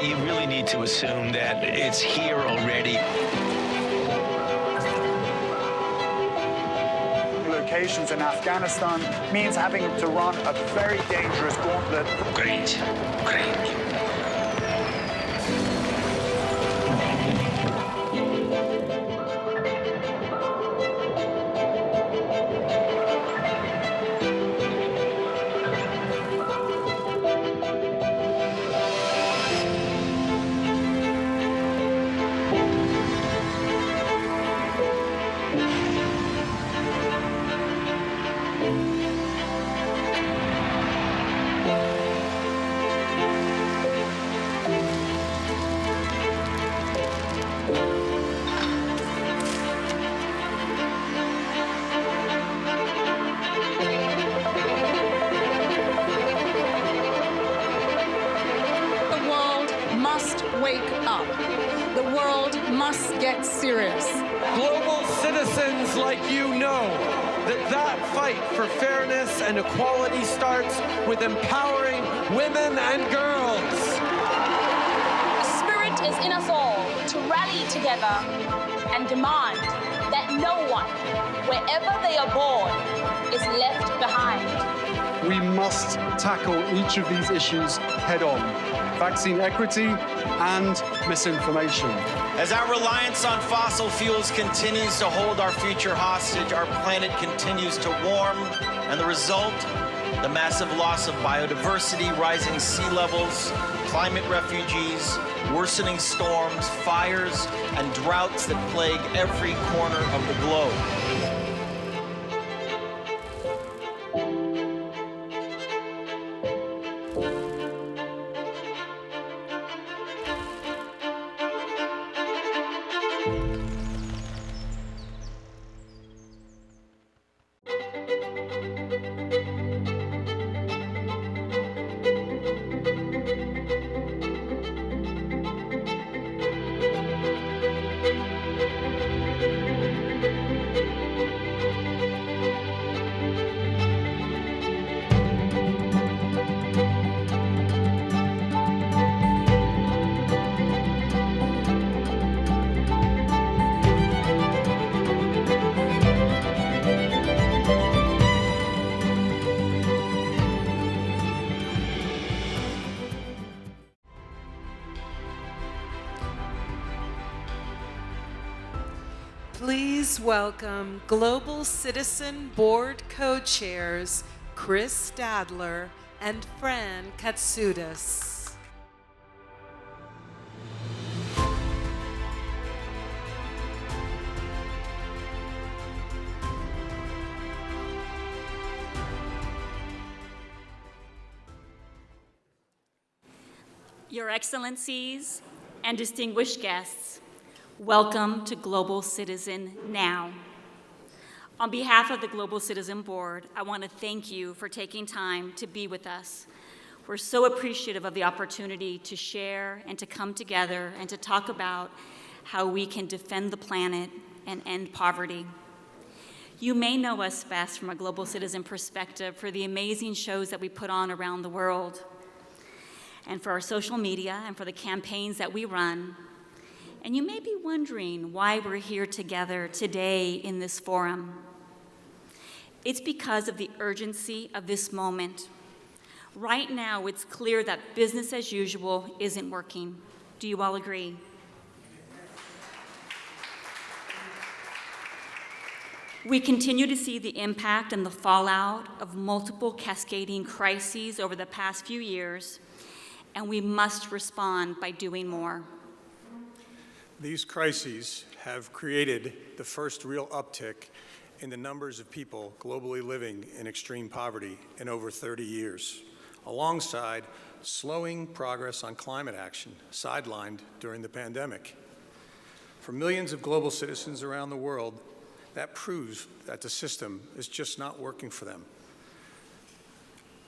You really need to assume that it's here already. Locations in Afghanistan means having to run a very dangerous gauntlet. Great. Wake up. The world must get serious. Global citizens like you know that fight for fairness and equality starts with empowering women and girls. The spirit is in us all to rally together and demand that no one, wherever they are born, is left behind. We must tackle each of these issues head on. Vaccine equity and misinformation. As our reliance on fossil fuels continues to hold our future hostage, our planet continues to warm, and the result, the massive loss of biodiversity, rising sea levels, climate refugees, worsening storms, fires, and droughts that plague every corner of the globe. Please welcome Global Citizen Board co-chairs Chris Stadler and Fran Katsoudas. Your Excellencies and distinguished guests, welcome to Global Citizen Now. On behalf of the Global Citizen Board, I want to thank you for taking time to be with us. We're so appreciative of the opportunity to share and to come together and to talk about how we can defend the planet and end poverty. You may know us best from a Global Citizen perspective for the amazing shows that we put on around the world, and for our social media and for the campaigns that we run. And you may be wondering why we're here together today in this forum. It's because of the urgency of this moment. Right now, it's clear that business as usual isn't working. Do you all agree? We continue to see the impact and the fallout of multiple cascading crises over the past few years, and we must respond by doing more. These crises have created the first real uptick in the numbers of people globally living in extreme poverty in over 30 years, alongside slowing progress on climate action sidelined during the pandemic. For millions of global citizens around the world, that proves that the system is just not working for them.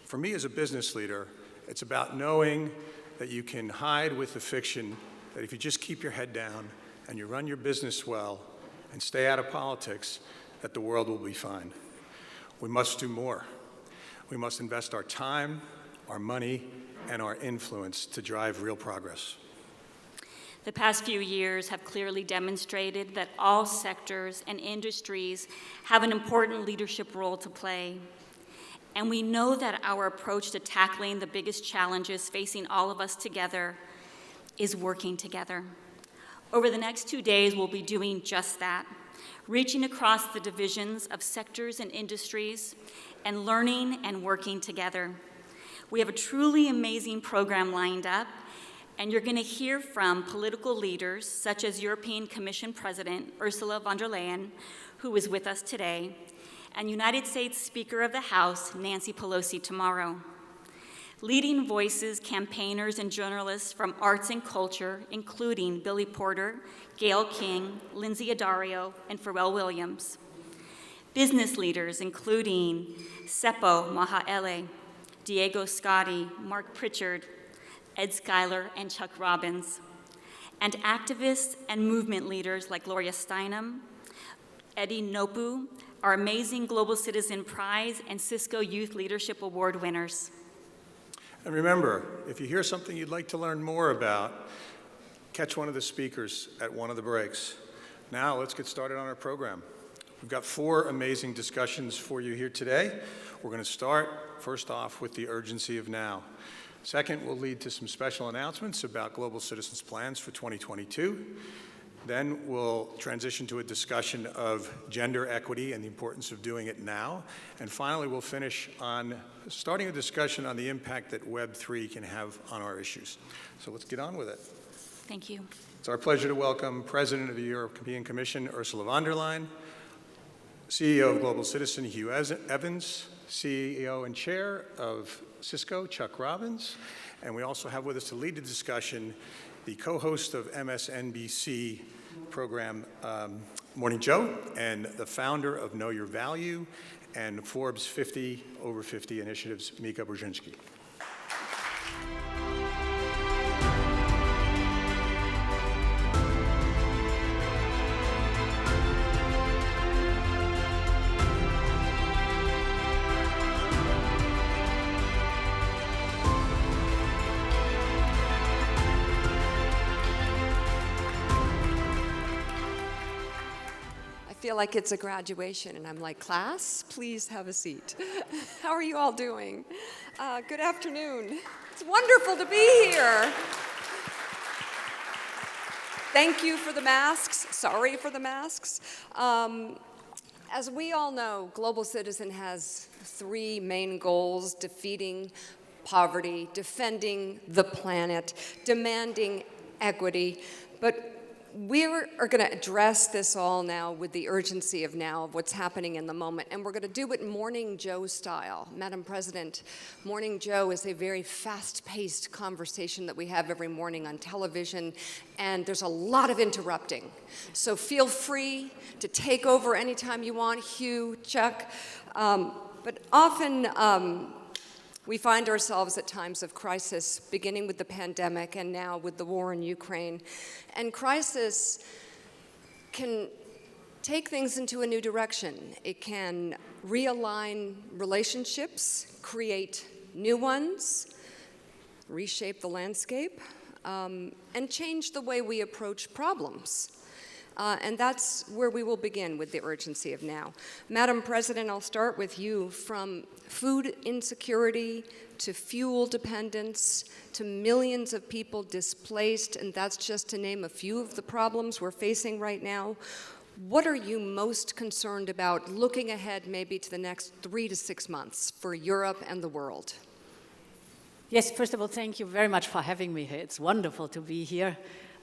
For me as a business leader, it's about knowing that you can hide with the fiction that if you just keep your head down and you run your business well and stay out of politics, that the world will be fine. We must do more. We must invest our time, our money, and our influence to drive real progress. The past few years have clearly demonstrated that all sectors and industries have an important leadership role to play. And we know that our approach to tackling the biggest challenges facing all of us together is working together. Over the next 2 days, we'll be doing just that, reaching across the divisions of sectors and industries and learning and working together. We have a truly amazing program lined up, and you're going to hear from political leaders such as European Commission President Ursula von der Leyen, who is with us today, and United States Speaker of the House Nancy Pelosi tomorrow. Leading voices, campaigners, and journalists from arts and culture, including Billy Porter, Gayle King, Lindsay Addario, and Pharrell Williams. Business leaders, including Seppo Mahaele, Diego Scotti, Mark Pritchard, Ed Schuyler, and Chuck Robbins. And activists and movement leaders like Gloria Steinem, Eddie Nopu, our amazing Global Citizen Prize and Cisco Youth Leadership Award winners. And remember, if you hear something you'd like to learn more about, catch one of the speakers at one of the breaks. Now, let's get started on our program. We've got 4 amazing discussions for you here today. We're going to start, first off, with the urgency of now. Second, we'll lead to some special announcements about Global Citizens' plans for 2022. Then we'll transition to a discussion of gender equity and the importance of doing it now. And finally, we'll finish on starting a discussion on the impact that Web3 can have on our issues. So let's get on with it. Thank you. It's our pleasure to welcome President of the European Commission, Ursula von der Leyen, CEO of Global Citizen, Hugh Evans, CEO and Chair of Cisco, Chuck Robbins, and we also have with us to lead the discussion the co-host of MSNBC program, Morning Joe, and the founder of Know Your Value and Forbes 50 Over 50 Initiatives, Mika Brzezinski. I feel like it's a graduation, and I'm like, class, please have a seat. How are you all doing? Good afternoon. It's wonderful to be here. Thank you for the masks. Sorry for the masks. As we all know, Global Citizen has 3 main goals: defeating poverty, defending the planet, demanding equity. But we are going to address this all now with the urgency of now, of what's happening in the moment. And we're going to do it Morning Joe style. Madam President, Morning Joe is a very fast-paced conversation that we have every morning on television, and there's a lot of interrupting. So feel free to take over anytime you want, Hugh, Chuck. But often, we find ourselves at times of crisis, beginning with the pandemic and now with the war in Ukraine. And crisis can take things into a new direction. It can realign relationships, create new ones, reshape the landscape, and change the way we approach problems. And that's where we will begin with the urgency of now. Madam President, I'll start with you. From food insecurity to fuel dependence to millions of people displaced, and that's just to name a few of the problems we're facing right now. What are you most concerned about looking ahead maybe to the next 3 to 6 months for Europe and the world? Yes, first of all, thank you very much for having me here. It's wonderful to be here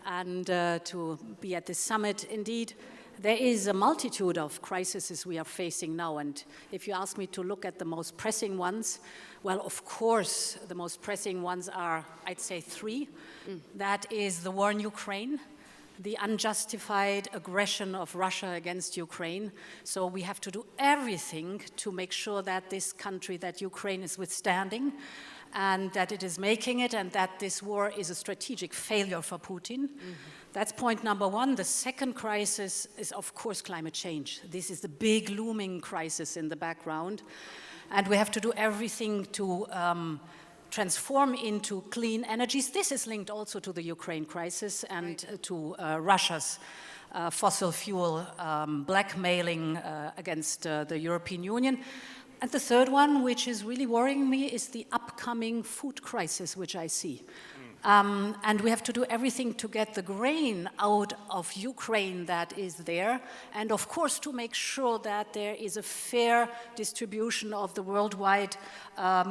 and to be at this summit. Indeed, there is a multitude of crises we are facing now, and if you ask me to look at the most pressing ones, well, of course, the most pressing ones are, I'd say, 3. That is the war in Ukraine, the unjustified aggression of Russia against Ukraine. So we have to do everything to make sure that this country, that Ukraine is withstanding, and that it is making it, and that this war is a strategic failure for Putin. That's point number 1. The second crisis is, of course, climate change. This is the big looming crisis in the background. And we have to do everything to transform into clean energies. This is linked also to the Ukraine crisis and to Russia's fossil fuel blackmailing against the European Union. And the third one, which is really worrying me, is the upcoming food crisis, which I see. And we have to do everything to get the grain out of Ukraine that is there, and of course to make sure that there is a fair distribution of the worldwide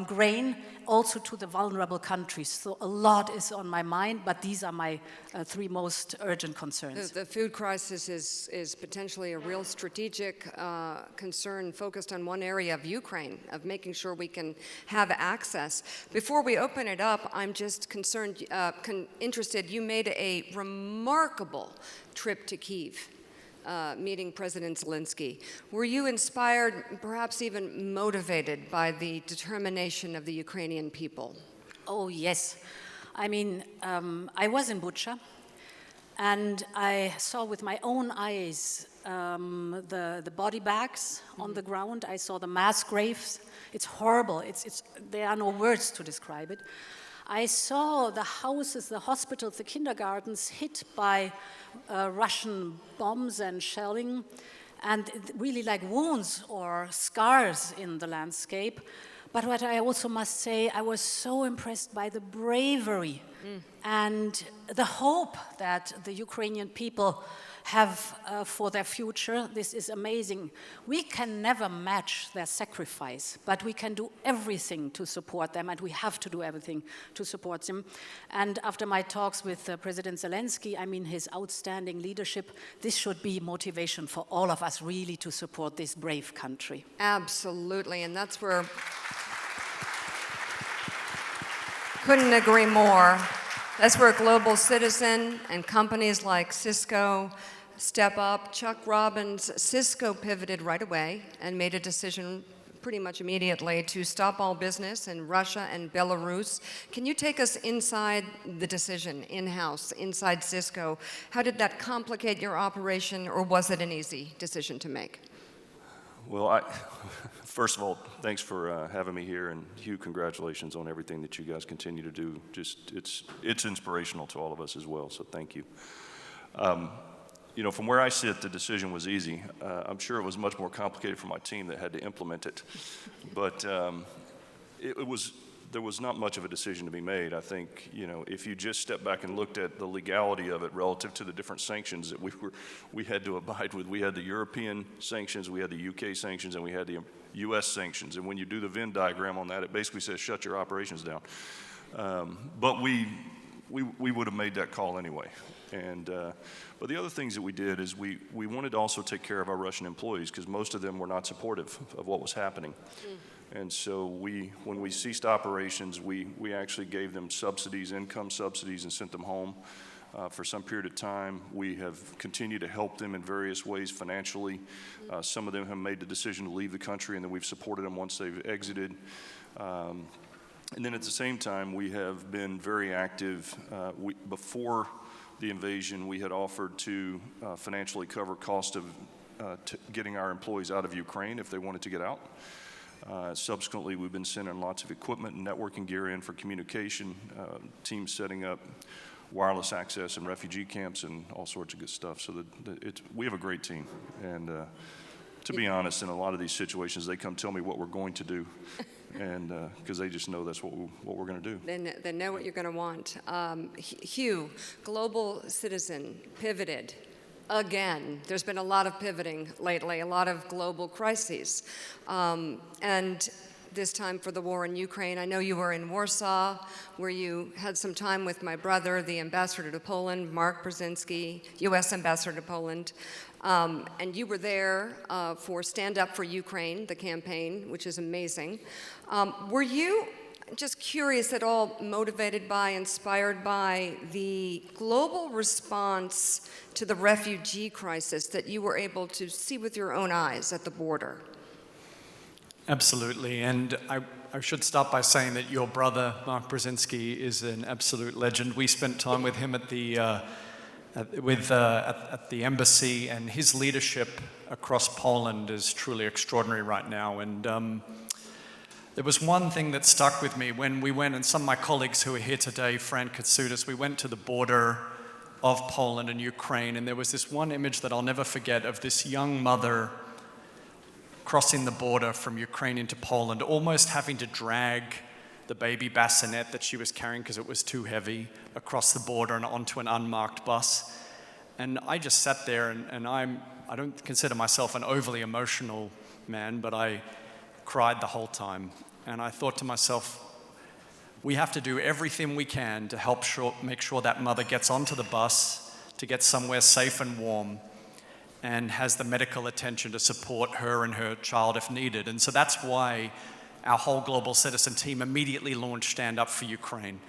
grain also to the vulnerable countries. So a lot is on my mind, but these are my three most urgent concerns. The food crisis is potentially a real strategic concern focused on one area of Ukraine, of making sure we can have access. Before we open it up, I'm just interested, you made a remarkable trip to Kyiv, meeting President Zelensky. Were you inspired, perhaps even motivated by the determination of the Ukrainian people? Oh, yes. I mean, I was in Bucha, and I saw with my own eyes the body bags on the ground. I saw the mass graves. It's horrible. There are no words to describe it. I saw the houses, the hospitals, the kindergartens hit by Russian bombs and shelling, and really like wounds or scars in the landscape. But what I also must say, I was so impressed by the bravery and the hope that the Ukrainian people have for their future. This is amazing. We can never match their sacrifice, but we can do everything to support them, and we have to do everything to support them. And after my talks with President Zelensky, I mean his outstanding leadership, this should be motivation for all of us really to support this brave country. Absolutely, and that's where... Couldn't agree more. That's where Global Citizen and companies like Cisco step up. Chuck Robbins, Cisco pivoted right away and made a decision pretty much immediately to stop all business in Russia and Belarus. Can you take us inside the decision, in-house, inside Cisco? How did that complicate your operation, or was it an easy decision to make? Well, first of all, thanks for having me here, and Hugh, congratulations on everything that you guys continue to do. Just it's inspirational to all of us as well, so thank you. You know, from where I sit, the decision was easy. I'm sure it was much more complicated for my team that had to implement it, but there was not much of a decision to be made. I think, you know, if you just step back and looked at the legality of it relative to the different sanctions that we had to abide with. We had the European sanctions, we had the UK sanctions, and we had the US sanctions. And when you do the Venn diagram on that, it basically says shut your operations down. But we would have made that call anyway. And but the other things that we did is we wanted to also take care of our Russian employees, because most of them were not supportive of what was happening. And so when we ceased operations, we actually gave them subsidies, income subsidies, and sent them home for some period of time. We have continued to help them in various ways financially. Some of them have made the decision to leave the country, and then we've supported them once they've exited. And then at the same time, we have been very active. Before the invasion, we had offered to financially cover cost of getting our employees out of Ukraine if they wanted to get out. Subsequently, we've been sending lots of equipment and networking gear in for communication, teams setting up wireless access in refugee camps and all sorts of good stuff. So we have a great team. And to be honest, in a lot of these situations, they come tell me what we're going to do, and because they just know that's what we're going to do. They know what you're going to want. Hugh, Global Citizen, pivoted. Again, there's been a lot of pivoting lately, a lot of global crises. And this time for the war in Ukraine, I know you were in Warsaw, where you had some time with my brother, the ambassador to Poland, Mark Brzezinski, U.S. ambassador to Poland. And you were there for Stand Up for Ukraine, the campaign, which is amazing. Were you just curious at all, motivated by, inspired by the global response to the refugee crisis that you were able to see with your own eyes at the border? Absolutely, and I should start by saying that your brother, Mark Brzezinski, is an absolute legend. We spent time with him at the embassy, and his leadership across Poland is truly extraordinary right now. And There was one thing that stuck with me when we went, and some of my colleagues who are here today, Fran Katsoudas, we went to the border of Poland and Ukraine, and there was this one image that I'll never forget of this young mother crossing the border from Ukraine into Poland, almost having to drag the baby bassinet that she was carrying because it was too heavy across the border and onto an unmarked bus. And I just sat there, and I don't consider myself an overly emotional man, but I cried the whole time. And I thought to myself, we have to do everything we can to help make sure that mother gets onto the bus to get somewhere safe and warm and has the medical attention to support her and her child if needed. And so that's why our whole Global Citizen team immediately launched Stand Up for Ukraine.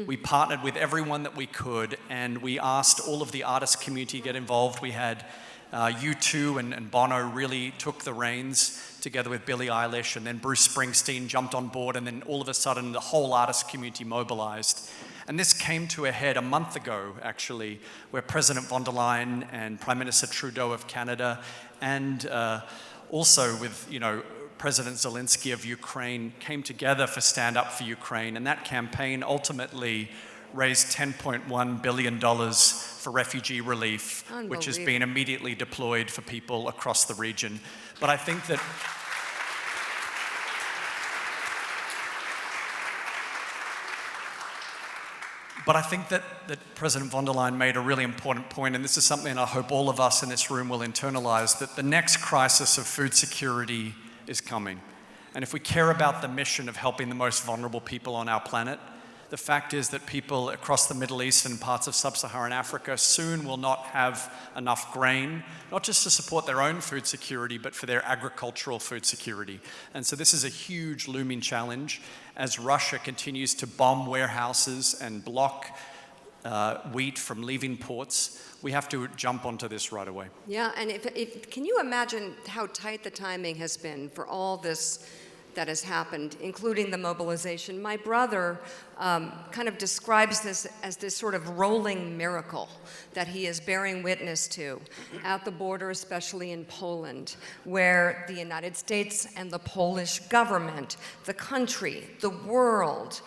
We partnered with everyone that we could, and we asked all of the artist community to get involved. We had U2 and Bono really took the reins together with Billie Eilish, and then Bruce Springsteen jumped on board, and then all of a sudden the whole artist community mobilized. And this came to a head a month ago, actually, where President von der Leyen and Prime Minister Trudeau of Canada, and also with, President Zelensky of Ukraine came together for Stand Up for Ukraine, and that campaign ultimately raised $10.1 billion for refugee relief, which has been immediately deployed for people across the region. But I think that that President von der Leyen made a really important point, and this is something I hope all of us in this room will internalize, that the next crisis of food security is coming. And if we care about the mission of helping the most vulnerable people on our planet, the fact is that people across the Middle East and parts of sub-Saharan Africa soon will not have enough grain, not just to support their own food security, but for their agricultural food security. And so this is a huge looming challenge as Russia continues to bomb warehouses and block wheat from leaving ports. We have to jump onto this right away. Yeah, and can you imagine how tight the timing has been for all this that has happened, including the mobilization? My brother kind of describes this as this sort of rolling miracle that he is bearing witness to at the border, especially in Poland, where the United States and the Polish government, the country, the world,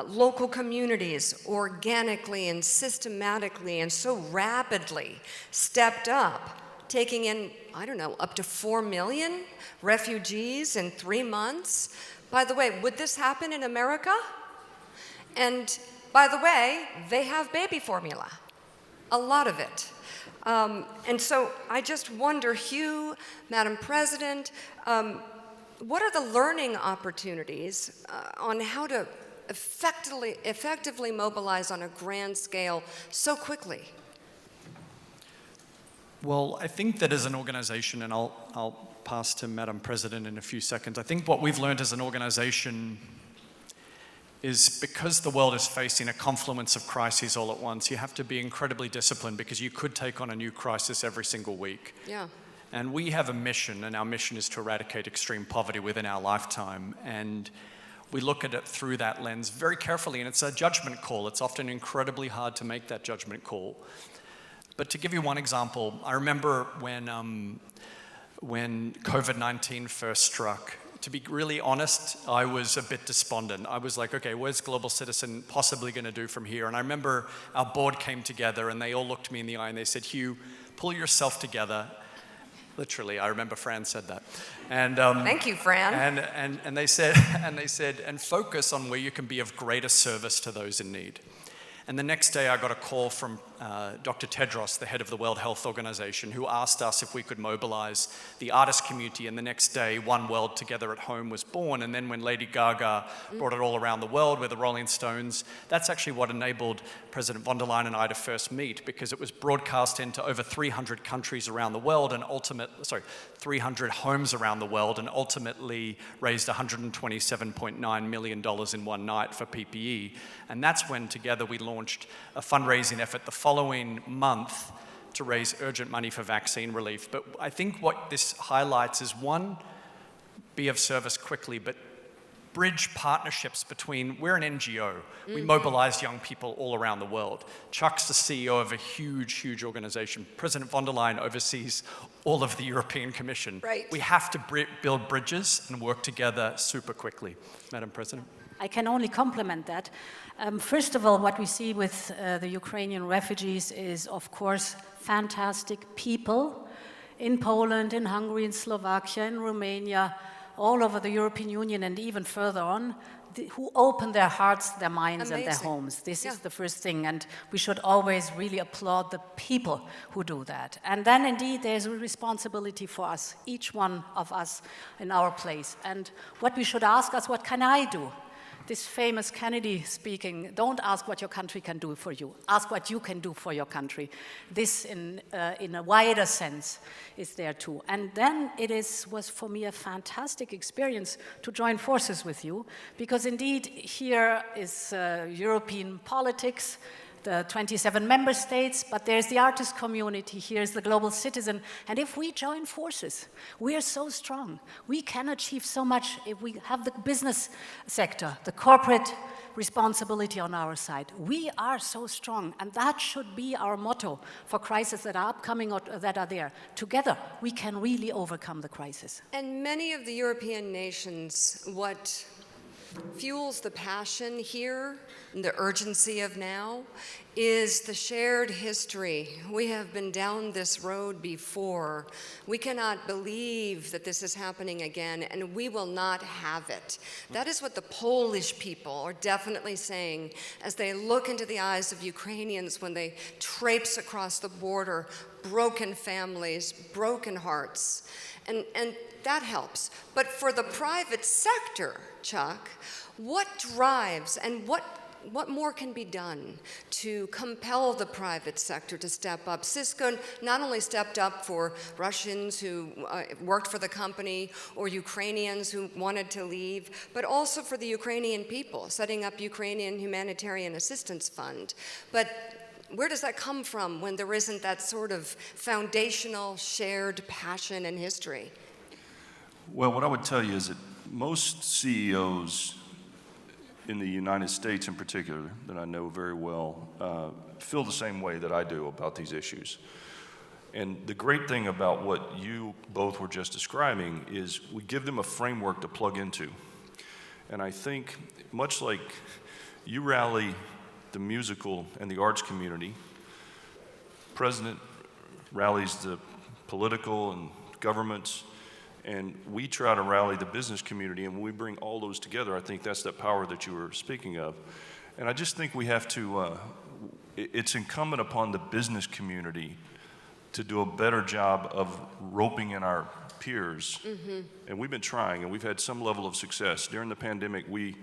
local communities organically and systematically and so rapidly stepped up, taking in, I don't know, up to 4 million refugees in 3 months. By the way, would this happen in America? And by the way, they have baby formula, a lot of it. And so I just wonder, Hugh, Madam President, what are the learning opportunities on how to effectively mobilize on a grand scale so quickly? Well, I think that as an organization, and I'll pass to Madam President in a few seconds, I think what we've learned as an organization is because the world is facing a confluence of crises all at once, you have to be incredibly disciplined because you could take on a new crisis every single week. Yeah. And we have a mission, and our mission is to eradicate extreme poverty within our lifetime. And we look at it through that lens very carefully, and it's a judgment call. It's often incredibly hard to make that judgment call. But to give you one example, I remember when COVID-19 first struck, to be really honest, I was a bit despondent. I was like, okay, where's Global Citizen possibly going to do from here? And I remember our board came together and they all looked me in the eye and they said, Hugh, pull yourself together. Literally, I remember Fran said that. And thank you, Fran. And they said, and focus on where you can be of greater service to those in need. And the next day I got a call from Dr. Tedros, the head of the World Health Organization, who asked us if we could mobilize the artist community. And the next day, One World Together at Home was born. And then when Lady Gaga brought it all around the world with the Rolling Stones, that's actually what enabled President von der Leyen and I to first meet, because it was broadcast into over 300 countries around the world and 300 homes around the world, and ultimately raised $127.9 million in one night for PPE. And that's when together we launched a fundraising effort the following month to raise urgent money for vaccine relief. But I think what this highlights is, one, be of service quickly, but bridge partnerships between, we're an NGO. We mobilize young people all around the world. Chuck's the CEO of a huge, huge organization. President von der Leyen oversees all of the European Commission. Right. We have to build bridges and work together super quickly. Madam President. I can only compliment that. First of all, what we see with the Ukrainian refugees is, of course, fantastic people in Poland, in Hungary, in Slovakia, in Romania, all over the European Union and even further on, who open their hearts, their minds, and their homes. This is the first thing, and we should always really applaud the people who do that. And then, indeed, there's a responsibility for us, each one of us in our place. And what we should ask us, what can I do? This famous Kennedy speaking, don't ask what your country can do for you, ask what you can do for your country. This, in a wider sense, is there too. And then was for me a fantastic experience to join forces with you, because indeed here is European politics, the 27 member states, but there's the artist community, here's the global citizen, and if we join forces, we are so strong. We can achieve so much if we have the business sector, the corporate responsibility on our side. We are so strong, and that should be our motto for crises that are upcoming or that are there. Together, we can really overcome the crisis. And many of the European nations, what fuels the passion here, and the urgency of now, is the shared history. We have been down this road before. We cannot believe that this is happening again, and we will not have it. That is what the Polish people are definitely saying as they look into the eyes of Ukrainians when they traipse across the border, broken families, broken hearts. And that helps. But for the private sector, Chuck, what drives and what more can be done to compel the private sector to step up? Cisco not only stepped up for Russians who worked for the company or Ukrainians who wanted to leave, but also for the Ukrainian people, setting up Ukrainian Humanitarian Assistance Fund. But where does that come from when there isn't that sort of foundational shared passion and history? Well, what I would tell you is that most CEOs in the United States in particular, that I know very well, feel the same way that I do about these issues. And the great thing about what you both were just describing is we give them a framework to plug into. And I think, much like you rally the musical and the arts community, President rallies the political and governments, and we try to rally the business community, and when we bring all those together, I think that's that power that you were speaking of. And I just think we have to, it's incumbent upon the business community to do a better job of roping in our peers. Mm-hmm. And we've been trying, and we've had some level of success. During the pandemic, we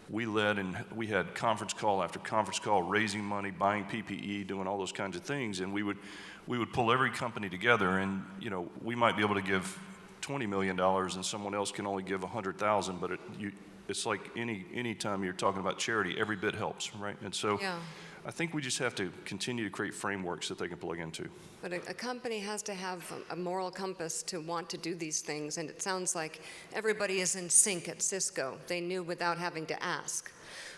led, and we had conference call after conference call, raising money, buying PPE, doing all those kinds of things, and we would pull every company together, and we might be able to give $20 million and someone else can only give $100,000, but it's like any time you're talking about charity, every bit helps, right? And so I think we just have to continue to create frameworks that they can plug into. But a company has to have a moral compass to want to do these things, and it sounds like everybody is in sync at Cisco. They knew without having to ask.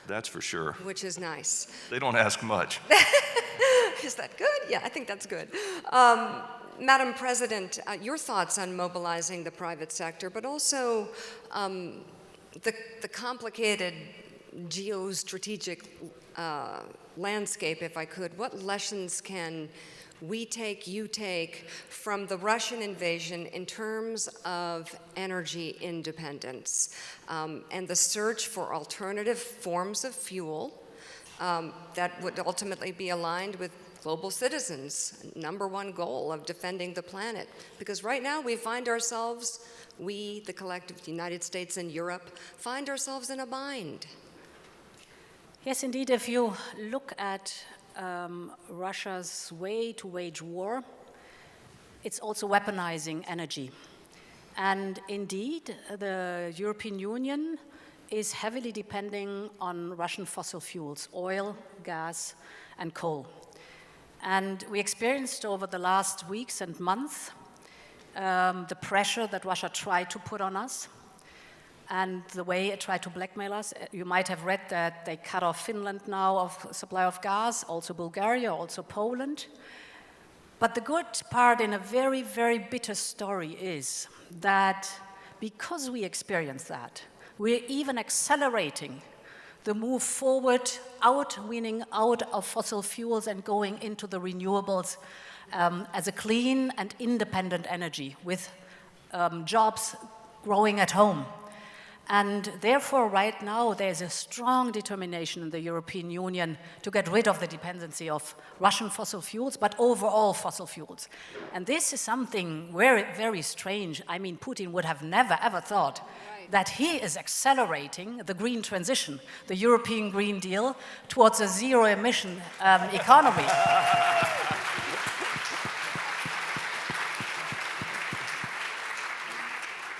That's for sure. Which is nice. They don't ask much. Is that good? Yeah, I think that's good. Madam President, your thoughts on mobilizing the private sector, but also the complicated geostrategic landscape, if I could. What lessons can we take, you take, from the Russian invasion in terms of energy independence and the search for alternative forms of fuel that would ultimately be aligned with global citizens' #1 goal of defending the planet? Because right now we find ourselves, we, the collective United States and Europe, find ourselves in a bind. Yes, indeed, if you look at Russia's way to wage war, it's also weaponizing energy. And indeed, the European Union is heavily depending on Russian fossil fuels, oil, gas, and coal. And we experienced over the last weeks and months the pressure that Russia tried to put on us. and the way it tried to blackmail us. You might have read that they cut off Finland now of supply of gas, also Bulgaria, also Poland. But the good part in a very, very bitter story is that because we experienced that, we're even accelerating the move forward, weaning out of fossil fuels and going into the renewables as a clean and independent energy with jobs growing at home. And therefore, right now, there's a strong determination in the European Union to get rid of the dependency of Russian fossil fuels, but overall fossil fuels. And this is something very strange. I mean, Putin would have never, ever thought that he is accelerating the green transition, the European Green Deal, towards a zero-emission economy.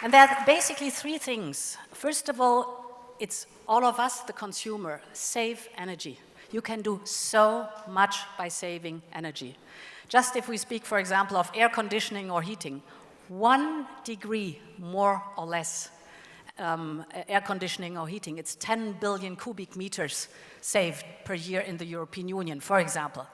And there are basically three things. First of all, it's all of us, the consumer, save energy. You can do so much by saving energy. Just if we speak, for example, of air conditioning or heating, 1 degree more or less air conditioning or heating, it's 10 billion cubic meters saved per year in the European Union, for example.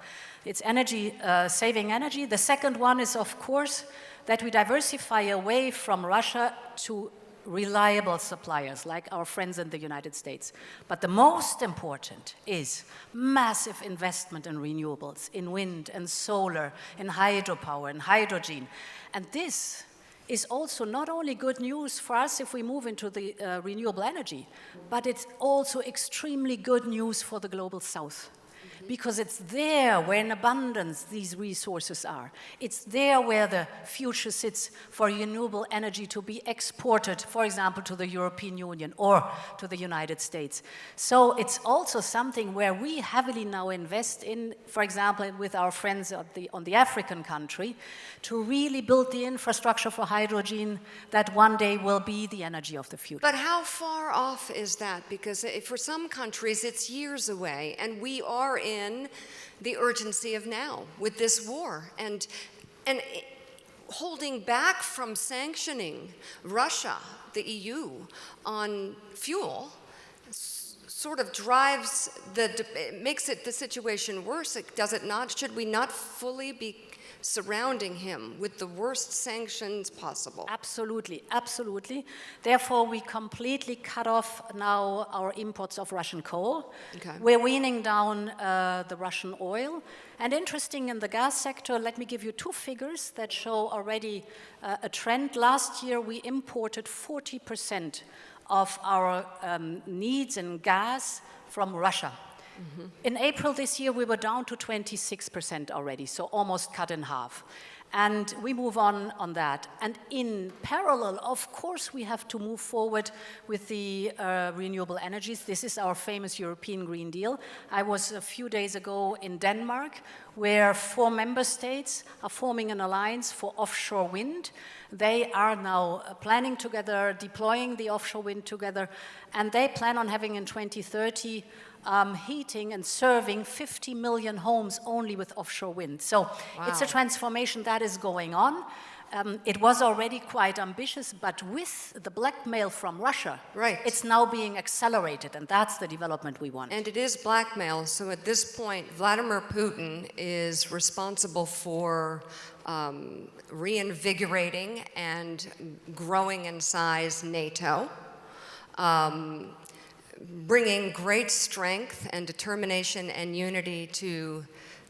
It's energy, saving energy. The second one is, of course, that we diversify away from Russia to reliable suppliers like our friends in the United States. But the most important is massive investment in renewables, in wind and solar, in hydropower, in hydrogen. And this is also not only good news for us if we move into the renewable energy, but it's also extremely good news for the global south. Because it's there where in abundance these resources are. It's there where the future sits for renewable energy to be exported, for example, to the European Union or to the United States. So it's also something where we heavily now invest in, for example, with our friends on the African country, to really build the infrastructure for hydrogen that one day will be the energy of the future. But how far off is that? Because for some countries, it's years away, and we are in the urgency of now with this war, and holding back from sanctioning Russia, the EU, on fuel sort of makes it the situation worse, does it not? Should we not fully be surrounding him with the worst sanctions possible? Absolutely, absolutely. Therefore, we completely cut off now our imports of Russian coal. Okay. We're weaning down the Russian oil. And interesting in the gas sector, let me give you two figures that show already a trend. Last year, we imported 40% of our needs in gas from Russia. Mm-hmm. In April this year, we were down to 26% already, so almost cut in half. And we move on that. And in parallel, of course, we have to move forward with the renewable energies. This is our famous European Green Deal. I was a few days ago in Denmark, where 4 member states are forming an alliance for offshore wind. They are now planning together, deploying the offshore wind together, and they plan on having in 2030 heating and serving 50 million homes only with offshore wind. So It's a transformation that is going on. It was already quite ambitious, but with the blackmail from Russia, it's now being accelerated, and that's the development we want. And it is blackmail, so at this point, Vladimir Putin is responsible for reinvigorating and growing in size NATO, bringing great strength and determination and unity to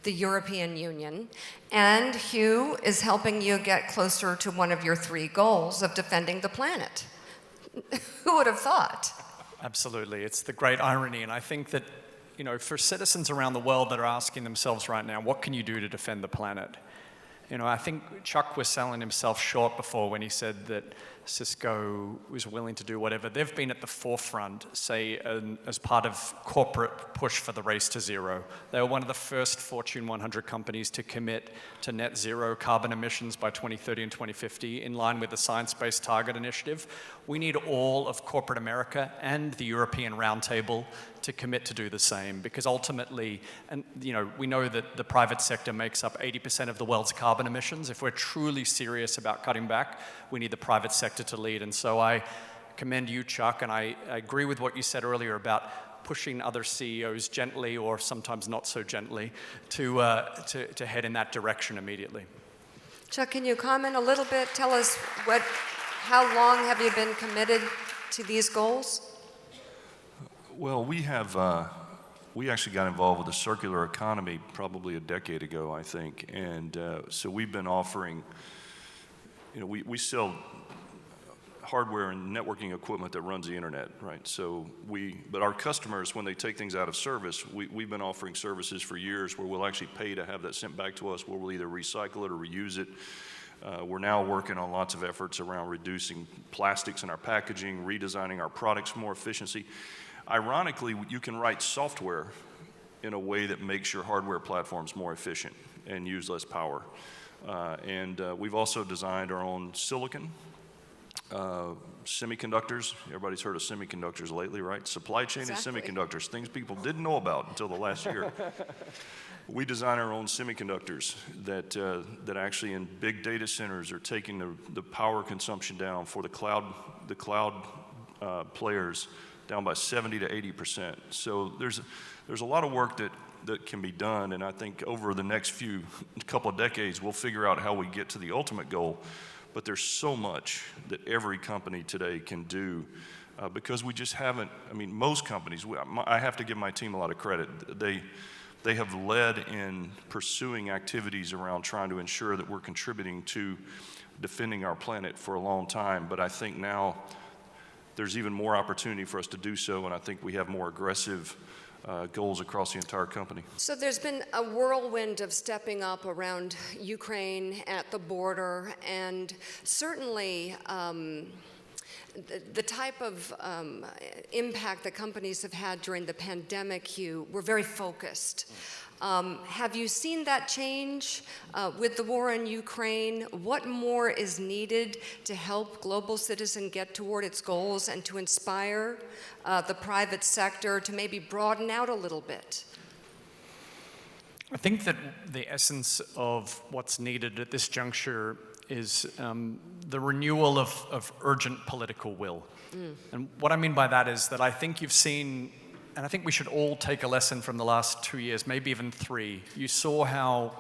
the European Union. And Hugh is helping you get closer to one of your 3 goals of defending the planet. Who would have thought? Absolutely. It's the great irony. And I think that, for citizens around the world that are asking themselves right now, what can you do to defend the planet? I think Chuck was selling himself short before when he said that Cisco was willing to do whatever. They've been at the forefront, say, as part of corporate push for the race to zero. They were one of the first Fortune 100 companies to commit to net zero carbon emissions by 2030 and 2050, in line with the Science-Based Target Initiative. We need all of corporate America and the European Roundtable to commit to do the same, because ultimately, we know that the private sector makes up 80% of the world's carbon emissions. If we're truly serious about cutting back, we need the private sector to lead. And so I commend you, Chuck, and I agree with what you said earlier about pushing other CEOs gently, or sometimes not so gently, to head in that direction immediately. Chuck, can you comment a little bit? Tell us how long have you been committed to these goals? Well, we actually got involved with the circular economy probably a decade ago, I think, and so we've been offering, we sell hardware and networking equipment that runs the internet, right? But our customers, when they take things out of service, we've been offering services for years where we'll actually pay to have that sent back to us, where we'll either recycle it or reuse it. We're now working on lots of efforts around reducing plastics in our packaging, redesigning our products for more efficiency. Ironically, you can write software in a way that makes your hardware platforms more efficient and use less power. We've also designed our own silicon, semiconductors. Everybody's heard of semiconductors lately, right? Supply chain and semiconductors, things people didn't know about until the last year. We design our own semiconductors that actually in big data centers are taking the power consumption down for the cloud players down by 70 to 80%. So there's a lot of work that can be done, and I think over the next couple of decades we'll figure out how we get to the ultimate goal. But there's so much that every company today can do because we just haven't. I mean, most companies. I have to give my team a lot of credit. They have led in pursuing activities around trying to ensure that we're contributing to defending our planet for a long time. But I think now there's even more opportunity for us to do so, and I think we have more aggressive goals across the entire company. So there's been a whirlwind of stepping up around Ukraine at the border, and certainly the type of impact that companies have had during the pandemic, we're very focused. Have you seen that change with the war in Ukraine? What more is needed to help Global Citizen get toward its goals and to inspire the private sector to maybe broaden out a little bit? I think that the essence of what's needed at this juncture is the renewal of urgent political will. And what I mean by that is that I think you've seen, and I think we should all take a lesson from the last 2 years, maybe even 3. You saw how,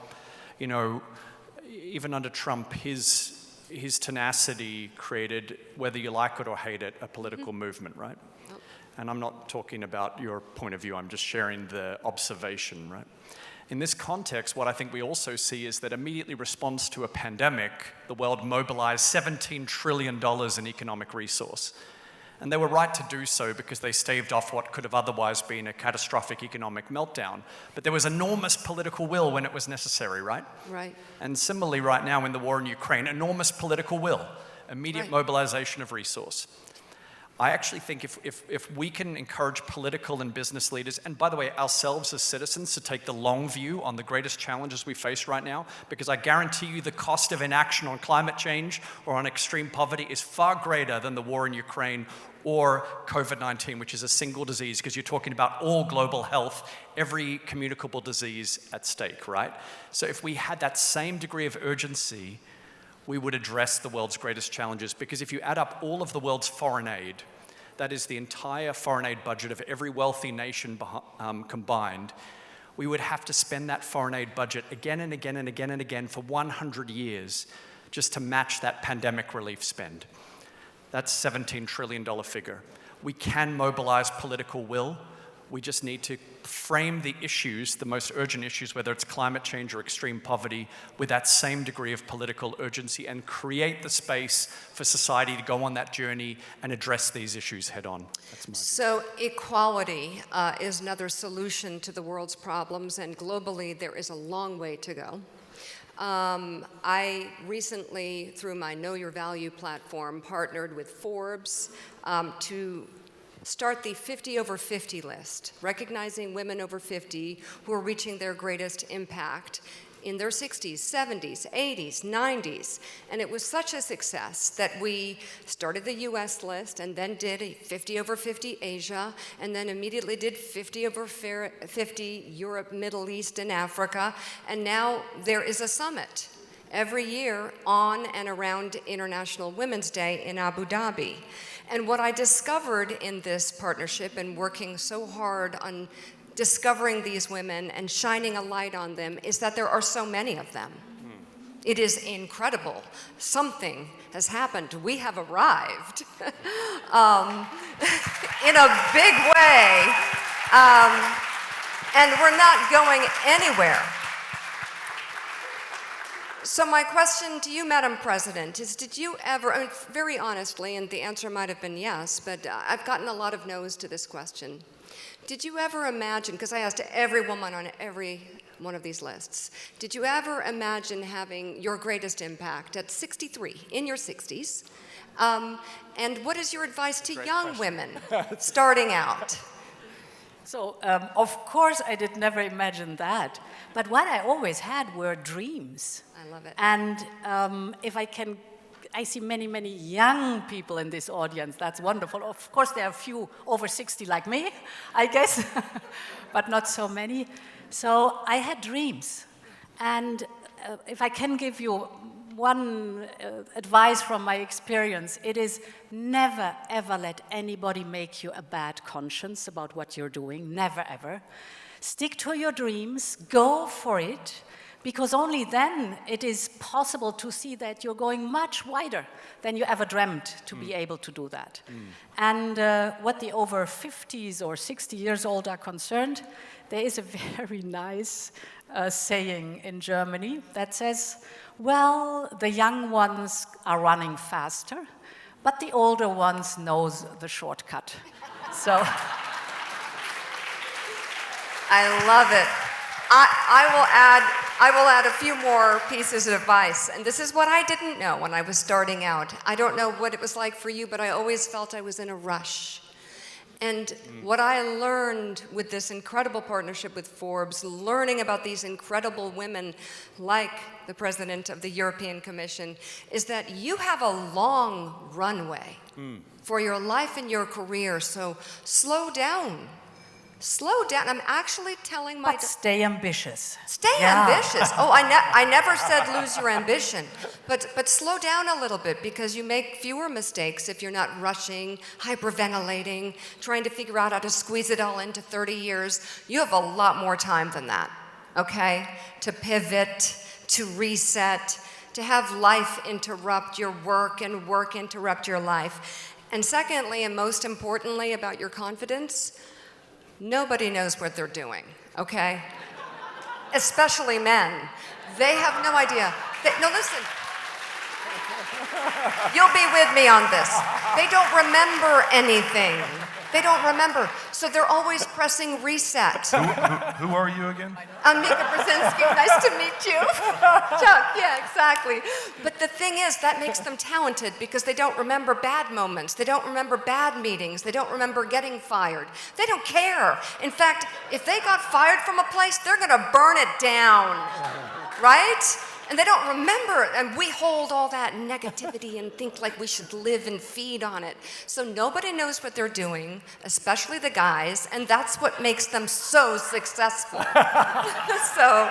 even under Trump, his tenacity created, whether you like it or hate it, a political movement, right? Yep. And I'm not talking about your point of view, I'm just sharing the observation, right? In this context, what I think we also see is that immediately response to a pandemic, the world mobilized $17 trillion in economic resource. And they were right to do so because they staved off what could have otherwise been a catastrophic economic meltdown. But there was enormous political will when it was necessary, right? Right. And similarly, right now in the war in Ukraine, enormous political will, immediate mobilization of resource. I actually think if we can encourage political and business leaders, and by the way, ourselves as citizens, to take the long view on the greatest challenges we face right now, because I guarantee you the cost of inaction on climate change or on extreme poverty is far greater than the war in Ukraine or COVID-19, which is a single disease, because you're talking about all global health, every communicable disease at stake, right? So if we had that same degree of urgency, we would address the world's greatest challenges, because if you add up all of the world's foreign aid, that is the entire foreign aid budget of every wealthy nation combined, we would have to spend that foreign aid budget again and again and again and again for 100 years just to match that pandemic relief spend. That's $17 trillion figure. We can mobilize political will. We just need to frame the issues, the most urgent issues, whether it's climate change or extreme poverty, with that same degree of political urgency and create the space for society to go on that journey and address these issues head on. So equality is another solution to the world's problems, and globally there is a long way to go. I recently, through my Know Your Value platform, partnered with Forbes to start the 50 over 50 list, recognizing women over 50 who are reaching their greatest impact in their 60s, 70s, 80s, 90s. And it was such a success that we started the US list and then did a 50 over 50 Asia, and then immediately did 50 over 50 Europe, Middle East, and Africa. And now there is a summit every year on and around International Women's Day in Abu Dhabi. And what I discovered in this partnership and working so hard on discovering these women and shining a light on them is that there are so many of them. It is incredible. Something has happened. We have arrived in a big way, and we're not going anywhere. So my question to you, Madam President, is did you ever, I mean, very honestly, and the answer might have been yes, but I've gotten a lot of no's to this question. Did you ever imagine, because I asked every woman on every one of these lists, did you ever imagine having your greatest impact at 63, in your 60s? And what is your advice to young women starting out? So, of course, I did never imagine that. But what I always had were dreams. I love it. And if I can, I see many, many young people in this audience. That's wonderful. Of course, there are a few over 60 like me, I guess, but not so many. So I had dreams. And if I can give you one advice from my experience, it is never, ever let anybody make you a bad conscience about what you're doing. Never, ever. Stick to your dreams. Go for it. Because only then it is possible to see that you're going much wider than you ever dreamt to be able to do that. And what the over 50s or 60 years old are concerned, there is a very nice saying in Germany that says, well, the young ones are running faster, but the older ones knows the shortcut. So I love it. I will add a few more pieces of advice. And this is what I didn't know when I was starting out. I don't know what it was like for you, but I always felt I was in a rush. And what I learned with this incredible partnership with Forbes, learning about these incredible women like the President of the European Commission, is that you have a long runway for your life and your career. So slow down. Slow down. I'm actually telling my... But stay ambitious. Stay ambitious. Oh, I never said lose your ambition. But slow down a little bit because you make fewer mistakes if you're not rushing, hyperventilating, trying to figure out how to squeeze it all into 30 years. You have a lot more time than that, okay? To pivot, to reset, to have life interrupt your work and work interrupt your life. And secondly, and most importantly about your confidence, nobody knows what they're doing, okay? Especially men. They have no idea. No, listen. You'll be with me on this. They don't remember anything. They don't remember. So they're always pressing reset. Who are you again? I'm Mika Brzezinski. Nice to meet you. Chuck, yeah, exactly. But the thing is, that makes them talented because they don't remember bad moments. They don't remember bad meetings. They don't remember getting fired. They don't care. In fact, if they got fired from a place, they're going to burn it down, right? And they don't remember it, and we hold all that negativity and think like we should live and feed on it. So nobody knows what they're doing, especially the guys, and that's what makes them so successful. So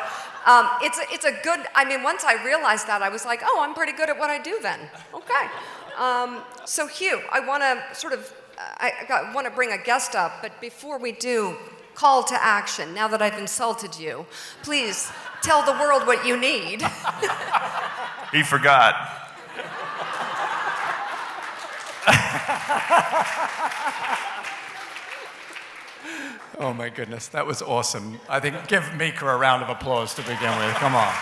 it's a good, I mean, once I realized that, I was like, oh, I'm pretty good at what I do then. Okay. So Hugh, I want to sort of, I want to bring a guest up, but before we do, call to action. Now that I've insulted you, please tell the world what you need. He forgot. Oh my goodness, that was awesome. I think give Mika a round of applause to begin with. Come on.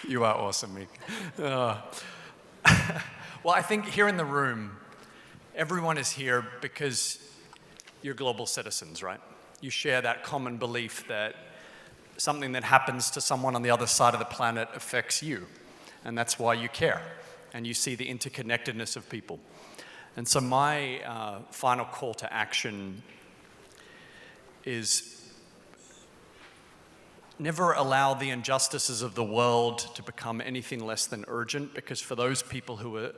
You are awesome, Mika. Well, I think here in the room, everyone is here because you're global citizens, right? You share that common belief that something that happens to someone on the other side of the planet affects you, and that's why you care, and you see the interconnectedness of people. And so my final call to action is never allow the injustices of the world to become anything less than urgent, because for those people who are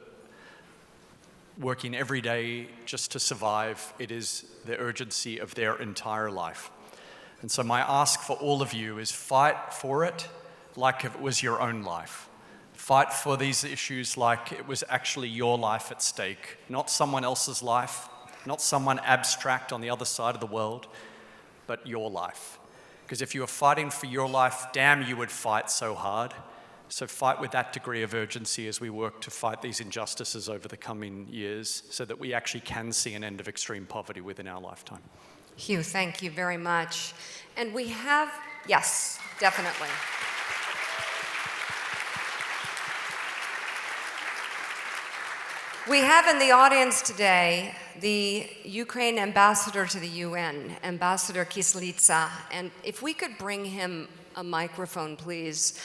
working every day just to survive, it is the urgency of their entire life. And so my ask for all of you is fight for it like if it was your own life. Fight for these issues like it was actually your life at stake, not someone else's life, not someone abstract on the other side of the world, but your life. Because if you were fighting for your life, damn, you would fight so hard. So fight with that degree of urgency as we work to fight these injustices over the coming years so that we actually can see an end of extreme poverty within our lifetime. Hugh, thank you very much. And we have, yes, definitely. We have in the audience today the Ukraine ambassador to the UN, Ambassador Kyslytsa, and if we could bring him a microphone, please.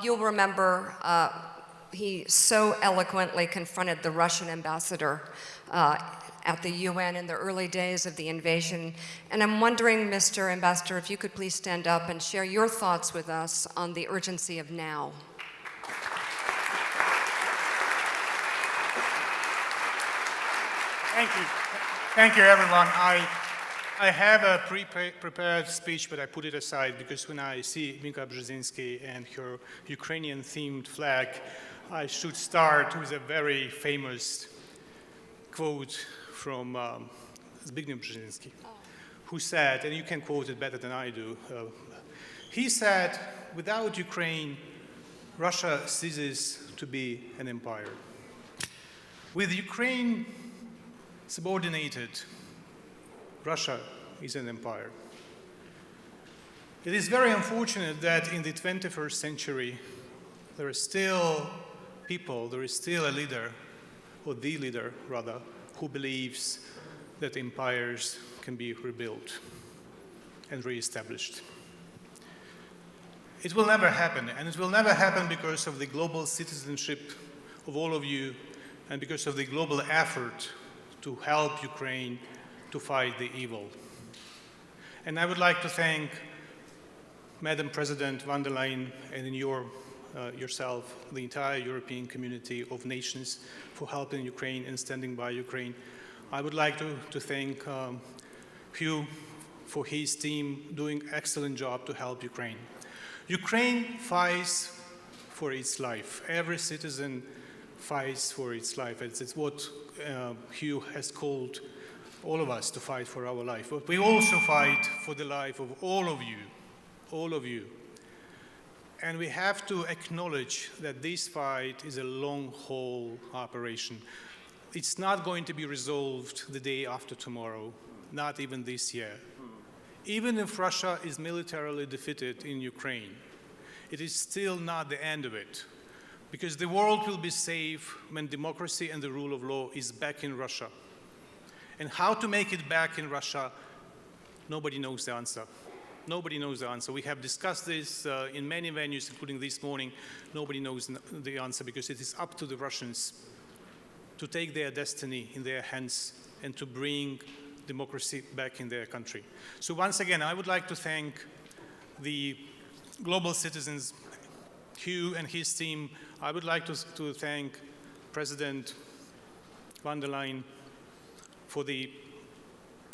You'll remember he so eloquently confronted the Russian ambassador at the UN in the early days of the invasion. And I'm wondering, Mr. Ambassador, if you could please stand up and share your thoughts with us on the urgency of now. Thank you. Thank you, everyone. I have a prepared speech, but I put it aside because when I see Mika Brzezinski and her Ukrainian-themed flag, I should start with a very famous quote from Zbigniew Brzezinski, who said, and you can quote it better than I do, he said, without Ukraine, Russia ceases to be an empire. With Ukraine subordinated, Russia is an empire. It is very unfortunate that in the 21st century, there are still people, there is still a leader, or the leader rather, who believes that empires can be rebuilt and reestablished. It will never happen, and it will never happen because of the global citizenship of all of you and because of the global effort to help Ukraine to fight the evil. And I would like to thank Madam President von der Leyen and yourself, the entire European community of nations for helping Ukraine and standing by Ukraine. I would like to thank Hugh for his team doing an excellent job to help Ukraine. Ukraine fights for its life. Every citizen fights for its life. It's what Hugh has called all of us to fight for our life. But we also fight for the life of all of you. And we have to acknowledge that this fight is a long-haul operation. It's not going to be resolved the day after tomorrow, not even this year. Even if Russia is militarily defeated in Ukraine, it is still not the end of it, because the world will be safe when democracy and the rule of law is back in Russia. And how to make it back in Russia, nobody knows the answer. Nobody knows the answer. We have discussed this in many venues, including this morning. Nobody knows the answer because it is up to the Russians to take their destiny in their hands and to bring democracy back in their country. So once again, I would like to thank the global citizens, Hugh and his team. I would like to thank President von der Leyen for the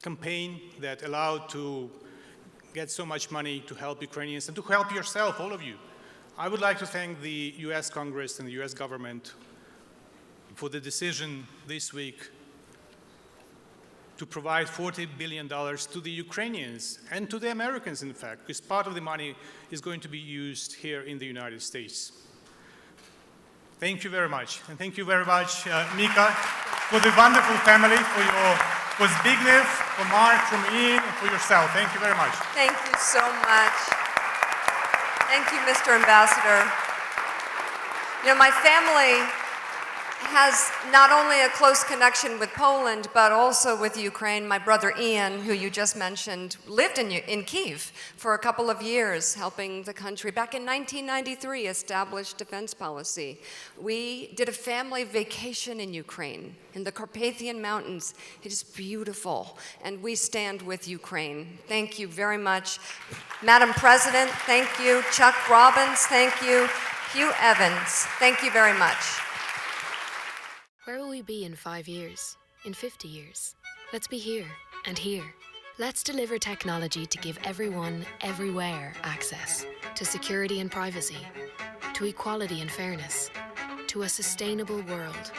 campaign that allowed to get so much money to help Ukrainians and to help yourself, all of you. I would like to thank the US Congress and the US government for the decision this week to provide $40 billion to the Ukrainians and to the Americans, in fact, because part of the money is going to be used here in the United States. Thank you very much. And thank you very much, Mika, for the wonderful family, for Zbigniew, for Mark, for me, and for yourself. Thank you very much. Thank you so much. Thank you, Mr. Ambassador. You know, my family has not only a close connection with Poland, but also with Ukraine. My brother Ian, who you just mentioned, lived in Kyiv for a couple of years, helping the country back in 1993 establish defense policy. We did a family vacation in Ukraine, in the Carpathian Mountains. It is beautiful, and we stand with Ukraine. Thank you very much. Madam President, thank you. Chuck Robbins, thank you. Hugh Evans, thank you very much. Where will we be in 5 years? In 50 years? Let's be here and here. Let's deliver technology to give everyone, everywhere, access to security and privacy, to equality and fairness, to a sustainable world.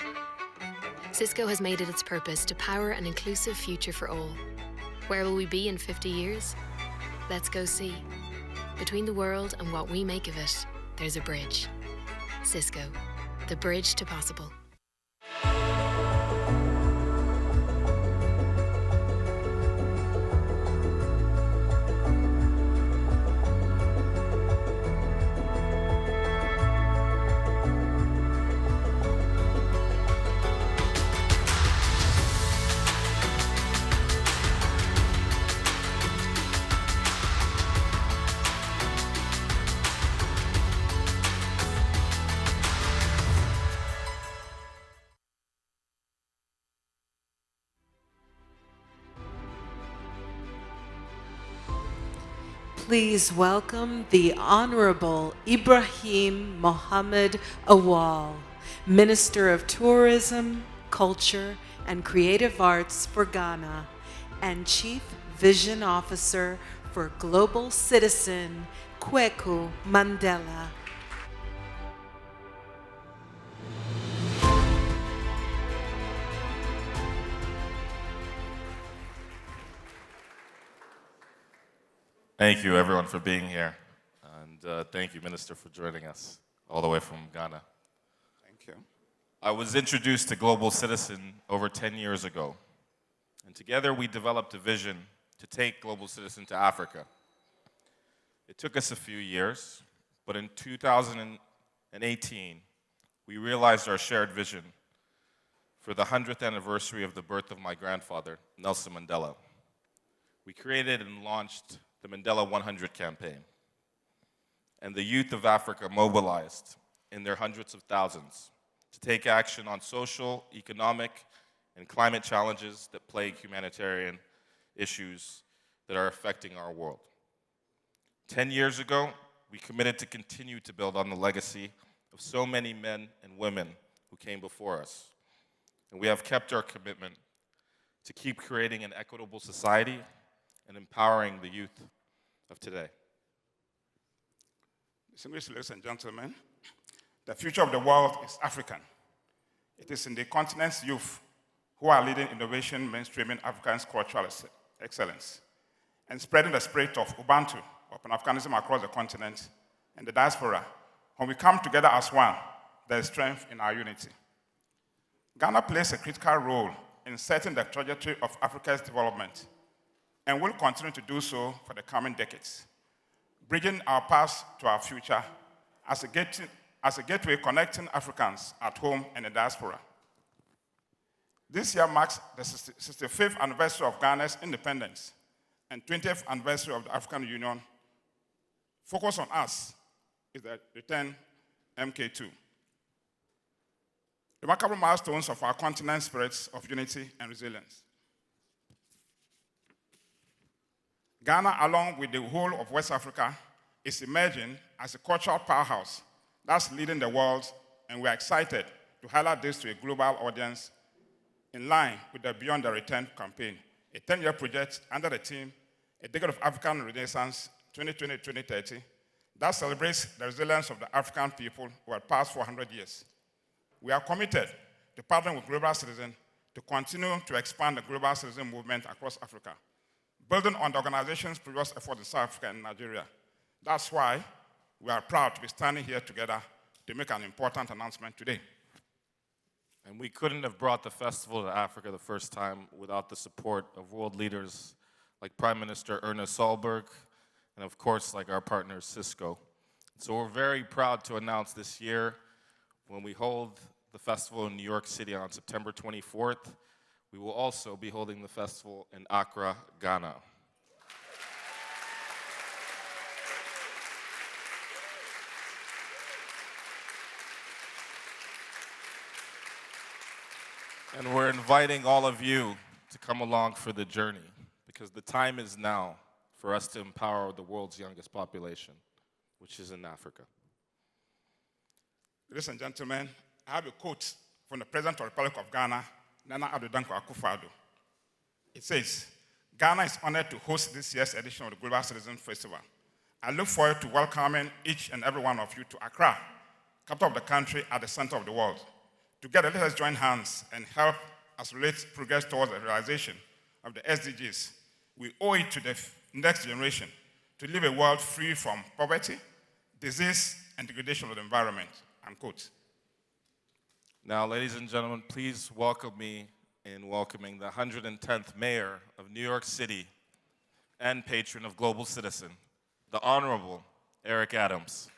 Cisco has made it its purpose to power an inclusive future for all. Where will we be in 50 years? Let's go see. Between the world and what we make of it, there's a bridge. Cisco, the bridge to possible. Please welcome the Honorable Ibrahim Mohammed Awal, Minister of Tourism, Culture, and Creative Arts for Ghana, and Chief Vision Officer for Global Citizen, Kweku Mandela. Thank you, everyone, for being here. And thank you, Minister, for joining us all the way from Ghana. Thank you. I was introduced to Global Citizen over 10 years ago. And together we developed a vision to take Global Citizen to Africa. It took us a few years, but in 2018, we realized our shared vision for the 100th anniversary of the birth of my grandfather, Nelson Mandela. We created and launched the Mandela 100 campaign. And the youth of Africa mobilized in their hundreds of thousands to take action on social, economic, and climate challenges that plague humanitarian issues that are affecting our world. 10 years ago, we committed to continue to build on the legacy of so many men and women who came before us. And we have kept our commitment to keep creating an equitable society and empowering the youth of today. Distinguished ladies and gentlemen, the future of the world is African. It is in the continent's youth who are leading innovation, mainstreaming Africa's cultural excellence, and spreading the spirit of Ubuntu, or Pan-Africanism, across the continent and the diaspora. When we come together as one, there is strength in our unity. Ghana plays a critical role in setting the trajectory of Africa's development, and will continue to do so for the coming decades, bridging our past to our future as a gateway connecting Africans at home and the diaspora. This year marks the 65th anniversary of Ghana's independence and 20th anniversary of the African Union. Focus on us is the return MK2. Remarkable milestones of our continent's spirits of unity and resilience. Ghana, along with the whole of West Africa, is emerging as a cultural powerhouse that's leading the world, and we're excited to highlight this to a global audience in line with the Beyond the Return campaign, a 10-year project under the theme, A Decade of African Renaissance 2020-2030, that celebrates the resilience of the African people over the past 400 years. We are committed to partner with Global Citizen to continue to expand the Global Citizen movement across Africa, building on the organization's previous efforts in South Africa and Nigeria. That's why we are proud to be standing here together to make an important announcement today. And we couldn't have brought the festival to Africa the first time without the support of world leaders like Prime Minister Ernest Solberg, and of course, like our partner Cisco. So we're very proud to announce this year, when we hold the festival in New York City on September 24th, we will also be holding the festival in Accra, Ghana. And we're inviting all of you to come along for the journey, because the time is now for us to empower the world's youngest population, which is in Africa. Ladies and gentlemen, I have a quote from the President of the Republic of Ghana, Nana Addo Dankwa Akufo-Addo. It says, Ghana is honored to host this year's edition of the Global Citizen Festival. I look forward to welcoming each and every one of you to Accra, capital of the country at the center of the world. Together, let us join hands and help accelerate progress towards the realization of the SDGs. We owe it to the next generation to live a world free from poverty, disease, and degradation of the environment, unquote. Now, ladies and gentlemen, please welcome me in welcoming the 110th Mayor of New York City and patron of Global Citizen, the Honorable Eric Adams.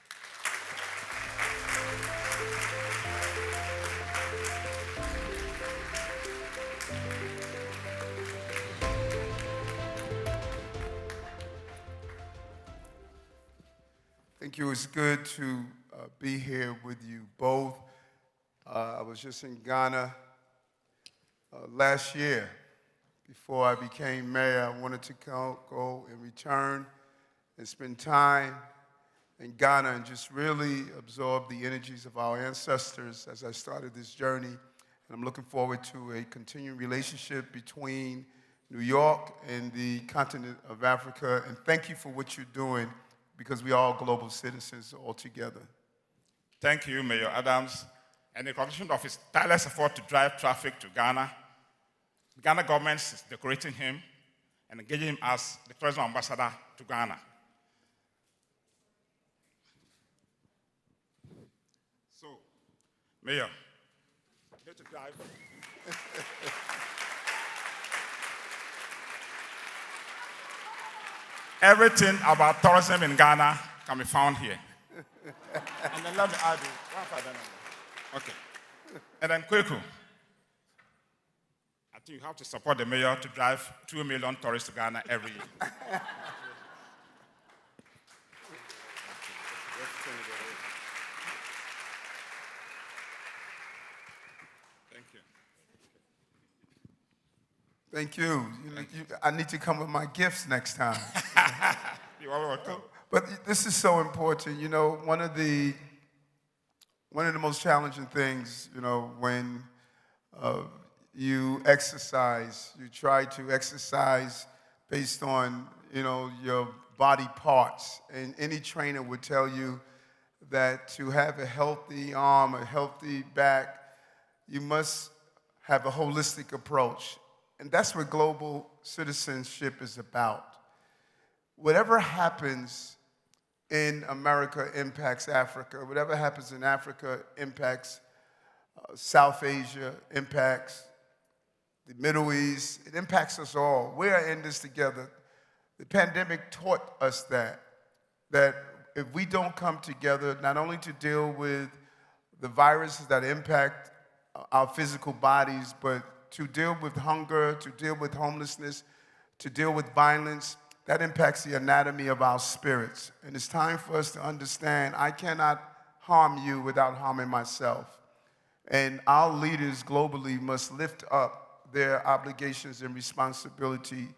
Thank you. It's good to be here with you both. I was just in Ghana last year. Before I became mayor, I wanted to go and return and spend time in Ghana and just really absorb the energies of our ancestors as I started this journey. And I'm looking forward to a continuing relationship between New York and the continent of Africa. And thank you for what you're doing, because we are all global citizens all together. Thank you, Mayor Adams. And in recognition of his tireless effort to drive traffic to Ghana, the Ghana government is decorating him and engaging him as the tourism ambassador to Ghana. So, Mayor, here to drive. Everything about tourism in Ghana can be found here. And then let me add you. Okay. And then Kweku, I think you have to support the mayor to drive 2 million tourists to Ghana every year. Thank you. Thank you. I need to come with my gifts next time. You are welcome. But this is so important. You know, one of the most challenging things, you know, when you exercise, you try to exercise based on, you know, your body parts. And any trainer would tell you that to have a healthy arm, a healthy back, you must have a holistic approach. And that's what global citizenship is about. Whatever happens in America impacts Africa. Whatever happens in Africa impacts South Asia, impacts the Middle East. It impacts us all. We are in this together. The pandemic taught us that if we don't come together, not only to deal with the viruses that impact our physical bodies, but to deal with hunger, to deal with homelessness, to deal with violence, that impacts the anatomy of our spirits. And it's time for us to understand I cannot harm you without harming myself. And our leaders globally must lift up their obligations and responsibility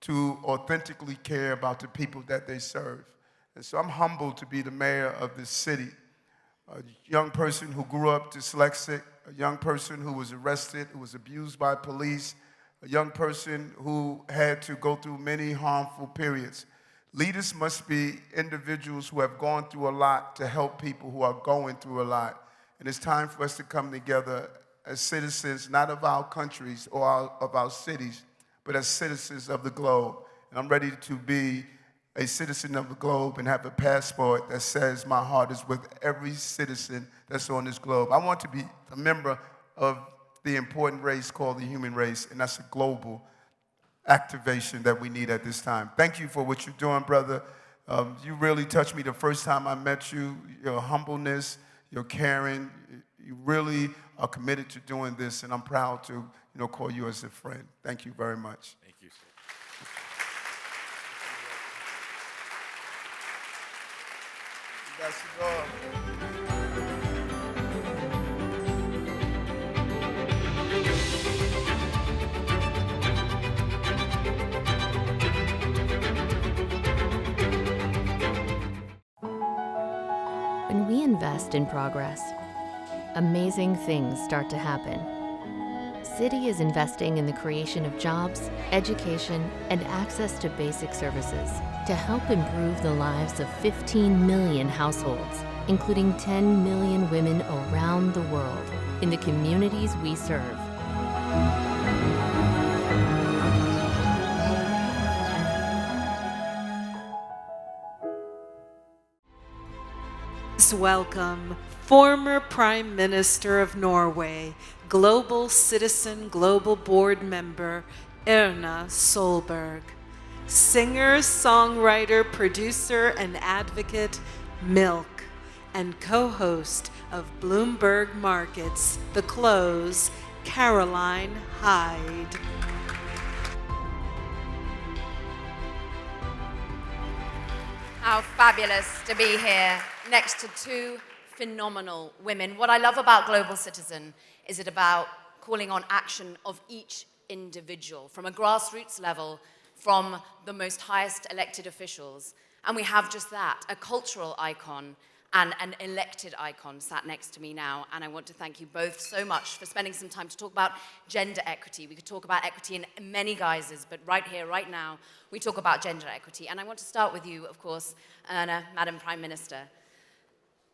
to authentically care about the people that they serve. And so I'm humbled to be the mayor of this city, a young person who grew up dyslexic, a young person who was arrested, who was abused by police, a young person who had to go through many harmful periods. Leaders must be individuals who have gone through a lot to help people who are going through a lot. And it's time for us to come together as citizens, not of our countries or of our cities, but as citizens of the globe. And I'm ready to be a citizen of the globe and have a passport that says my heart is with every citizen that's on this globe. I want to be a member of the important race called the human race, and that's a global activation that we need at this time. Thank you for what you're doing, brother. You really touched me the first time I met you. Your humbleness, your caring, you really are committed to doing this, and I'm proud to, call you as a friend. Thank you very much. Thank you, sir. When we invest in progress, amazing things start to happen. city is investing in the creation of jobs, education, and access to basic services to help improve the lives of 15 million households, including 10 million women around the world in the communities we serve. Please welcome former Prime Minister of Norway, Global Citizen Global Board member Erna Solberg, singer, songwriter, producer, and advocate Milk, and co-host of Bloomberg Markets The Close, Caroline Hyde. How fabulous to be here next to two phenomenal women. What I love about Global Citizen is it about calling on action of each individual from a grassroots level, from the most highest elected officials. And we have just that, a cultural icon and an elected icon sat next to me now. And I want to thank you both so much for spending some time to talk about gender equity. We could talk about equity in many guises, but right here, right now, we talk about gender equity. And I want to start with you, of course, Erna, Madam Prime Minister.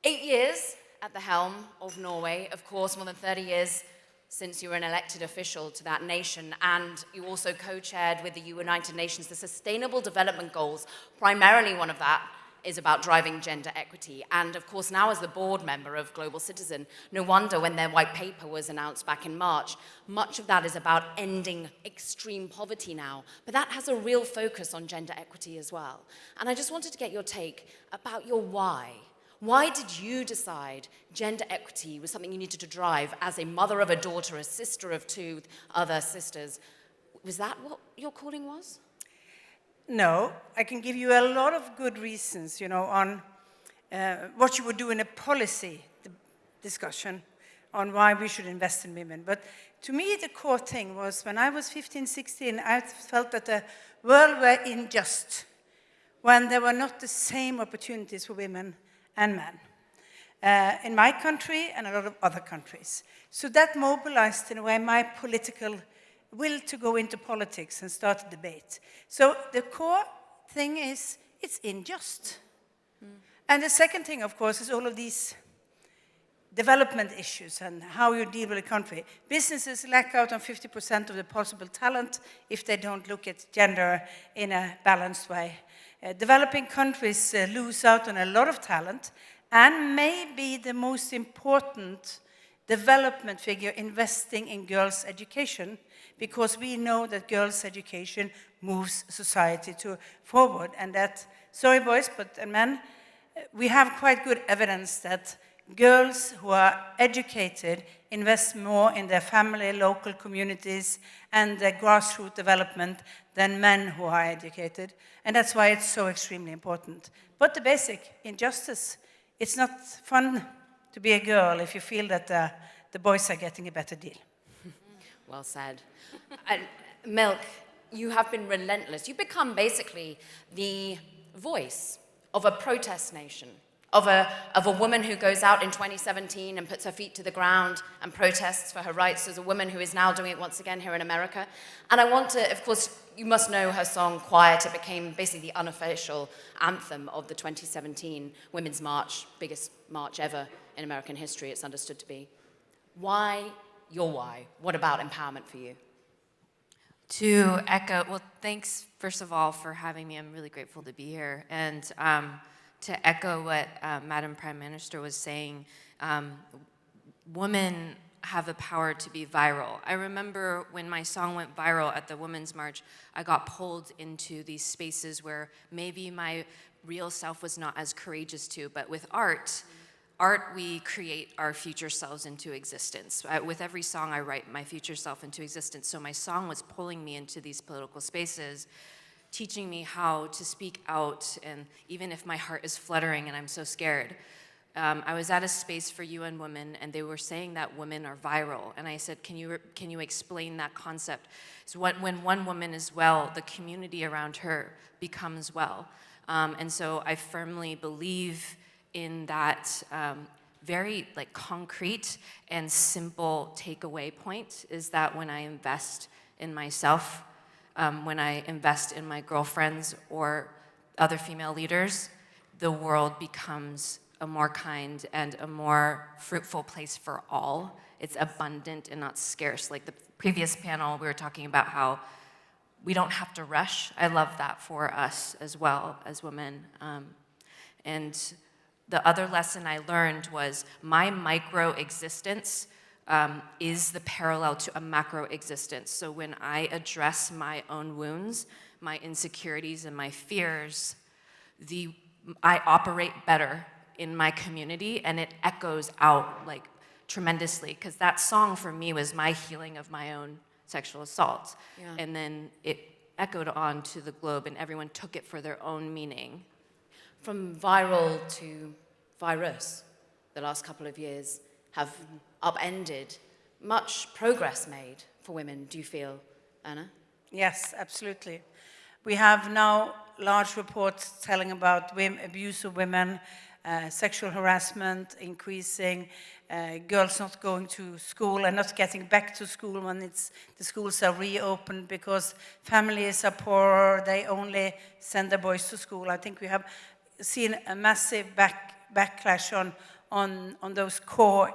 8 years at the helm of Norway, of course, more than 30 years since you were an elected official to that nation, and you also co-chaired with the United Nations the Sustainable Development Goals. Primarily one of that is about driving gender equity. And of course, now as the board member of Global Citizen, no wonder when their white paper was announced back in March, much of that is about ending extreme poverty now. But that has a real focus on gender equity as well. And I just wanted to get your take about your why. Why did you decide gender equity was something you needed to drive as a mother of a daughter, a sister of two other sisters? Was that what your calling was? No, I can give you a lot of good reasons, on what you would do in a policy discussion on why we should invest in women. But to me, the core thing was when I was 15, 16, I felt that the world were unjust when there were not the same opportunities for women and men in my country and a lot of other countries. So that mobilized, in a way, my political will to go into politics and start a debate. So the core thing is it's unjust. And the second thing, of course, is all of these development issues and how you deal with a country. Businesses lack out on 50% of the possible talent if they don't look at gender in a balanced way. Developing countries lose out on a lot of talent, and maybe the most important development figure investing in girls' education, because we know that girls' education moves society forward. And that, sorry boys, and men, we have quite good evidence that girls who are educated invest more in their family, local communities, and their grassroots development than men who are educated. And that's why it's so extremely important. But the basic injustice, it's not fun to be a girl if you feel that the boys are getting a better deal. Well said. And Milk, you have been relentless. You've become basically the voice of a protest nation, of a woman who goes out in 2017 and puts her feet to the ground and protests for her rights, as a woman who is now doing it once again here in America. And I want to, of course, you must know her song, Quiet. It became basically the unofficial anthem of the 2017 Women's March, biggest march ever in American history, it's understood to be. Why your why? What about empowerment for you? To echo, well, thanks, first of all, for having me. I'm really grateful to be here. And to echo what Madam Prime Minister was saying, women have the power to be viral. I remember when my song went viral at the Women's March, I got pulled into these spaces where maybe my real self was not as courageous to, but with art, we create our future selves into existence. With every song, I write my future self into existence. So my song was pulling me into these political spaces, teaching me how to speak out, and even if my heart is fluttering and I'm so scared. I was at a space for UN Women, and they were saying that women are viral. And I said, can you explain that concept? So when one woman is well, the community around her becomes well. And so I firmly believe in that very like concrete and simple takeaway point is that when I invest in myself, when I invest in my girlfriends or other female leaders, the world becomes a more kind and a more fruitful place for all. It's abundant and not scarce. Like the previous panel, we were talking about how we don't have to rush. I love that for us as well as women. And the other lesson I learned was my micro existence is the parallel to a macro existence. So when I address my own wounds, my insecurities, and my fears, I operate better in my community, and it echoes out like tremendously, because that song for me was my healing of my own sexual assault. Yeah. And then it echoed on to the globe, and everyone took it for their own meaning. From viral to virus, the last couple of years have upended much progress made for women, do you feel, Anna? Yes, absolutely. We have now large reports telling about abuse of women, sexual harassment increasing, girls not going to school and not getting back to school when the schools are reopened because families are poorer, they only send their boys to school. I think we have seen a massive backlash on those core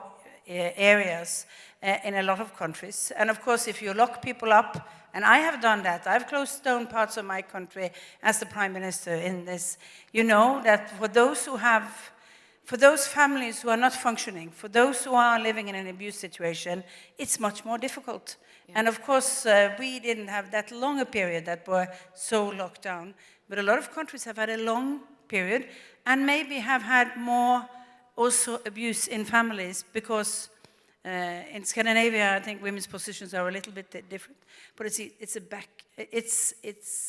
areas in a lot of countries. And of course, if you lock people up, and I have done that, I've closed down parts of my country as the Prime Minister in this, you know that for those families who are not functioning, for those who are living in an abuse situation, it's much more difficult. Yeah. And of course, we didn't have that long a period that were so locked down, but a lot of countries have had a long period and maybe have had more also abuse in families because in Scandinavia, I think women's positions are a little bit different, but it's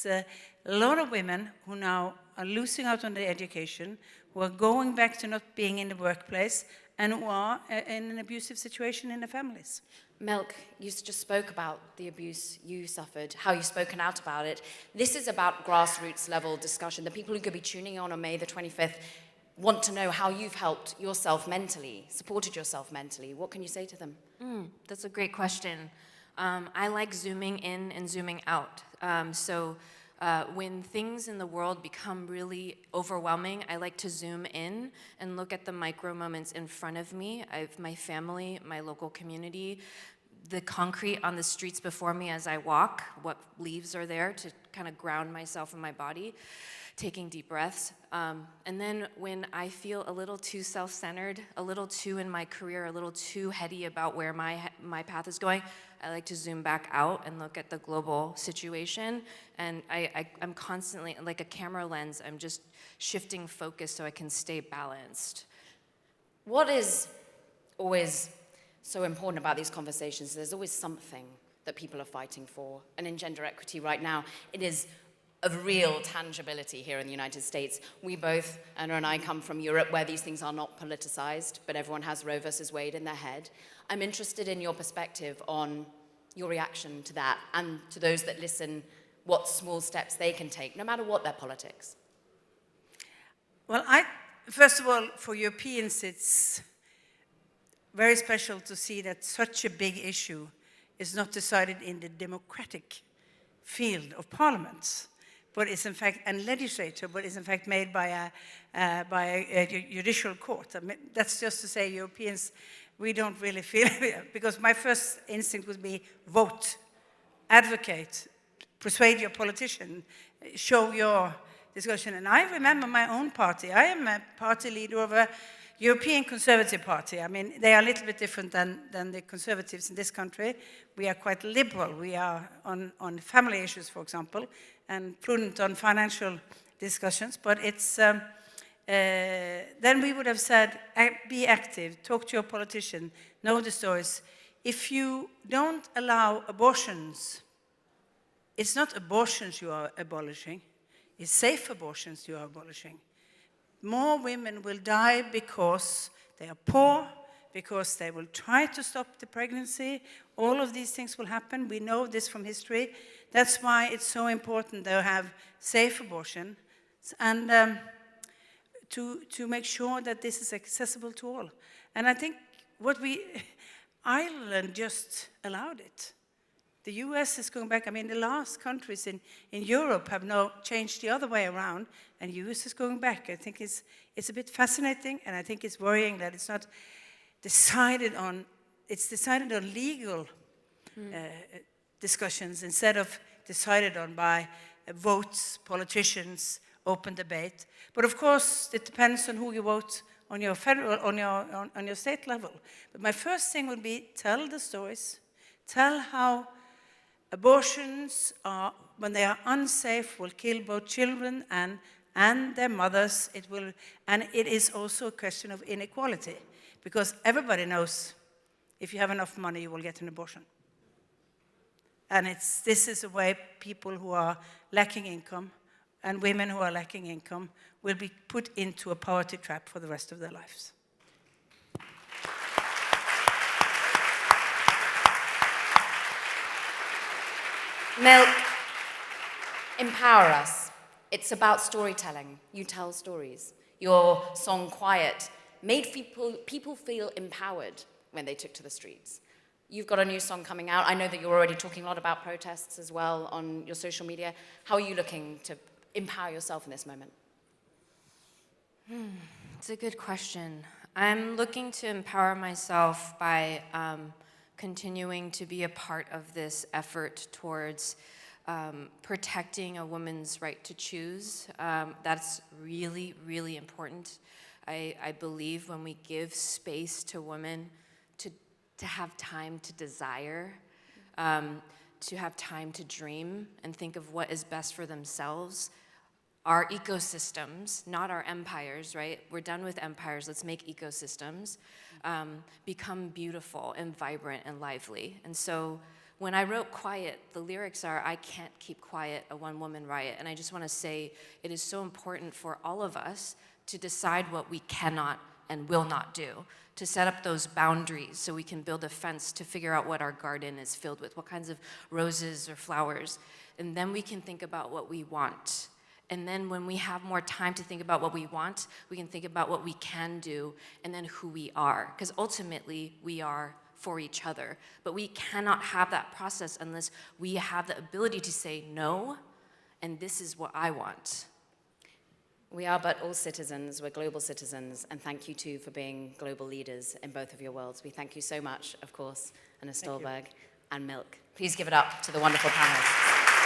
a lot of women who now are losing out on their education, who are going back to not being in the workplace, and who are in an abusive situation in their families. Milk, you just spoke about the abuse you suffered, how you've spoken out about it. This is about grassroots level discussion. The people who could be tuning in on May the 25th want to know how you've helped yourself mentally, supported yourself mentally. What can you say to them? That's a great question. I like zooming in and zooming out. When things in the world become really overwhelming, I like to zoom in and look at the micro moments in front of me. I have my family, my local community, the concrete on the streets before me as I walk, what leaves are there to kind of ground myself in my body, taking deep breaths. And then when I feel a little too self-centered, a little too in my career, a little too heady about where my path is going, I like to zoom back out and look at the global situation. And I'm constantly, like a camera lens, I'm just shifting focus so I can stay balanced. What is always so important about these conversations? There's always something that people are fighting for. And in gender equity right now, it is of real tangibility here in the United States. We both, Anna and I, come from Europe where these things are not politicized, but everyone has Roe versus Wade in their head. I'm interested in your perspective on your reaction to that and to those that listen, what small steps they can take, no matter what their politics. Well, first of all, for Europeans, it's very special to see that such a big issue is not decided in the democratic field of parliaments, but is in fact, and legislature, but is in fact made by a judicial court. I mean, that's just to say Europeans, we don't really feel it, because my first instinct would be vote, advocate, persuade your politician, show your discussion. And I remember my own party. I am a party leader of a European Conservative Party. I mean, they are a little bit different than the Conservatives in this country. We are quite liberal. We are on family issues, for example, and prudent on financial discussions. But it's then we would have said, be active, talk to your politician, know the stories. If you don't allow abortions, it's not abortions you are abolishing, it's safe abortions you are abolishing. More women will die because they are poor, because they will try to stop the pregnancy. All of these things will happen. We know this from history. That's why it's so important to have safe abortion and to make sure that this is accessible to all. And I think Ireland just allowed it. The US is going back. I mean, the last countries in Europe have now changed the other way around, and US is going back. I think it's a bit fascinating, and I think it's worrying that it's not decided on, it's decided on legal discussions instead of decided on by votes, politicians, open debate. But of course, it depends on who you vote on your federal, on your state level. But my first thing would be tell the stories, tell how abortions are, when they are unsafe, will kill both children and their mothers. And it is also a question of inequality, because everybody knows if you have enough money, you will get an abortion. And this is a way people who are lacking income and women who are lacking income will be put into a poverty trap for the rest of their lives. Milk, empower us. It's about storytelling. You tell stories. Your song, Quiet, made people feel empowered when they took to the streets. You've got a new song coming out. I know that you're already talking a lot about protests as well on your social media. How are you looking to empower yourself in this moment? It's a good question. I'm looking to empower myself by continuing to be a part of this effort towards protecting a woman's right to choose. That's really, really important. I believe when we give space to women to have time to desire, to have time to dream and think of what is best for themselves, our ecosystems, not our empires, right? We're done with empires, let's make ecosystems become beautiful and vibrant and lively. And so when I wrote Quiet, the lyrics are, I can't keep quiet, a one-woman riot. And I just want to say it is so important for all of us to decide what we cannot and will not do, to set up those boundaries so we can build a fence to figure out what our garden is filled with, what kinds of roses or flowers. And then we can think about what we want. And then when we have more time to think about what we want, we can think about what we can do and then who we are. Because ultimately, we are for each other. But we cannot have that process unless we have the ability to say no, and this is what I want. We are but all citizens, we're global citizens, and thank you too for being global leaders in both of your worlds. We thank you so much, of course, Anna Stolberg and Milk. Please give it up to the wonderful panelists.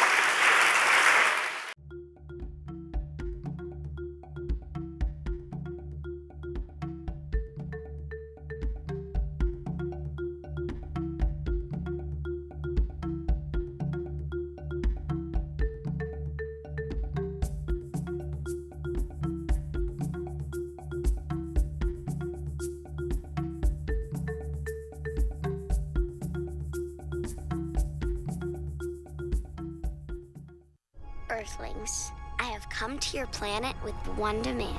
Earthlings, I have come to your planet with one demand.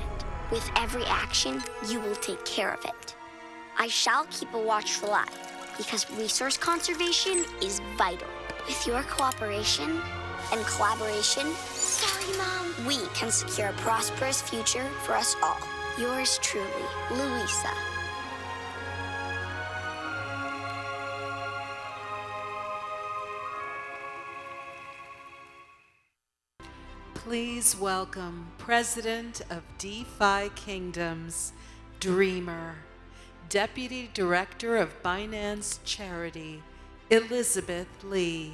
With every action, you will take care of it. I shall keep a watchful eye, because resource conservation is vital. With your cooperation and collaboration, sorry, Mom, we can secure a prosperous future for us all. Yours truly, Louisa. Please welcome President of DeFi Kingdoms, Dreamer, Deputy Director of Binance Charity, Elizabeth Lee,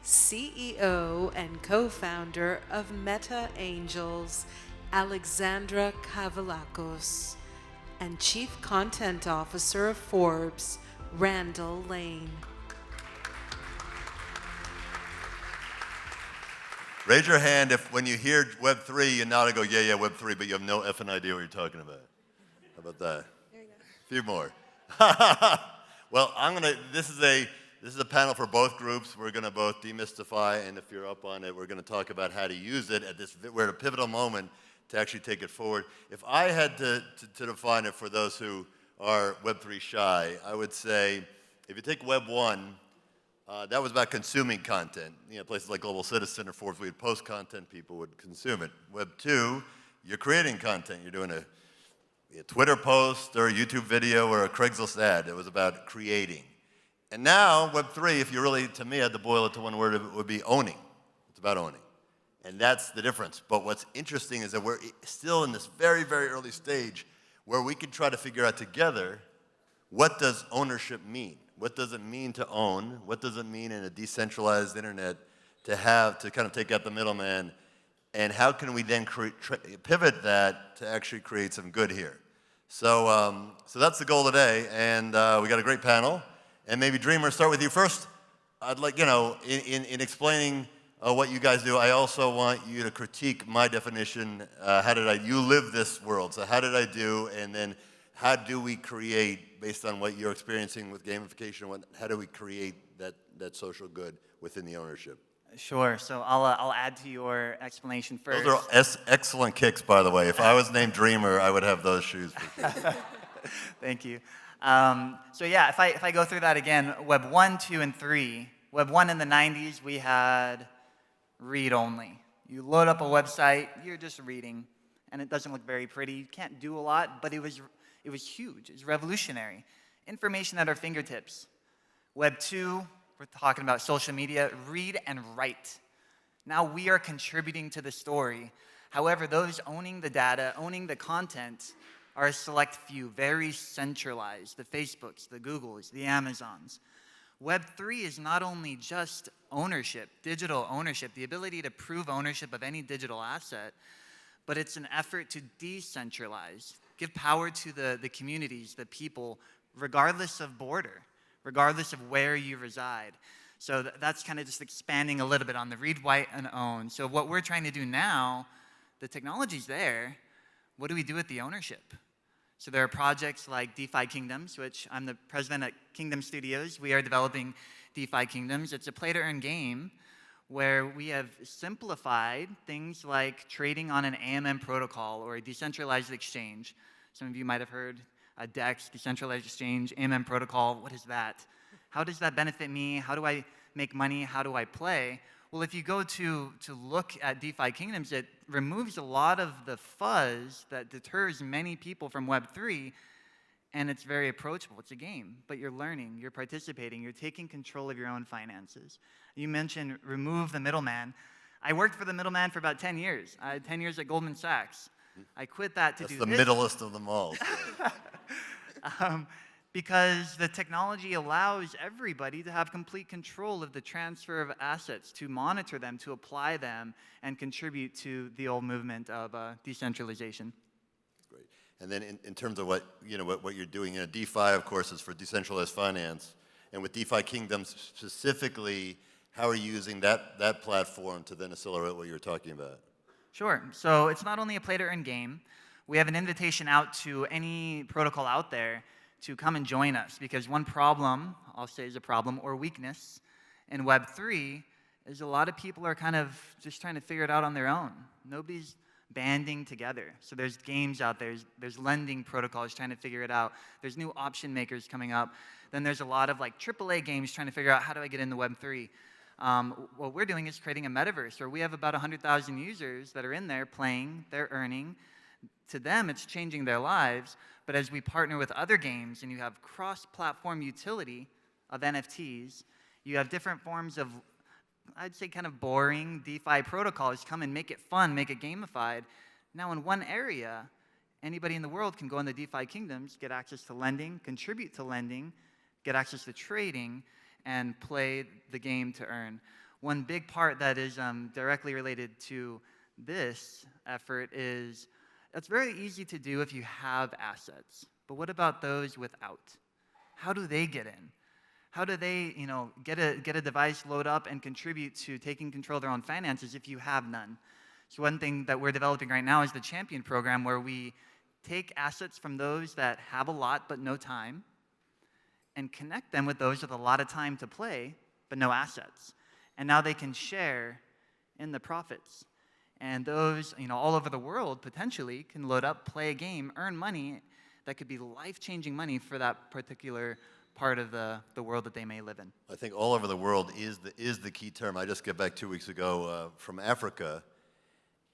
CEO and co-founder of Meta Angels, Alexandra Kavallakos, and Chief Content Officer of Forbes, Randall Lane. Raise your hand if when you hear Web3, you nod and go, yeah, Web3, but you have no effing idea what you're talking about. How about that? There you go. A few more. Well, this is a panel for both groups. We're gonna both demystify, and if you're up on it, we're gonna talk about how to use it we're at a pivotal moment to actually take it forward. If I had to define it for those who are Web3 shy, I would say, if you take Web 1, that was about consuming content. Places like Global Citizen or Forbes, we would post content, people would consume it. Web 2, you're creating content. You're doing be a Twitter post or a YouTube video or a Craigslist ad. It was about creating. And now, Web3, if you really, to me, had to boil it to one word, it would be owning. It's about owning. And that's the difference. But what's interesting is that we're still in this very, very early stage where we can try to figure out together, what does ownership mean? What does it mean to own? What does it mean in a decentralized internet to kind of take out the middleman? And how can we then pivot that to actually create some good here? So that's the goal today. And we got a great panel. And maybe Dreamer, start with you first. I'd like, in explaining what you guys do, I also want you to critique my definition. You live this world, so how did I do? And then how do we create, based on what you're experiencing with gamification, how do we create that social good within the ownership? Sure, so I'll add to your explanation first. Those are excellent kicks, by the way. If I was named Dreamer, I would have those shoes for sure. Thank you. So yeah, if I go through that again, Web 1, 2, and 3. Web 1 in the 90s, we had read only. You load up a website, you're just reading, and it doesn't look very pretty. You can't do a lot, but it was huge. It was revolutionary. Information at our fingertips. Web 2, we're talking about social media, read and write. Now we are contributing to the story. However, those owning the data, owning the content, are a select few, very centralized, the Facebooks, the Googles, the Amazons. Web 3 is not only just ownership, digital ownership, the ability to prove ownership of any digital asset, but it's an effort to decentralize, give power to the communities, the people, regardless of border, regardless of where you reside. So that's kind of just expanding a little bit on the read, write, and own. So what we're trying to do now, the technology's there. What do we do with the ownership? So there are projects like DeFi Kingdoms, which I'm the president at Kingdom Studios. We are developing DeFi Kingdoms. It's a play-to-earn game where we have simplified things like trading on an AMM protocol or a decentralized exchange. Some of you might have heard a DEX, decentralized exchange, AMM protocol. What is that? How does that benefit me? How do I make money? How do I play? Well, if you go to look at DeFi Kingdoms, it removes a lot of the fuzz that deters many people from Web3, and it's very approachable. It's a game, but you're learning, you're participating, you're taking control of your own finances. You mentioned remove the middleman. I worked for the middleman for about 10 years. I had 10 years at Goldman Sachs. I quit that to do this. That's the middlest of them all. Because the technology allows everybody to have complete control of the transfer of assets, to monitor them, to apply them, and contribute to the old movement of decentralization. Great. And then in terms of what you're doing, DeFi, of course, is for decentralized finance. And with DeFi Kingdoms specifically, how are you using that platform to then accelerate what you're talking about? Sure. So it's not only a play-to-earn game. We have an invitation out to any protocol out there to come and join us, because one problem, I'll say is a problem, or weakness in Web3 is a lot of people are kind of just trying to figure it out on their own. Nobody's banding together. So there's games out there, there's lending protocols trying to figure it out, there's new option makers coming up, then there's a lot of like AAA games trying to figure out how do I get into Web3. What we're doing is creating a metaverse where we have about 100,000 users that are in there playing, they're earning. To them, it's changing their lives. But as we partner with other games and you have cross-platform utility of NFTs, you have different forms of, I'd say, kind of boring DeFi protocols come and make it fun, make it gamified. Now in one area, anybody in the world can go in the DeFi Kingdoms, get access to lending, contribute to lending, get access to trading, and play the game to earn. One big part that is directly related to this effort is it's very easy to do if you have assets. But what about those without? How do they get in? How do they, get a device, load up, and contribute to taking control of their own finances if you have none? So one thing that we're developing right now is the Champion program, where we take assets from those that have a lot but no time and connect them with those with a lot of time to play but no assets. And now they can share in the profits. And those, all over the world potentially can load up, play a game, earn money that could be life-changing money for that particular part of the world that they may live in. I think all over the world is the key term. I just got back 2 weeks ago from Africa,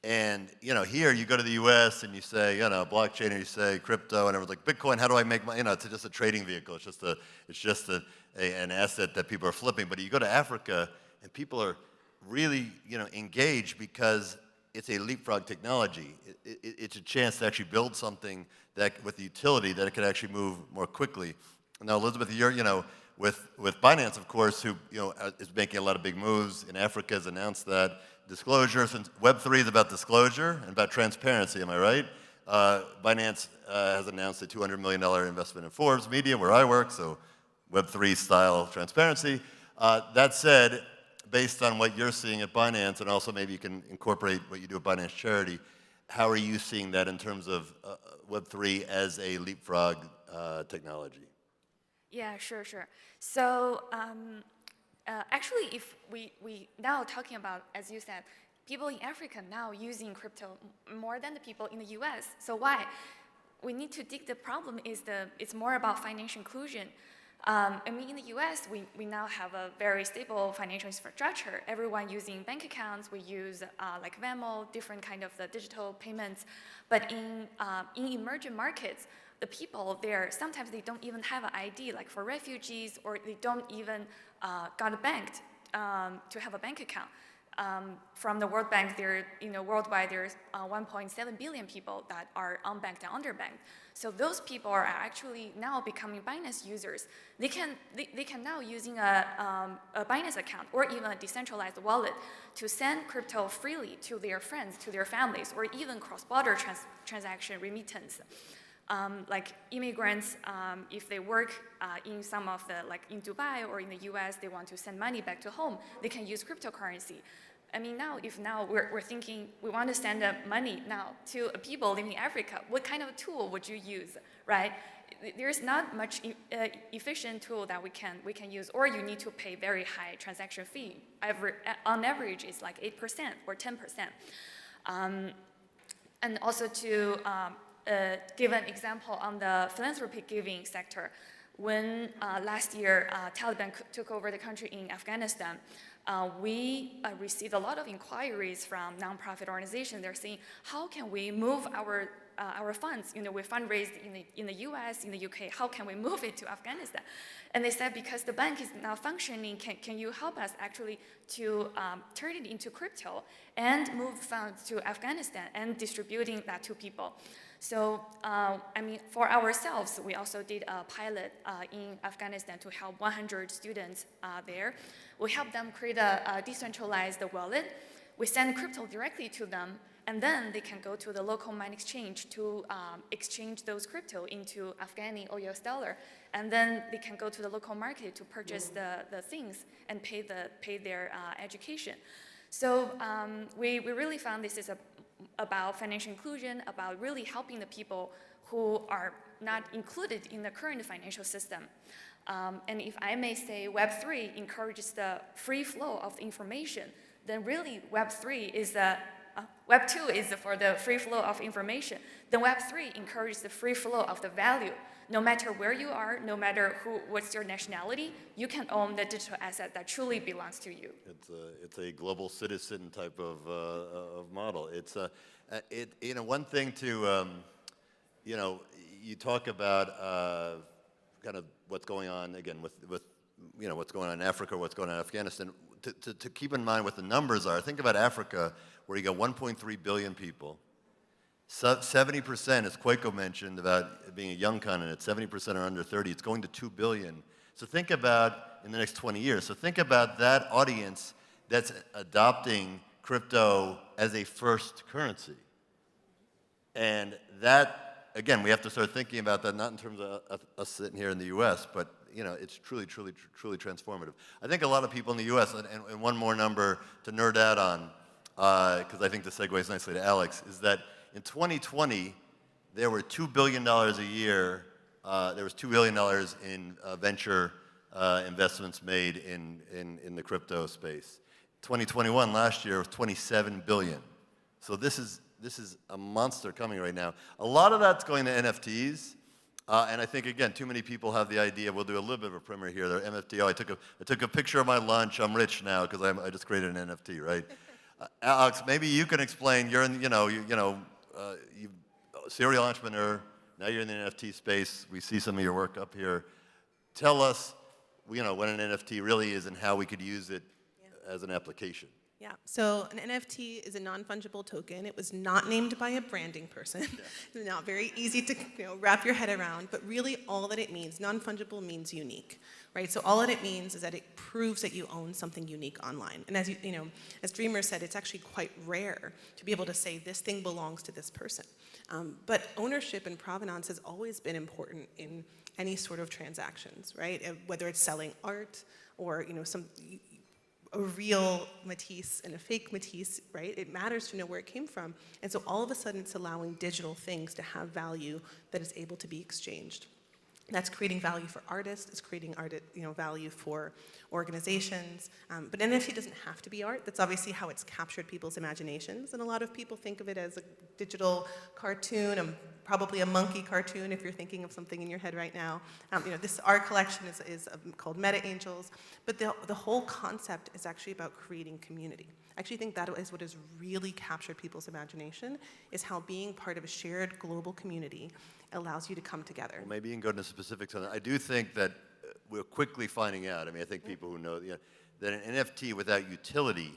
And here you go to the U.S. and you say, blockchain, and you say crypto, and everyone's like, Bitcoin. How do I make money? It's just a trading vehicle. It's just an asset that people are flipping. But you go to Africa, and people are really, engaged because it's a leapfrog technology. It's a chance to actually build something that, with the utility, that it could actually move more quickly. Now, Elizabeth, you're, with Binance, of course, who is making a lot of big moves in Africa, has announced that. Disclosure, since Web3 is about disclosure and about transparency, am I right? Binance has announced a $200 million investment in Forbes Media, where I work, so Web3 style transparency. That said, based on what you're seeing at Binance, and also maybe you can incorporate what you do at Binance Charity, how are you seeing that in terms of Web3 as a leapfrog technology? Yeah, sure. So actually, if we now talking about, as you said, people in Africa now using crypto more than the people in the US. So why? We need to dig the problem it's more about financial inclusion. In the US, we now have a very stable financial infrastructure. Everyone using bank accounts, we use like Venmo, different kind of the digital payments. But in emerging markets, the people there, sometimes they don't even have an ID, like for refugees, or they don't even got a bank to have a bank account. From the World Bank, worldwide there's 1.7 billion people that are unbanked and underbanked. So those people are actually now becoming Binance users. They can now using a Binance account or even a decentralized wallet to send crypto freely to their friends, to their families, or even cross-border transaction remittance. Like immigrants, if they work in some of the, like in Dubai or in the US, they want to send money back to home, they can use cryptocurrency. Now we're thinking we want to send money now to people living in Africa, what kind of tool would you use, right? There's not much efficient tool that we can use, or you need to pay very high transaction fee. On average, it's like 8% or 10%. And also to give an example on the philanthropic giving sector. When last year Taliban took over the country in Afghanistan, we received a lot of inquiries from nonprofit organizations. They're saying, how can we move our funds? We fundraised in the US, in the UK. How can we move it to Afghanistan? And they said, because the bank is now functioning, can you help us actually to turn it into crypto and move funds to Afghanistan and distributing that to people? So, for ourselves, we also did a pilot in Afghanistan to help 100 students there. We helped them create a decentralized wallet. We send crypto directly to them, and then they can go to the local money exchange to exchange those crypto into Afghani or US dollar. And then they can go to the local market to purchase the things and pay their education. So we really found this is about financial inclusion, about really helping the people who are not included in the current financial system. And if I may say, Web3 encourages the free flow of information, then really Web2 is for the free flow of information. Then Web3 encourages the free flow of the value. No matter where you are, no matter what's your nationality, you can own the digital asset that truly belongs to you. It's a global citizen type of model. It's one thing to you talk about kind of what's going on again with what's going on in Africa, what's going on in Afghanistan. To keep in mind what the numbers are. Think about Africa, where you got 1.3 billion people. 70%, as Kwaku mentioned about being a young continent, 70% are under 30. It's going to 2 billion. So think about in the next 20 years. So think about that audience that's adopting crypto as a first currency. And that, again, we have to start thinking about that, not in terms of us sitting here in the US, but it's truly transformative. I think a lot of people in the US, and one more number to nerd out on, because I think this segues nicely to Alex, is that in 2020, there were $2 billion a year. There was $2 billion in venture investments made in the crypto space. 2021, last year, was $27 billion. So this is a monster coming right now. A lot of that's going to NFTs. And I think, again, too many people have the idea, we'll do a little bit of a primer here. They're NFT. I took a picture of my lunch. I'm rich now because I just created an NFT, right? Alex, maybe you can explain. You're in, you serial entrepreneur. Now you're in the NFT space. We see some of your work up here. Tell us, what an NFT really is and how we could use it as an application. Yeah, so an NFT is a non-fungible token. It was not named by a branding person. It's not very easy to wrap your head around, but really all that it means, non-fungible means unique, right? So all that it means is that it proves that you own something unique online. And as as Dreamer said, it's actually quite rare to be able to say this thing belongs to this person. But ownership and provenance has always been important in any sort of transactions, right? Whether it's selling art or a real Matisse and a fake Matisse, right? It matters to know where it came from. And so all of a sudden it's allowing digital things to have value that is able to be exchanged. That's creating value for artists, it's creating value for organizations. But NFT doesn't have to be art. That's obviously how it's captured people's imaginations. And a lot of people think of it as a digital cartoon, probably a monkey cartoon if you're thinking of something in your head right now. This art collection is called Meta Angels. But the whole concept is actually about creating community. I actually think that is what has really captured people's imagination, is how being part of a shared global community allows you to come together. Well, maybe you can go into specifics on that. I do think that we're quickly finding out, I think people who know, that an NFT without utility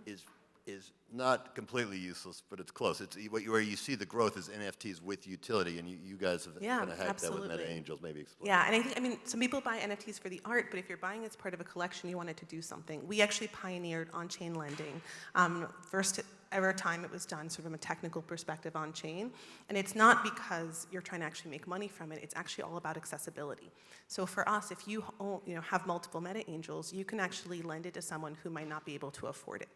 is not completely useless, but it's close. It's where you see the growth is NFTs with utility, and you guys have kind of hacked that with Meta Angels. Maybe explain. Yeah, and I think, some people buy NFTs for the art, but if you're buying as part of a collection, you want it to do something. We actually pioneered on-chain lending. First ever time it was done sort of from a technical perspective on chain. And it's not because you're trying to actually make money from it, it's actually all about accessibility. So for us, if you have multiple Meta Angels, you can actually lend it to someone who might not be able to afford it.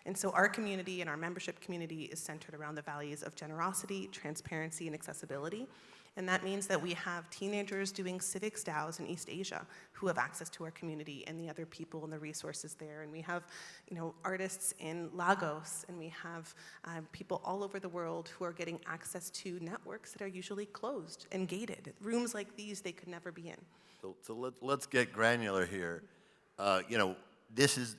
And so our community and our membership community is centered around the values of generosity, transparency, and accessibility. And that means that we have teenagers doing civics DAOs in East Asia who have access to our community and the other people and the resources there. And we have, artists in Lagos, and we have people all over the world who are getting access to networks that are usually closed and gated. Rooms like these they could never be in. So let's get granular here. This is,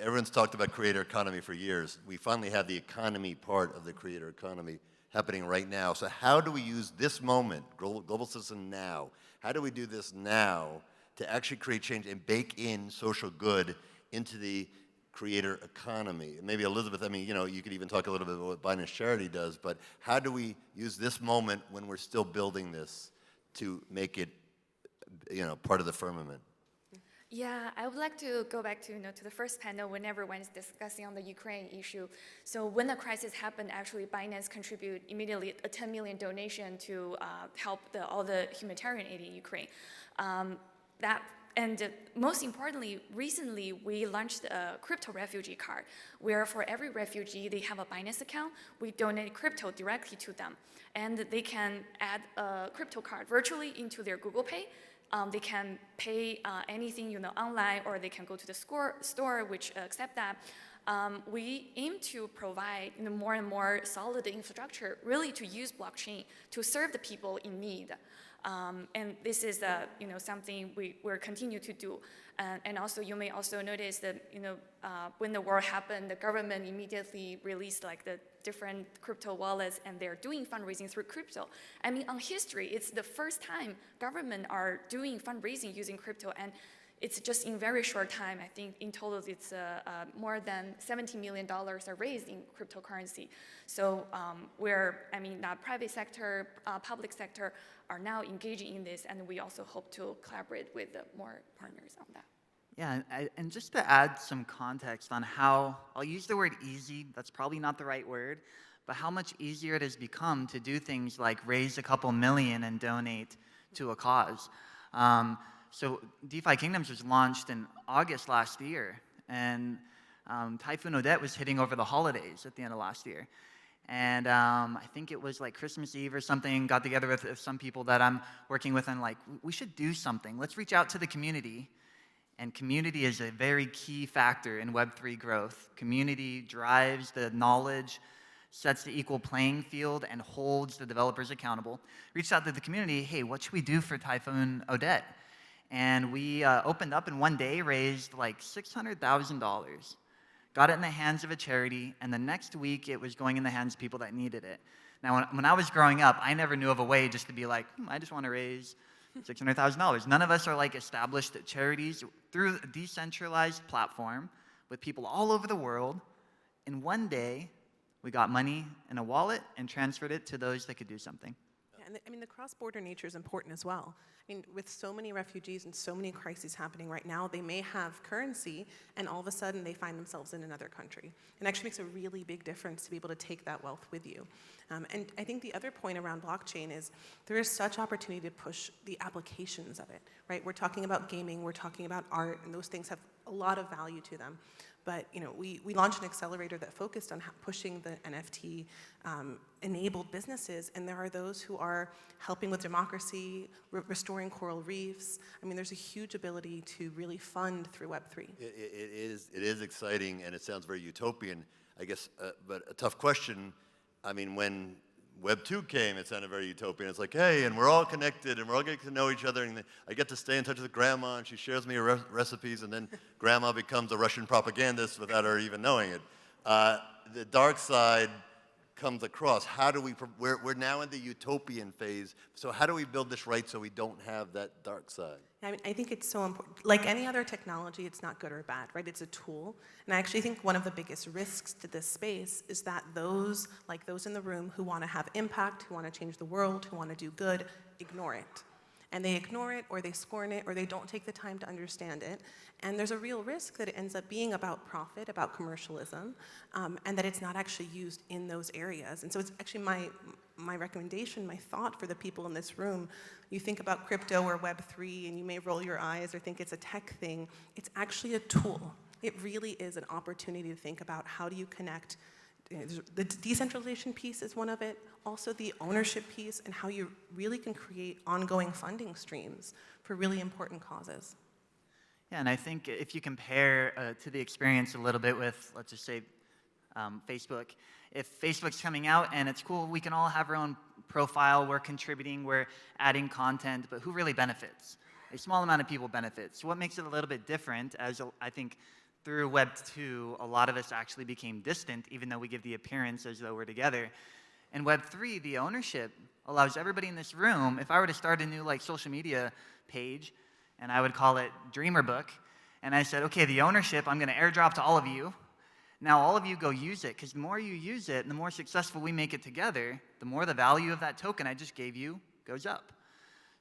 everyone's talked about creator economy for years. We finally have the economy part of the creator economy happening right now. So how do we use this moment, Global Citizen Now, how do we do this now to actually create change and bake in social good into the creator economy? Maybe Elizabeth, you could even talk a little bit about what Binance Charity does, but how do we use this moment when we're still building this to make it, part of the firmament? Yeah, I would like to go back to to the first panel when everyone is discussing on the Ukraine issue. So when the crisis happened, actually Binance contributed immediately a 10 million donation to help all the humanitarian aid in Ukraine. Most importantly, recently we launched a crypto refugee card, where for every refugee they have a Binance account, we donate crypto directly to them, and they can add a crypto card virtually into their Google Pay. They can pay anything online, or they can go to the store which accept that. We aim to provide more and more solid infrastructure, really to use blockchain to serve the people in need. And this is something we're continue to do. And also, you may also notice that when the war happened, the government immediately released the different crypto wallets, and they're doing fundraising through crypto. On history, it's the first time government are doing fundraising using crypto, and it's just in very short time. I think in total it's more than $70 million are raised in cryptocurrency. So private sector, public sector are now engaging in this, and we also hope to collaborate with more partners on that. Yeah, and just to add some context on how, I'll use the word easy, that's probably not the right word, but how much easier it has become to do things like raise a couple million and donate to a cause. So DeFi Kingdoms was launched in August last year, and Typhoon Odette was hitting over the holidays at the end of last year. And I think it was like Christmas Eve or something, got together with some people that I'm working with, and we should do something. Let's reach out to the community. And community is a very key factor in Web3 growth. Community drives the knowledge, sets the equal playing field, and holds the developers accountable. Reached out to the community, hey, what should we do for Typhoon Odette? And we opened up in one day, raised like $600,000. got it in the hands of a charity, and the next week it was going in the hands of people that needed it. Now, when I was growing up, I never knew of a way just to be like, I just want to raise $600,000. None of us are like established charities. Through a decentralized platform with people all over the world, in one day, we got money in a wallet and transferred it to those that could do something. And the cross-border nature is important as well. With so many refugees and so many crises happening right now, they may have currency, and all of a sudden they find themselves in another country. It actually makes a really big difference to be able to take that wealth with you. And I think the other point around blockchain is there is such opportunity to push the applications of it, right? We're talking about gaming, we're talking about art, and those things have a lot of value to them. But we launched an accelerator that focused on pushing the NFT enabled businesses, and there are those who are helping with democracy, restoring coral reefs. There's a huge ability to really fund through Web3. It is exciting, and it sounds very utopian, I guess, but a tough question. When Web 2 came, it sounded very utopian. It's like, hey, and we're all connected, and we're all getting to know each other, and I get to stay in touch with Grandma, and she shares me her recipes, and then Grandma becomes a Russian propagandist without her even knowing it. The dark side comes across. How do we're now in the utopian phase, so how do we build this right so we don't have that dark side? I think it's so important. Like any other technology, it's not good or bad, right? It's a tool. And I actually think one of the biggest risks to this space is that those in the room who want to have impact, who want to change the world, who want to do good, ignore it. And they ignore it, or they scorn it, or they don't take the time to understand it. And there's a real risk that it ends up being about profit, about commercialism, and that it's not actually used in those areas. And so it's actually my recommendation, my thought for the people in this room. You think about crypto or Web3, and you may roll your eyes or think it's a tech thing. It's actually a tool. It really is an opportunity to think about how do you connect. The decentralization piece is one of it, also the ownership piece, and how you really can create ongoing funding streams for really important causes. Yeah, and I think if you compare to the experience a little bit with, let's just say, Facebook, if Facebook's coming out and it's cool, we can all have our own profile, we're contributing, we're adding content, but who really benefits? A small amount of people benefit. So what makes it a little bit different, as I think through Web 2, a lot of us actually became distant, even though we give the appearance as though we're together. In Web 3, the ownership allows everybody in this room, if I were to start a new social media page, and I would call it Dreamer Book, and I said, okay, the ownership, I'm going to airdrop to all of you. Now all of you go use it, because the more you use it, and the more successful we make it together, the more the value of that token I just gave you goes up.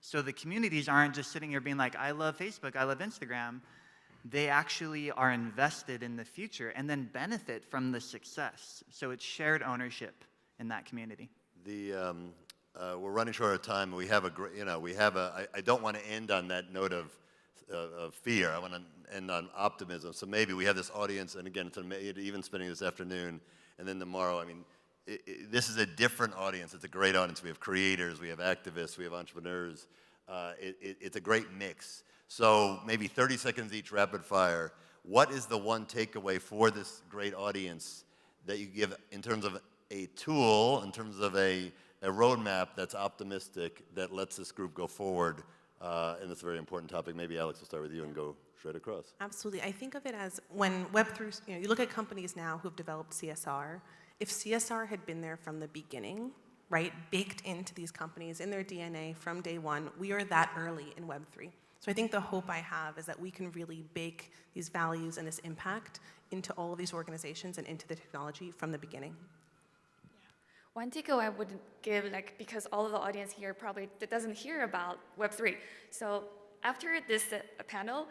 So the communities aren't just sitting here being like, I love Facebook, I love Instagram. They actually are invested in the future and then benefit from the success. So it's shared ownership in that community. We're running short of time. We have I don't want to end on that note of fear. I want to end on optimism. So maybe we have this audience, and again, it's even spending this afternoon, and then tomorrow. This is a different audience. It's a great audience. We have creators, we have activists, we have entrepreneurs. It's a great mix. So maybe 30 seconds each, rapid fire. What is the one takeaway for this great audience that you give in terms of a tool, in terms of a roadmap that's optimistic, that lets this group go forward? And it's a very important topic. Maybe Alex will start with you and go straight across. Absolutely. I think of it as when Web3, you look at companies now who've developed CSR. If CSR had been there from the beginning, right, baked into these companies, in their DNA from day one, we are that early in Web3. So I think the hope I have is that we can really bake these values and this impact into all of these organizations and into the technology from the beginning. One takeaway I would give, because all of the audience here probably doesn't hear about Web3. So after this panel,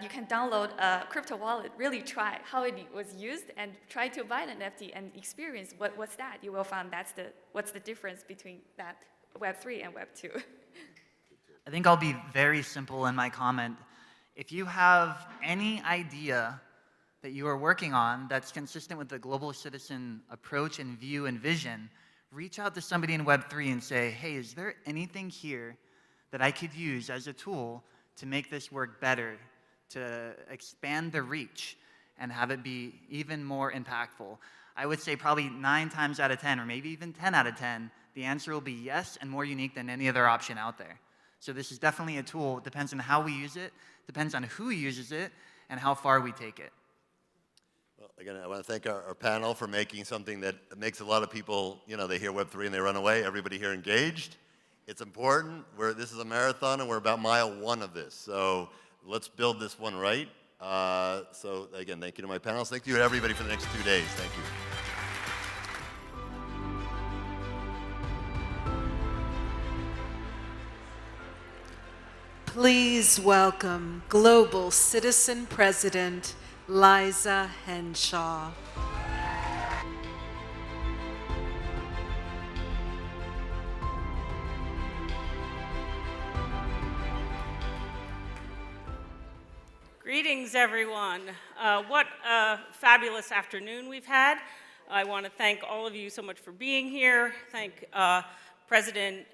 you can download a crypto wallet, really try how it was used, and try to buy an NFT and experience what's that. You will find what's the difference between that Web3 and Web2. I think I'll be very simple in my comment. If you have any idea that you are working on that's consistent with the global citizen approach and view and vision, reach out to somebody in Web3 and say, hey, is there anything here that I could use as a tool to make this work better, to expand the reach and have it be even more impactful? I would say probably 9 times out of 10, or maybe even 10 out of 10, the answer will be yes, and more unique than any other option out there. So this is definitely a tool. It depends on how we use it, depends on who uses it, and how far we take it. Well, again, I want to thank our panel for making something that makes a lot of people, they hear Web3 and they run away. Everybody here engaged. It's important. This is a marathon, and we're about mile 1 of this. So let's build this one right. So again, thank you to my panelists. Thank you to everybody for the next 2 days. Thank you. Please welcome Global Citizen President Liza Henshaw. Greetings, everyone. What a fabulous afternoon we've had. I want to thank all of you so much for being here. Thank President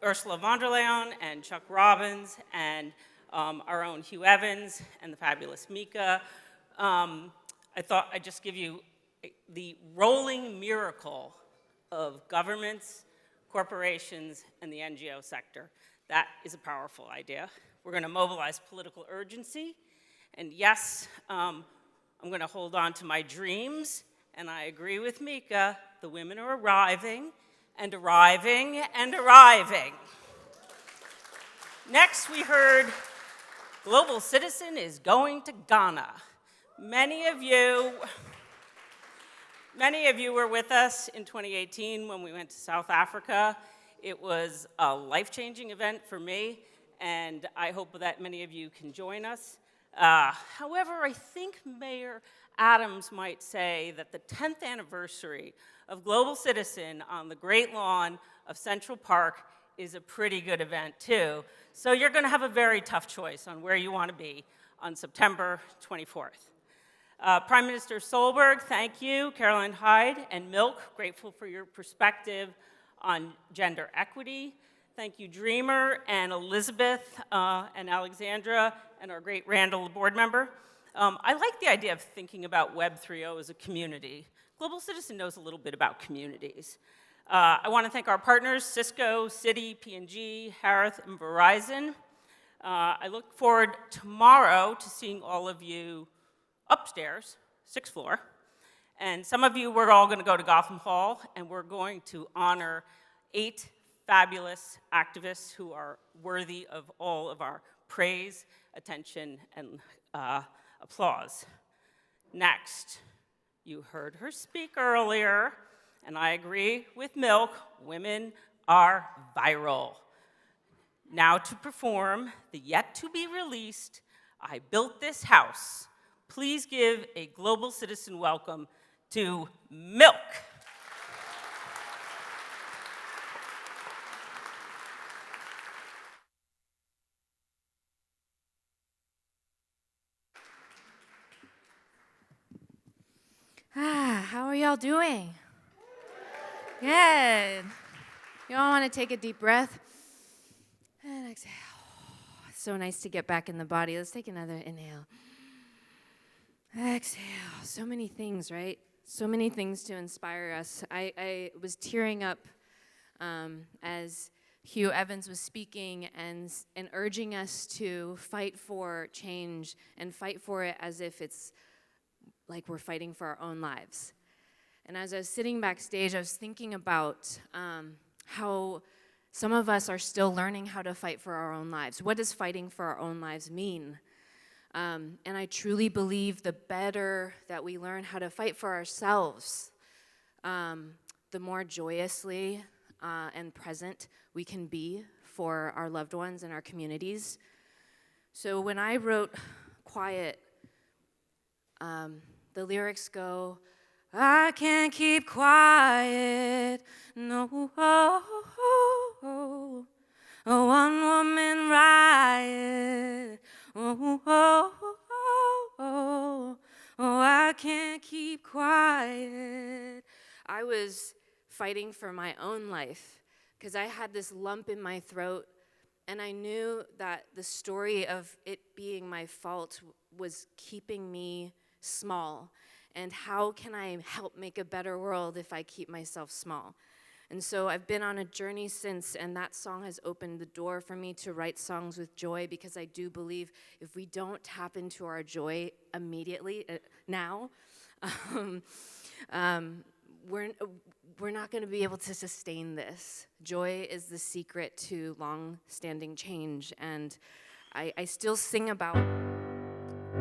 Ursula von der Leyen and Chuck Robbins and our own Hugh Evans and the fabulous Mika. I thought I'd just give you the rolling miracle of governments, corporations, and the NGO sector. That is a powerful idea. We're going to mobilize political urgency. And yes, I'm going to hold on to my dreams. And I agree with Mika, the women are arriving and arriving and arriving. Next, we heard Global Citizen is going to Ghana. Many of you were with us in 2018 when we went to South Africa. It was a life-changing event for me, and I hope that many of you can join us. However, I think Mayor Adams might say that the 10th anniversary of Global Citizen on the Great Lawn of Central Park is a pretty good event too. So you're going to have a very tough choice on where you want to be on September 24th. Prime Minister Solberg, thank you. Caroline Hyde and Milk, grateful for your perspective on gender equity. Thank you, Dreamer and Elizabeth and Alexandra and our great Randall, the board member. I like the idea of thinking about Web 3.0 as a community. Global Citizen knows a little bit about communities. I want to thank our partners, Cisco, Citi, P&G, Harith, and Verizon. I look forward tomorrow to seeing all of you upstairs, 6th floor. And some of you, we're all going to go to Gotham Hall, and we're going to honor 8 fabulous activists who are worthy of all of our praise, attention, and applause. Next, you heard her speak earlier, and I agree with Milk, women are viral. Now to perform the yet-to-be-released I Built This House. Please give a Global Citizen welcome to Milk. How are y'all doing? Good. You all want to take a deep breath and exhale. It's so nice to get back in the body. Let's take another inhale. Exhale. So many things, right? So many things to inspire us. I was tearing up as Hugh Evans was speaking and urging us to fight for change and fight for it as if it's like we're fighting for our own lives. And as I was sitting backstage, I was thinking about how some of us are still learning how to fight for our own lives. What does fighting for our own lives mean? And I truly believe the better that we learn how to fight for ourselves, the more joyously and present we can be for our loved ones and our communities. So when I wrote Quiet, the lyrics go, I can't keep quiet, no, a one-woman riot, I can't keep quiet. I was fighting for my own life because I had this lump in my throat, and I knew that the story of it being my fault was keeping me small. And how can I help make a better world if I keep myself small? And so I've been on a journey since, and that song has opened the door for me to write songs with joy, because I do believe if we don't tap into our joy immediately, now, we're not going to be able to sustain this. Joy is the secret to long-standing change, and I still sing about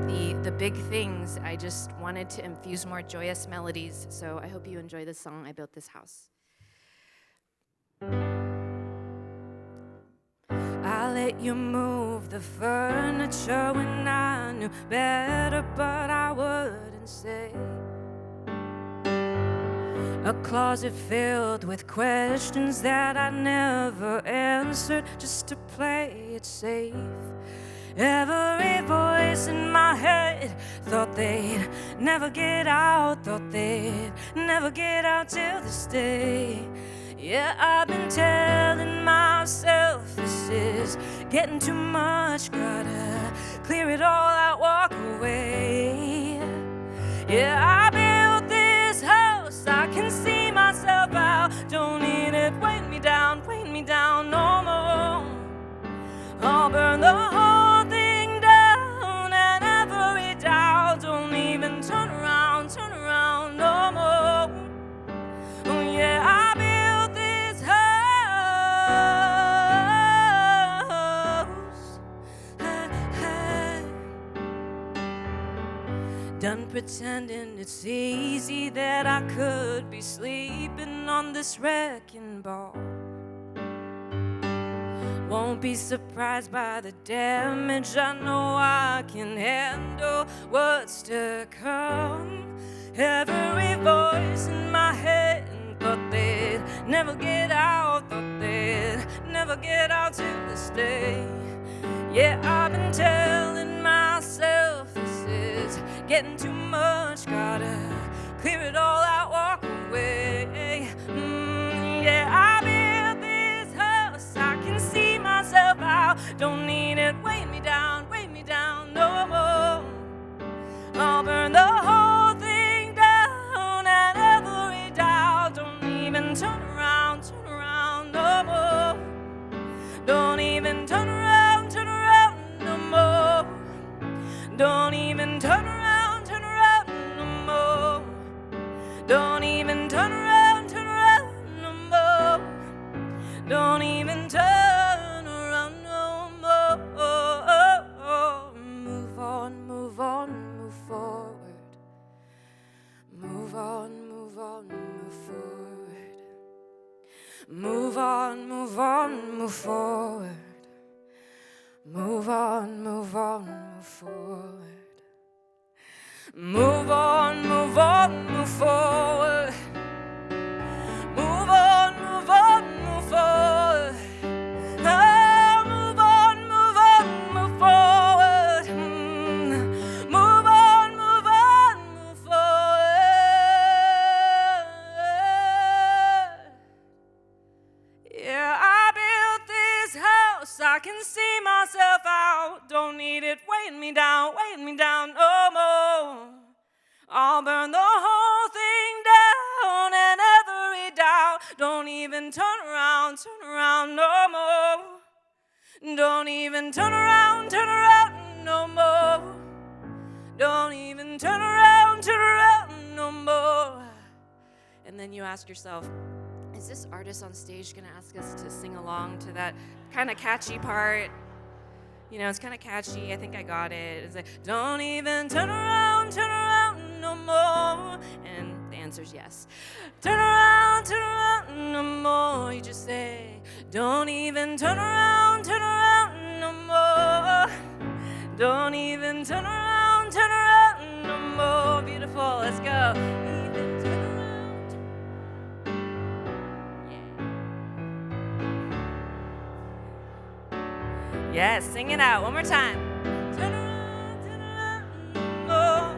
the big things. I just wanted to infuse more joyous melodies, so I hope you enjoy this song, I Built This House. I let you move the furniture when I knew better, but I wouldn't say. A closet filled with questions that I never answered, just to play it safe. Every voice in my head thought they'd never get out, thought they'd never get out till this day. Yeah, I've been telling myself this is getting too much, gotta clear it all out, walk away. Yeah, I built this house, I can see myself out, don't need it, weigh me down no more. I'll burn the whole thing down, and every doubt, don't even turn around no more. Oh yeah, I built this house. Done pretending it's easy that I could be sleeping on this wrecking ball. Won't be surprised by the damage, I know I can handle what's to come. Every voice in my head thought they'd never get out, thought they'd never get out till this day. Yeah, I've been telling myself this is getting too much, gotta clear it all out, walk away. Yeah, I built this house, I can see myself out, don't need it, weigh me down no more. I'll burn the whole thing down, and every doubt, don't even turn around no more. Don't even turn around no more. Don't even turn around no more. Don't even turn around no more. Don't even turn around no more. Move on, move forward. Move on, move forward. Move on, move forward. Move on, move forward. Move on, move forward. Move on, move forward. Oh, move on, move forward. Move on, move forward. Yeah, I built this house, I can see myself out, don't need it, weigh me down no more. I'll burn the whole thing down, and every doubt, don't even turn around no more. Don't even turn around no more. Don't even turn around no more. And then you ask yourself, is this artist on stage gonna ask us to sing along to that kind of catchy part? You know, it's kind of catchy, I think I got it. It's like, don't even turn around no more. And the answer is yes. Turn around no more. You just say, don't even turn around no more. Don't even turn around no more. Beautiful, let's go. Even turn around. Yeah. Yes, sing it out one more time. Turn around no more.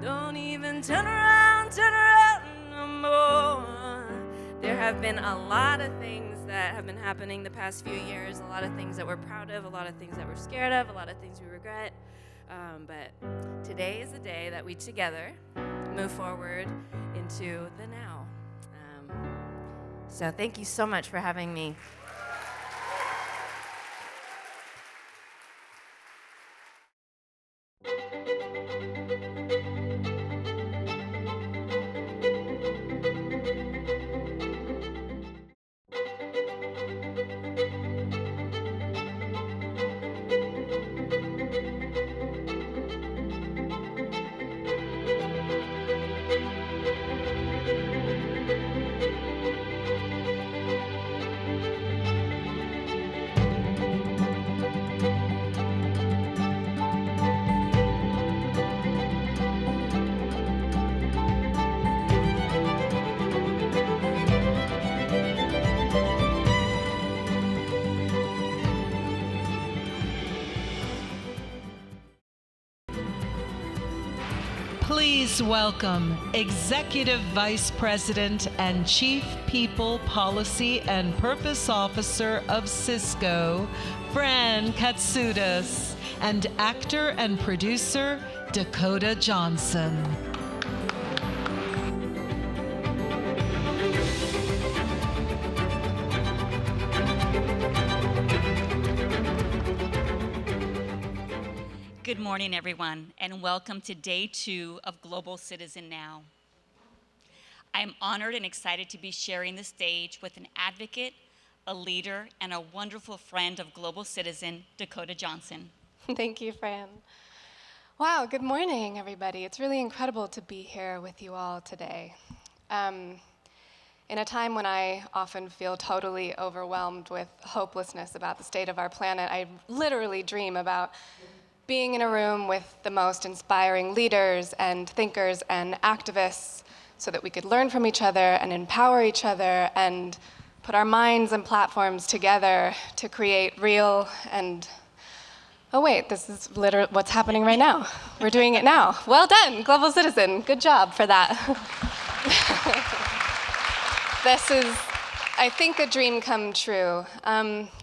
Don't even turn around no more. There have been a lot of things that have been happening the past few years, a lot of things that we're proud of, a lot of things that we're scared of, a lot of things we regret. But today is the day that we together move forward into the now. So thank you so much for having me. Please welcome Executive Vice President and Chief People Policy and Purpose Officer of Cisco, Fran Katsoudas, and actor and producer Dakota Johnson. Good morning, everyone, and welcome to day 2 of Global Citizen Now. I'm honored and excited to be sharing the stage with an advocate, a leader, and a wonderful friend of Global Citizen, Dakota Johnson. Thank you, Fran. Wow, good morning, everybody. It's really incredible to be here with you all today. In a time when I often feel totally overwhelmed with hopelessness about the state of our planet, I literally dream about being in a room with the most inspiring leaders and thinkers and activists so that we could learn from each other and empower each other and put our minds and platforms together to create real and, oh wait, this is literally what's happening right now. We're doing it now. Well done, Global Citizen. Good job for that. This is, I think, a dream come true.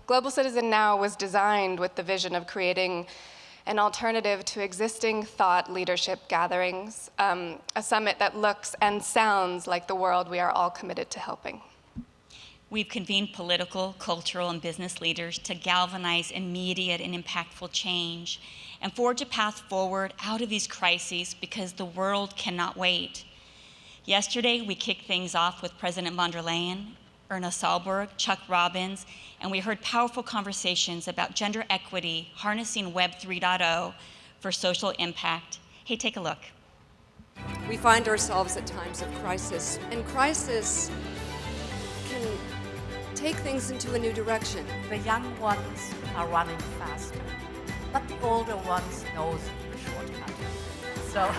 Global Citizen Now was designed with the vision of creating an alternative to existing thought leadership gatherings, a summit that looks and sounds like the world we are all committed to helping. We've convened political, cultural, and business leaders to galvanize immediate and impactful change and forge a path forward out of these crises because the world cannot wait. Yesterday, we kicked things off with President von der Leyen, Erna Solberg, Chuck Robbins, and we heard powerful conversations about gender equity, harnessing Web 3.0 for social impact. Hey, take a look. We find ourselves at times of crisis, and crisis can take things into a new direction. The young ones are running faster, but the older ones knows the shortcut. So.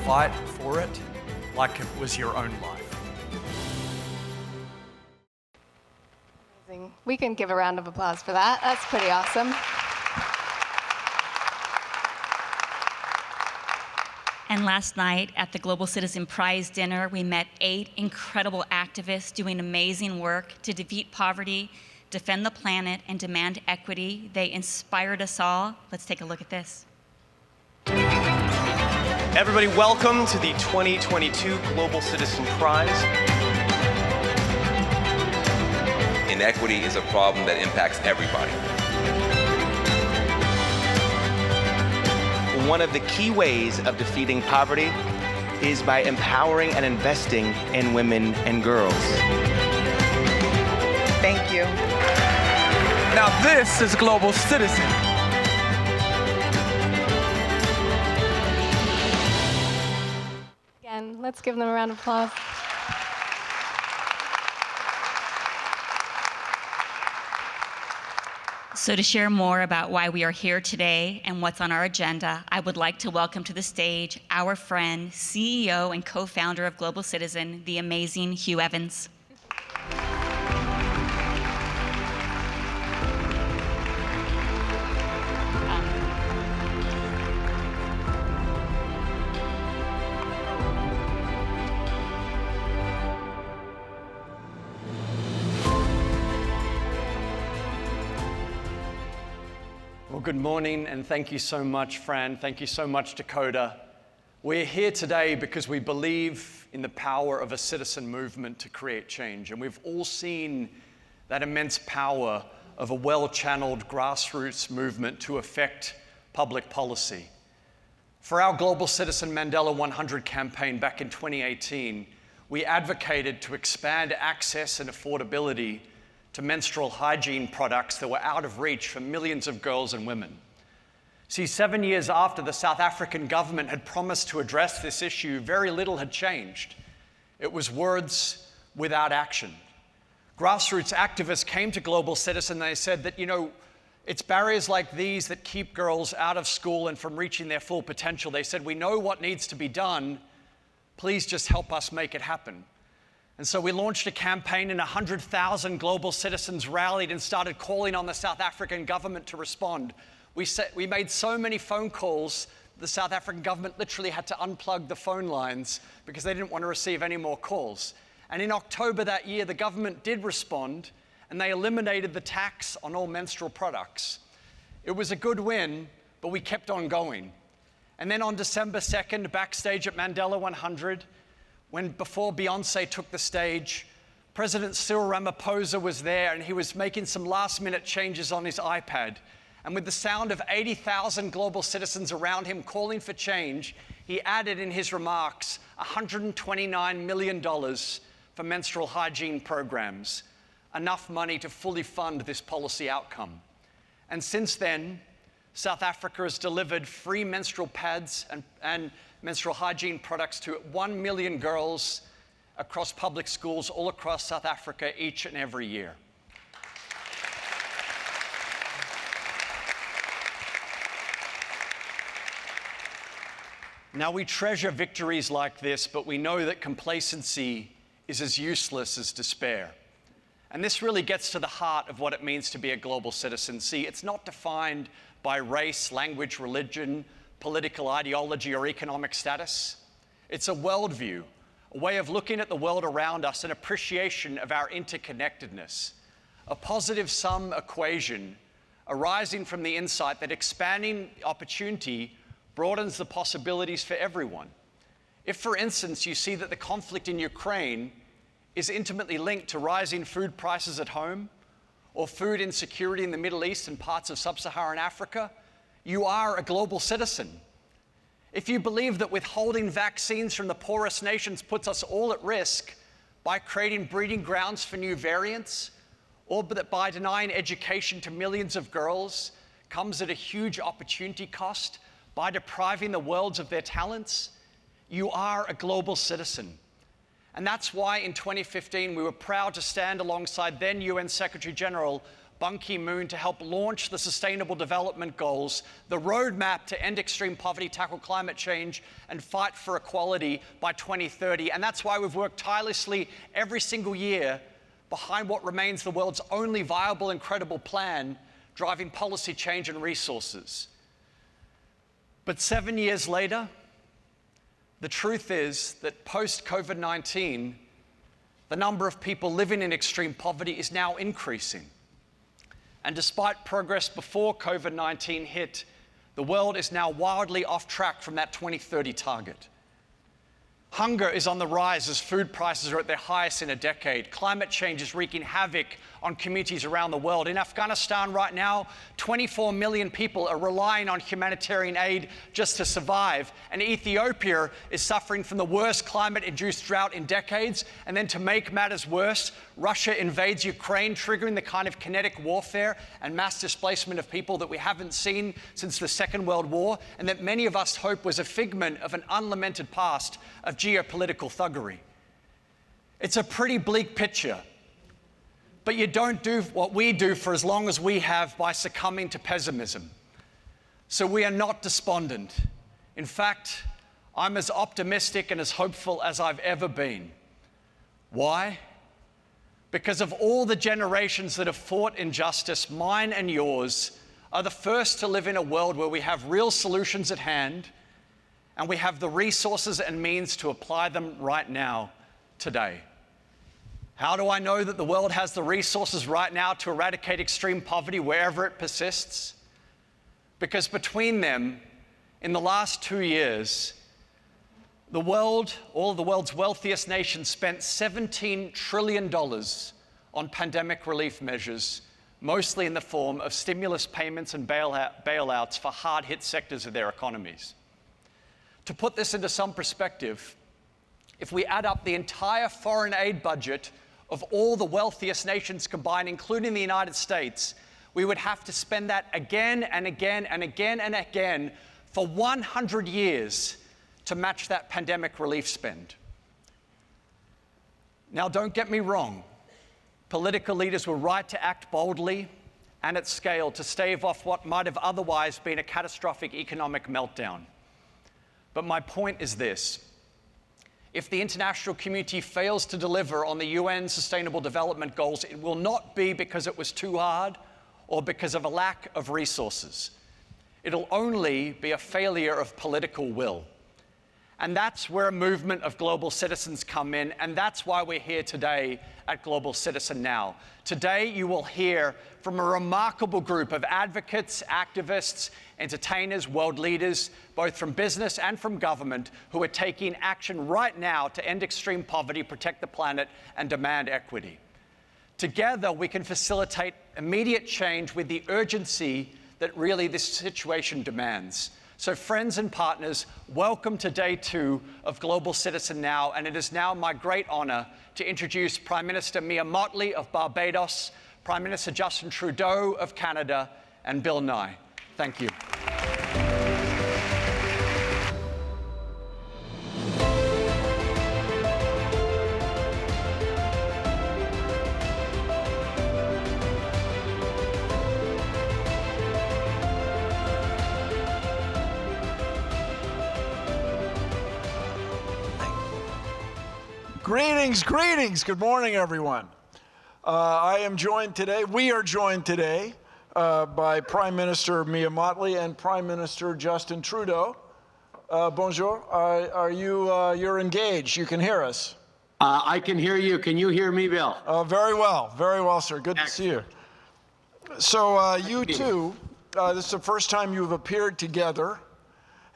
Fight for it like it was your own life. Amazing. We can give a round of applause for that. That's pretty awesome. And last night at the Global Citizen Prize dinner, we met 8 incredible activists doing amazing work to defeat poverty, defend the planet, and demand equity. They inspired us all. Let's take a look at this. Everybody, welcome to the 2022 Global Citizen Prize. Inequity is a problem that impacts everybody. One of the key ways of defeating poverty is by empowering and investing in women and girls. Thank you. Now this is Global Citizen. Again, let's give them a round of applause. So to share more about why we are here today and what's on our agenda, I would like to welcome to the stage our friend, CEO and co-founder of Global Citizen, the amazing Hugh Evans. Well, good morning, and thank you so much, Fran. Thank you so much, Dakota. We're here today because we believe in the power of a citizen movement to create change, and we've all seen that immense power of a well-channeled grassroots movement to affect public policy. For our Global Citizen Mandela 100 campaign back in 2018, we advocated to expand access and affordability to menstrual hygiene products that were out of reach for millions of girls and women. See, 7 years after the South African government had promised to address this issue, very little had changed. It was words without action. Grassroots activists came to Global Citizen and they said that, it's barriers like these that keep girls out of school and from reaching their full potential. They said, we know what needs to be done. Please just help us make it happen. And so we launched a campaign and 100,000 global citizens rallied and started calling on the South African government to respond. We made so many phone calls, the South African government literally had to unplug the phone lines because they didn't want to receive any more calls. And in October that year, the government did respond and they eliminated the tax on all menstrual products. It was a good win, but we kept on going. And then on December 2nd, backstage at Mandela 100, before Beyonce took the stage, President Cyril Ramaphosa was there and he was making some last-minute changes on his iPad. And with the sound of 80,000 global citizens around him calling for change, he added in his remarks $129 million for menstrual hygiene programs, enough money to fully fund this policy outcome. And since then, South Africa has delivered free menstrual pads and menstrual hygiene products to 1 million girls across public schools all across South Africa each and every year. Now, we treasure victories like this, but we know that complacency is as useless as despair. And this really gets to the heart of what it means to be a global citizen. See, it's not defined by race, language, religion, political ideology, or economic status. It's a worldview, a way of looking at the world around us, an appreciation of our interconnectedness, a positive sum equation arising from the insight that expanding opportunity broadens the possibilities for everyone. If, for instance, you see that the conflict in Ukraine is intimately linked to rising food prices at home or food insecurity in the Middle East and parts of sub-Saharan Africa, you are a global citizen. If you believe that withholding vaccines from the poorest nations puts us all at risk by creating breeding grounds for new variants, or that by denying education to millions of girls comes at a huge opportunity cost by depriving the worlds of their talents, you are a global citizen. And that's why in 2015 we were proud to stand alongside then UN Secretary General Ban Ki-moon to help launch the Sustainable Development Goals, the roadmap to end extreme poverty, tackle climate change, and fight for equality by 2030. And that's why we've worked tirelessly every single year behind what remains the world's only viable and credible plan, driving policy change and resources. But 7 years later, the truth is that post-COVID-19, the number of people living in extreme poverty is now increasing. And despite progress before COVID-19 hit, the world is now wildly off track from that 2030 target. Hunger is on the rise as food prices are at their highest in a decade. Climate change is wreaking havoc on communities around the world. In Afghanistan right now, 24 million people are relying on humanitarian aid just to survive. And Ethiopia is suffering from the worst climate-induced drought in decades. And then to make matters worse, Russia invades Ukraine, triggering the kind of kinetic warfare and mass displacement of people that we haven't seen since the Second World War, and that many of us hope was a figment of an unlamented past of geopolitical thuggery. It's a pretty bleak picture, but you don't do what we do for as long as we have by succumbing to pessimism. So we are not despondent. In fact, I'm as optimistic and as hopeful as I've ever been. Why? Because of all the generations that have fought injustice, mine and yours are the first to live in a world where we have real solutions at hand and we have the resources and means to apply them right now, today. How do I know that the world has the resources right now to eradicate extreme poverty wherever it persists? Because between them, in the last 2 years, the world, all of the world's wealthiest nations spent $17 trillion on pandemic relief measures, mostly in the form of stimulus payments and bailouts for hard-hit sectors of their economies. To put this into some perspective, if we add up the entire foreign aid budget of all the wealthiest nations combined, including the United States, we would have to spend that again and again and again and again for 100 years to match that pandemic relief spend. Now, don't get me wrong. Political leaders were right to act boldly and at scale to stave off what might have otherwise been a catastrophic economic meltdown. But my point is this. If the international community fails to deliver on the UN Sustainable Development Goals, it will not be because it was too hard or because of a lack of resources. It'll only be a failure of political will. And that's where a movement of global citizens come in, and that's why we're here today at Global Citizen Now. Today, you will hear from a remarkable group of advocates, activists, entertainers, world leaders, both from business and from government, who are taking action right now to end extreme poverty, protect the planet, and demand equity. Together, we can facilitate immediate change with the urgency that really this situation demands. So friends and partners, welcome to day 2 of Global Citizen Now, and it is now my great honor to introduce Prime Minister Mia Mottley of Barbados, Prime Minister Justin Trudeau of Canada, and Bill Nye. Thank you. Greetings, greetings. Good morning, everyone. We are joined today by Prime Minister Mia Mottley and Prime Minister Justin Trudeau. Bonjour. You're engaged? You can hear us? I can hear you. Can you hear me, Bill? Very well, sir. Good to see you. So you two, this is the first time you've appeared together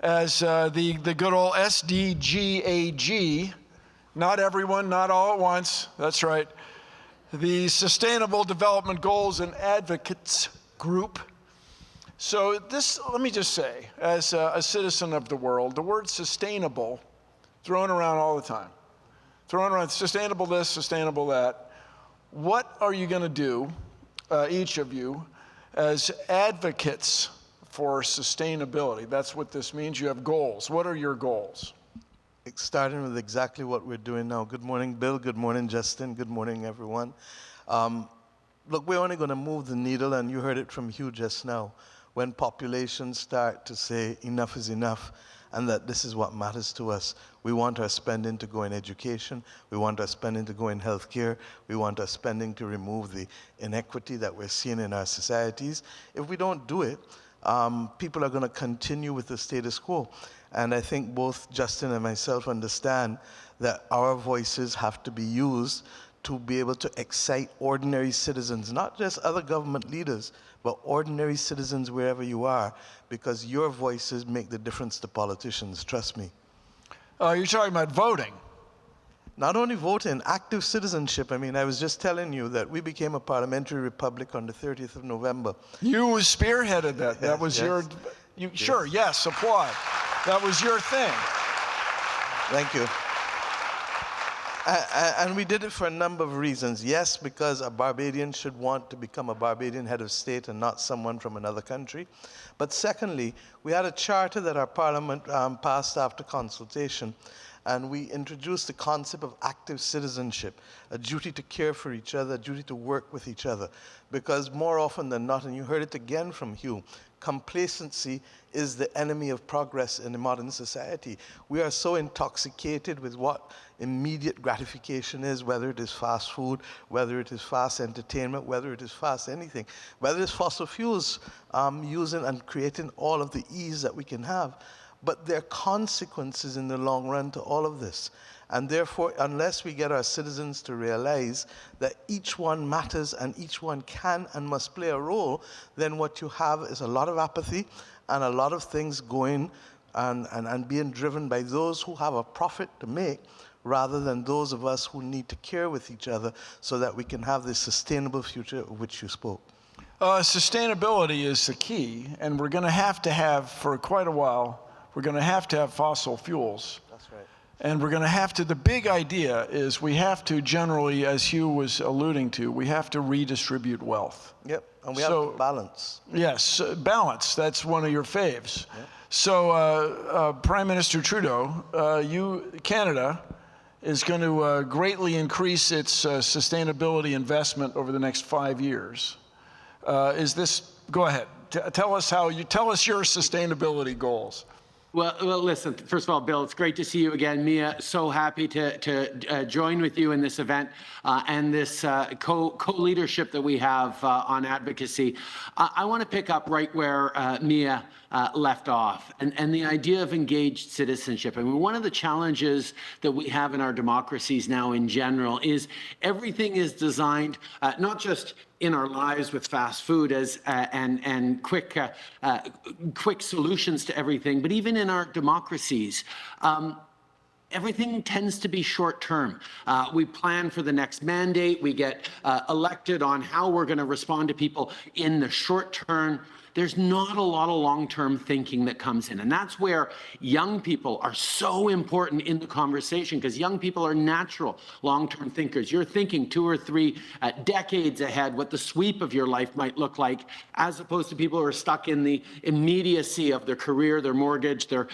as the good old SDGAG. Not everyone, not all at once. That's right. The Sustainable Development Goals and Advocates Group. So this, let me just say, as a citizen of the world, the word sustainable thrown around all the time. Thrown around sustainable this, sustainable that. What are you going to do, each of you, as advocates for sustainability? That's what this means. You have goals. What are your goals? Starting with exactly what we're doing now. Good morning, Bill. Good morning, Justin. Good morning, everyone. Look, we're only going to move the needle, and you heard it from Hugh just now, when populations start to say enough is enough and that this is what matters to us. We want our spending to go in education. We want our spending to go in healthcare. We want our spending to remove the inequity that we're seeing in our societies. If we don't do it, people are going to continue with the status quo. And I think both Justin and myself understand that our voices have to be used to be able to excite ordinary citizens, not just other government leaders, but ordinary citizens wherever you are, because your voices make the difference to politicians, trust me. You're talking about voting. Not only voting, active citizenship. I mean, I was just telling you that we became a parliamentary republic on the 30th of November. You spearheaded that. That was yes. Sure, yes, applaud. That was your thing. Thank you. And we did it for a number of reasons. Yes, because a Barbadian should want to become a Barbadian head of state and not someone from another country. But secondly, we had a charter that our parliament passed after consultation, and we introduced the concept of active citizenship, a duty to care for each other, a duty to work with each other. Because more often than not, and you heard it again from Hugh, complacency is the enemy of progress in the modern society. We are so intoxicated with what immediate gratification is, whether it is fast food, whether it is fast entertainment, whether it is fast anything, whether it's fossil fuels, using and creating all of the ease that we can have. but there are consequences in the long run to all of this. And therefore, unless we get our citizens to realize that each one matters and each one can and must play a role, then what you have is a lot of apathy and a lot of things going and being driven by those who have a profit to make, rather than those of us who need to care with each other so that we can have this sustainable future of which you spoke. Sustainability is the key, and we're going to have, for quite a while, we're going to have fossil fuels. That's right. And we're going to have to, the big idea is we have to generally, as Hugh was alluding to, we have to redistribute wealth. Yep, and we have to balance. Yes, balance, that's one of your faves. Yep. So Prime Minister Trudeau, Canada is going to greatly increase its sustainability investment over the next 5 years. Go ahead, tell us your sustainability goals. Well, listen, first of all, Bill, it's great to see you again. Mia, so happy to join with you in this event and this co-leadership that we have on advocacy. I want to pick up right where Mia left off, and the idea of engaged citizenship. I mean, one of the challenges that we have in our democracies now in general is everything is designed not just in our lives with fast food and quick solutions to everything, but even in our democracies. Everything tends to be short term. We plan for the next mandate. We get elected on how we're going to respond to people in the short term. There's not a lot of long-term thinking that comes in. And that's where young people are so important in the conversation, because young people are natural long-term thinkers. You're thinking 2 or 3 decades ahead what the sweep of your life might look like, as opposed to people who are stuck in the immediacy of their career, their mortgage, their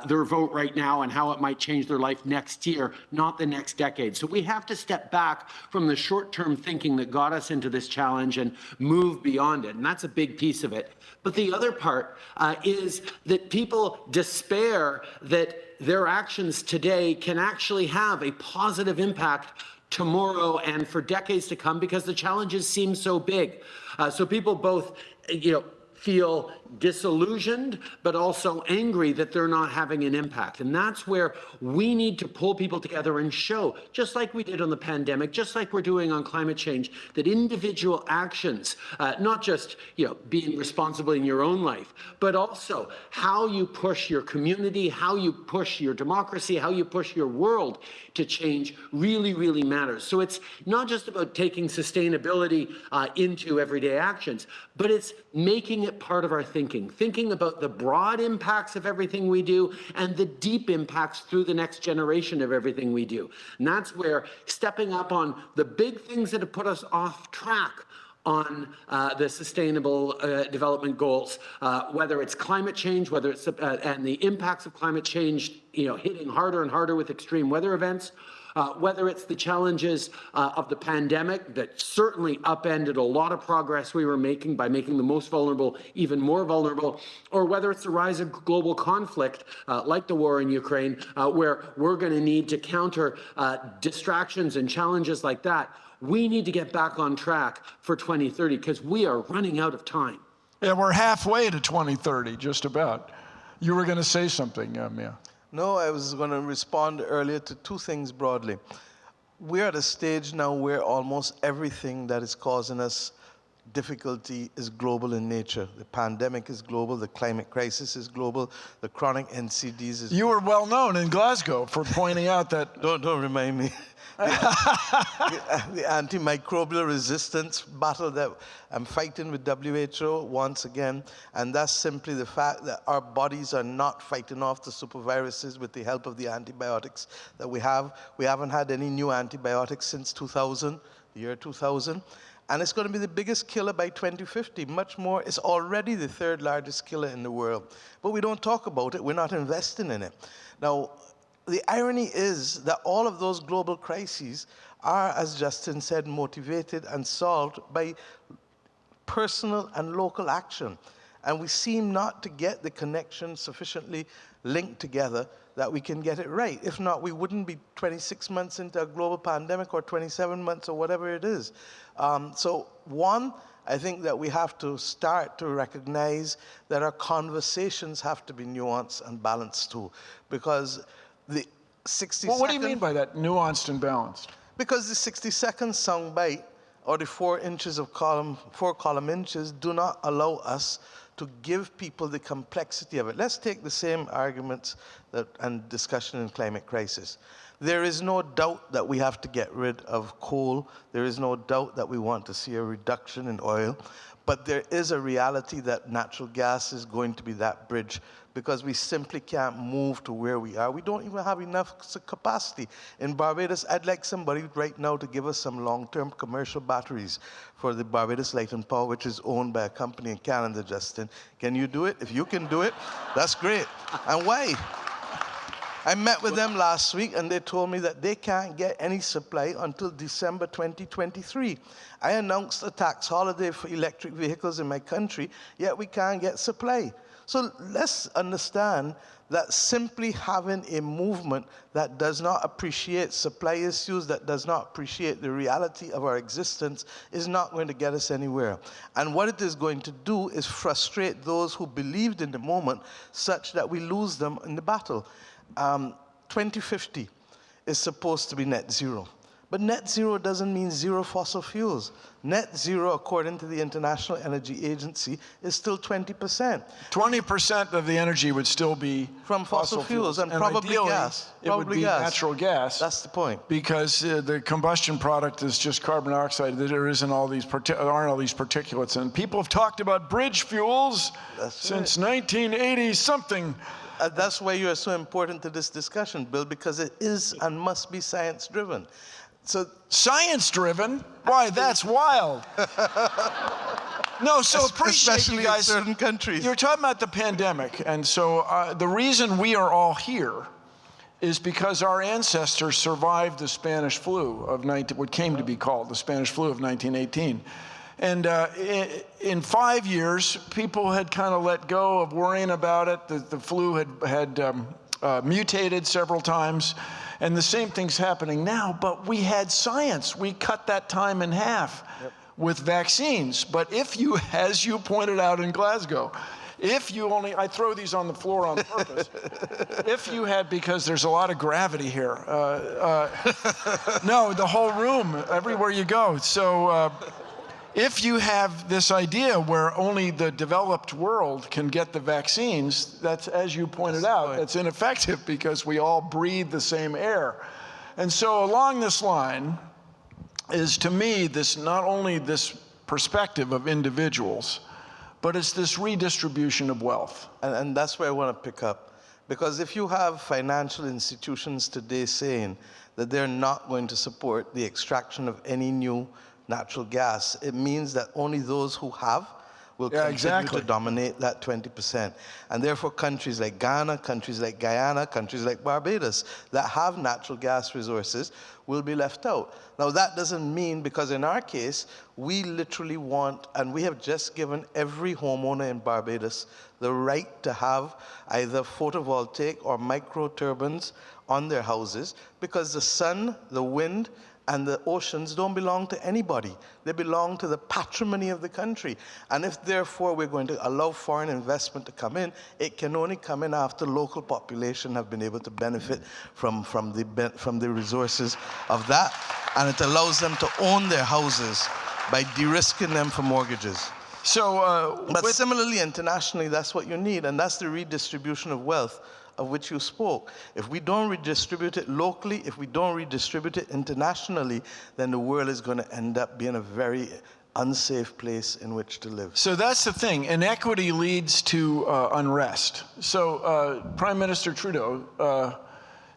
vote right now, and how it might change their life next year, not the next decade. So we have to step back from the short-term thinking that got us into this challenge and move beyond it. And that's a big piece of it. But the other part is that people despair that their actions today can actually have a positive impact tomorrow and for decades to come, because the challenges seem so big. So people both, feel disillusioned, but also angry that they're not having an impact. And that's where we need to pull people together and show, just like we did on the pandemic, just like we're doing on climate change, that individual actions, not just being responsible in your own life, but also how you push your community, how you push your democracy, how you push your world to change really, really matters. So it's not just about taking sustainability into everyday actions, but it's making it part of our thinking about the broad impacts of everything we do and the deep impacts through the next generation of everything we do. And that's where stepping up on the big things that have put us off track on the sustainable development goals, whether it's climate change, whether it's and the impacts of climate change, hitting harder and harder with extreme weather events, whether it's the challenges of the pandemic that certainly upended a lot of progress we were making by making the most vulnerable even more vulnerable, or whether it's the rise of global conflict like the war in Ukraine, where we're going to need to counter distractions and challenges like that. We need to get back on track for 2030 because we are running out of time. Yeah, we're halfway to 2030, just about. You were going to say something, Mia. No, I was going to respond earlier to 2 things broadly. We're at a stage now where almost everything that is causing us difficulty is global in nature. The pandemic is global, the climate crisis is global, the chronic NCDs is... You were well known in Glasgow for pointing out that... Don't remind me. The antimicrobial resistance battle that I'm fighting with WHO once again, and that's simply the fact that our bodies are not fighting off the superviruses with the help of the antibiotics that we have. We haven't had any new antibiotics since 2000, the year 2000. And it's going to be the biggest killer by 2050. Much more, it's already the 3rd largest killer in the world. But we don't talk about it, we're not investing in it. Now, the irony is that all of those global crises are, as Justin said, motivated and solved by personal and local action. And we seem not to get the connection sufficiently linked together that we can get it right. If not, we wouldn't be 26 months into a global pandemic or 27 months or whatever it is. So one, I think that we have to start to recognize that our conversations have to be nuanced and balanced too. Because the 60 Well, what do you mean by that, nuanced and balanced? Because the 60-second soundbite or the 4 column inches do not allow us to give people the complexity of it. Let's take the same arguments and discussion in climate crisis. There is no doubt that we have to get rid of coal. There is no doubt that we want to see a reduction in oil. But there is a reality that natural gas is going to be that bridge, because we simply can't move to where we are. We don't even have enough capacity. In Barbados, I'd like somebody right now to give us some long-term commercial batteries for the Barbados Light and Power, which is owned by a company in Canada, Justin. Can you do it? If you can do it, that's great. And why? I met with them last week, and they told me that they can't get any supply until December 2023. I announced a tax holiday for electric vehicles in my country, yet we can't get supply. So let's understand that simply having a movement that does not appreciate supply issues, that does not appreciate the reality of our existence, is not going to get us anywhere. And what it is going to do is frustrate those who believed in the moment, such that we lose them in the battle. 2050 is supposed to be net zero. But net zero doesn't mean zero fossil fuels. Net zero, according to the International Energy Agency, is still 20%. 20% of the energy would still be from fossil fuels, and probably ideally, gas. It would be natural gas. That's the point. Because the combustion product is just carbon dioxide. There isn't all these aren't all these particulates. And people have talked about bridge fuels since 1980 something. That's why you are so important to this discussion, Bill, because it is and must be science-driven. So science-driven? Why, that's wild. No, so appreciate especially you guys. in certain countries. You're talking about the pandemic, and so the reason we are all here is because our ancestors survived the Spanish flu of what came to be called the Spanish flu of 1918. And in 5 years, people had kind of let go of worrying about it. The flu had mutated several times. And the same thing's happening now, but we had science. We cut that time in half with vaccines. But if you, as you pointed out in Glasgow, if you only, I throw these on the floor on purpose, if you had, because there's a lot of gravity here. No, the whole room, everywhere you go. So if you have this idea where only the developed world can get the vaccines, that's, as you pointed out, it's ineffective because we all breathe the same air. And so along this line is, to me, this not only this perspective of individuals, but it's this redistribution of wealth. And that's where I want to pick up. Because if you have financial institutions today saying that they're not going to support the extraction of any new natural gas, it means that only those who have will continue to dominate that 20%. And therefore countries like Ghana, countries like Guyana, countries like Barbados that have natural gas resources will be left out. Now that doesn't mean, because in our case, we literally want, and we have just given every homeowner in Barbados the right to have either photovoltaic or micro turbines on their houses, because the sun, the wind, and the oceans don't belong to anybody. They belong to the patrimony of the country. And if, therefore, we're going to allow foreign investment to come in, it can only come in after local population have been able to benefit from the resources of that. And it allows them to own their houses by de-risking them for mortgages. So, but similarly, internationally, that's what you need, and that's the redistribution of wealth of which you spoke. If we don't redistribute it locally, if we don't redistribute it internationally, then the world is going to end up being a very unsafe place in which to live. So that's the thing. Inequity leads to unrest. So Prime Minister Trudeau,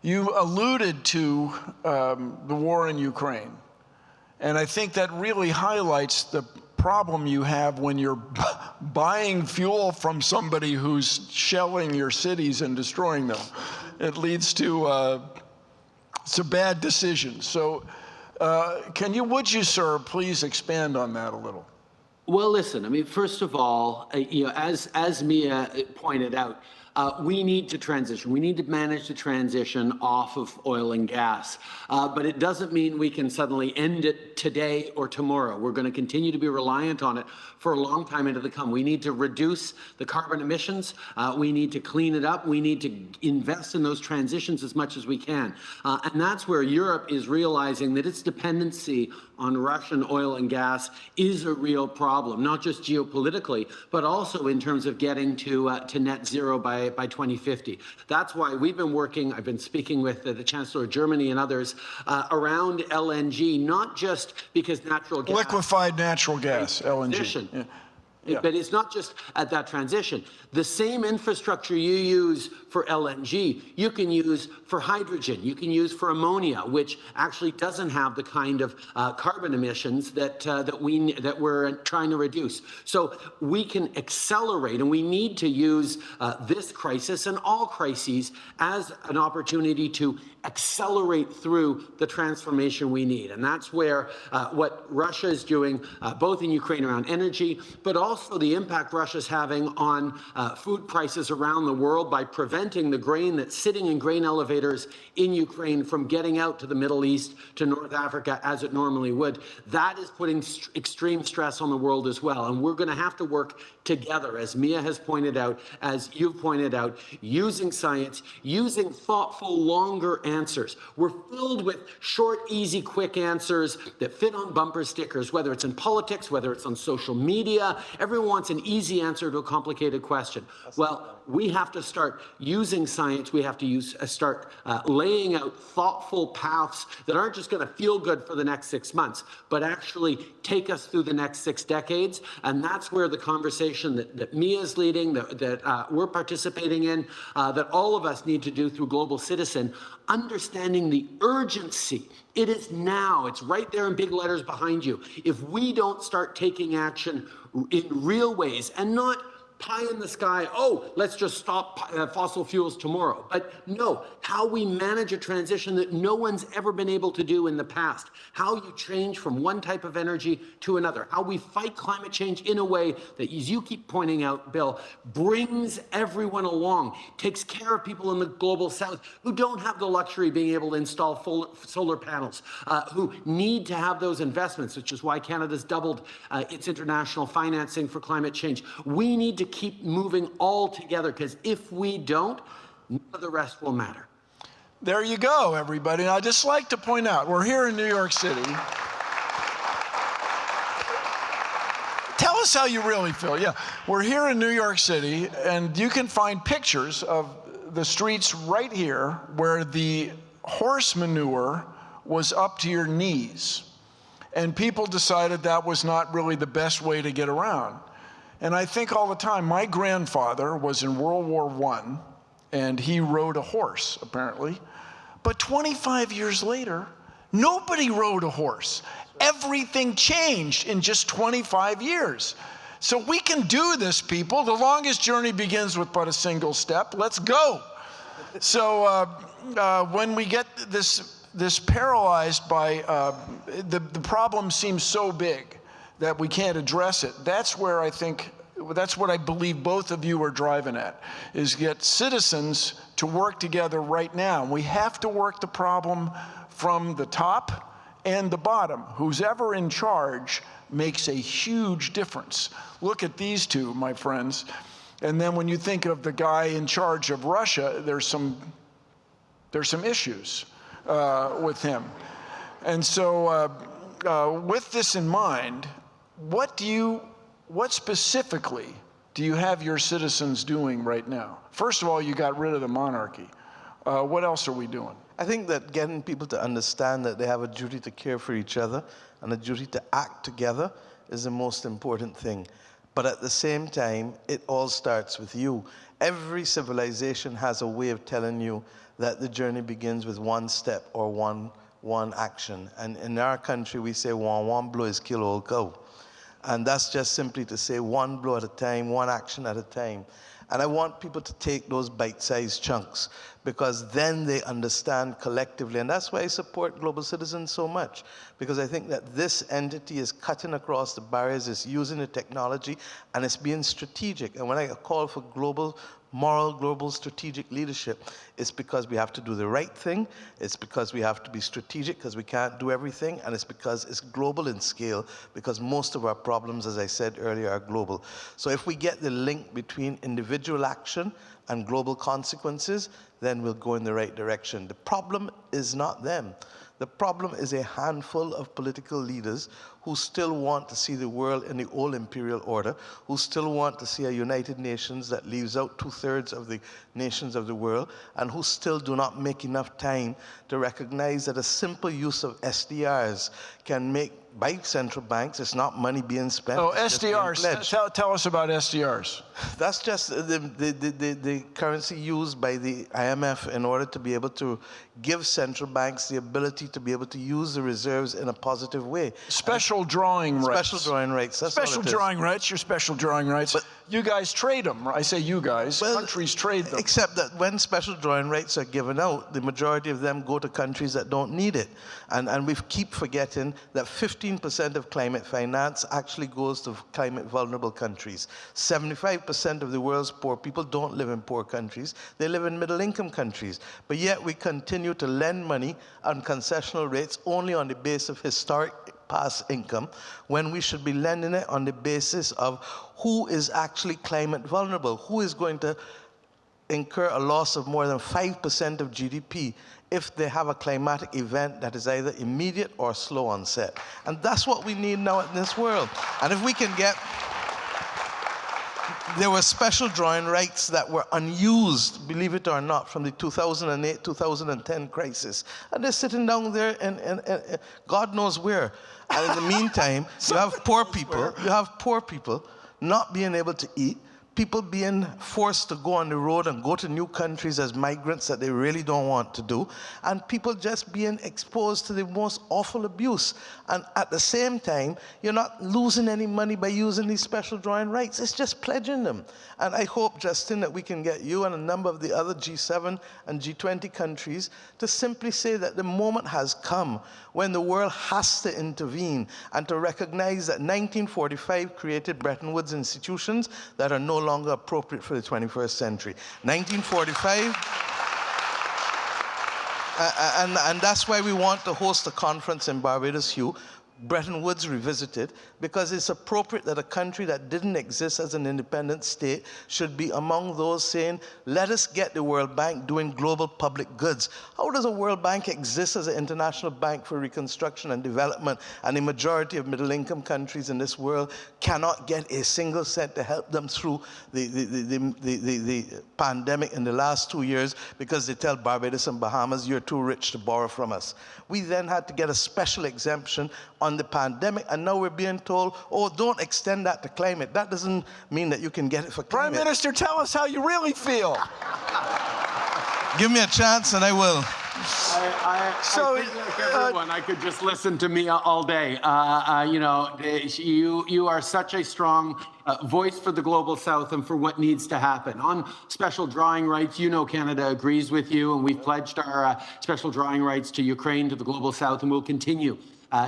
you alluded to the war in Ukraine. And I think that really highlights the problem you have when you're buying fuel from somebody who's shelling your cities and destroying them. It leads to it's a bad decision. So would you, sir, please expand on that a little? Well, listen, I mean, first of all, you know, as Mia pointed out, we need to transition. We need to manage the transition off of oil and gas. But it doesn't mean we can suddenly end it today or tomorrow. We're going to continue to be reliant on it for a long time into the come. We need to reduce the carbon emissions. We need to clean it up. We need to invest in those transitions as much as we can. And that's where Europe is realizing that its dependency on Russian oil and gas is a real problem, not just geopolitically, but also in terms of getting to net zero by 2050. That's why we've been working, I've been speaking with the Chancellor of Germany and others around LNG, not just because natural gas... Liquefied natural gas, LNG. Yeah. But it's not just at that transition. The same infrastructure you use for LNG, you can use for hydrogen, you can use for ammonia, which actually doesn't have the kind of carbon emissions that we're trying to reduce. So we can accelerate, and we need to use this crisis and all crises as an opportunity to accelerate through the transformation we need. And that's where what Russia is doing, both in Ukraine around energy, but also the impact Russia's having on food prices around the world by preventing the grain that's sitting in grain elevators in Ukraine from getting out to the Middle East, to North Africa, as it normally would. That is putting extreme stress on the world as well. And we're going to have to work together, as Mia has pointed out, as you've pointed out, using science, using thoughtful, longer answers. We're filled with short, easy, quick answers that fit on bumper stickers, whether it's in politics, whether it's on social media. Everyone wants an easy answer to a complicated question. Well, we have to start using science. We have to start laying out thoughtful paths that aren't just going to feel good for the next 6 months, but actually take us through the next 6 decades. And that's where the conversation that Mia's leading, that we're participating in, that all of us need to do through Global Citizen, understanding the urgency. It is now. It's right there in big letters behind you. If we don't start taking action in real ways and not pie in the sky, oh, let's just stop fossil fuels tomorrow. But no, how we manage a transition that no one's ever been able to do in the past. How you change from one type of energy to another. How we fight climate change in a way that, as you keep pointing out, Bill, brings everyone along, takes care of people in the global south who don't have the luxury of being able to install solar panels, who need to have those investments, which is why Canada's doubled its international financing for climate change. We need to keep moving all together, because if we don't, none of the rest will matter. There you go, everybody. And I'd just like to point out, we're here in New York City. Tell us how you really feel. Yeah, we're here in New York City, and you can find pictures of the streets right here where the horse manure was up to your knees. And people decided that was not really the best way to get around. And I think all the time, my grandfather was in World War I, and he rode a horse, apparently. But 25 years later, nobody rode a horse. Everything changed in just 25 years. So we can do this, people. The longest journey begins with but a single step. Let's go. So when we get this paralyzed by the problem seems so big that we can't address it. That's where that's what I believe both of you are driving at, is get citizens to work together right now. We have to work the problem from the top and the bottom. Who's ever in charge makes a huge difference. Look at these two, my friends. And then when you think of the guy in charge of Russia, there's some issues with him. And so with this in mind, what specifically do you have your citizens doing right now? First of all, you got rid of the monarchy. What else are we doing? I think that getting people to understand that they have a duty to care for each other and a duty to act together is the most important thing. But at the same time, it all starts with you. Every civilization has a way of telling you that the journey begins with one step or one action. And in our country, we say one blow is kill old cow. And that's just simply to say one blow at a time, one action at a time. And I want people to take those bite-sized chunks, because then they understand collectively. And that's why I support Global Citizens so much, because I think that this entity is cutting across the barriers, it's using the technology, and it's being strategic. And when I call for moral, global strategic leadership, it's because we have to do the right thing, it's because we have to be strategic, because we can't do everything, and it's because it's global in scale, because most of our problems, as I said earlier, are global. So if we get the link between individual action and global consequences, then we'll go in the right direction. The problem is not them. The problem is a handful of political leaders who still want to see the world in the old imperial order, who still want to see a United Nations that leaves out 2/3 of the nations of the world, and who still do not make enough time to recognize that a simple use of SDRs can make, by central banks, it's not money being spent. So it's just being SDRs, pledged. tell us about SDRs. That's just the currency used by the IMF in order to be able to give central banks the ability to be able to use the reserves in a positive way. Special drawing rights. Special drawing rights. That's special all it is. drawing rights, your special drawing rights. But you guys trade them. I say you guys, countries trade them. Except that when special drawing rights are given out, the majority of them go to countries that don't need it. And we keep forgetting that 15% of climate finance actually goes to climate vulnerable countries. 75% of the world's poor people don't live in poor countries. They live in middle income countries. But yet we continue to lend money on concessional rates only on the basis of historic past income, when we should be lending it on the basis of who is actually climate vulnerable, who is going to incur a loss of more than 5% of GDP if they have a climatic event that is either immediate or slow onset. And that's what we need now in this world. And if we can get... There were special drawing rights that were unused, believe it or not, from the 2008-2010 crisis. And they're sitting down there in God knows where. And in the meantime, you have poor people not being able to eat, people being forced to go on the road and go to new countries as migrants that they really don't want to do, and people just being exposed to the most awful abuse. And at the same time, you're not losing any money by using these special drawing rights. It's just pledging them. And I hope, Justin, that we can get you and a number of the other G7 and G20 countries to simply say that the moment has come when the world has to intervene and to recognize that 1945 created Bretton Woods institutions that are no longer appropriate for the 21st century. 1945, and that's why we want to host a conference in Barbados, Hugh, Bretton Woods Revisited, because it's appropriate that a country that didn't exist as an independent state should be among those saying, let us get the World Bank doing global public goods. How does a World Bank exist as an international bank for reconstruction and development, and the majority of middle-income countries in this world cannot get a single cent to help them through the pandemic in the last 2 years because they tell Barbados and Bahamas, you're too rich to borrow from us. We then had to get a special exemption on the pandemic, and now we're being told, oh, don't extend that to climate. That doesn't mean that you can get it for climate. Prime Minister, tell us how you really feel. Give me a chance and I will. I could just listen to Mia all day. You are such a strong voice for the Global South and for what needs to happen. On special drawing rights, Canada agrees with you, and we've pledged our special drawing rights to Ukraine, to the Global South, and we'll continue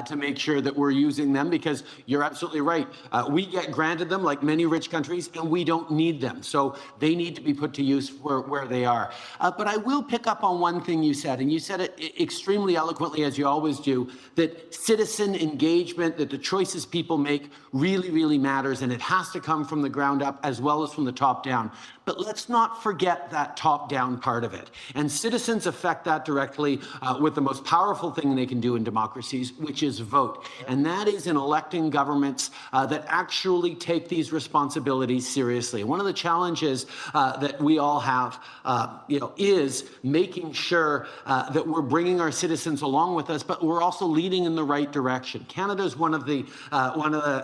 to make sure that we're using them, because you're absolutely right. We get granted them like many rich countries, and we don't need them. So they need to be put to use where they are. But I will pick up on one thing you said, and you said it extremely eloquently, as you always do, that citizen engagement, that the choices people make really, really matters, and it has to come from the ground up as well as from the top down. But let's not forget that top-down part of it. And citizens affect that directly with the most powerful thing they can do in democracies, which is vote. And that is in electing governments that actually take these responsibilities seriously. One of the challenges that we all have, is making sure that we're bringing our citizens along with us, but we're also leading in the right direction. Canada is one of the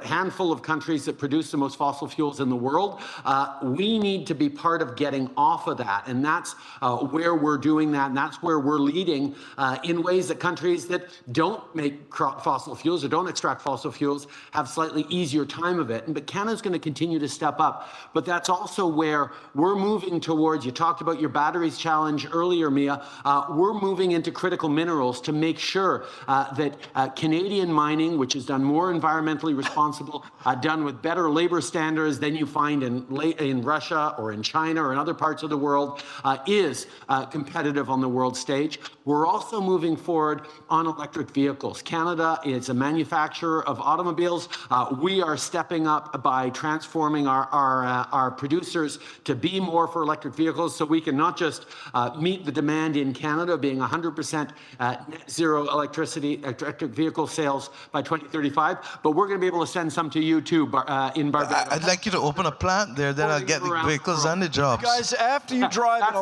handful of countries that produce the most fossil fuels in the world. We need to be part of getting off of that, and that's where we're doing that, and that's where we're leading in ways that countries that don't make fossil fuels or don't extract fossil fuels have slightly easier time of it. But Canada's going to continue to step up. But that's also where we're moving towards. You talked about your batteries challenge earlier, Mia. We're moving into critical minerals to make sure that Canadian mining, which is done more environmentally responsible, done with better labor standards than you find in Russia or in China or in other parts of the world, is competitive on the world stage. We're also moving forward on electric vehicles. Canada is a manufacturer of automobiles. We are stepping up by transforming our producers to be more for electric vehicles, so we can not just meet the demand in Canada, being 100% net zero electric vehicle sales by 2035, but we're going to be able to send some to you too in Barbados. I'd like you to open a plant there, then I'll get the vehicles and the jobs. Guys, after you drive an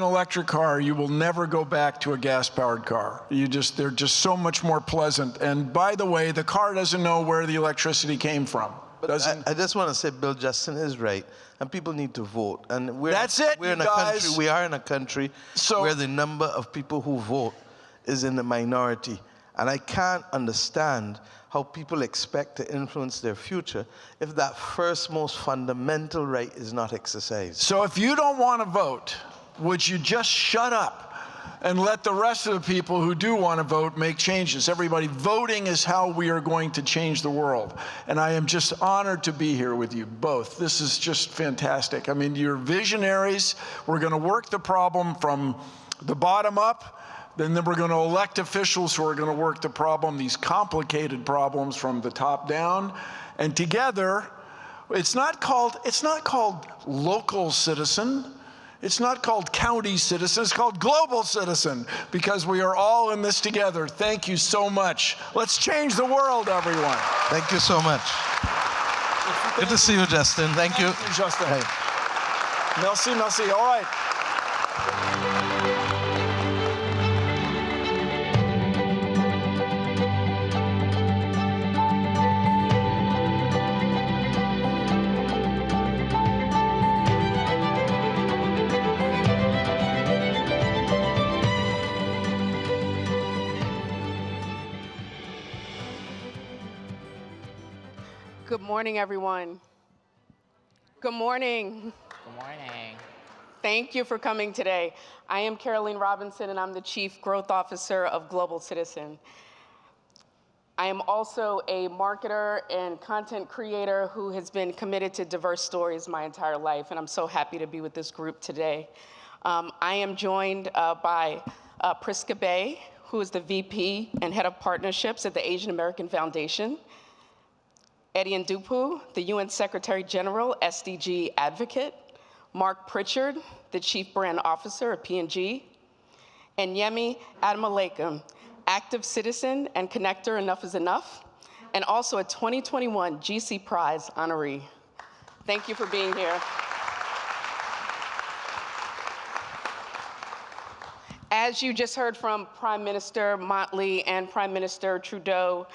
electric car, you will never go back to a gas-powered car. They're just so much more pleasant. And by the way, the car doesn't know where the electricity came from. I just want to say, Bill, Justin is right, and people need to vote. And we are in a country where the number of people who vote is in the minority. And I can't understand how people expect to influence their future if that first most fundamental right is not exercised. So if you don't want to vote, would you just shut up and let the rest of the people who do want to vote make changes? Everybody, voting is how we are going to change the world. And I am just honored to be here with you both. This is just fantastic. I mean, you're visionaries. We're going to work the problem from the bottom up. Then we're going to elect officials who are going to work the problem, these complicated problems, from the top down. And together, it's not called local citizen. It's not called county citizen. It's called global citizen, because we are all in this together. Thank you so much. Let's change the world, everyone. Thank you so much. Good to see you, Justin. Thank you. Thank you, Justin. Hey. Merci. All right. Good morning, everyone. Good morning. Good morning. Thank you for coming today. I am Caroline Robinson, and I'm the Chief Growth Officer of Global Citizen. I am also a marketer and content creator who has been committed to diverse stories my entire life, and I'm so happy to be with this group today. I am joined by Priska Bay, who is the VP and Head of Partnerships at the Asian American Foundation, Eddie Ndupu, the UN Secretary General, SDG Advocate, Mark Pritchard, the Chief Brand Officer of P&G, and Yemi Adamalekum, active citizen and connector Enough is Enough, and also a 2021 GC Prize honoree. Thank you for being here. As you just heard from Prime Minister Motley and Prime Minister Trudeau,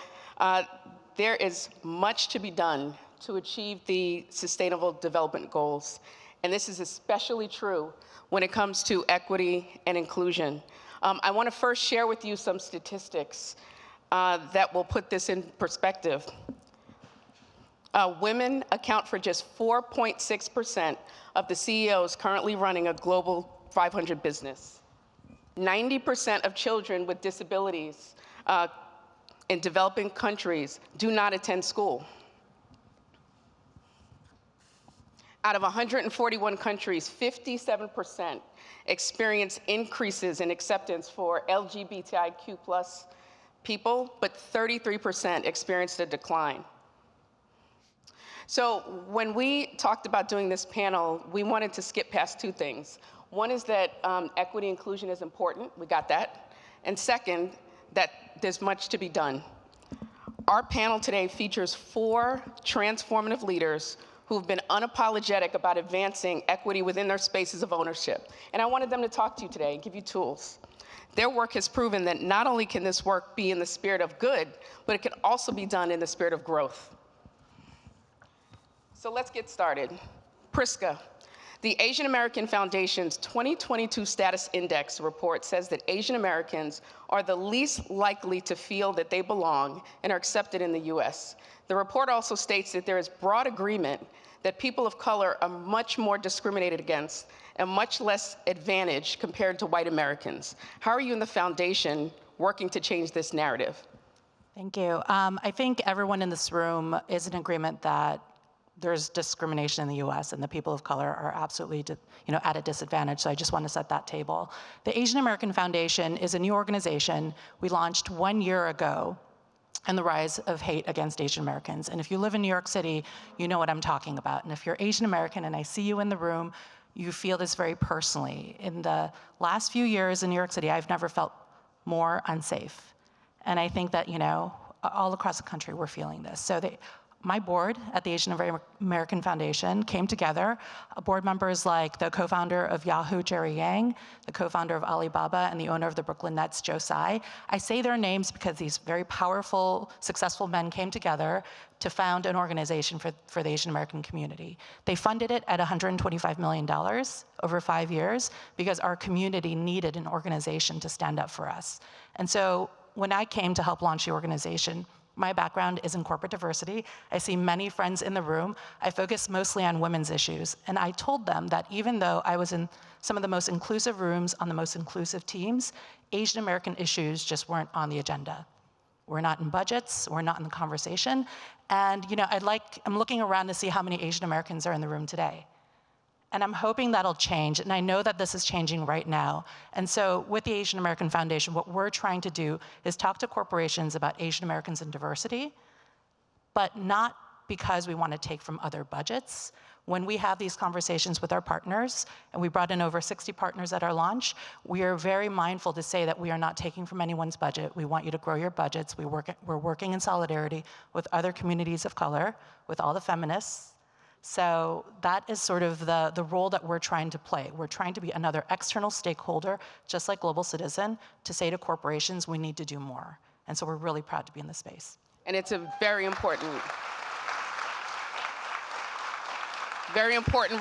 there is much to be done to achieve the Sustainable Development Goals. And this is especially true when it comes to equity and inclusion. I want to first share with you some statistics that will put this in perspective. Women account for just 4.6% of the CEOs currently running a Global 500 business. 90% of children with disabilities in developing countries do not attend school. Out of 141 countries, 57% experience increases in acceptance for LGBTIQ+ people, but 33% experienced a decline. So when we talked about doing this panel, we wanted to skip past two things. One is that equity inclusion is important, we got that. And second, that there's much to be done. Our panel today features 4 transformative leaders who have been unapologetic about advancing equity within their spaces of ownership. And I wanted them to talk to you today and give you tools. Their work has proven that not only can this work be in the spirit of good, but it can also be done in the spirit of growth. So let's get started. Priska, The Asian American Foundation's 2022 Status Index report says that Asian Americans are the least likely to feel that they belong and are accepted in the US. The report also states that there is broad agreement that people of color are much more discriminated against and much less advantaged compared to white Americans. How are you in the foundation working to change this narrative? Thank you. I think everyone in this room is in agreement that there's discrimination in the U.S. and the people of color are absolutely, at a disadvantage. So I just want to set that table. The Asian American Foundation is a new organization we launched 1 year ago, and the rise of hate against Asian Americans. And if you live in New York City, you know what I'm talking about. And if you're Asian American and I see you in the room, you feel this very personally. In the last few years in New York City, I've never felt more unsafe. And I think that, all across the country, we're feeling this. So my board at the Asian American Foundation came together. Board members like the co-founder of Yahoo, Jerry Yang, the co-founder of Alibaba, and the owner of the Brooklyn Nets, Joe Tsai. I say their names because these very powerful, successful men came together to found an organization for the Asian American community. They funded it at $125 million over 5 years because our community needed an organization to stand up for us. And so when I came to help launch the organization, my background is in corporate diversity. I see many friends in the room. I focus mostly on women's issues. And I told them that even though I was in some of the most inclusive rooms on the most inclusive teams, Asian American issues just weren't on the agenda. We're not in budgets, we're not in the conversation. And I'm looking around to see how many Asian Americans are in the room today. And I'm hoping that'll change, and I know that this is changing right now. And so with the Asian American Foundation, what we're trying to do is talk to corporations about Asian Americans and diversity, but not because we want to take from other budgets. When we have these conversations with our partners, and we brought in over 60 partners at our launch, we are very mindful to say that we are not taking from anyone's budget. We want you to grow your budgets. We're working in solidarity with other communities of color, with all the feminists. So that is sort of the role that we're trying to play. We're trying to be another external stakeholder, just like Global Citizen, to say to corporations, we need to do more. And so we're really proud to be in this space. And it's a very important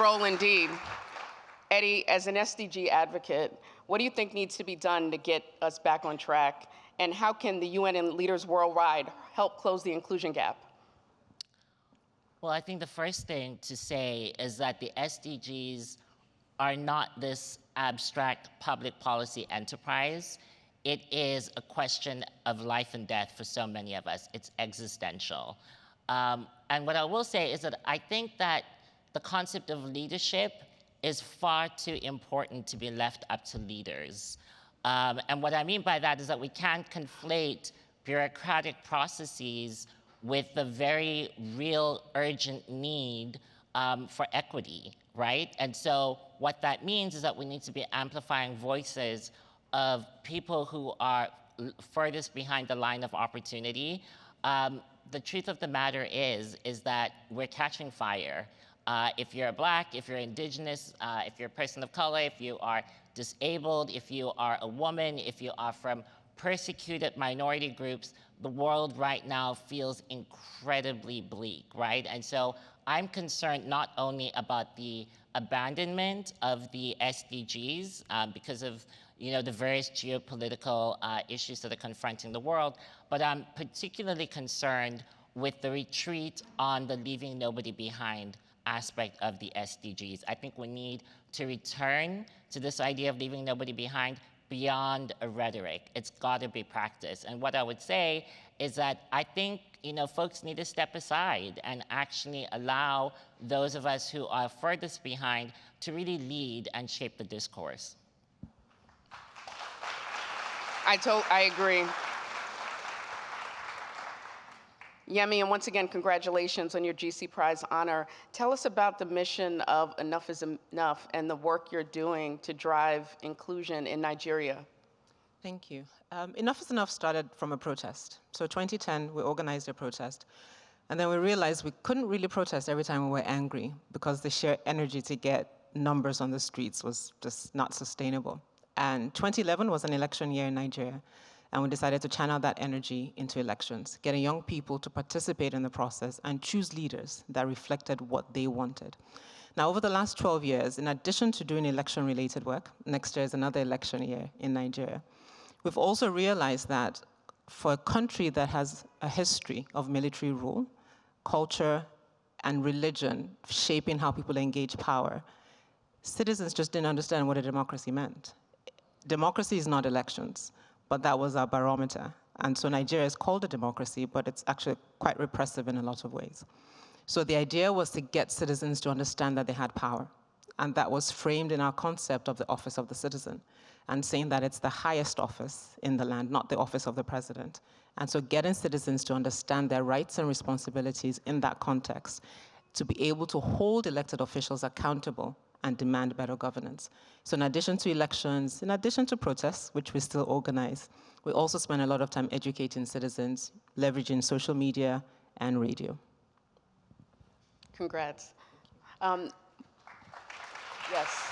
role indeed. Eddie, as an SDG advocate, what do you think needs to be done to get us back on track? And how can the UN and leaders worldwide help close the inclusion gap? Well, I think the first thing to say is that the SDGs are not this abstract public policy enterprise. It is a question of life and death for so many of us. It's existential. And what I will say is that I think that the concept of leadership is far too important to be left up to leaders. And what I mean by that is that we can't conflate bureaucratic processes with the very real urgent need for equity, right? And so what that means is that we need to be amplifying voices of people who are furthest behind the line of opportunity. The truth of the matter is that we're catching fire. If you're Black, if you're Indigenous, if you're a person of color, if you are disabled, if you are a woman, if you are from persecuted minority groups, the world right now feels incredibly bleak, right? And so I'm concerned not only about the abandonment of the SDGs because of the various geopolitical issues that are confronting the world, but I'm particularly concerned with the retreat on the leaving nobody behind aspect of the SDGs. I think we need to return to this idea of leaving nobody behind beyond a rhetoric. It's got to be practiced. And what I would say is that I think folks need to step aside and actually allow those of us who are furthest behind to really lead and shape the discourse. I agree. Yemi, and once again, congratulations on your GC Prize honor. Tell us about the mission of Enough is Enough and the work you're doing to drive inclusion in Nigeria. Thank you. Enough is Enough started from a protest. So 2010, we organized a protest. And then we realized we couldn't really protest every time we were angry because the sheer energy to get numbers on the streets was just not sustainable. And 2011 was an election year in Nigeria. And we decided to channel that energy into elections, getting young people to participate in the process and choose leaders that reflected what they wanted. Now, over the last 12 years, in addition to doing election-related work, next year is another election year in Nigeria, we've also realized that for a country that has a history of military rule, culture, and religion shaping how people engage power, citizens just didn't understand what a democracy meant. Democracy is not elections, but that was our barometer. And so Nigeria is called a democracy, but it's actually quite repressive in a lot of ways. So the idea was to get citizens to understand that they had power. And that was framed in our concept of the office of the citizen, and saying that it's the highest office in the land, not the office of the president. And so getting citizens to understand their rights and responsibilities in that context, to be able to hold elected officials accountable and demand better governance. So in addition to elections, in addition to protests, which we still organize, we also spend a lot of time educating citizens, leveraging social media and radio. Congrats. Yes.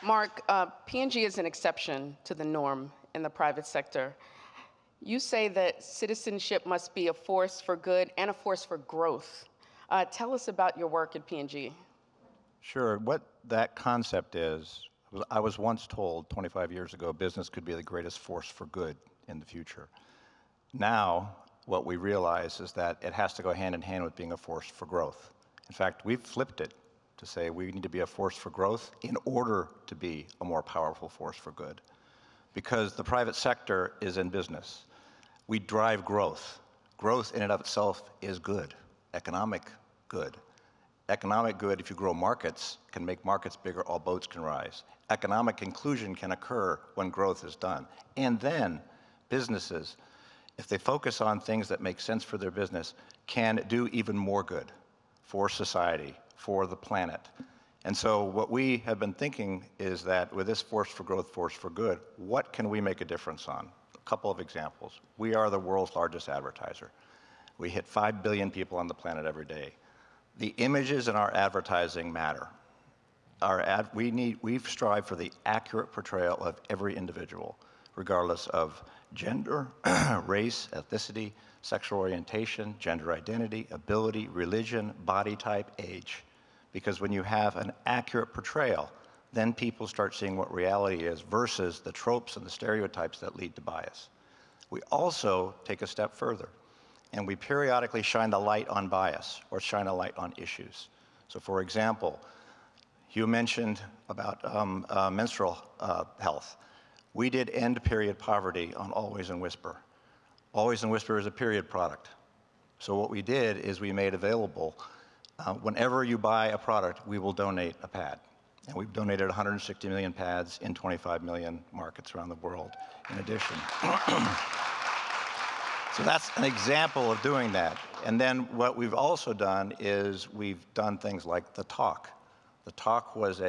Mark, P&G is an exception to the norm in the private sector. You say that citizenship must be a force for good and a force for growth. Tell us about your work at P&G. Sure. What that concept is, I was once told 25 years ago, business could be the greatest force for good in the future. Now, what we realize is that it has to go hand in hand with being a force for growth. In fact, we've flipped it to say we need to be a force for growth in order to be a more powerful force for good. Because the private sector is in business. We drive growth. Growth in and of itself is good. Economic good. Economic good, if you grow markets, can make markets bigger, all boats can rise. Economic inclusion can occur when growth is done. And then businesses, if they focus on things that make sense for their business, can do even more good for society, for the planet. And so what we have been thinking is that with this force for growth, force for good, what can we make a difference on? A couple of examples. We are the world's largest advertiser. We hit 5 billion people on the planet every day. The images in our advertising matter. We strive for the accurate portrayal of every individual, regardless of gender, race, ethnicity, sexual orientation, gender identity, ability, religion, body type, age. Because when you have an accurate portrayal, then people start seeing what reality is versus the tropes and the stereotypes that lead to bias. We also take a step further, and we periodically shine the light on bias or shine a light on issues. So for example, you mentioned about menstrual health. We did end period poverty on Always and Whisper. Always and Whisper is a period product. So what we did is we made available, whenever you buy a product, we will donate a pad. And we've donated 160 million pads in 25 million markets around the world in addition. So that's an example of doing that. And then what we've also done is we've done things like The Talk. The Talk was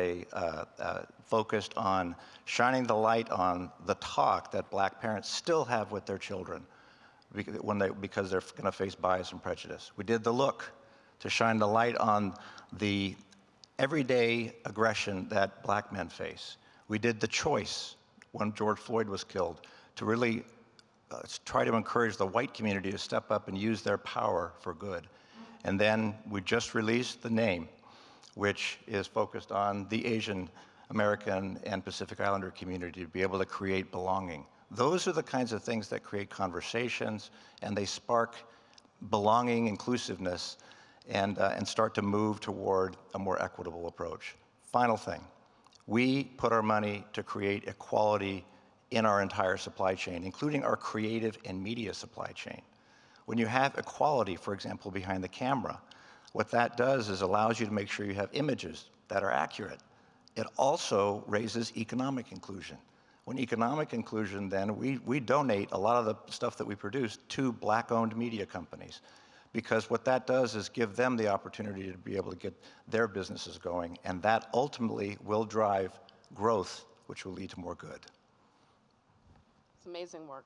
focused on shining the light on the talk that black parents still have with their children because they're going to face bias and prejudice. We did The Look to shine the light on the everyday aggression that black men face. We did The Choice when George Floyd was killed to really try to encourage the white community to step up and use their power for good. And then we just released The Name, which is focused on the Asian American and Pacific Islander community to be able to create belonging. Those are the kinds of things that create conversations, and they spark belonging, inclusiveness, and start to move toward a more equitable approach. Final thing, we put our money to create equality in our entire supply chain, including our creative and media supply chain. When you have equality, for example, behind the camera, what that does is allows you to make sure you have images that are accurate. It also raises economic inclusion. When economic inclusion, then we donate a lot of the stuff that we produce to black-owned media companies, because what that does is give them the opportunity to be able to get their businesses going, and that ultimately will drive growth, which will lead to more good. It's amazing work.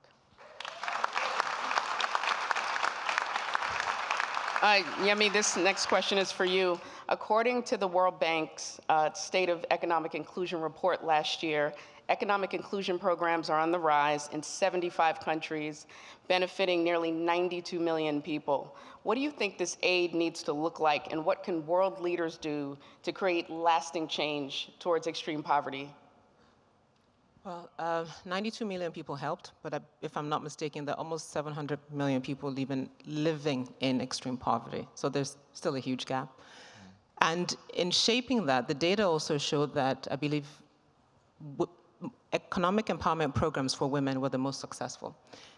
Yemi, this next question is for you. According to the World Bank's State of Economic Inclusion report last year, economic inclusion programs are on the rise in 75 countries, benefiting nearly 92 million people. What do you think this aid needs to look like, and what can world leaders do to create lasting change towards extreme poverty? Well, 92 million people helped, but if I'm not mistaken, there are almost 700 million people living in extreme poverty. So there's still a huge gap. And in shaping that, the data also showed that, I believe, economic empowerment programs for women were the most successful.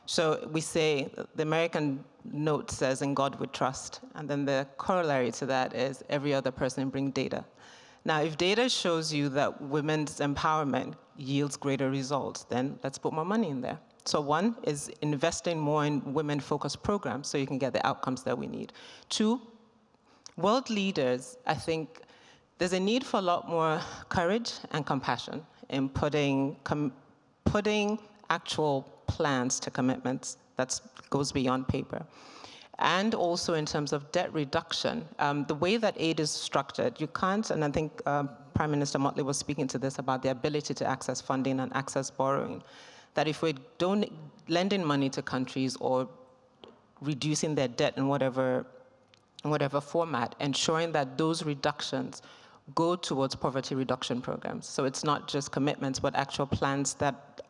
So we say, the American note says, "In God we trust," and then the corollary to that is, every other person bring data. Now, if data shows you that women's empowerment yields greater results, then let's put more money in there. So one is investing more in women-focused programs so you can get the outcomes that we need. Two, world leaders, I think there's a need for a lot more courage and compassion in putting actual plans to commitments that goes beyond paper. And also in terms of debt reduction, the way that aid is structured, you can't, and I think Prime Minister Motley was speaking to this about the ability to access funding and access borrowing, that if we don't lending money to countries or reducing their debt in whatever format, ensuring that those reductions go towards poverty reduction programs. So it's not just commitments, but actual plans that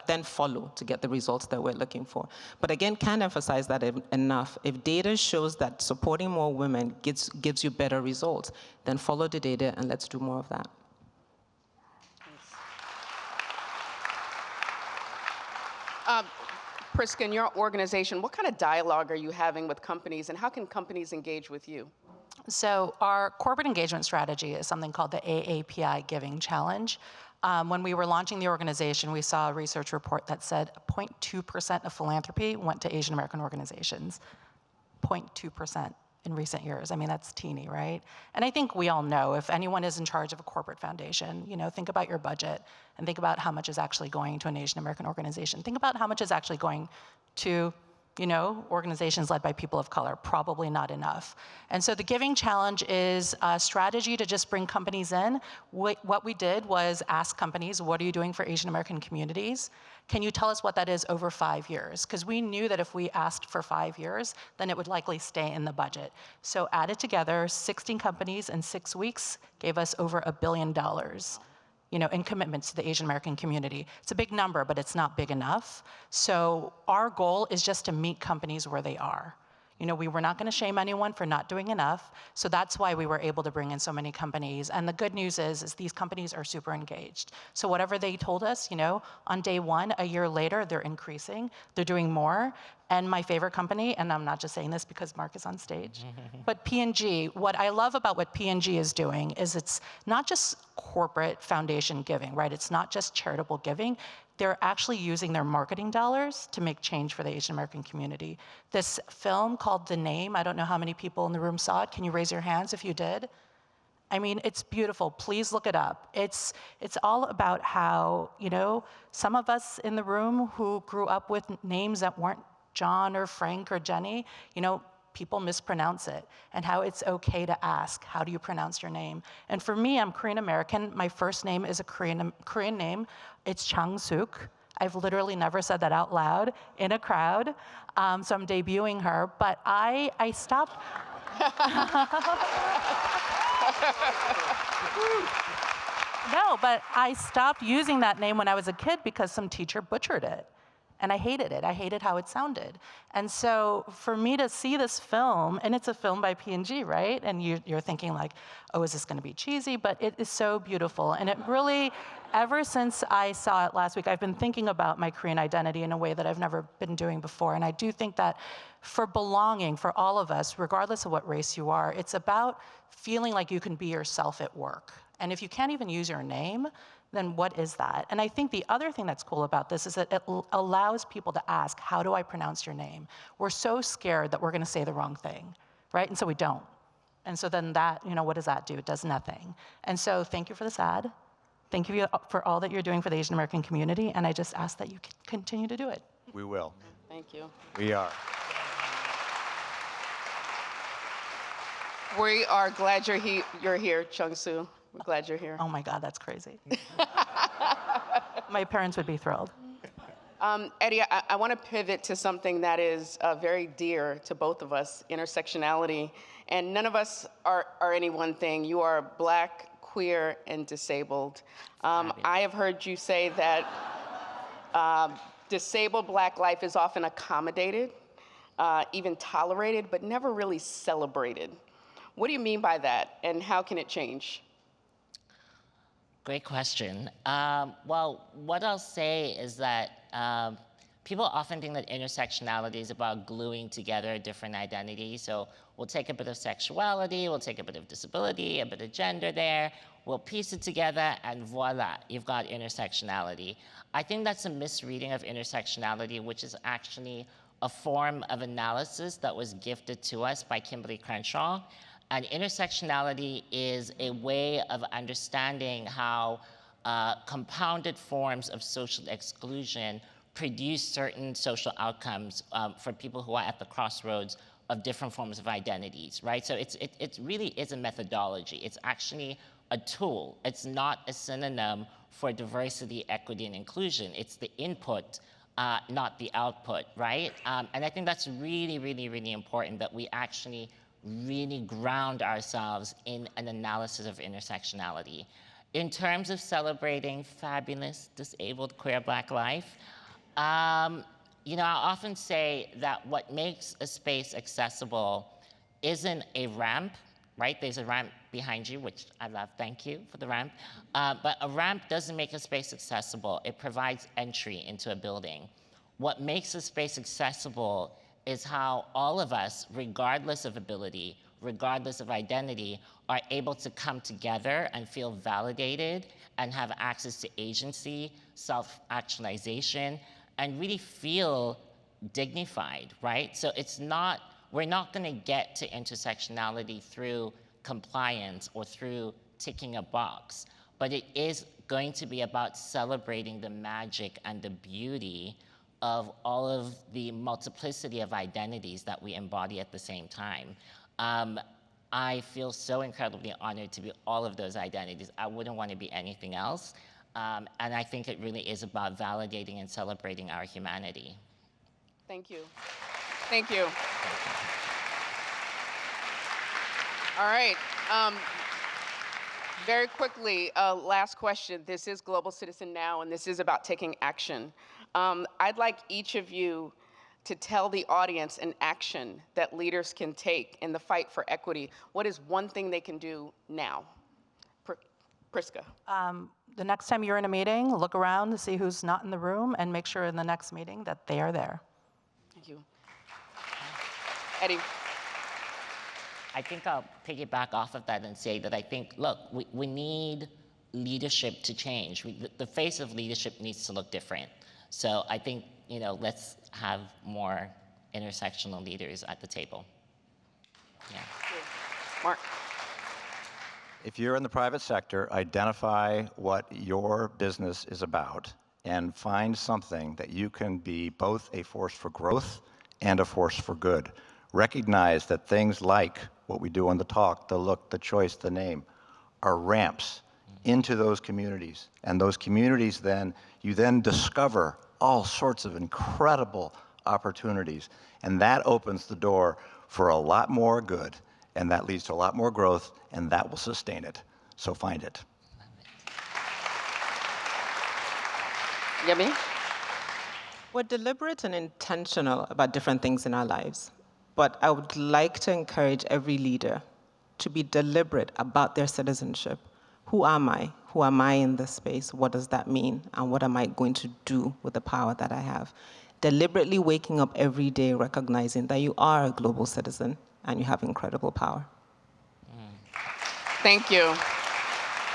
then follow to get the results that we're looking for. But again, can't emphasize that enough. If data shows that supporting more women gives you better results, then follow the data and let's do more of that. Priska, in your organization, what kind of dialogue are you having with companies, and how can companies engage with you? So our corporate engagement strategy is something called the AAPI Giving Challenge. When we were launching the organization, we saw a research report that said 0.2% of philanthropy went to Asian American organizations. 0.2% in recent years. I mean, that's teeny, right? And I think we all know, if anyone is in charge of a corporate foundation, think about your budget and think about how much is actually going to an Asian American organization. Think about how much is actually going to organizations led by people of color, probably not enough. And so the Giving Challenge is a strategy to just bring companies in. What we did was ask companies, what are you doing for Asian American communities? Can you tell us what that is over 5 years? Because we knew that if we asked for 5 years, then it would likely stay in the budget. So added together, 16 companies in 6 weeks gave us over $1 billion. In commitments to the Asian American community. It's a big number, but it's not big enough. So our goal is just to meet companies where they are. We were not going to shame anyone for not doing enough, so that's why we were able to bring in so many companies. And the good news is these companies are super engaged. So whatever they told us, on day one, a year later, they're increasing, they're doing more. And my favorite company, and I'm not just saying this because Mark is on stage, but P&G, what I love about what P&G is doing is it's not just corporate foundation giving, right? It's not just charitable giving. They're actually using their marketing dollars to make change for the Asian American community. This film called The Name, I don't know how many people in the room saw it. Can you raise your hands if you did? I mean, it's beautiful. Please look it up. It's all about how, some of us in the room who grew up with names that weren't John or Frank or Jenny, people mispronounce it, and how it's okay to ask, how do you pronounce your name? And for me, I'm Korean American. My first name is a Korean name. It's Chang-suk. I've literally never said that out loud in a crowd, so I'm debuting her. But I stopped. No, but I stopped using that name when I was a kid because some teacher butchered it. And I hated it. I hated how it sounded. And so for me to see this film, and it's a film by P&G, right? And you're thinking like, oh, is this gonna be cheesy? But it is so beautiful. And it really, ever since I saw it last week, I've been thinking about my Korean identity in a way that I've never been doing before. And I do think that for belonging, for all of us, regardless of what race you are, it's about feeling like you can be yourself at work. And if you can't even use your name, then what is that? And I think the other thing that's cool about this is that it allows people to ask, how do I pronounce your name? We're so scared that we're gonna say the wrong thing, right? And so we don't. And so then that, what does that do? It does nothing. And so thank you for this ad. Thank you for all that you're doing for the Asian American community, and I just ask that you continue to do it. We will. Thank you. We are. We are glad you're here, Chung Soo. We're glad you're here. Oh my God, that's crazy. My parents would be thrilled. Eddie, I want to pivot to something that is very dear to both of us, intersectionality. And none of us are any one thing. You are Black, queer, and disabled. I have heard you say that disabled Black life is often accommodated, even tolerated, but never really celebrated. What do you mean by that, and how can it change? Great question. Well, what I'll say is that people often think that intersectionality is about gluing together different identities. So we'll take a bit of sexuality, we'll take a bit of disability, a bit of gender there, we'll piece it together, and voila, you've got intersectionality. I think that's a misreading of intersectionality, which is actually a form of analysis that was gifted to us by Kimberly Crenshaw. And intersectionality is a way of understanding how compounded forms of social exclusion produce certain social outcomes for people who are at the crossroads of different forms of identities, right? So it really is a methodology. It's actually a tool. It's not a synonym for diversity, equity, and inclusion. It's the input, not the output, right? And I think that's really, really, really important that we actually really ground ourselves in an analysis of intersectionality. In terms of celebrating fabulous, disabled, queer Black life, you know, I often say that what makes a space accessible isn't a ramp, right? There's a ramp behind you, which I love, thank you for the ramp. But a ramp doesn't make a space accessible. It provides entry into a building. What makes a space accessible is how all of us, regardless of ability, regardless of identity, are able to come together and feel validated and have access to agency, self-actualization, and really feel dignified, right? So we're not gonna get to intersectionality through compliance or through ticking a box, but it is going to be about celebrating the magic and the beauty of all of the multiplicity of identities that we embody at the same time. I feel so incredibly honored to be all of those identities. I wouldn't want to be anything else. And I think it really is about validating and celebrating our humanity. Thank you. Thank you. All right. Very quickly, last question. This is Global Citizen Now, and this is about taking action. I'd like each of you to tell the audience an action that leaders can take in the fight for equity. What is one thing they can do now? Priska. The next time you're in a meeting, look around to see who's not in the room and make sure in the next meeting that they are there. Thank you. Eddie. I think I'll piggyback off of that and say that I think, look, we need leadership to change. The face of leadership needs to look different. So I think, you know, let's have more intersectional leaders at the table. Yeah. Mark. If you're in the private sector, identify what your business is about and find something that you can be both a force for growth and a force for good. Recognize that things like what we do on the talk, the look, the choice, the name, are ramps into those communities. And those communities then, you then discover all sorts of incredible opportunities. And that opens the door for a lot more good, and that leads to a lot more growth, and that will sustain it. So find it. Yemi? We're deliberate and intentional about different things in our lives, but I would like to encourage every leader to be deliberate about their citizenship. Who am I? Who am I in this space? What does that mean? And what am I going to do with the power that I have? Deliberately waking up every day recognizing that you are a global citizen and you have incredible power. Thank you.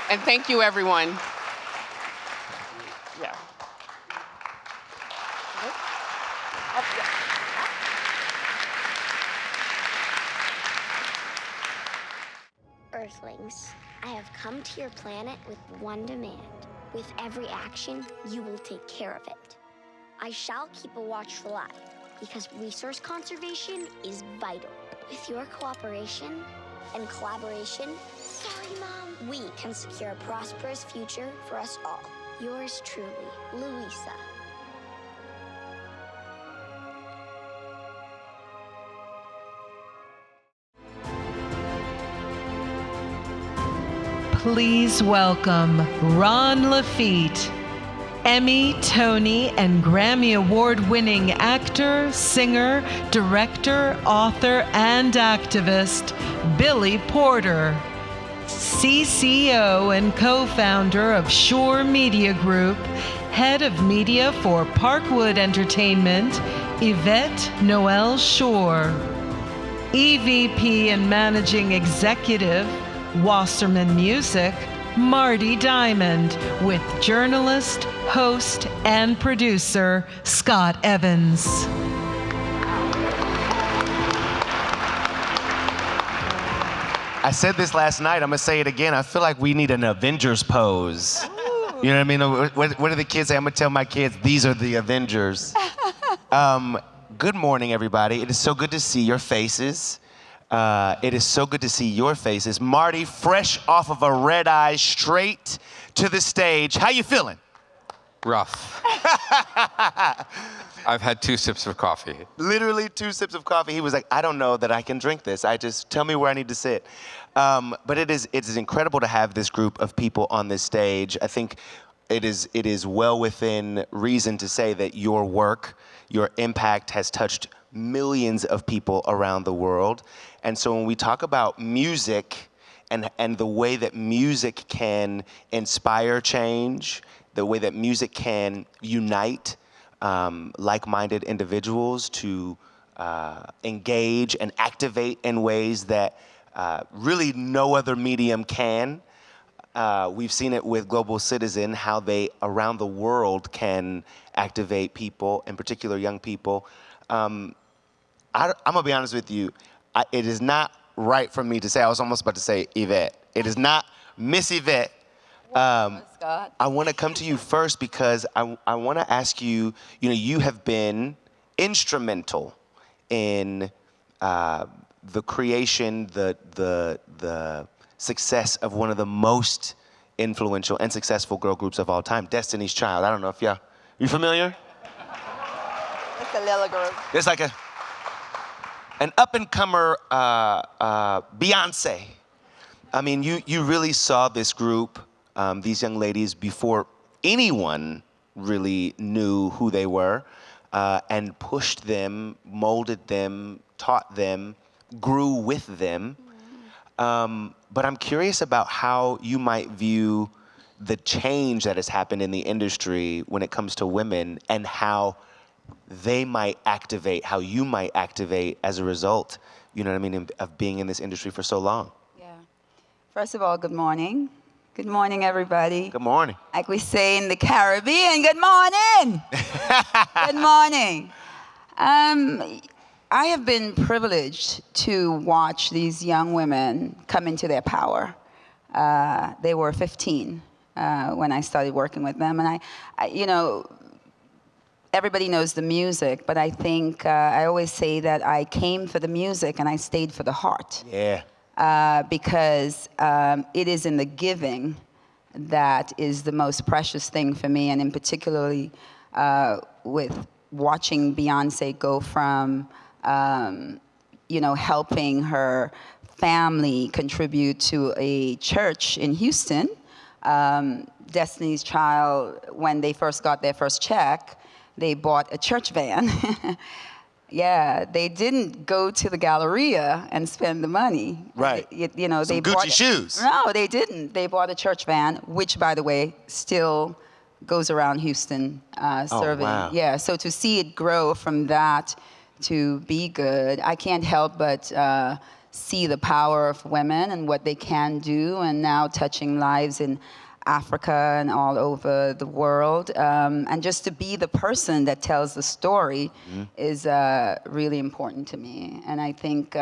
And thank you, everyone. Yeah. Earthlings, I have come to your planet with one demand. With every action, you will take care of it. I shall keep a watchful eye, because resource conservation is vital. With your cooperation and collaboration, sorry, Mom, we can secure a prosperous future for us all. Yours truly, Louisa. Please welcome Ron Lafitte, Emmy, Tony, and Grammy Award-winning actor, singer, director, author, and activist, Billy Porter, CCO and co-founder of Shore Media Group, head of media for Parkwood Entertainment, Yvette Noel Shore, EVP and managing executive, Wasserman Music, Marty Diamond, with journalist, host, and producer, Scott Evans. I said this last night, I'm gonna say it again. I feel like we need an Avengers pose. You know what I mean? What do the kids say? I'm gonna tell my kids, these are the Avengers. Good morning, everybody. It is so good to see your faces. It is so good to see your faces. Marty, fresh off of a red eye, straight to the stage. How you feeling? Rough. I've had 2 sips of coffee. Literally 2 sips of coffee. He was like, I don't know that I can drink this. Tell me where I need to sit. But it is incredible to have this group of people on this stage. I think it is well within reason to say that your work, your impact has touched millions of people around the world. And so when we talk about music and the way that music can inspire change, the way that music can unite like-minded individuals to engage and activate in ways that really no other medium can. We've seen it with Global Citizen, how they around the world can activate people, in particular young people. I'm gonna be honest with you, it is not right for me to say, I was almost about to say Yvette. It is not Miss Yvette. Scott. I wanna come to you first because I wanna ask you, you have been instrumental in the creation, the success of one of the most influential and successful girl groups of all time, Destiny's Child. I don't know if you familiar? It's a little group. It's like an up-and-comer Beyonce. I mean, you really saw this group, these young ladies, before anyone really knew who they were, and pushed them, molded them, taught them, grew with them. But I'm curious about how you might view the change that has happened in the industry when it comes to women and how they might activate, how you might activate as a result, you know what I mean, of being in this industry for so long. Yeah. First of all, good morning. Good morning, everybody. Good morning. Like we say in the Caribbean, good morning. Good morning. I have been privileged to watch these young women come into their power. They were 15 when I started working with them, and I everybody knows the music, but I think I always say that I came for the music and I stayed for the heart. Yeah. Because it is in the giving that is the most precious thing for me, and in particularly with watching Beyonce go from helping her family contribute to a church in Houston. Destiny's Child, when they first got their first check, they bought a church van. Yeah, they didn't go to the Galleria and spend the money. Right. They Gucci bought shoes. No, they didn't. They bought a church van, which, by the way, still goes around Houston serving. Wow. Yeah, so to see it grow from that to be good, I can't help but see the power of women and what they can do, and now touching lives in Africa and all over the world. And just to be the person that tells the story is really important to me. And I think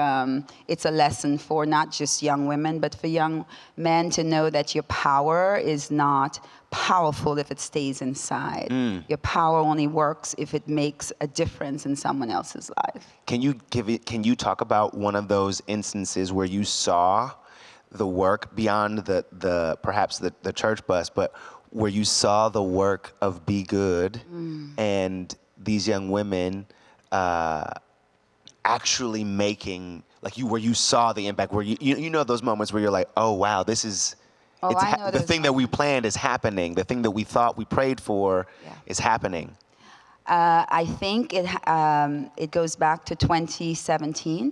it's a lesson for not just young women, but for young men to know that your power is not powerful if it stays inside. Your power only works if it makes a difference in someone else's life. Can you talk about one of those instances where you saw the work beyond perhaps the church bus, but where you saw the work of Be Good and these young women actually making, where you saw the impact, where you know those moments where you're like, oh wow, this is, the thing that we planned is happening. The thing that we thought we prayed for is happening. I think it goes back to 2017.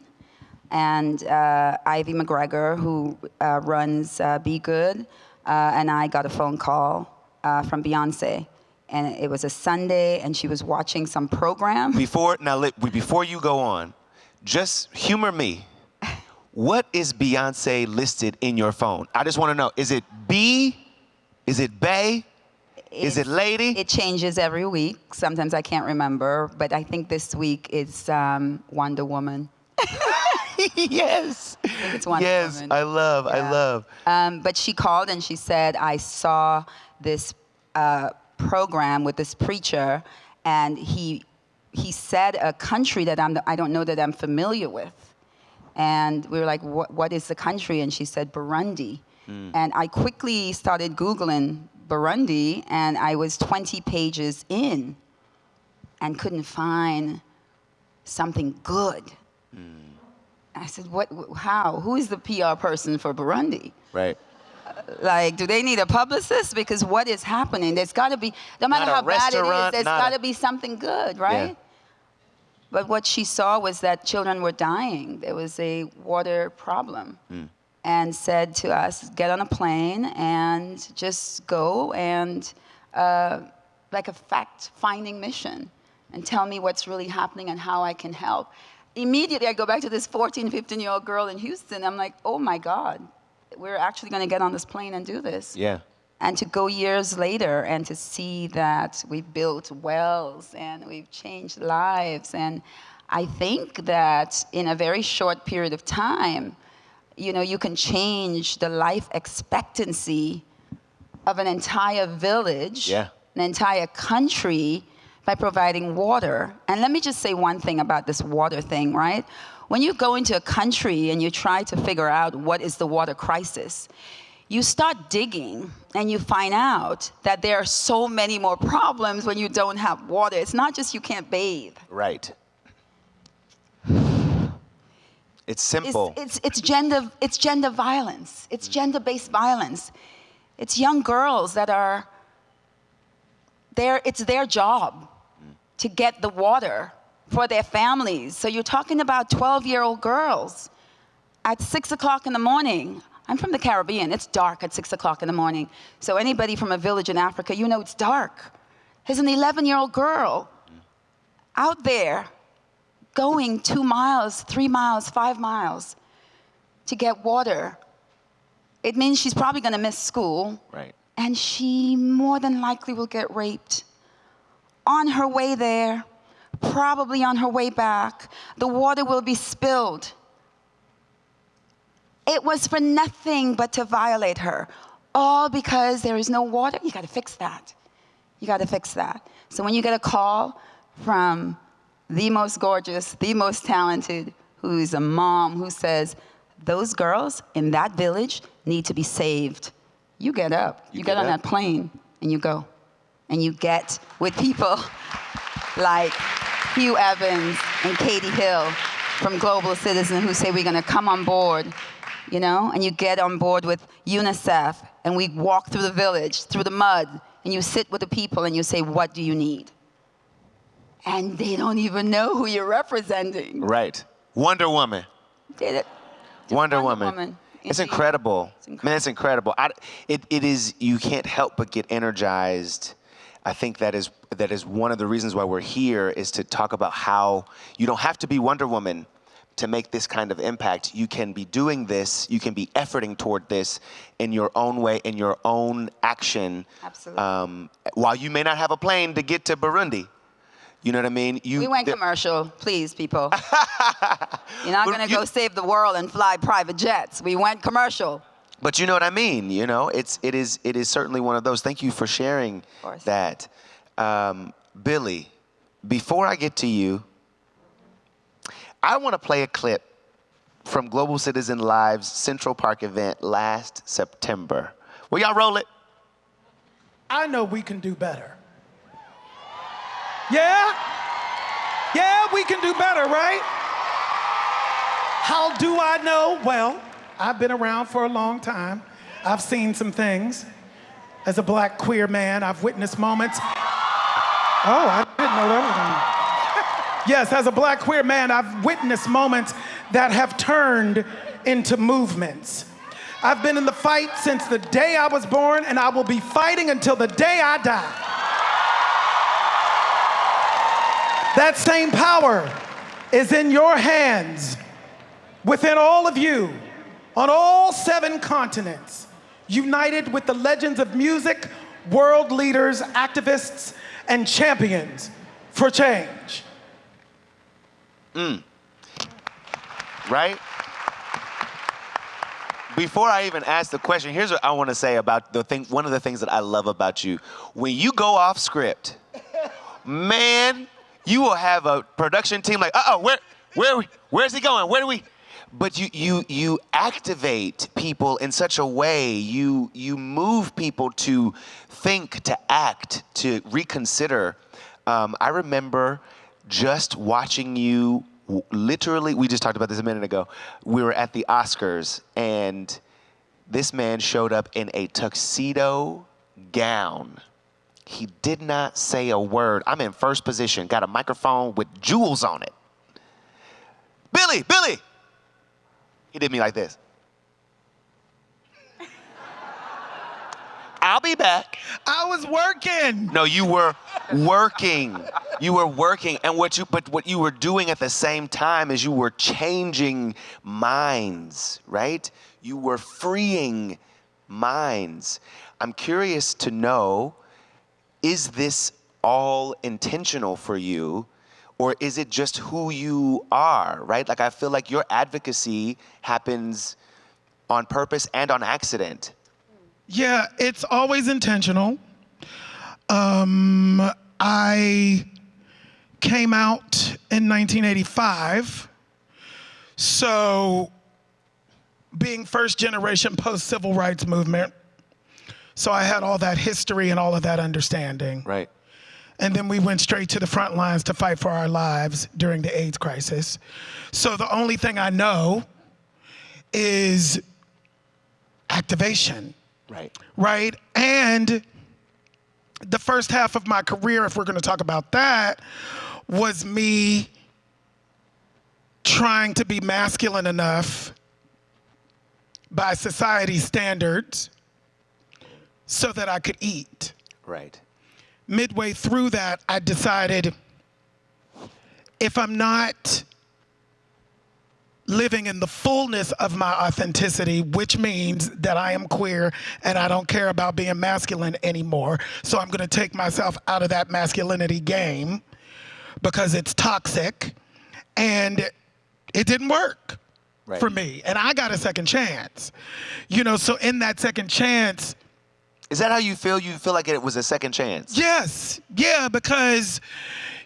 And Ivy McGregor, who runs Be Good, and I got a phone call from Beyonce. And it was a Sunday, and she was watching some program. Before you go on, just humor me. What is Beyonce listed in your phone? I just want to know. Is it B? Is it Bae? Is it Lady? It changes every week. Sometimes I can't remember, but I think this week it's Wonder Woman. Yes. It's Wonder Woman. I love. But she called and she said, I saw this program with this preacher, and he said a country that I don't know that I'm familiar with. And we were like, what is the country? And she said, Burundi. And I quickly started Googling Burundi, and I was 20 pages in and couldn't find something good. I said, how? Who is the PR person for Burundi? Right. Do they need a publicist? Because what is happening? There's got to be, no matter how bad it is, there's got to be something good, right? Yeah. But what she saw was that children were dying. There was a water problem. And said to us, get on a plane and just go and, like a fact-finding mission, and tell me what's really happening and how I can help. Immediately, I go back to this 14, 15-year-old girl in Houston. I'm like, oh my God, we're actually going to get on this plane and do this. Yeah. And to go years later and to see that we've built wells and we've changed lives. And I think that in a very short period of time, you can change the life expectancy of an entire village, an entire country, by providing water. And let me just say one thing about this water thing, right? When you go into a country and you try to figure out what is the water crisis, you start digging and you find out that there are so many more problems when you don't have water. It's not just you can't bathe. Right. It's simple. It's gender violence. It's gender-based violence. It's young girls that are there. It's their job to get the water for their families. So you're talking about 12-year-old girls at 6 o'clock in the morning. I'm from the Caribbean. It's dark at 6 o'clock in the morning. So anybody from a village in Africa, it's dark. There's an 11-year-old girl out there going 2 miles, 3 miles, 5 miles to get water. It means she's probably going to miss school. Right. And she more than likely will get raped. On her way there, probably on her way back, the water will be spilled. It was for nothing but to violate her. All because there is no water. You got to fix that. You got to fix that. So when you get a call from the most gorgeous, the most talented, who's a mom who says, those girls in that village need to be saved, you get up. You get on that plane and you go. And you get with people like Hugh Evans and Katie Hill from Global Citizen who say we're going to come on board, and you get on board with UNICEF, and we walk through the village, through the mud, and you sit with the people and you say, what do you need? And they don't even know who you're representing. Right. Wonder Woman. Did it? Wonder Woman. It's incredible. Man, it's incredible. It is, you can't help but get energized. I think that is one of the reasons why we're here, is to talk about how you don't have to be Wonder Woman, to make this kind of impact, you can be doing this, you can be efforting toward this in your own way, in your own action. Absolutely. While you may not have a plane to get to Burundi. You know what I mean? We went commercial, please, people. You're not going to go save the world and fly private jets. We went commercial. But you know what I mean? You know, it is certainly one of those. Thank you for sharing that. Billy, before I get to you, I want to play a clip from Global Citizen Live's Central Park event last September. Will y'all roll it? I know we can do better. Yeah? Yeah, we can do better, right? How do I know? Well, I've been around for a long time. I've seen some things. As a black queer man, I've witnessed moments. Oh, I didn't know that was on. Yes, as a black queer man, I've witnessed moments that have turned into movements. I've been in the fight since the day I was born, and I will be fighting until the day I die. That same power is in your hands, within all of you, on all 7 continents, united with the legends of music, world leaders, activists, and champions for change. Right? Before I even ask the question, here's what I want to say about one of the things that I love about you. When you go off script, man, you will have a production team like, where's he going? Where do we? But you activate people in such a way, you move people to think, to act, to reconsider. I remember just watching you, literally, we just talked about this a minute ago. We were at the Oscars, and this man showed up in a tuxedo gown. He did not say a word. I'm in first position, got a microphone with jewels on it. Billy! He did me like this. I'll be back. I was working. No, you were working. You were working. And what you were doing at the same time is you were changing minds, right? You were freeing minds. I'm curious to know, is this all intentional for you? Or is it just who you are, right? Like, I feel like your advocacy happens on purpose and on accident. Yeah, it's always intentional. I came out in 1985. So being first generation post-civil rights movement, so I had all that history and all of that understanding. Right. And then we went straight to the front lines to fight for our lives during the AIDS crisis. So the only thing I know is activation. Right. Right? And the first half of my career, if we're going to talk about that, was me trying to be masculine enough by society's standards so that I could eat. Right. Midway through that, I decided if I'm not living in the fullness of my authenticity, which means that I am queer and I don't care about being masculine anymore, so I'm gonna take myself out of that masculinity game because it's toxic, and it didn't work for me. And I got a second chance. You know, so in that second chance, is that how you feel? You feel like it was a second chance? Yes. Yeah, because,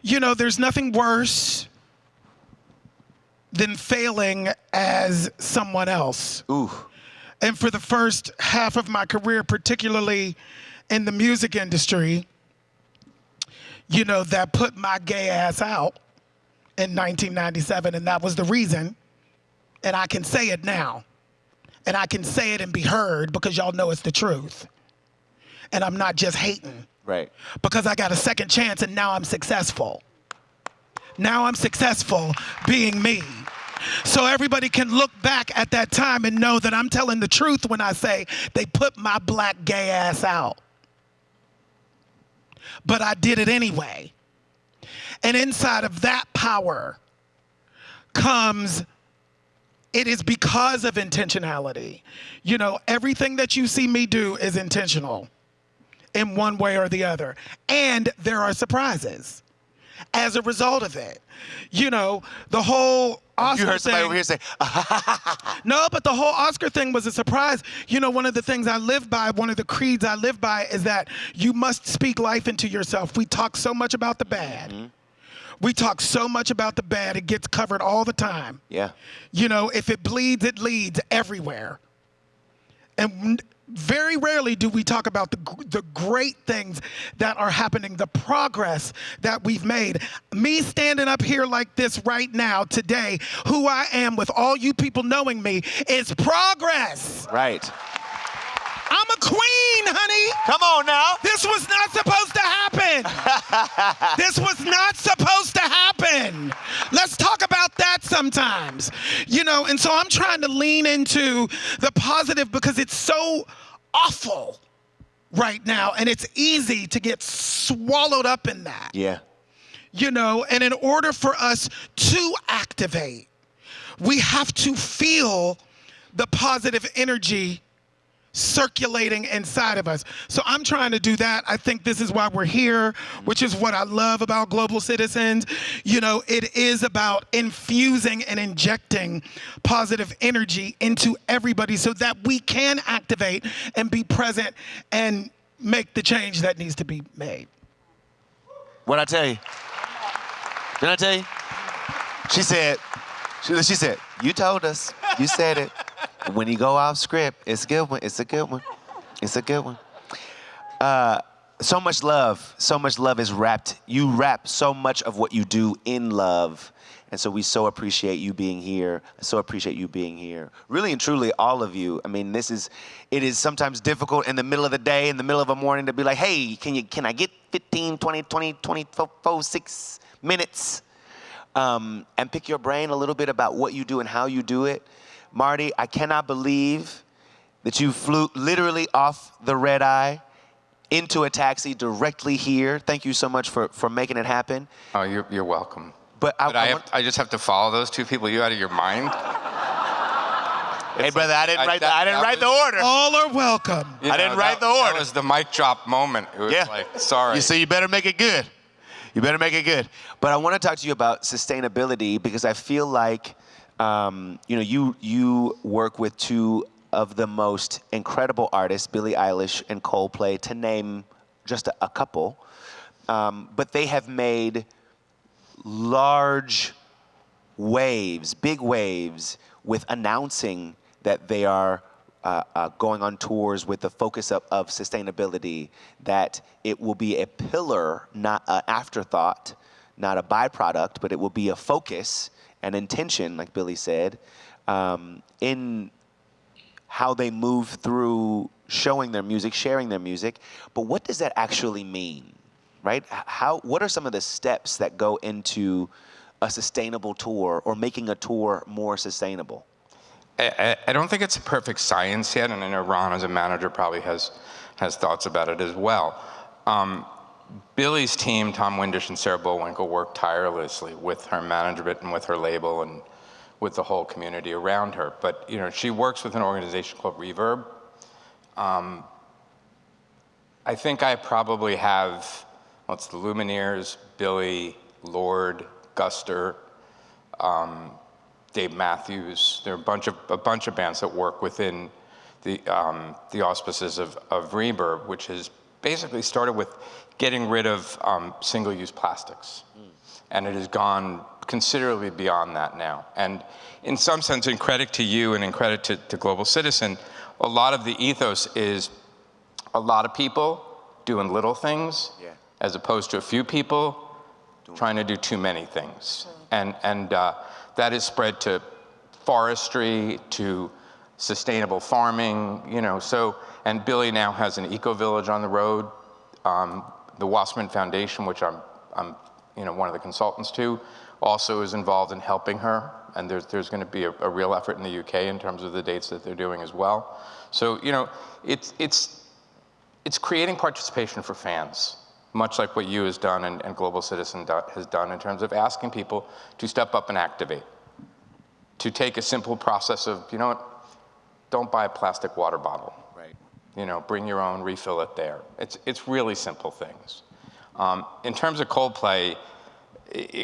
you know, there's nothing worse than failing as someone else. Ooh. And for the first half of my career, particularly in the music industry, you know, that put my gay ass out in 1997, and that was the reason. And I can say it now. And I can say it and be heard because y'all know it's the truth. And I'm not just hating. Right. Because I got a second chance and now I'm successful. Now I'm successful being me. So everybody can look back at that time and know that I'm telling the truth when I say they put my black gay ass out. But I did it anyway. And inside of that power comes it is because of intentionality. You know, everything that you see me do is intentional in one way or the other. And there are surprises as a result of it. You know, the whole Oscar You heard somebody thing, over here say, no, but the whole Oscar thing was a surprise. You know, one of the things I live by, one of the creeds I live by is that you must speak life into yourself. We talk so much about the bad. We talk so much about the bad, it gets covered all the time. Yeah. You know, if it bleeds, it leads everywhere. And very rarely do we talk about the great things that are happening, the progress that we've made. Me standing up here like this right now, today, who I am with all you people knowing me is progress. Right. I'm a queen, honey. Come on now. This was not supposed to happen. This was not supposed to happen. Let's talk about that sometimes. You know, and so I'm trying to lean into the positive because it's so awful right now, and it's easy to get swallowed up in that. Yeah. You know, and in order for us to activate, we have to feel the positive energy circulating inside of us. So I'm trying to do that. I think this is why we're here, which is what I love about Global Citizens. You know, it is about infusing and injecting positive energy into everybody so that we can activate and be present and make the change that needs to be made. What'd I tell you? Didn't I tell you? She said, you told us. You said it. When you go off script, it's a good one. It's a good one. It's a good one. So much love is wrapped. You wrap so much of what you do in love. And so we so appreciate you being here. I so appreciate you being here. Really and truly, all of you. I mean, it is sometimes difficult in the middle of the day, in the middle of a morning to be like, hey, can I get 15, 20, 24, 6 minutes? And pick your brain a little bit about what you do and how you do it. Marty, I cannot believe that you flew literally off the red eye into a taxi directly here. Thank you so much for making it happen. Oh, you're welcome. But I just have to follow those two people. You out of your mind? Hey, brother, I didn't write the order. All are welcome. I didn't write the order. That was the mic drop moment. It was like, sorry. You see, you better make it good. You better make it good. But I want to talk to you about sustainability because I feel like you work with two of the most incredible artists, Billie Eilish and Coldplay, to name just a couple. But they have made large waves, big waves, with announcing that they are going on tours with the focus of sustainability, that it will be a pillar, not an afterthought, not a byproduct, but it will be a focus and intention, like Billie said, in how they move through showing their music, sharing their music. But what does that actually mean, right? What are some of the steps that go into a sustainable tour or making a tour more sustainable? I don't think it's a perfect science yet, and I know Ron, as a manager, probably has thoughts about it as well. Billie's team, Tom Windisch and Sarah Bullwinkle, work tirelessly with her management and with her label and with the whole community around her. But she works with an organization called Reverb. I think I probably have, it's the Lumineers, Billie, Lorde, Guster, Dave Matthews. There are a bunch of bands that work within the auspices of Reverb, which has basically started with getting rid of single-use plastics. And it has gone considerably beyond that now. And in some sense, in credit to you and in credit to Global Citizen, a lot of the ethos is a lot of people doing little things as opposed to a few people trying to do too many things. And that is spread to forestry, to sustainable farming, and Billie now has an eco-village on the road. The Wasserman Foundation, which I'm one of the consultants to, also is involved in helping her. And there's going to be a real effort in the UK in terms of the dates that they're doing as well. So, it's creating participation for fans, much like what you has done and Global Citizen has done in terms of asking people to step up and activate. to take a simple process of, you know what, don't buy a plastic water bottle. Right. You know, bring your own, refill it there. It's really simple things. In terms of Coldplay,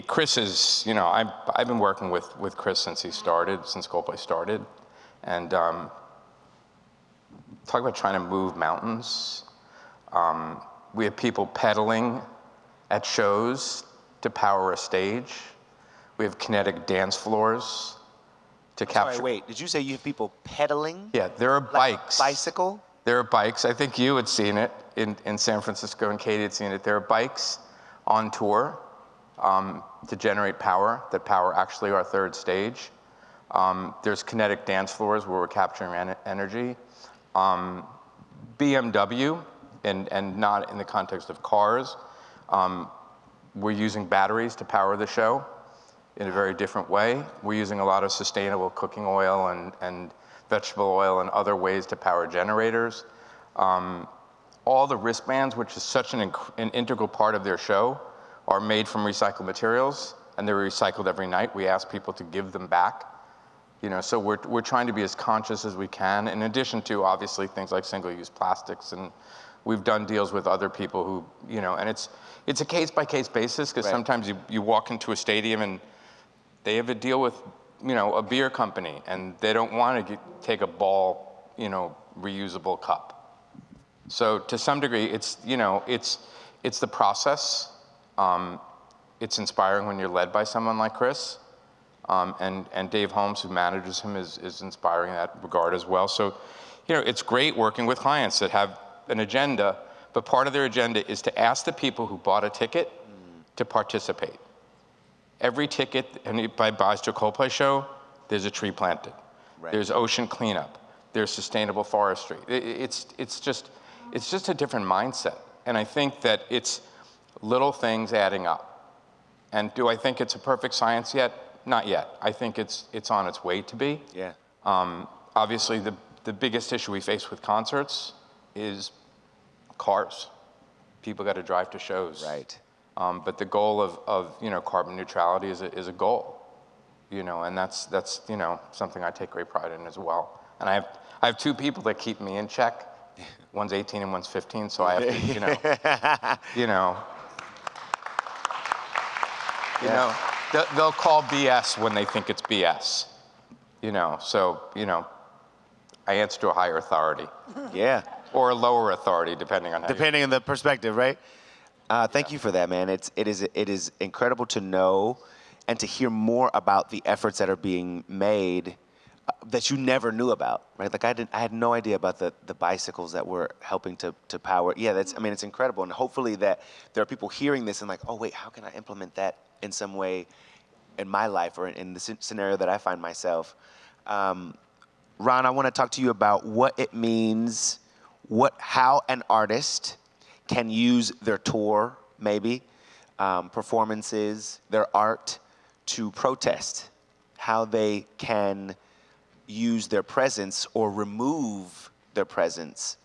Chris is, you know, I've been working with Chris since Coldplay started. And talk about trying to move mountains. We have people pedaling at shows to power a stage. We have kinetic dance floors to capture. Sorry, wait, did you say you have people pedaling? Yeah, there are bikes. Bicycle? There are bikes. I think you had seen it in San Francisco, and Katie had seen it. There are bikes on tour to generate power, that power actually our third stage. There's kinetic dance floors where we're capturing energy. BMW, and not in the context of cars, we're using batteries to power the show in a very different way. We're using a lot of sustainable cooking oil and vegetable oil and other ways to power generators. All the wristbands, which is such an integral part of their show, are made from recycled materials, and they're recycled every night. We ask people to give them back. You know, so we're trying to be as conscious as we can, in addition to obviously things like single-use plastics, and we've done deals with other people who, you know, and it's a case-by-case basis, because sometimes you walk into a stadium and they have a deal with, you know, a beer company, and they don't want to take a ball, you know, reusable cup. So to some degree, it's, you know, it's the process. It's inspiring when you're led by someone like Chris. And Dave Holmes, who manages him, is inspiring in that regard as well. So, you know, it's great working with clients that have an agenda, but part of their agenda is to ask the people who bought a ticket to participate. Every ticket anybody buys to a Coldplay show, there's a tree planted. Right. There's ocean cleanup. There's sustainable forestry. It's just a different mindset. And I think that it's little things adding up. And do I think it's a perfect science yet? Not yet. I think it's on its way to be. Yeah. Obviously, the biggest issue we face with concerts is cars. People got to drive to shows. Right. But the goal of you know, carbon neutrality is a goal. You know, and that's you know, something I take great pride in as well. And I have two people that keep me in check. One's 18 and one's 15, so I have to, you know, you know. They'll call BS when they think it's BS, you know. So, you know, I answer to a higher authority. Yeah. Or a lower authority, depending on how. Depending on the perspective, right? Thank you for that, man. It is incredible to know and to hear more about the efforts that are being made that you never knew about, right? Like I had no idea about the bicycles that were helping to power. Yeah, I mean, it's incredible, and hopefully that there are people hearing this and like, oh wait, how can I implement that in some way in my life or in the scenario that I find myself. Ron, I want to talk to you about what it means, how an artist can use their tour, maybe, performances, their art to protest, how they can use their presence or remove their presence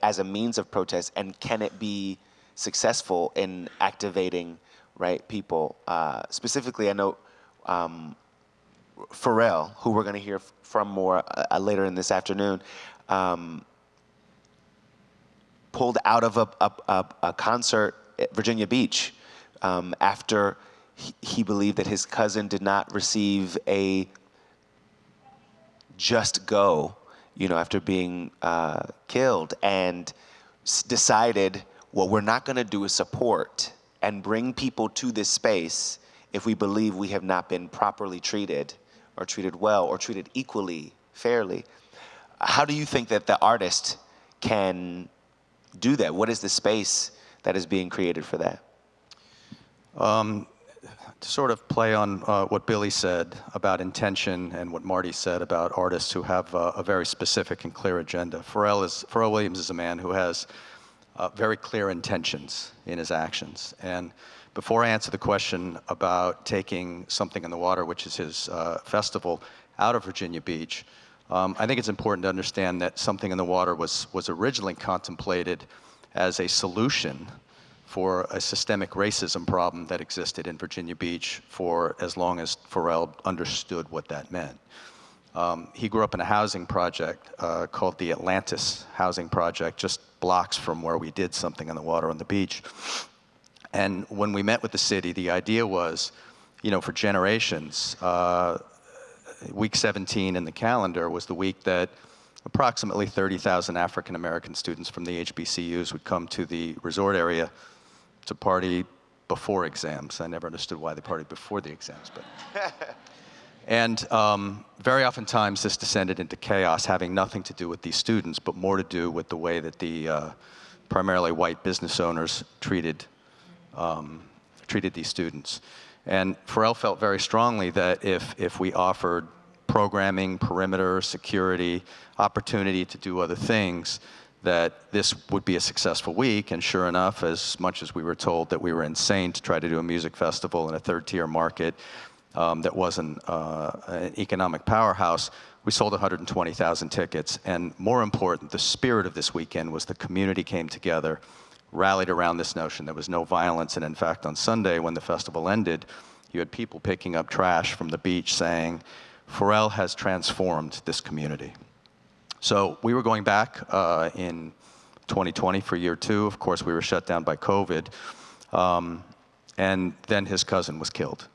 as a means of protest, and can it be successful in activating, right, people? Specifically, I know Pharrell, who we're going to hear from more later in this afternoon, pulled out of a concert at Virginia Beach after he believed that his cousin did not receive a just go, you know, after being killed, and decided, what we're not going to do is support and bring people to this space if we believe we have not been properly treated or treated well or treated equally, fairly. How do you think that the artist can do that? What is the space that is being created for that? To sort of play on what Billy said about intention and what Marty said about artists who have a very specific and clear agenda. Pharrell Williams is a man who has very clear intentions in his actions. And before I answer the question about taking Something in the Water, which is his festival, out of Virginia Beach, I think it's important to understand that Something in the Water was originally contemplated as a solution for a systemic racism problem that existed in Virginia Beach for as long as Pharrell understood what that meant. He grew up in a housing project called the Atlantis Housing Project, just blocks from where we did Something in the Water on the beach. And when we met with the city, the idea was, you know, for generations, week 17 in the calendar was the week that approximately 30,000 African American students from the HBCUs would come to the resort area to party before exams. I never understood why they partied before the exams, but. And very oftentimes this descended into chaos, having nothing to do with these students, but more to do with the way that the primarily white business owners treated these students. And Pharrell felt very strongly that if we offered programming, perimeter, security, opportunity to do other things, that this would be a successful week. And sure enough, as much as we were told that we were insane to try to do a music festival in a third-tier market that wasn't an economic powerhouse, we sold 120,000 tickets. And more important, the spirit of this weekend was the community came together, rallied around this notion. There was no violence. And in fact, on Sunday, when the festival ended, you had people picking up trash from the beach saying, Pharrell has transformed this community. So we were going back in 2020 for year 2. Of course, we were shut down by COVID. And then his cousin was killed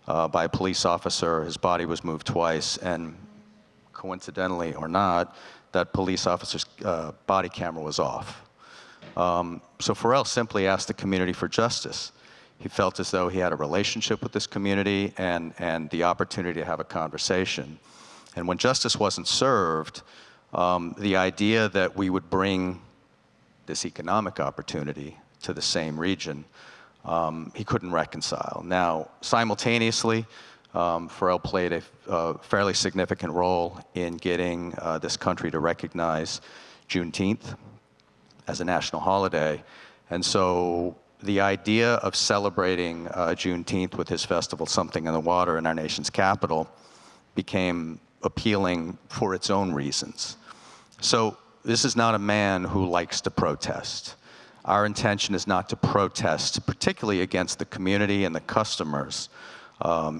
by a police officer. His body was moved twice. And coincidentally or not, that police officer's body camera was off. So Pharrell simply asked the community for justice. He felt as though he had a relationship with this community and the opportunity to have a conversation. And when justice wasn't served, the idea that we would bring this economic opportunity to the same region, he couldn't reconcile. Now, simultaneously, Pharrell played a fairly significant role in getting this country to recognize Juneteenth as a national holiday. And so the idea of celebrating Juneteenth with his festival, Something in the Water, in our nation's capital became appealing for its own reasons. So this is not a man who likes to protest. Our intention is not to protest, particularly against the community and the customers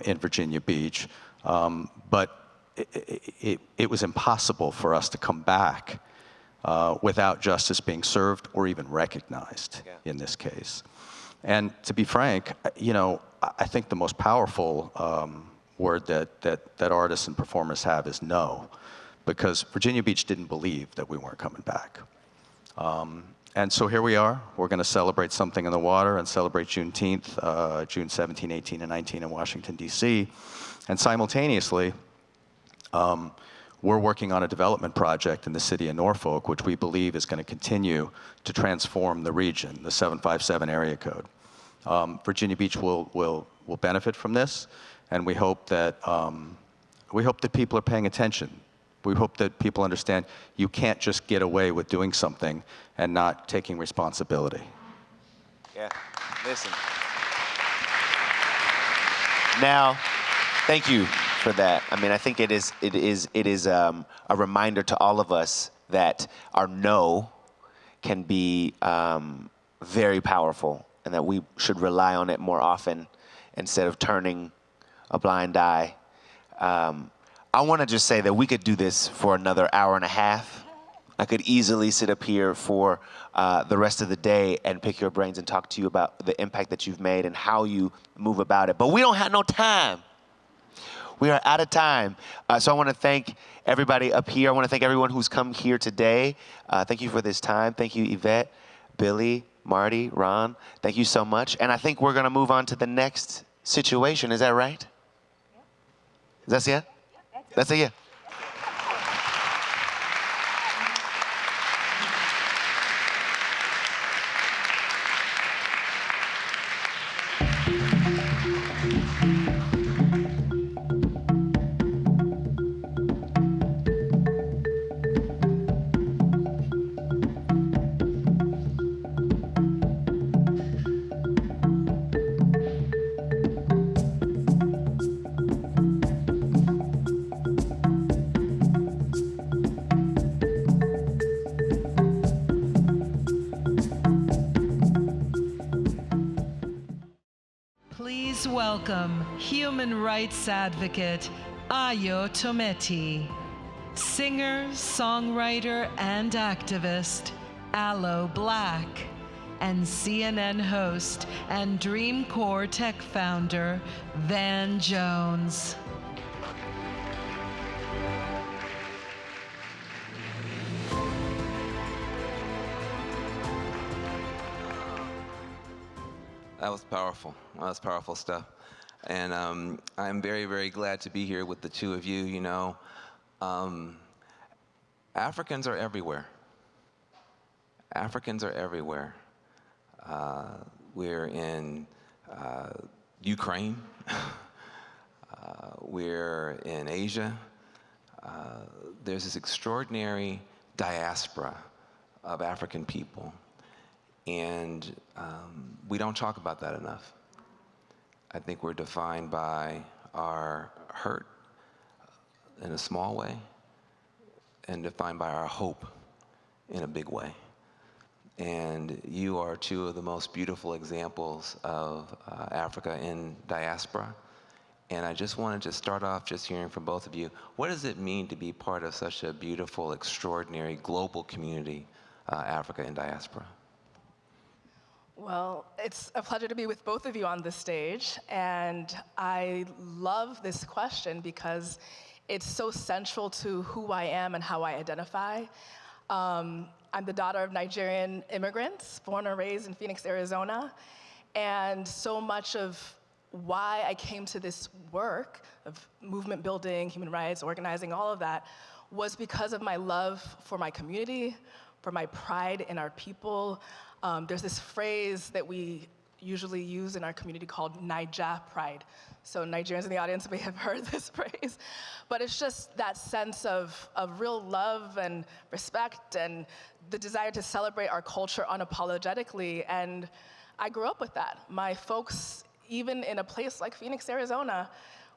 in Virginia Beach, but it was impossible for us to come back without justice being served or even recognized in this case. And to be frank, you know, I think the most powerful word that artists and performers have is no, because Virginia Beach didn't believe that we weren't coming back. And so here we are. We're going to celebrate Something in the Water and celebrate Juneteenth, June 17, 18, and 19 in Washington, D.C. And simultaneously, we're working on a development project in the city of Norfolk, which we believe is going to continue to transform the region, the 757 area code. Virginia Beach will benefit from this, and we hope that people are paying attention. We hope that people understand you can't just get away with doing something and not taking responsibility. Yeah, listen. Now, thank you for that. I mean, I think it is a reminder to all of us that our no can be very powerful, and that we should rely on it more often instead of turning a blind eye. I want to just say that we could do this for another hour and a half. I could easily sit up here for the rest of the day and pick your brains and talk to you about the impact that you've made and how you move about it. But we don't have no time. We are out of time. So I want to thank everybody up here. I want to thank everyone who's come here today. Thank you for this time. Thank you, Yvette, Billy, Marty, Ron. Thank you so much. And I think we're going to move on to the next situation. Is that right? Is that it? That's it, yeah. Please welcome human rights advocate Ayo Tometi, singer, songwriter, and activist Aloe Blacc, and CNN host and Dreamcore tech founder Van Jones. That was powerful. That was powerful stuff. And I'm very, very glad to be here with the two of you. You know, Africans are everywhere. Africans are everywhere. We're in Ukraine. We're in Asia. There's this extraordinary diaspora of African people. And we don't talk about that enough. I think we're defined by our hurt in a small way and defined by our hope in a big way. And you are two of the most beautiful examples of Africa in diaspora. And I just wanted to start off just hearing from both of you, what does it mean to be part of such a beautiful, extraordinary, global community, Africa in diaspora? Well, it's a pleasure to be with both of you on this stage, and I love this question because it's so central to who I am and how I identify. I'm the daughter of Nigerian immigrants, born and raised in Phoenix, Arizona, and so much of why I came to this work of movement building, human rights, organizing, all of that, was because of my love for my community, for my pride in our people. There's this phrase that we usually use in our community called Naija pride. So Nigerians in the audience may have heard this phrase, but it's just that sense of real love and respect and the desire to celebrate our culture unapologetically. And I grew up with that. My folks, even in a place like Phoenix, Arizona,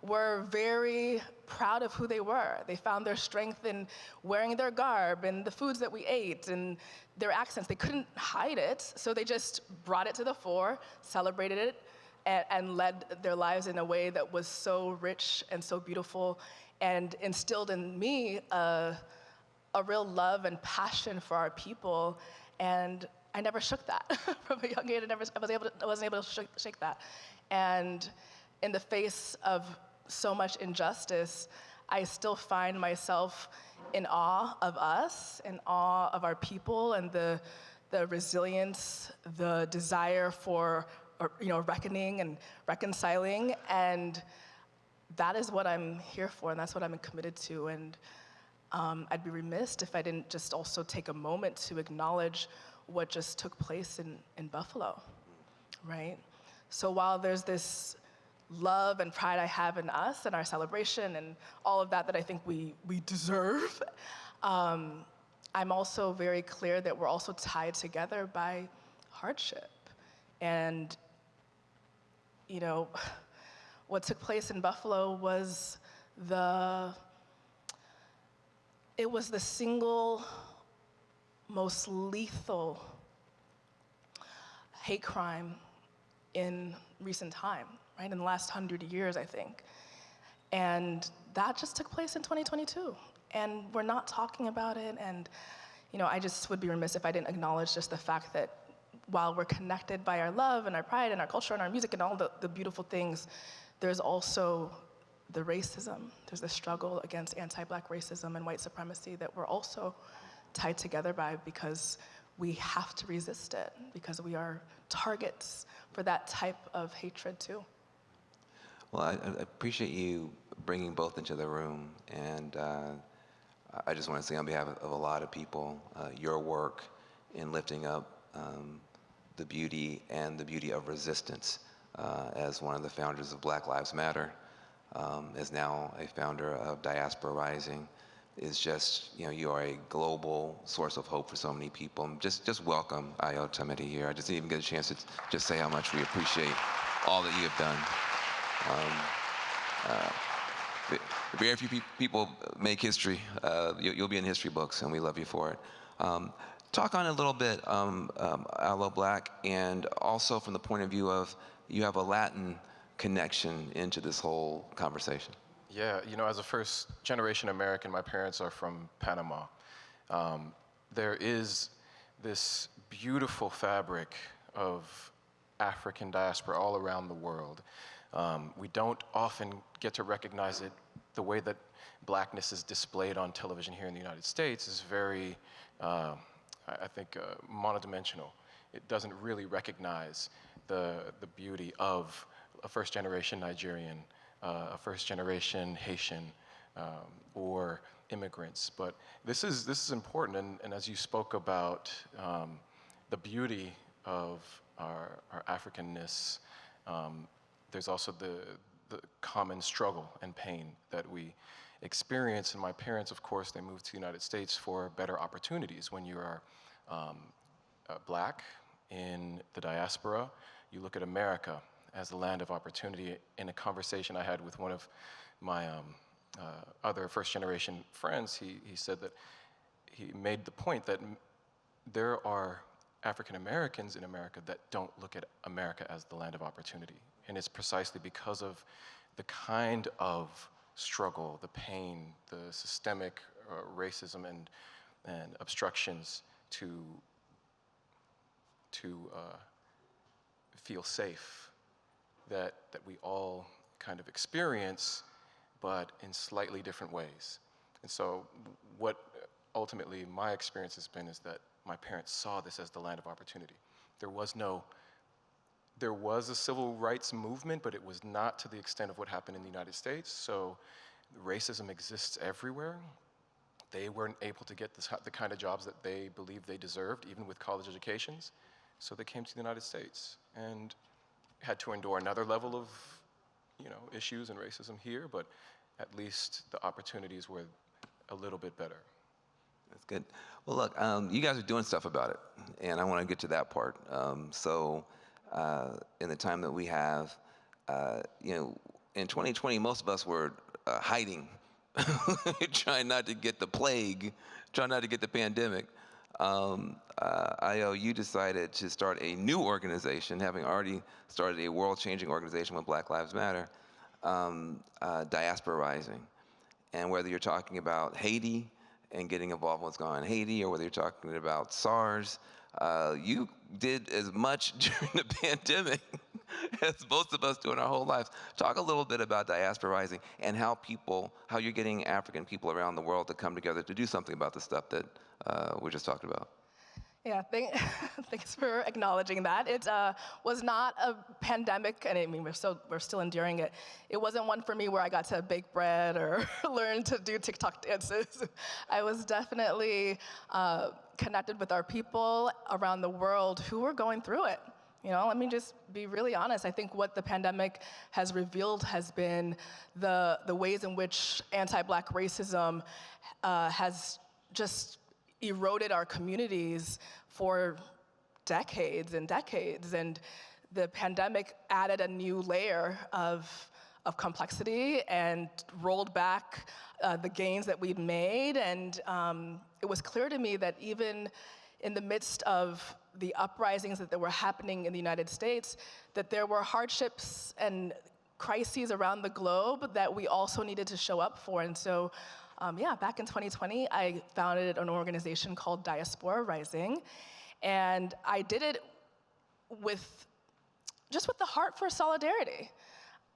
were very proud of who they were. They found their strength in wearing their garb and the foods that we ate and their accents. They couldn't hide it, so they just brought it to the fore, celebrated it, and led their lives in a way that was so rich and so beautiful and instilled in me a real love and passion for our people. And I never shook that. From a young age, I wasn't able to shake that. And in the face of so much injustice, I still find myself in awe of us, in awe of our people, and the resilience, the desire for reckoning and reconciling. And that is what I'm here for, and that's what I'm committed to. And I'd be remiss if I didn't just also take a moment to acknowledge what just took place in Buffalo, right? So while there's this love and pride I have in us and our celebration and all of that I think we deserve, I'm also very clear that we're also tied together by hardship. And, you know, what took place in Buffalo was the single most lethal hate crime in recent time, right? In the last 100 years, I think. And that just took place in 2022. And we're not talking about it. And, you know, I just would be remiss if I didn't acknowledge just the fact that while we're connected by our love and our pride and our culture and our music and all the beautiful things, there's also the racism. There's the struggle against anti-Black racism and white supremacy that we're also tied together by, because we have to resist it, because we are targets for that type of hatred too. Well, I appreciate you bringing both into the room, and I just want to say on behalf of a lot of people, your work in lifting up the beauty of resistance as one of the founders of Black Lives Matter, as now a founder of Diaspora Rising, is just, you know, you are a global source of hope for so many people. Just welcome Ayo Tometi here. I just didn't even get a chance to just say how much we appreciate all that you have done. Very few people make history. You'll be in history books, and we love you for it. Talk on a little bit, Aloe Blacc, and also from the point of view of you have a Latin connection into this whole conversation? Yeah, you know, as a first-generation American, my parents are from Panama. There is this beautiful fabric of African diaspora all around the world. We don't often get to recognize it. The way that blackness is displayed on television here in the United States is very, I think, monodimensional. It doesn't really recognize the beauty of a first-generation Nigerian, a first-generation Haitian, or immigrants. But this is important, and as you spoke about the beauty of our Africanness, there's also the common struggle and pain that we experience. And my parents, of course, they moved to the United States for better opportunities. When you are black in the diaspora, you look at America as the land of opportunity. In a conversation I had with one of my other first-generation friends, he said that he made the point that there are African Americans in America that don't look at America as the land of opportunity. And it's precisely because of the kind of struggle, the pain, the systemic racism and obstructions to feel safe that we all kind of experience, but in slightly different ways. And so what ultimately my experience has been is that my parents saw this as the land of opportunity. There was a civil rights movement, but it was not to the extent of what happened in the United States. So racism exists everywhere. They weren't able to get the kind of jobs that they believed they deserved, even with college educations. So they came to the United States and had to endure another level of, issues and racism here, but at least the opportunities were a little bit better. That's good. Well, look, you guys are doing stuff about it, and I want to get to that part. In the time that we have, in 2020, most of us were hiding, trying not to get the plague, trying not to get the pandemic. Ayo, you decided to start a new organization, having already started a world-changing organization with Black Lives Matter, Diaspora Rising. And whether you're talking about Haiti and getting involved in what's going on in Haiti, or whether you're talking about SARS, you did as much during the pandemic as most of us do in our whole lives. Talk a little bit about Diaspora Rising and how you're getting African people around the world to come together to do something about the stuff that we're just talking about. Yeah, thanks for acknowledging that. It was not a pandemic, and I mean, we're still enduring it. It wasn't one for me where I got to bake bread or learn to do TikTok dances. I was definitely connected with our people around the world who were going through it. Let me just be really honest. I think what the pandemic has revealed has been the ways in which anti-Black racism has just eroded our communities for decades and decades. And the pandemic added a new layer of complexity and rolled back the gains that we'd made. And it was clear to me that even in the midst of the uprisings that were happening in the United States, that there were hardships and crises around the globe that we also needed to show up for. And so, back in 2020, I founded an organization called Diaspora Rising. And I did it with the heart for solidarity.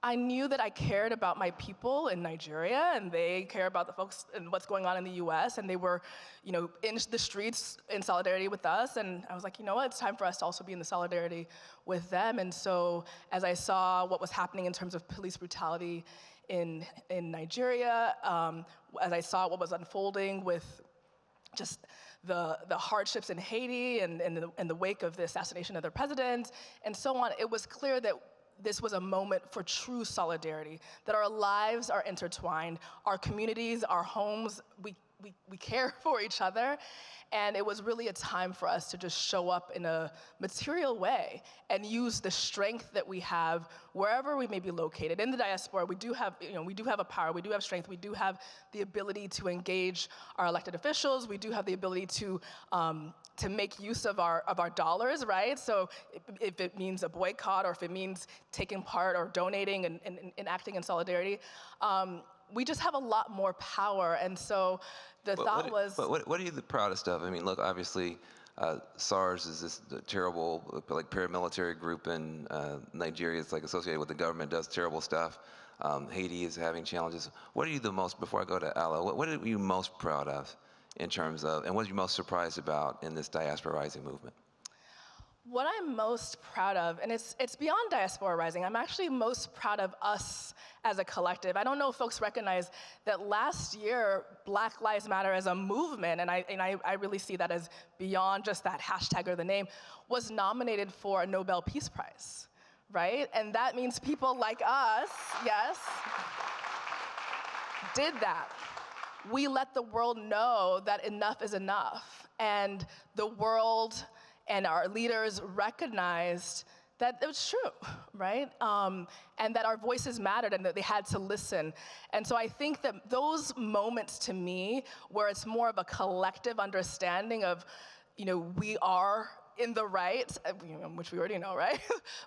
I knew that I cared about my people in Nigeria, and they care about the folks and what's going on in the US, and they were, in the streets in solidarity with us. And I was like, it's time for us to also be in the solidarity with them. And so as I saw what was happening in terms of police brutality in Nigeria, as I saw what was unfolding with just the hardships in Haiti and in the wake of the assassination of their president and so on, it was clear that this was a moment for true solidarity, that our lives are intertwined, our communities, our homes, we care for each other. And it was really a time for us to just show up in a material way and use the strength that we have wherever we may be located. In the diaspora, we do have a power, we do have strength, we do have the ability to engage our elected officials, we do have the ability to make use of our dollars, right? So if it means a boycott or if it means taking part or donating and acting in solidarity, we just have a lot more power. And so the thought was... But what are you the proudest of? I mean, look, obviously, SARS is this terrible, like, paramilitary group in Nigeria. It's like associated with the government, does terrible stuff. Haiti is having challenges. What are you the most, before I go to Alo, what are you most proud of in terms of, and what are you most surprised about in this Diaspora Rising movement? What I'm most proud of, and it's beyond Diaspora Rising, I'm actually most proud of us as a collective. I don't know if folks recognize that last year, Black Lives Matter as a movement, and I really see that as beyond just that hashtag or the name, was nominated for a Nobel Peace Prize, right? And that means people like us, yes, did that. We let the world know that enough is enough, and the world and our leaders recognized that it was true, right? And that our voices mattered and that they had to listen. And so I think that those moments to me, where it's more of a collective understanding of, we are in the right, which we already know, right?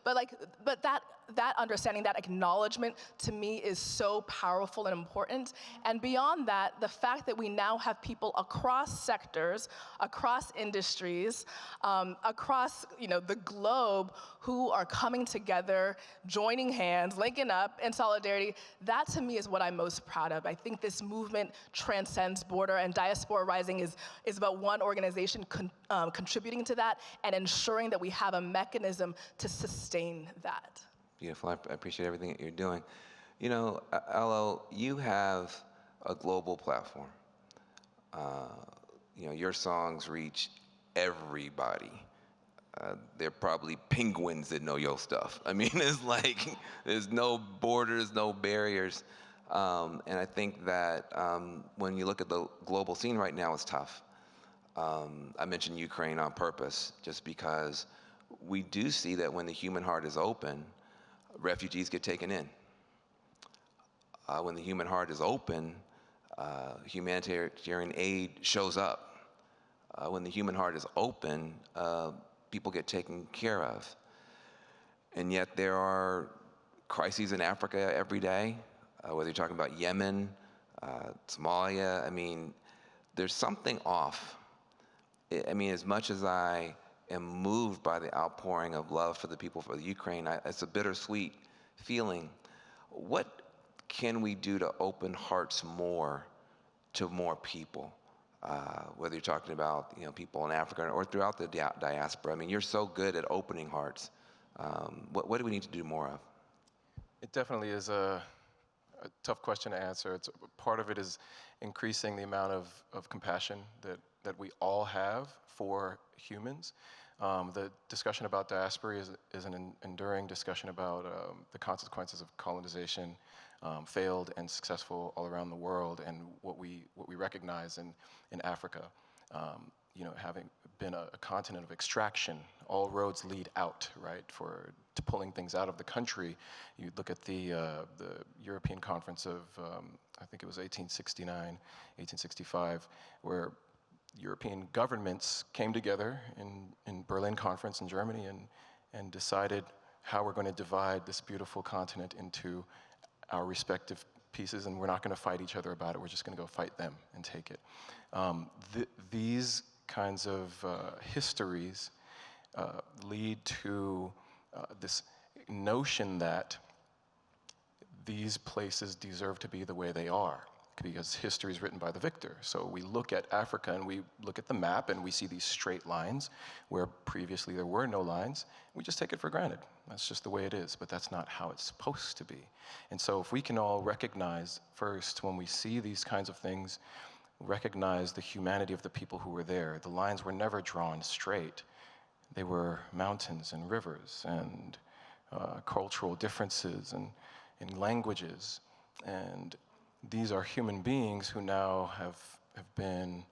but that understanding, that acknowledgement, to me is so powerful and important. And beyond that, the fact that we now have people across sectors, across industries, across the globe who are coming together, joining hands, linking up in solidarity, that to me is what I'm most proud of. I think this movement transcends border, and Diaspora Rising is about one organization contributing to that and ensuring that we have a mechanism to sustain that. Beautiful. I appreciate everything that you're doing. Alo, you have a global platform. Your songs reach everybody. There are probably penguins that know your stuff. I mean, it's like there's no borders, no barriers. And I think that when you look at the global scene right now, it's tough. I mentioned Ukraine on purpose, just because we do see that when the human heart is open, refugees get taken in. When the human heart is open, humanitarian aid shows up. When the human heart is open, people get taken care of. And yet there are crises in Africa every day, whether you're talking about Yemen, Somalia. I mean, there's something off. I mean, as much as I am moved by the outpouring of love for the people of Ukraine, it's a bittersweet feeling. What can we do to open hearts more to more people? Whether you're talking about people in Africa or throughout the diaspora. I mean, you're so good at opening hearts. What do we need to do more of? It definitely is a tough question to answer. Part of it is increasing the amount of compassion that we all have for humans. The discussion about diaspora is an enduring discussion about the consequences of colonization, failed and successful all around the world, and what we recognize in Africa. Having been a continent of extraction, all roads lead out, right, to pulling things out of the country. You look at the European Conference of, I think it was 1869, 1865, where European governments came together in Berlin Conference in Germany and decided how we're going to divide this beautiful continent into our respective pieces, and we're not going to fight each other about it. We're just going to go fight them and take it. These kinds of histories lead to this notion that these places deserve to be the way they are, because history is written by the victor. So we look at Africa and we look at the map and we see these straight lines where previously there were no lines. We just take it for granted. That's just the way it is, but that's not how it's supposed to be. And so if we can all recognize first, when we see these kinds of things, recognize the humanity of the people who were there. The lines were never drawn straight. They were mountains and rivers and cultural differences and languages. And these are human beings who now have have been,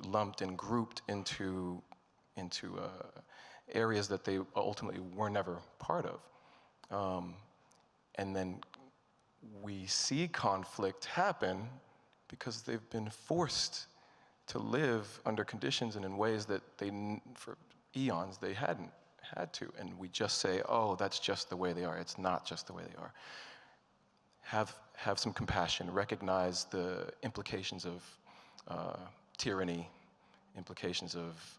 lumped and grouped into areas that they ultimately were never part of. And then we see conflict happen because they've been forced to live under conditions and in ways that for eons, they hadn't had to. And we just say, oh, that's just the way they are. It's not just the way they are. Have some compassion, recognize the implications of tyranny, implications of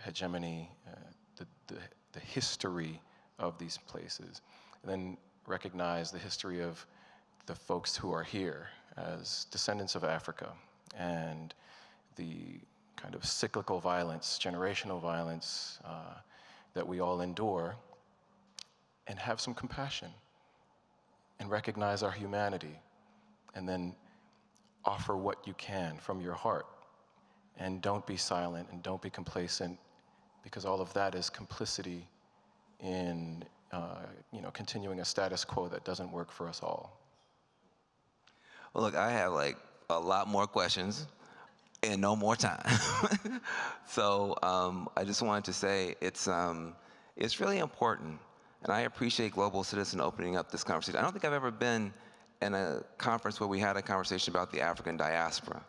hegemony, the history of these places, and then recognize the history of the folks who are here as descendants of Africa and the kind of cyclical violence, generational violence that we all endure, and have some compassion and recognize our humanity, and then offer what you can from your heart. And don't be silent and don't be complacent, because all of that is complicity in continuing a status quo that doesn't work for us all. Well, look, I have like a lot more questions and no more time. So I just wanted to say it's really important, and I appreciate Global Citizen opening up this conversation. I don't think I've ever been in a conference where we had a conversation about the African diaspora.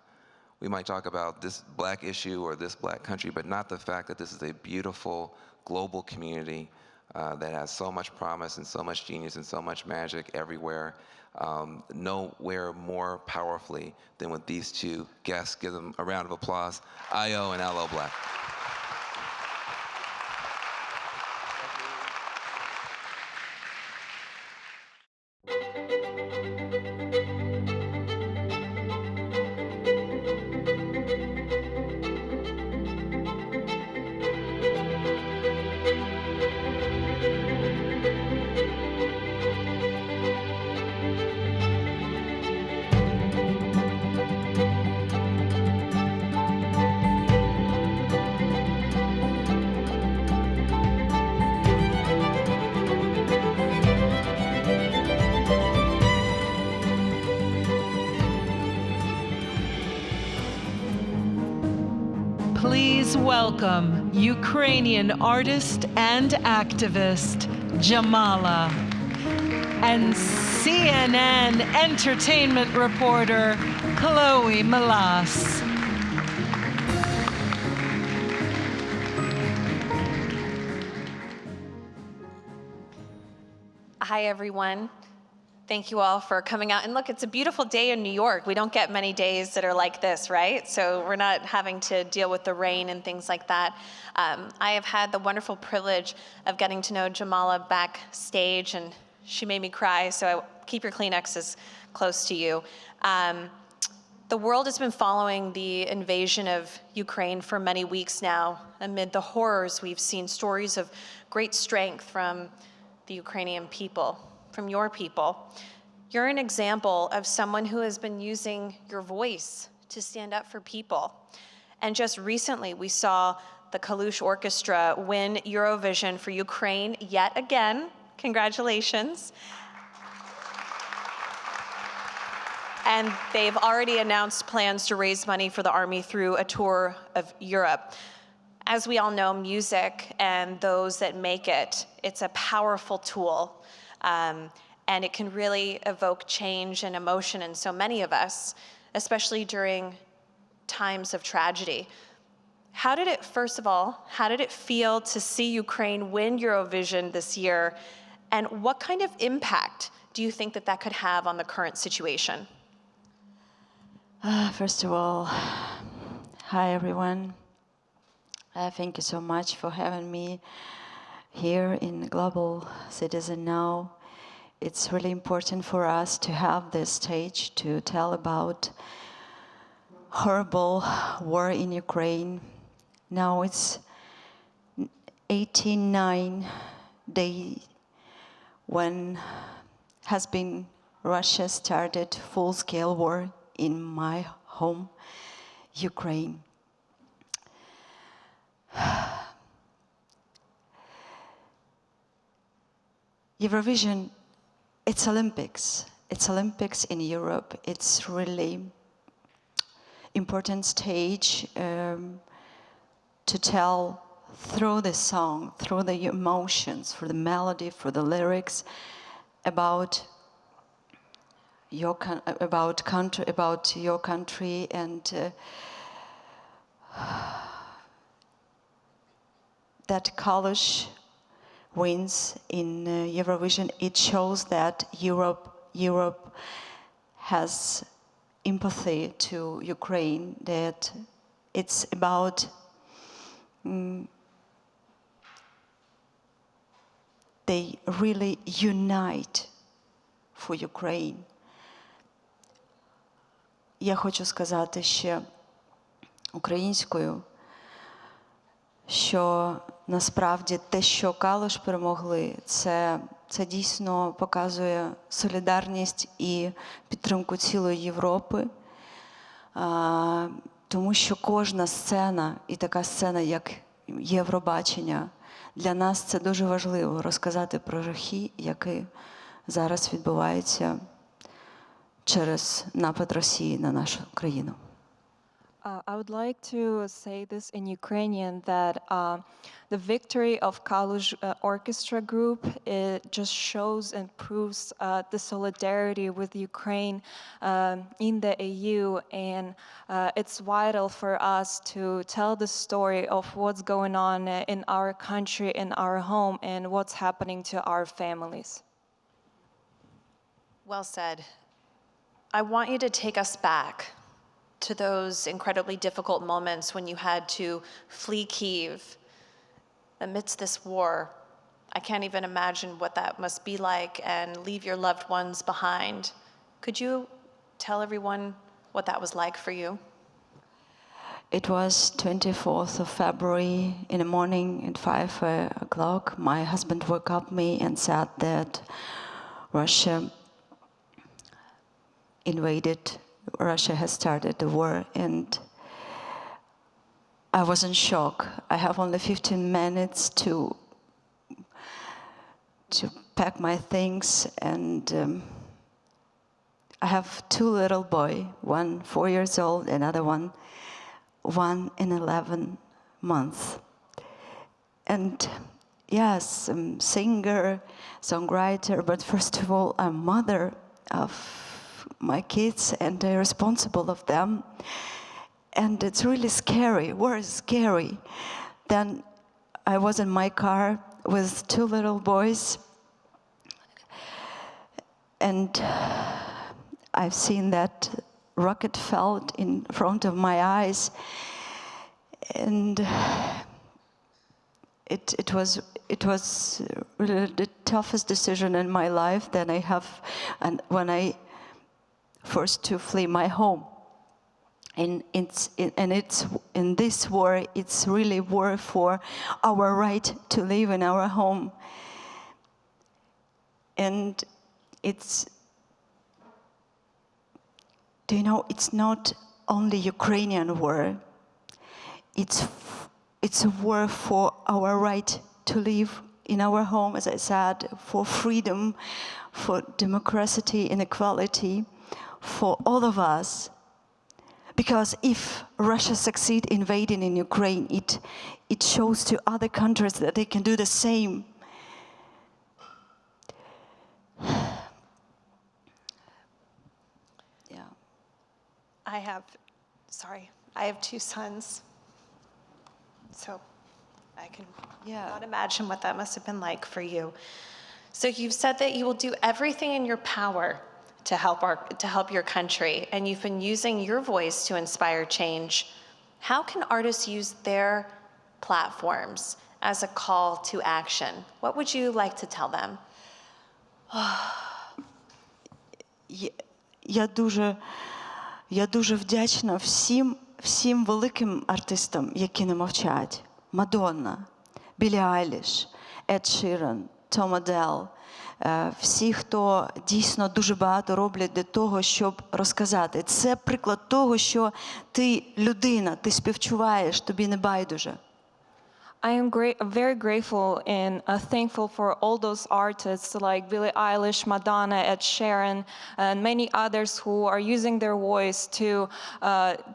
We might talk about this black issue or this black country, but not the fact that this is a beautiful global community that has so much promise and so much genius and so much magic everywhere. Nowhere more powerfully than with these two guests. Give them a round of applause. Ayo and Aloe Blacc. Please welcome Ukrainian artist and activist Jamala and CNN entertainment reporter Chloe Melas. Hi, everyone. Thank you all for coming out. And look, it's a beautiful day in New York. We don't get many days that are like this, right? So we're not having to deal with the rain and things like that. I have had the wonderful privilege of getting to know Jamala backstage, and she made me cry, so keep your Kleenexes close to you. The world has been following the invasion of Ukraine for many weeks now. Amid the horrors, we've seen stories of great strength from the Ukrainian people, from your people. You're an example of someone who has been using your voice to stand up for people. And just recently, we saw the Kalush Orchestra win Eurovision for Ukraine yet again. Congratulations. And they've already announced plans to raise money for the army through a tour of Europe. As we all know, music and those that make it, it's a powerful tool. And it can really evoke change and emotion in so many of us, especially during times of tragedy. First of all, how did it feel to see Ukraine win Eurovision this year? And what kind of impact do you think that could have on the current situation? First of all, hi everyone. Thank you so much for having me here in Global Citizen Now. It's really important for us to have this stage to tell about horrible war in Ukraine. Now it's 89 days when has been Russia started full-scale war in my home, Ukraine. Eurovision, it's Olympics. it's Olympics in Europe. It's really important stage to tell through the song, through the emotions, through the melody, through the lyrics, about your country, and that Kalush wins in Eurovision. It shows that Europe has empathy to Ukraine, that it's about they really unite for Ukraine. Я хочу сказати ще українською, що насправді те, що Калуш перемогли, це дійсно показує солідарність і підтримку цілої Європи, тому що кожна сцена, і така сцена, як Євробачення, для нас це дуже важливо розказати про жахи, які зараз відбуваються через напад Росії на нашу країну. I would like to say this in Ukrainian, that the victory of Kalush Orchestra Group, it just shows and proves the solidarity with Ukraine in the EU, and it's vital for us to tell the story of what's going on in our country, in our home, and what's happening to our families. Well said. I want you to take us back to those incredibly difficult moments when you had to flee Kyiv amidst this war. I can't even imagine what that must be like, and leave your loved ones behind. Could you tell everyone what that was like for you? It was 24th of February in the morning at 5 o'clock. My husband woke up me and said that Russia has started the war, and I was in shock. I have only 15 minutes to pack my things, and I have two little boys, one 4 years old, another one 1 and 11 months. And yes, I'm singer, songwriter, but first of all, I'm mother of my kids, and I'm responsible of them. And it's really scary. War is scary. Then I was in my car with two little boys, and I've seen that rocket fell in front of my eyes, and it was really the toughest decision in my life that I have, and when I forced to flee my home. And it's in this war, it's really war for our right to live in our home. And it's, do you know, it's not only Ukrainian war. It's a war for our right to live in our home, as I said, for freedom, for democracy and equality, for all of us. Because if Russia succeeds invading in Ukraine, it shows to other countries that they can do the same. Yeah. I have two sons, so I can not imagine what that must have been like for you. So you've said that you will do everything in your power to help your country, and you've been using your voice to inspire change. How can artists use their platforms as a call to action? What would you like to tell them? Я дуже вдячна всім великим артистам, які не мовчать. Мадонна, Біллі Айліш, Ед Ширан, Том Оделл. Всі, хто дійсно дуже багато роблять для того, щоб розказати. Це приклад того, що ти людина, ти співчуваєш, тобі не байдуже. I am very grateful and thankful for all those artists like Billie Eilish, Madonna, Ed Sheeran, and many others who are using their voice to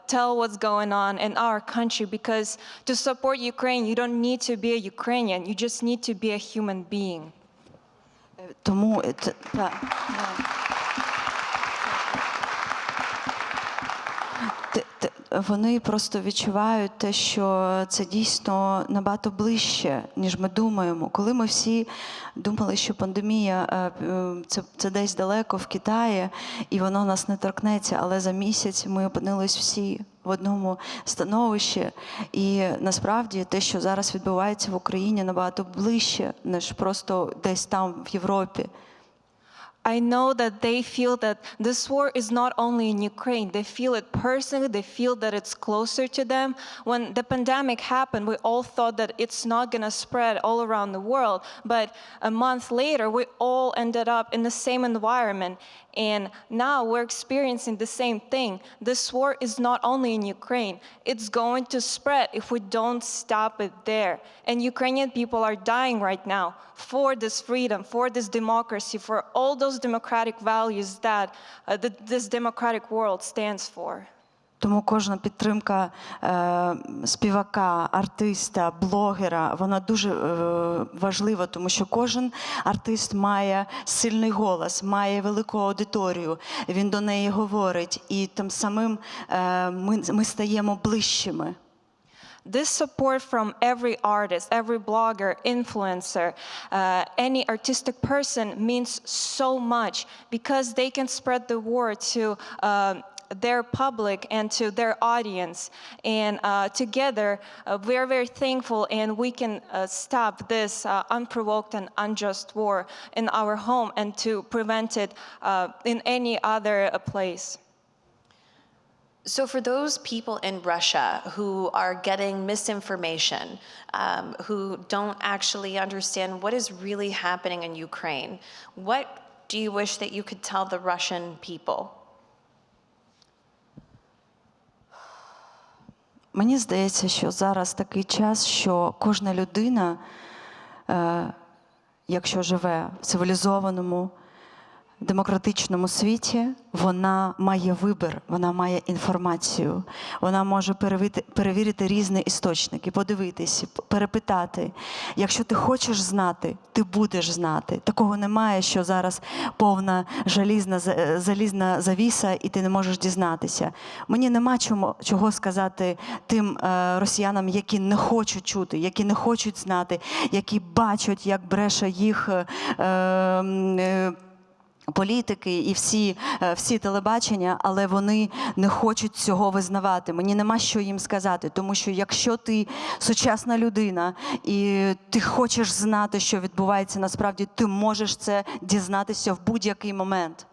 tell what's going on in our country, because to support Ukraine, you don't need to be a Ukrainian, you just need to be a human being. Тому вони просто відчувають те, що це дійсно набагато ближче, ніж ми думаємо. Коли ми всі думали, що пандемія це десь далеко в Китаї, і воно нас не торкнеться, але за місяць ми опинились всі в одному становищі. І насправді те, що зараз відбувається в Україні, набагато ближче, ніж просто десь там в Європі. I know that they feel that this war is not only in Ukraine. They feel it personally. They feel that it's closer to them. When the pandemic happened, we all thought that it's not going to spread all around the world. But a month later, we all ended up in the same environment. And now we're experiencing the same thing. This war is not only in Ukraine. It's going to spread if we don't stop it there. And Ukrainian people are dying right now for this freedom, for this democracy, for all those democratic values that this democratic world stands for. Тому кожна підтримка співака, артиста, блогера, вона дуже важлива, тому що кожен артист має сильний голос, має велику аудиторію, він до неї говорить, і тим самим ми стаємо ближчими. This support from every artist, every blogger, influencer, any artistic person means so much, because they can spread the word to their public and to their audience. And together, we're very thankful, and we can stop this unprovoked and unjust war in our home and to prevent it in any other place. So for those people in Russia who are getting misinformation, who don't actually understand what is really happening in Ukraine, what do you wish that you could tell the Russian people? Мені здається, що зараз такий час, що кожна людина, якщо живе в цивілізованому, демократичному світі, вона має вибір, вона має інформацію. Вона може перевірити різні істочники, подивитись, перепитати. Якщо ти хочеш знати, ти будеш знати. Такого немає, що зараз повна залізна завіса і ти не можеш дізнатися. Мені нема чого сказати тим росіянам, які не хочуть чути, які не хочуть знати, які бачать, як бреше їх політики і всі телебачення, але вони не хочуть цього визнавати. Мені нема що їм сказати, тому що якщо ти сучасна людина і ти хочеш знати, що відбувається насправді, ти можеш це дізнатися в будь-який момент.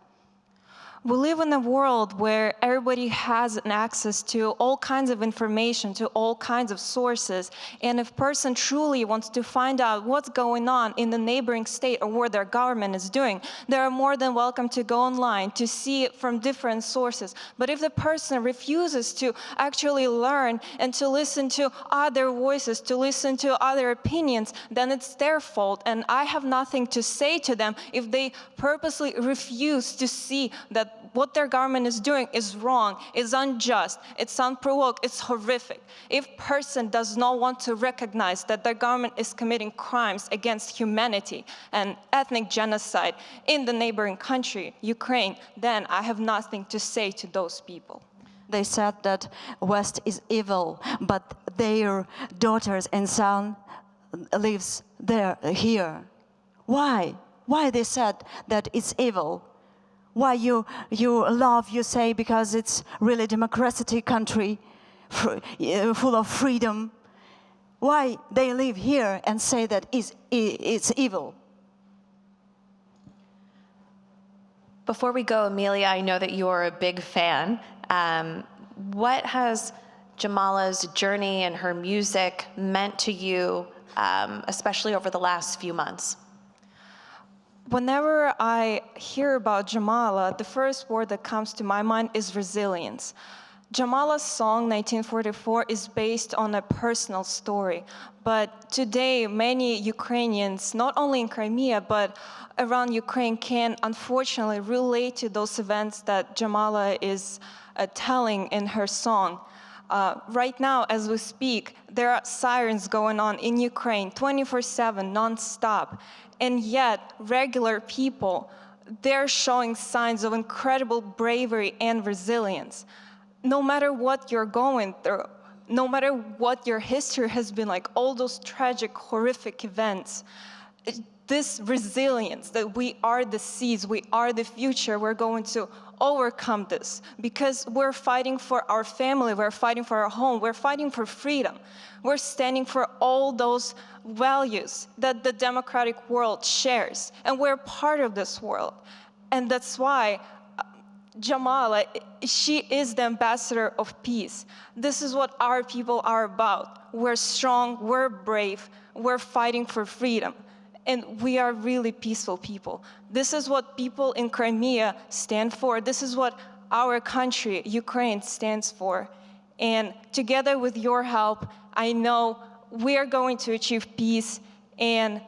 We live in a world where everybody has an access to all kinds of information, to all kinds of sources. And if a person truly wants to find out what's going on in the neighboring state or what their government is doing, they are more than welcome to go online to see it from different sources. But if the person refuses to actually learn and to listen to other voices, to listen to other opinions, then it's their fault. And I have nothing to say to them if they purposely refuse to see that what their government is doing is wrong, is unjust, it's unprovoked, it's horrific. If a person does not want to recognize that their government is committing crimes against humanity and ethnic genocide in the neighboring country, Ukraine, then I have nothing to say to those people. They said that West is evil, but their daughters and son lives here. Why? Why they said that it's evil? Why you love, you say, because it's really democratic country, full of freedom. Why they live here and say that it's evil? Before we go, Amelia, I know that you're a big fan. What has Jamala's journey and her music meant to you, especially over the last few months? Whenever I hear about Jamala, the first word that comes to my mind is resilience. Jamala's song 1944 is based on a personal story, but today many Ukrainians, not only in Crimea, but around Ukraine, can unfortunately relate to those events that Jamala is telling in her song. Right now, as we speak, there are sirens going on in Ukraine 24/7, non-stop, and yet regular people, they're showing signs of incredible bravery and resilience. No matter what you're going through, no matter what your history has been like, all those tragic, horrific events, this resilience that we are the seeds, we are the future, we're going to overcome this because we're fighting for our family, we're fighting for our home, we're fighting for freedom. We're standing for all those values that the democratic world shares, and we're part of this world. And that's why Jamala, she is the ambassador of peace. This is what our people are about. We're strong, we're brave, we're fighting for freedom. And we are really peaceful people. This is what people in Crimea stand for. This is what our country, Ukraine, stands for. And together with your help, I know we are going to achieve peace and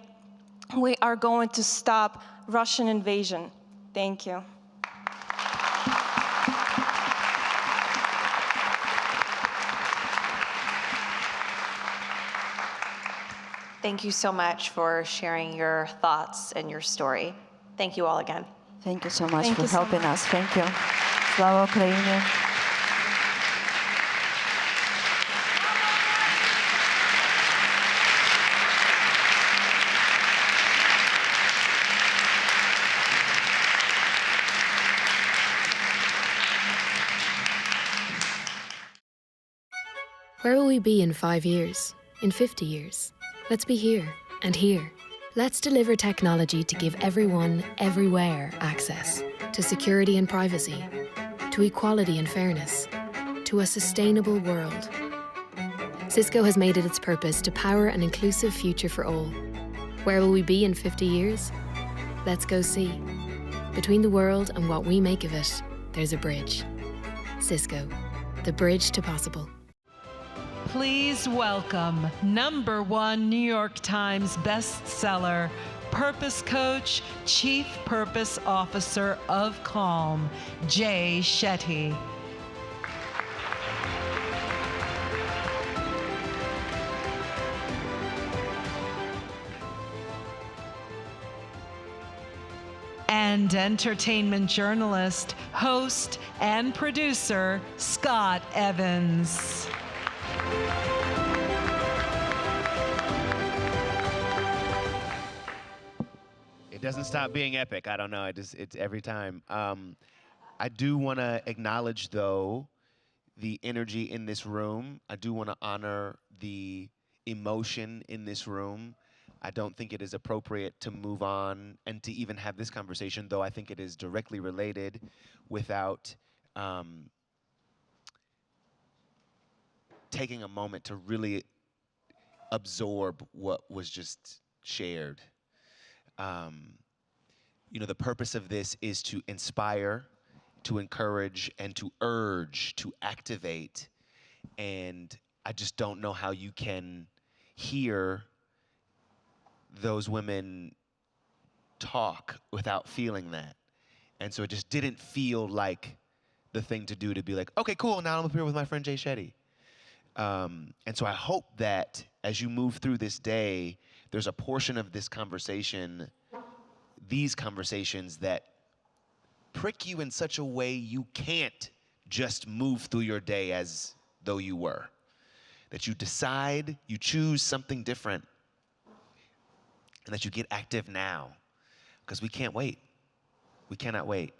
we are going to stop Russian invasion. Thank you. Thank you so much for sharing your thoughts and your story. Thank you all again. Thank you so much for helping us. Thank you. Slava Ukraini. Where will we be in 5 years? In 50 years? Let's be here and here. Let's deliver technology to give everyone, everywhere access to security and privacy, to equality and fairness, to a sustainable world. Cisco has made it its purpose to power an inclusive future for all. Where will we be in 50 years? Let's go see. Between the world and what we make of it, there's a bridge. Cisco, the bridge to possible. Please welcome #1 New York Times bestseller, Purpose Coach, Chief Purpose Officer of Calm, Jay Shetty. And entertainment journalist, host, and producer, Scott Evans. It doesn't stop being epic. I don't know. It's every time. I do want to acknowledge, though, the energy in this room. I do want to honor the emotion in this room. I don't think it is appropriate to move on and to even have this conversation, though I think it is directly related, without taking a moment to really absorb what was just shared. You know, the purpose of this is to inspire, to encourage, and to urge, to activate. And I just don't know how you can hear those women talk without feeling that. And so it just didn't feel like the thing to do to be like, okay, cool, now I'm up here with my friend Jay Shetty. And so I hope that as you move through this day, there's a portion of this conversation, these conversations, that prick you in such a way you can't just move through your day as though you were. That you decide, you choose something different, and that you get active now, because we can't wait. We cannot wait.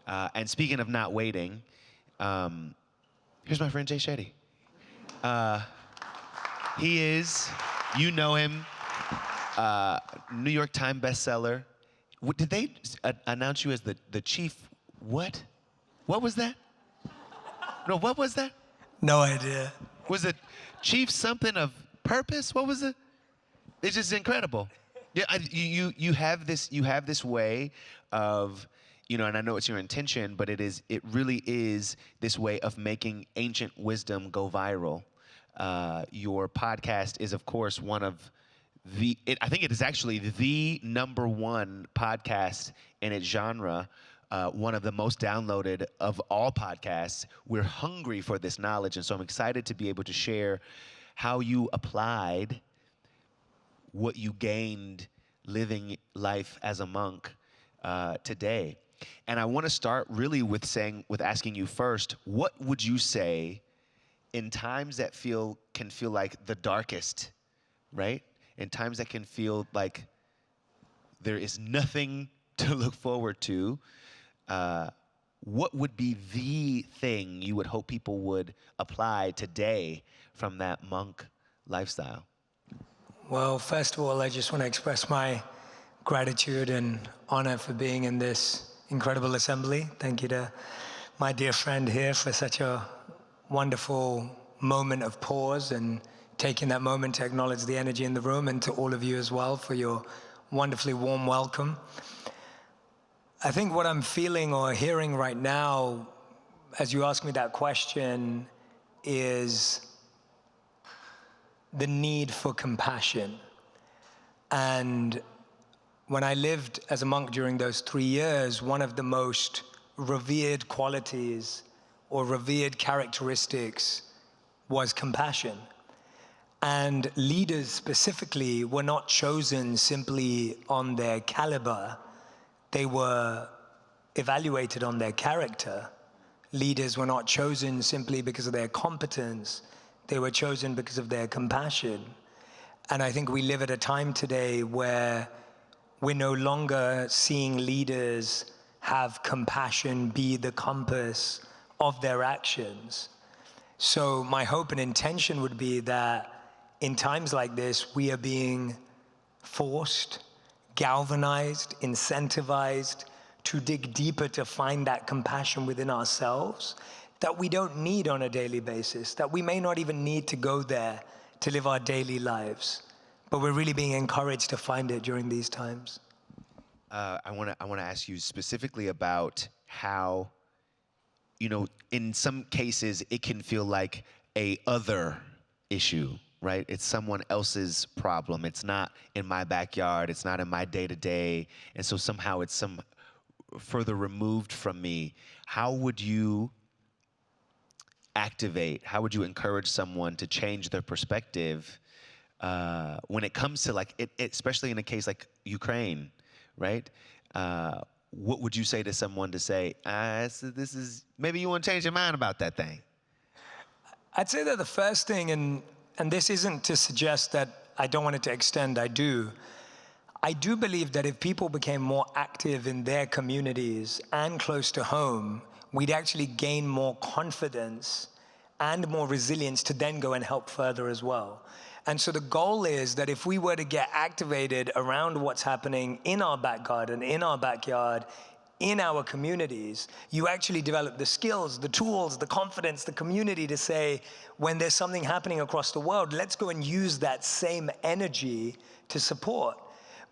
And speaking of not waiting, here's my friend Jay Shetty. He is, you know him, New York Times bestseller. Did they announce you as the chief, what? What was that? No, what was that? No idea. Was it chief something of purpose? What was it? It's just incredible. Yeah, you have this way of you know, and I know it's your intention, but it really is this way of making ancient wisdom go viral. Your podcast is, of course, one of I think it is actually the #1 podcast in its genre, one of the most downloaded of all podcasts. We're hungry for this knowledge, and so I'm excited to be able to share how you applied what you gained living life as a monk today. And I want to start really with asking you first, what would you say in times that can feel like the darkest, right? In times that can feel like there is nothing to look forward to, what would be the thing you would hope people would apply today from that monk lifestyle? Well, first of all, I just want to express my gratitude and honor for being in this incredible assembly. Thank you to my dear friend here for such a wonderful moment of pause and taking that moment to acknowledge the energy in the room, and to all of you as well for your wonderfully warm welcome. I think what I'm feeling or hearing right now, as you ask me that question, is the need for compassion. And when I lived as a monk during those 3 years, one of the most revered qualities or revered characteristics was compassion. And leaders specifically were not chosen simply on their caliber. They were evaluated on their character. Leaders were not chosen simply because of their competence. They were chosen because of their compassion. And I think we live at a time today where we're no longer seeing leaders have compassion be the compass of their actions. So my hope and intention would be that in times like this, we are being forced, galvanized, incentivized to dig deeper to find that compassion within ourselves that we don't need on a daily basis, that we may not even need to go there to live our daily lives. But we're really being encouraged to find it during these times. I want to ask you specifically about how, you know, in some cases it can feel like a other issue, right? It's someone else's problem. It's not in my backyard. It's not in my day-to-day. And so somehow it's some further removed from me. How would you activate, how would you encourage someone to change their perspective when it comes to, like, especially in a case like Ukraine, right? What would you say to someone to say, this is, maybe you want to change your mind about that thing? I'd say that the first thing, and this isn't to suggest that I don't want it to extend, I do believe that if people became more active in their communities and close to home, we'd actually gain more confidence and more resilience to then go and help further as well. And so the goal is that if we were to get activated around what's happening in our back garden, in our backyard, in our communities, you actually develop the skills, the tools, the confidence, the community to say, when there's something happening across the world, let's go and use that same energy to support.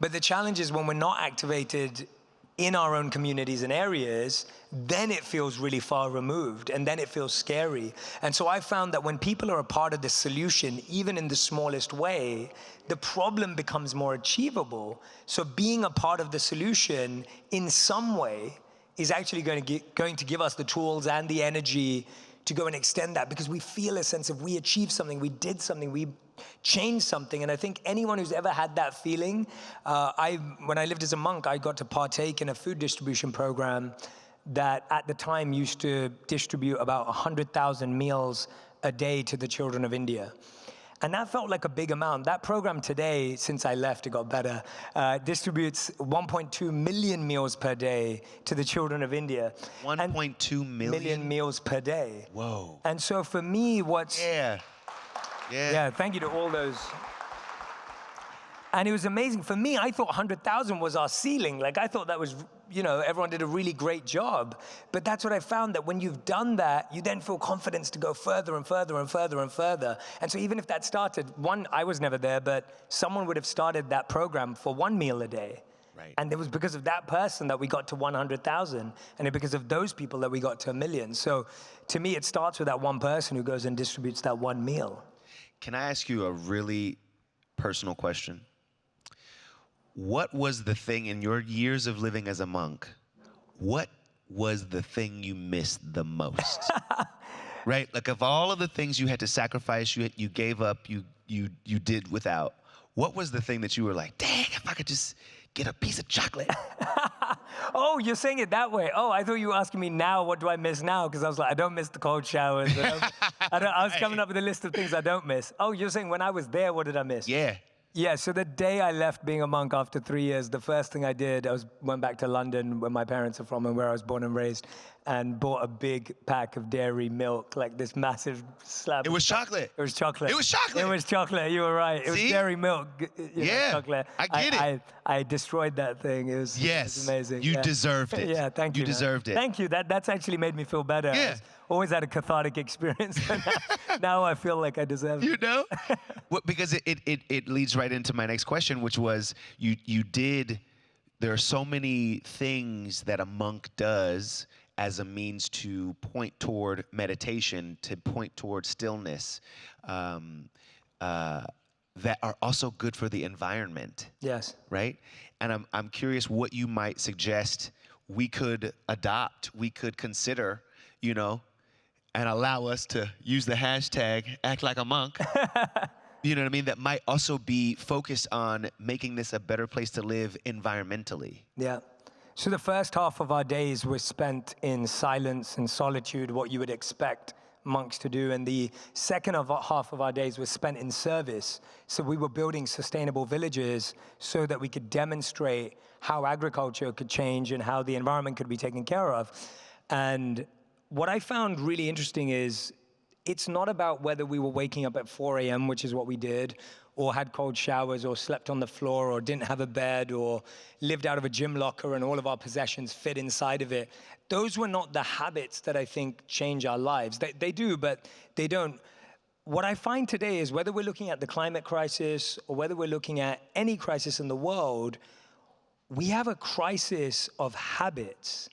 But the challenge is when we're not activated in our own communities and areas, then it feels really far removed, and then it feels scary. And so I found that when people are a part of the solution, even in the smallest way, the problem becomes more achievable. So being a part of the solution in some way is actually going to give us the tools and the energy to go and extend that, because we feel a sense of we achieved something, we did something, we changed something. And I think anyone who's ever had that feeling, when I lived as a monk, I got to partake in a food distribution program that at the time used to distribute about 100,000 meals a day to the children of India. And that felt like a big amount. That program today, since I left, it got better, distributes 1.2 million meals per day to the children of India. 1.2 million meals per day. Whoa. And so for me, Yeah, thank you to all those. And it was amazing. For me, I thought 100,000 was our ceiling. Like, I thought that was, everyone did a really great job. But that's what I found, that when you've done that, you then feel confidence to go further and further and further and further. And so even if that started, I was never there, but someone would have started that program for 1 meal a day. Right. And it was because of that person that we got to 100,000, and it's because of those people that we got to 1 million. So to me, it starts with that one person who goes and distributes that one meal. Can I ask you a really personal question? What was the thing in your years of living as a monk, what was the thing you missed the most? Right? Like, of all of the things you had to sacrifice, you gave up, you did without, what was the thing that you were like, dang, if I could just get a piece of chocolate? Oh, you're saying it that way. Oh, I thought you were asking me now, what do I miss now? Because I was like, I don't miss the cold showers. I was coming up with a list of things I don't miss. Oh, you're saying when I was there, what did I miss? Yeah. Yeah, so the day I left being a monk after 3 years, the first thing I did, went back to London, where my parents are from and where I was born and raised, and bought a big pack of dairy milk, like this massive slab. It was chocolate. It was chocolate. It was chocolate. It was chocolate. You were right. It was dairy milk. Chocolate. I get it. I destroyed that thing. It was amazing. You deserved it. Yeah, thank you. You deserved it. Thank you. That's actually made me feel better. Yeah. Always had a cathartic experience. Now I feel like I deserve it. You know? Well, because it leads right into my next question, which was there are so many things that a monk does as a means to point toward meditation, to point toward stillness, that are also good for the environment. Yes. Right? And I'm curious what you might suggest we could adopt, we could consider, and allow us to use the hashtag act like a monk. You know what I mean? That might also be focused on making this a better place to live environmentally. Yeah. So the first half of our days were spent in silence and solitude, what you would expect monks to do. And the second half of our days was spent in service. So we were building sustainable villages so that we could demonstrate how agriculture could change and how the environment could be taken care of. And what I found really interesting is it's not about whether we were waking up at 4 a.m., which is what we did, or had cold showers, or slept on the floor, or didn't have a bed, or lived out of a gym locker and all of our possessions fit inside of it. Those were not the habits that I think change our lives. They do, but they don't. What I find today is whether we're looking at the climate crisis or whether we're looking at any crisis in the world, we have a crisis of habits.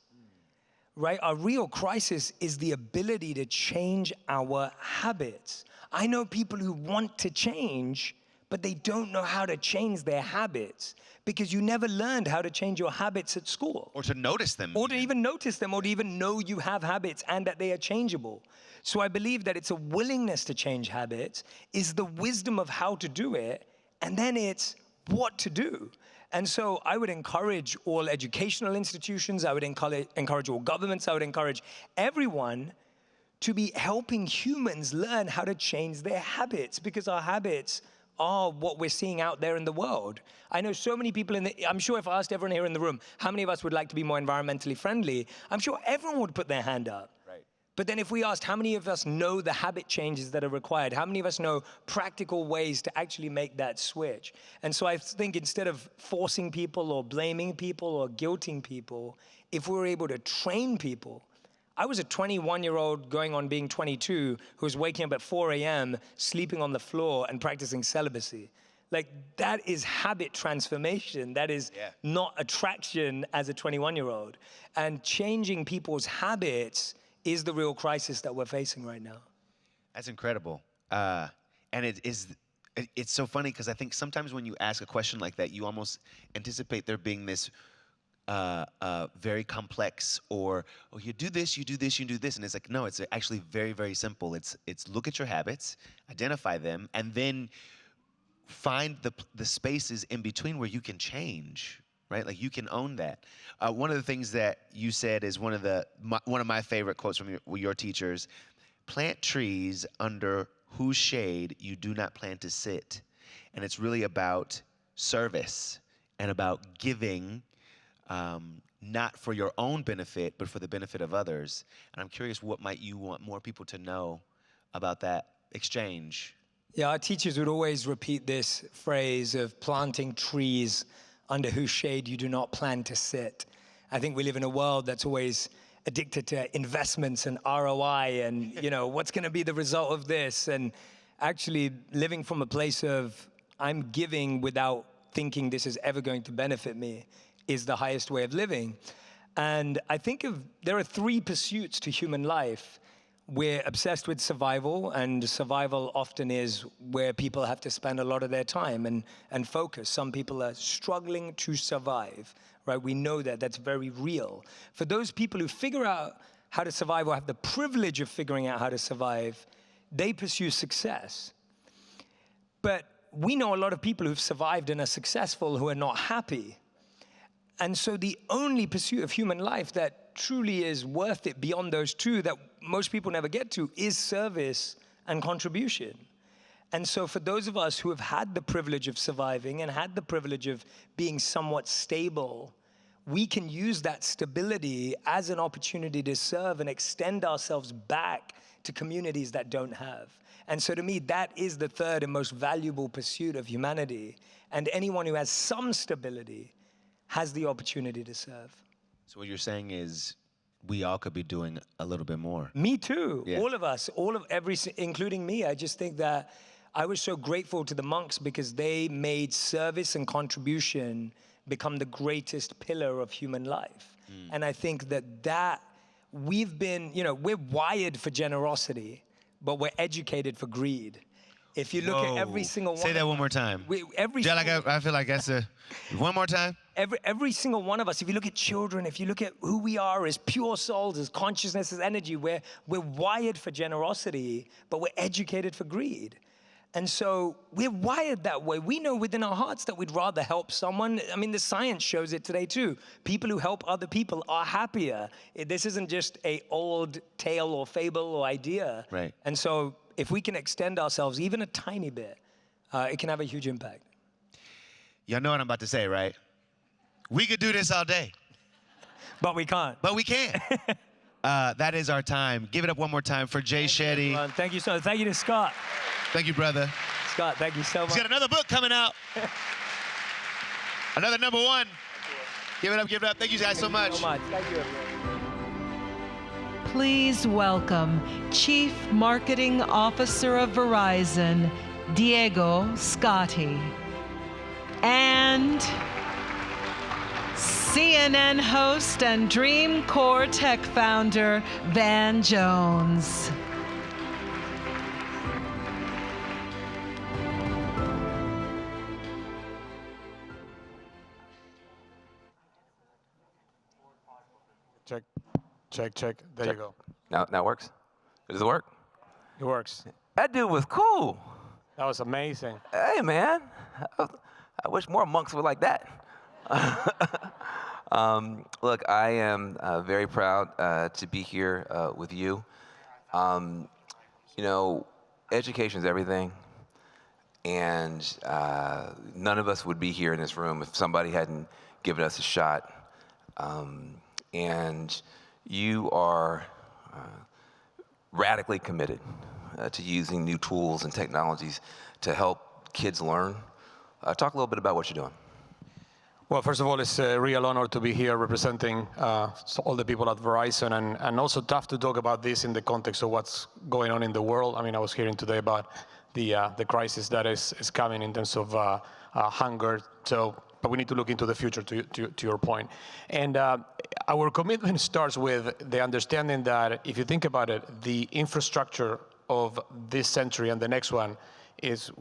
Right? Our real crisis is the ability to change our habits. I know people who want to change, but they don't know how to change their habits because you never learned how to change your habits at school. Or to notice them. Or to even notice them, or to even know you have habits and that they are changeable. So I believe that it's a willingness to change habits, is the wisdom of how to do it, and then it's what to do. And so I would encourage all educational institutions, I would encourage all governments, I would encourage everyone to be helping humans learn how to change their habits, because our habits are what we're seeing out there in the world. I know so many people I'm sure if I asked everyone here in the room, how many of us would like to be more environmentally friendly, I'm sure everyone would put their hand up. But then if we asked how many of us know the habit changes that are required, how many of us know practical ways to actually make that switch? And so I think instead of forcing people or blaming people or guilting people, if we were able to train people. I was a 21-year-old going on being 22 who was waking up at 4 a.m., sleeping on the floor and practicing celibacy. Like, that is habit transformation. That is not attraction as a 21-year-old. And changing people's habits is the real crisis that we're facing right now. That's incredible. And it's so funny because I think sometimes when you ask a question like that, you almost anticipate there being this very complex you do this, you do this, you do this. And it's like, no, it's actually very, very simple. It's look at your habits, identify them, and then find the spaces in between where you can change. Right, like you can own that. One of the things that you said is one of my favorite quotes from your teachers: "Plant trees under whose shade you do not plan to sit," and it's really about service and about giving, not for your own benefit, but for the benefit of others. And I'm curious, what might you want more people to know about that exchange? Yeah, our teachers would always repeat this phrase of planting trees under whose shade you do not plan to sit. I think we live in a world that's always addicted to investments and ROI and, what's going to be the result of this? And actually living from a place of I'm giving without thinking this is ever going to benefit me is the highest way of living. And I think there are 3 pursuits to human life. We're obsessed with survival, and survival often is where people have to spend a lot of their time and focus. Some people are struggling to survive, right? We know that. That's very real. For those people who figure out how to survive or have the privilege of figuring out how to survive, they pursue success. But we know a lot of people who've survived and are successful who are not happy. And so the only pursuit of human life that truly is worth it beyond those 2 that most people never get to is service and contribution. And so for those of us who have had the privilege of surviving and had the privilege of being somewhat stable, we can use that stability as an opportunity to serve and extend ourselves back to communities that don't have. And so to me, that is the 3rd and most valuable pursuit of humanity. And anyone who has some stability has the opportunity to serve. So what you're saying is we all could be doing a little bit more. Me too. Yeah. All of us, including me. I just think that I was so grateful to the monks because they made service and contribution become the greatest pillar of human life. And I think that we've been, we're wired for generosity, but we're educated for greed. If you look at every single one. Say that one more time. I feel like that's one more time. Every single one of us, if you look at children, if you look at who we are as pure souls, as consciousness, as energy, we're wired for generosity, but we're educated for greed. And so we're wired that way. We know within our hearts that we'd rather help someone. I mean, the science shows it today too. People who help other people are happier. This isn't just an old tale or fable or idea. Right. And so if we can extend ourselves even a tiny bit, it can have a huge impact. Y'all know what I'm about to say, right? We could do this all day. But we can't. But we can. That is our time. Give it up one more time for Jay Shetty. Thank you so much. Thank you to Scott. Thank you, brother. Scott, thank you so much. He's got another book coming out. Another #1. Give it up, give it up. Thank you guys so much. Thank you, everyone. Please welcome Chief Marketing Officer of Verizon, Diego Scotti, and CNN host and Dream Core Tech founder, Van Jones. Check, check, check. There Check. you go. Now it works? Does it work? It works. That dude was cool. That was amazing. Hey, man. I wish more monks were like that. Look, I am very proud to be here with you. Education is everything. And none of us would be here in this room if somebody hadn't given us a shot. And you are radically committed to using new tools and technologies to help kids learn. Talk a little bit about what you're doing. Well, first of all, it's a real honor to be here representing all the people at Verizon, and also tough to talk about this in the context of what's going on in the world. I mean, I was hearing today about the crisis that is coming in terms of hunger. But we need to look into the future, to your point. And our commitment starts with the understanding that if you think about it, the infrastructure of this century and the next one is,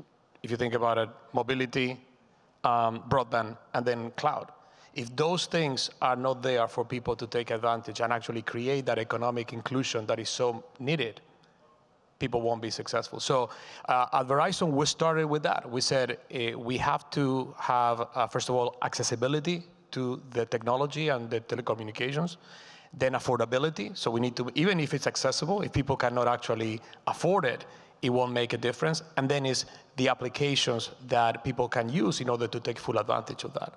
if you think about it, mobility, broadband, and then cloud. If those things are not there for people to take advantage and actually create that economic inclusion that is so needed, people won't be successful. So at Verizon, we started with that. We said we have to have, first of all, accessibility to the technology and the telecommunications, then affordability. So we need to, even if it's accessible, if people cannot actually afford it, it won't make a difference. And then is the applications that people can use in order to take full advantage of that.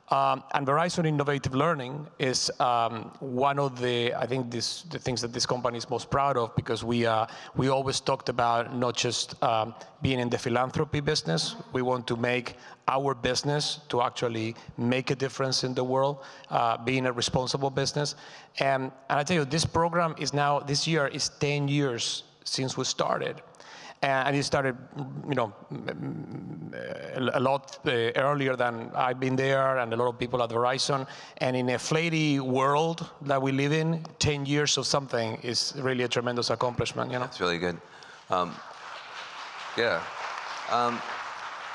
And Verizon Innovative Learning is one of the, I think, the things that this company is most proud of, because we always talked about not just being in the philanthropy business. We want to make our business to actually make a difference in the world, being a responsible business. And I tell you, this program is now, this year is 10 years since we started. And it started, a lot earlier than I've been there, and a lot of people at Verizon. And in a flaky world that we live in, 10 years of something is really a tremendous accomplishment. That's really good. Yeah.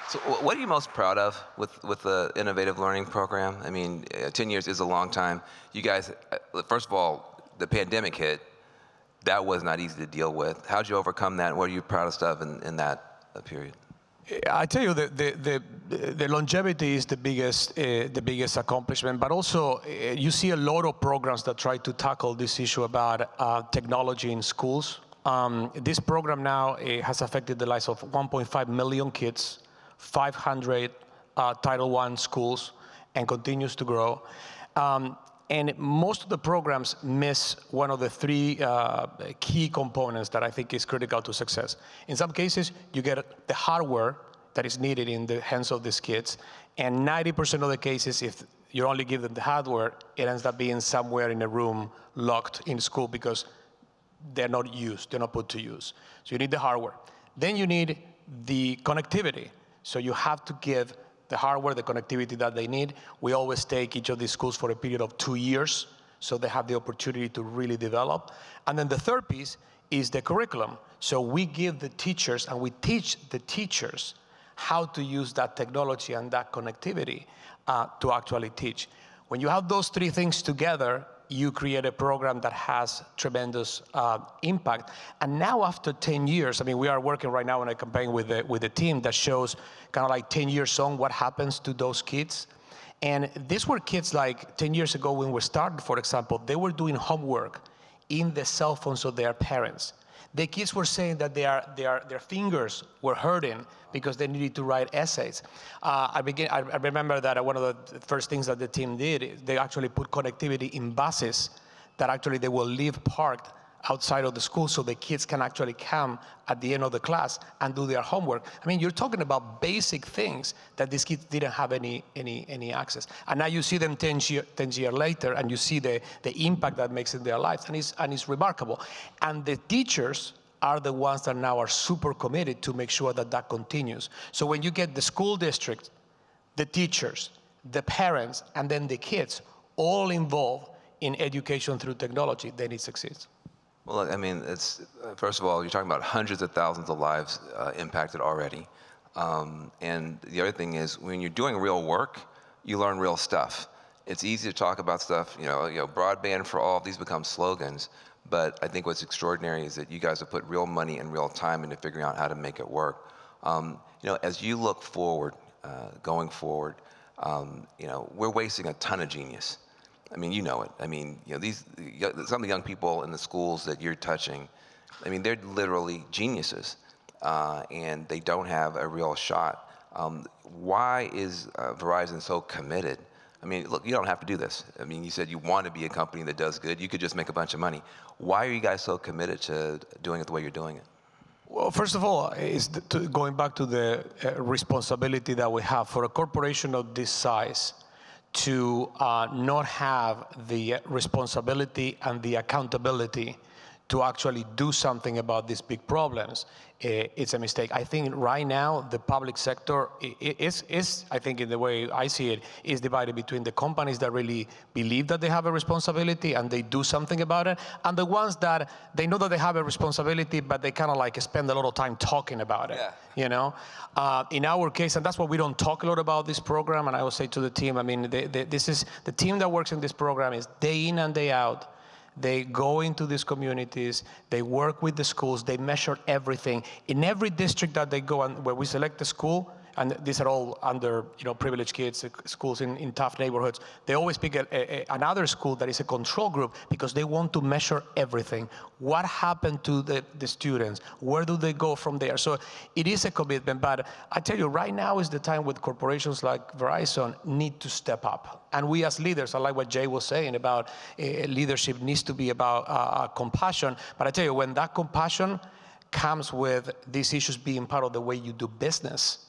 So what are you most proud of with the Innovative Learning Program? I mean, 10 years is a long time. You guys, first of all, the pandemic hit. That was not easy to deal with. How'd you overcome that? What are you proudest of in that period? I tell you, the longevity is the biggest accomplishment, but also you see a lot of programs that try to tackle this issue about technology in schools. This program now has affected the lives of 1.5 million kids, 500 Title I schools, and continues to grow. And most of the programs miss one of the three key components that I think is critical to success. In some cases, you get the hardware that is needed in the hands of these kids, and 90% of the cases, if you only give them the hardware, it ends up being somewhere in a room locked in school because they're not used, they're not put to use. So you need the hardware. Then you need the connectivity. So you have to give the hardware, the connectivity that they need. We always take each of these schools for a period of 2 years, so they have the opportunity to really develop. And then the third piece is the curriculum. So we give the teachers, and we teach the teachers how to use that technology and that connectivity to actually teach. When you have those three things together, you create a program that has tremendous impact. And now after 10 years, I mean, we are working right now on a campaign with the team that shows kind of like 10 years on what happens to those kids. And these were kids like 10 years ago when we started, for example, they were doing homework in the cell phones of their parents. The kids were saying that their fingers were hurting because they needed to write essays. I remember that one of the first things that the team did is they actually put connectivity in buses that actually they will leave parked outside of the school so the kids can actually come at the end of the class and do their homework. I mean, you're talking about basic things that these kids didn't have any access. And now you see them 10 years later, and you see the impact that makes in their lives, and it's remarkable. And the teachers are the ones that now are super committed to make sure that that continues. So when you get the school district, the teachers, the parents, and then the kids all involved in education through technology, then it succeeds. Well, look, I mean, first of all, you're talking about hundreds of thousands of lives impacted already. And the other thing is, when you're doing real work, you learn real stuff. It's easy to talk about stuff, broadband for all, these become slogans. But I think what's extraordinary is that you guys have put real money and real time into figuring out how to make it work. As you look forward, going forward, we're wasting a ton of genius. I mean, you know it. I mean, some of the young people in the schools that you're touching, I mean, they're literally geniuses, and they don't have a real shot. Why is Verizon so committed? I mean, look, you don't have to do this. I mean, you said you want to be a company that does good. You could just make a bunch of money. Why are you guys so committed to doing it the way you're doing it? Well, first of all, going back to the responsibility that we have for a corporation of this size to not have the responsibility and the accountability to actually do something about these big problems, it's a mistake. I think right now the public sector is, I think in the way I see it, is divided between the companies that really believe that they have a responsibility and they do something about it, and the ones that they know that they have a responsibility, but they kind of like spend a lot of time talking about it. Yeah. In our case, and that's why we don't talk a lot about this program, and I will say to the team, I mean, this is the team that works in this program is day in and day out. They go into these communities, they work with the schools, they measure everything. In every district that they go and where we select the school, and these are all under privileged kids, schools in tough neighborhoods, they always pick another school that is a control group because they want to measure everything. What happened to the students? Where do they go from there? So it is a commitment, but I tell you, right now is the time with corporations like Verizon need to step up. And we as leaders, I like what Jay was saying about leadership needs to be about compassion, but I tell you, when that compassion comes with these issues being part of the way you do business,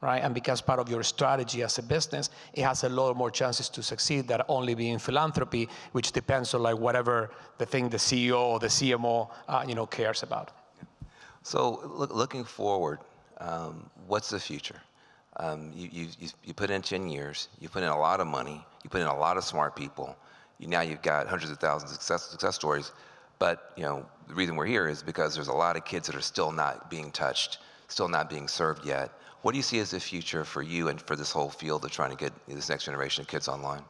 right, and becomes part of your strategy as a business, it has a lot more chances to succeed than only being philanthropy, which depends on like whatever the thing the CEO or the CMO cares about. So looking forward, what's the future? You put in 10 years, you put in a lot of money, you put in a lot of smart people. Now you've got hundreds of thousands of success stories. But the reason we're here is because there's a lot of kids that are still not being touched, still not being served yet. What do you see as the future for you and for this whole field of trying to get this next generation of kids online?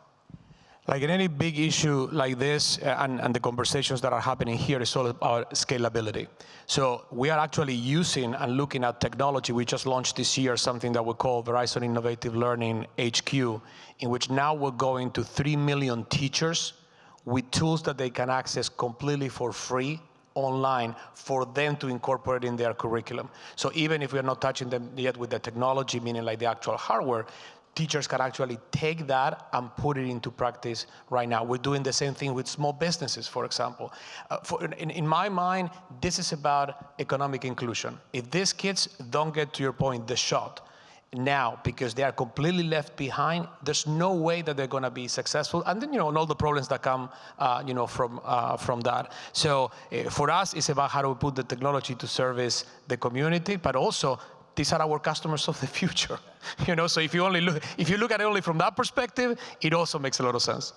Like in any big issue like this, and the conversations that are happening here, is all about scalability. So we are actually using and looking at technology. We just launched this year something that we call Verizon Innovative Learning HQ, in which now we're going to 3 million teachers with tools that they can access completely for free online for them to incorporate in their curriculum. So even if we're not touching them yet with the technology, meaning like the actual hardware, teachers can actually take that and put it into practice right now. We're doing the same thing with small businesses, for example. In my mind, this is about economic inclusion. If these kids don't get, to your point, the shot now because they are completely left behind, there's no way that they're going to be successful. And then, and all the problems that come, from that. So for us, it's about how do we put the technology to service the community, but also these are our customers of the future. So if you look at it only from that perspective, it also makes a lot of sense.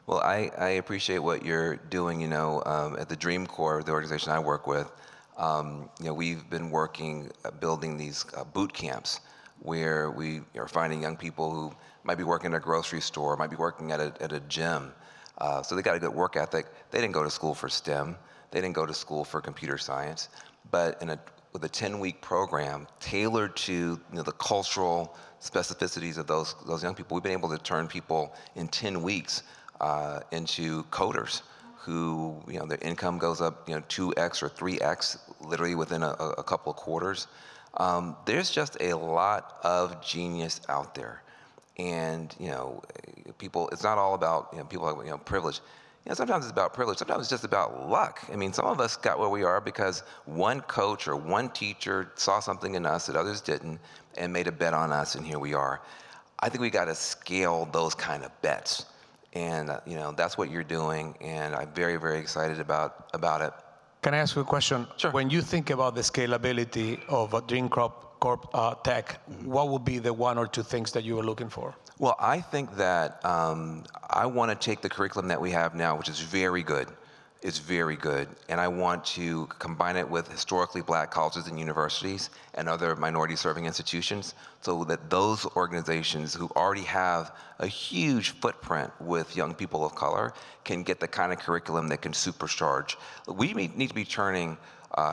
Well, I appreciate what you're doing, at the Dream Corps, the organization I work with. We've been working, building these boot camps where we are finding young people who might be working at a grocery store, might be working at a gym. So they got a good work ethic. They didn't go to school for STEM. They didn't go to school for computer science. But with a 10-week program tailored to the cultural specificities of those young people, we've been able to turn people in 10 weeks into coders who, their income goes up 2x or 3x literally within a couple of quarters. There's just a lot of genius out there. And, people, it's not all about people have privilege. Sometimes it's about privilege. Sometimes it's just about luck. I mean, some of us got where we are because one coach or one teacher saw something in us that others didn't and made a bet on us, and here we are. I think we got to scale those kind of bets. And, that's what you're doing, and I'm very, very excited about it. Can I ask you a question? Sure. When you think about the scalability of Dream Corp Tech, what would be the one or two things that you were looking for? Well, I think that I want to take the curriculum that we have now, which is very good. It's very good. And I want to combine it with historically black colleges and universities and other minority-serving institutions so that those organizations who already have a huge footprint with young people of color can get the kind of curriculum that can supercharge. We need to be turning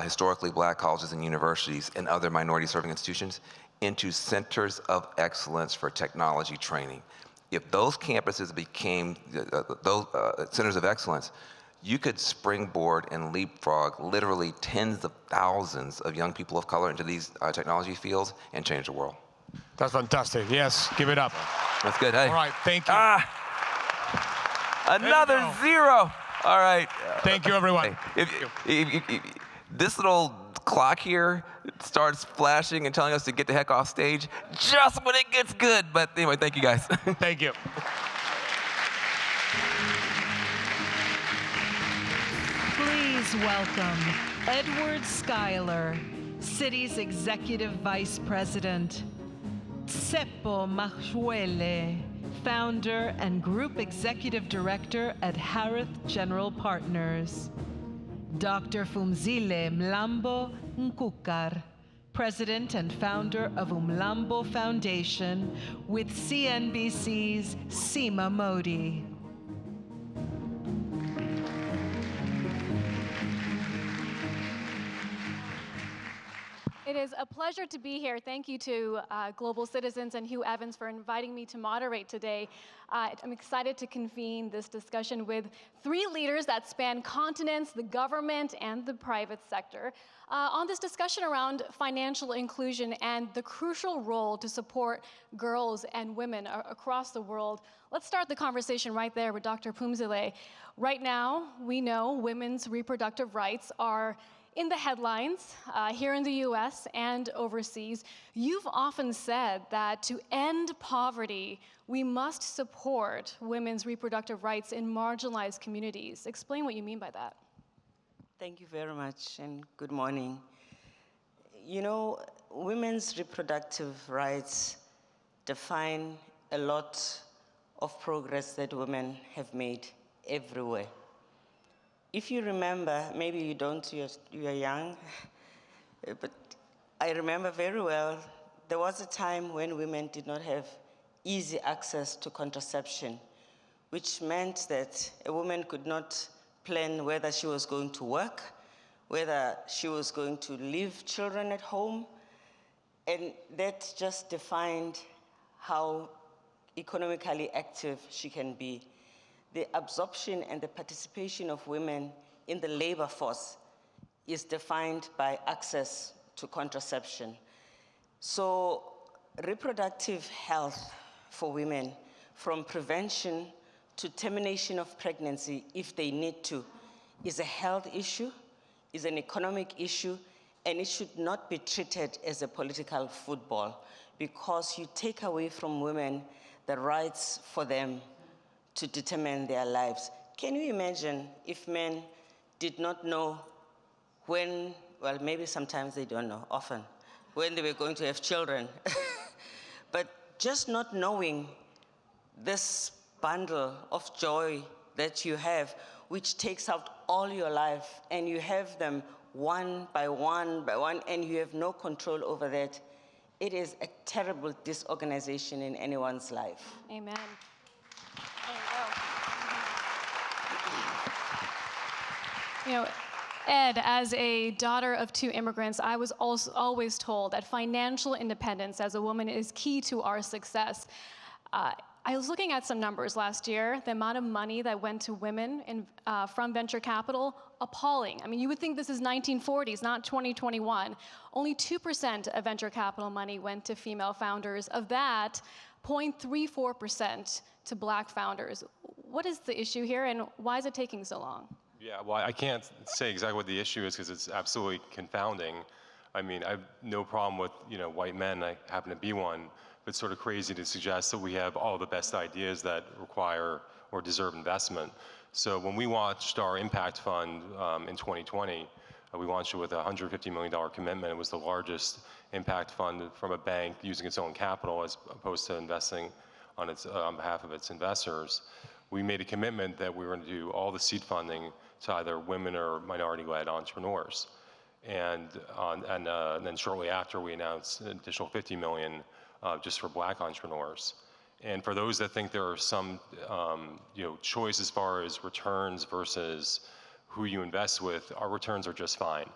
historically black colleges and universities and other minority-serving institutions into centers of excellence for technology training. If those campuses became those centers of excellence, you could springboard and leapfrog literally tens of thousands of young people of color into these technology fields and change the world. That's fantastic. Yes, give it up. That's good. Hey. All right, thank you. Another zero. All right. Thank you, everyone. If this little clock here starts flashing and telling us to get the heck off stage just when it gets good. But anyway, thank you guys. Thank you. Please welcome Edward Schuyler, City's Executive Vice President, Tsepo Mahuele, Founder and Group Executive Director at Harith General Partners, Dr. Phumzile Mlambo Nkukar, President and Founder of Umlambo Foundation with CNBC's Seema Modi. It is a pleasure to be here. Thank you to Global Citizens and Hugh Evans for inviting me to moderate today. I'm excited to convene this discussion with three leaders that span continents, the government, and the private sector on this discussion around financial inclusion and the crucial role to support girls and women across the world. Let's start the conversation right there with Dr. Phumzile. Right now, we know women's reproductive rights are in the headlines here in the US and overseas. You've often said that to end poverty, we must support women's reproductive rights in marginalized communities. Explain what you mean by that. Thank you very much, and good morning. You know, women's reproductive rights define a lot of progress that women have made everywhere. If you remember, maybe you don't, you're young, but I remember very well, there was a time when women did not have easy access to contraception, which meant that a woman could not plan whether she was going to work, whether she was going to leave children at home, and that just defined how economically active she can be. The absorption and the participation of women in the labor force is defined by access to contraception. So reproductive health for women, from prevention to termination of pregnancy if they need to, is a health issue, is an economic issue, and it should not be treated as a political football, because you take away from women the rights for them to determine their lives. Can you imagine if men did not know when, well, maybe sometimes they don't know, often, when they were going to have children. But just not knowing this bundle of joy that you have, which takes out all your life, and you have them one by one by one, and you have no control over that, it is a terrible disorganization in anyone's life. Amen. You know, Ed, as a daughter of 2 immigrants, I was also always told that financial independence as a woman is key to our success. I was looking at some numbers last year. The amount of money that went to women from venture capital, appalling. I mean, you would think this is 1940s, not 2021. Only 2% of venture capital money went to female founders. Of that, 0.34% to black founders. What is the issue here, and why is it taking so long? Yeah, well, I can't say exactly what the issue is because it's absolutely confounding. I mean, I have no problem with, white men. I happen to be one. But it's sort of crazy to suggest that we have all the best ideas that require or deserve investment. So when we launched our impact fund in 2020, we launched it with a $150 million commitment. It was the largest impact fund from a bank using its own capital as opposed to investing on behalf of its investors. We made a commitment that we were going to do all the seed funding to either women or minority-led entrepreneurs. And then shortly after, we announced an additional $50 million just for black entrepreneurs. And for those that think there are some choice as far as returns versus who you invest with, our returns are just fine.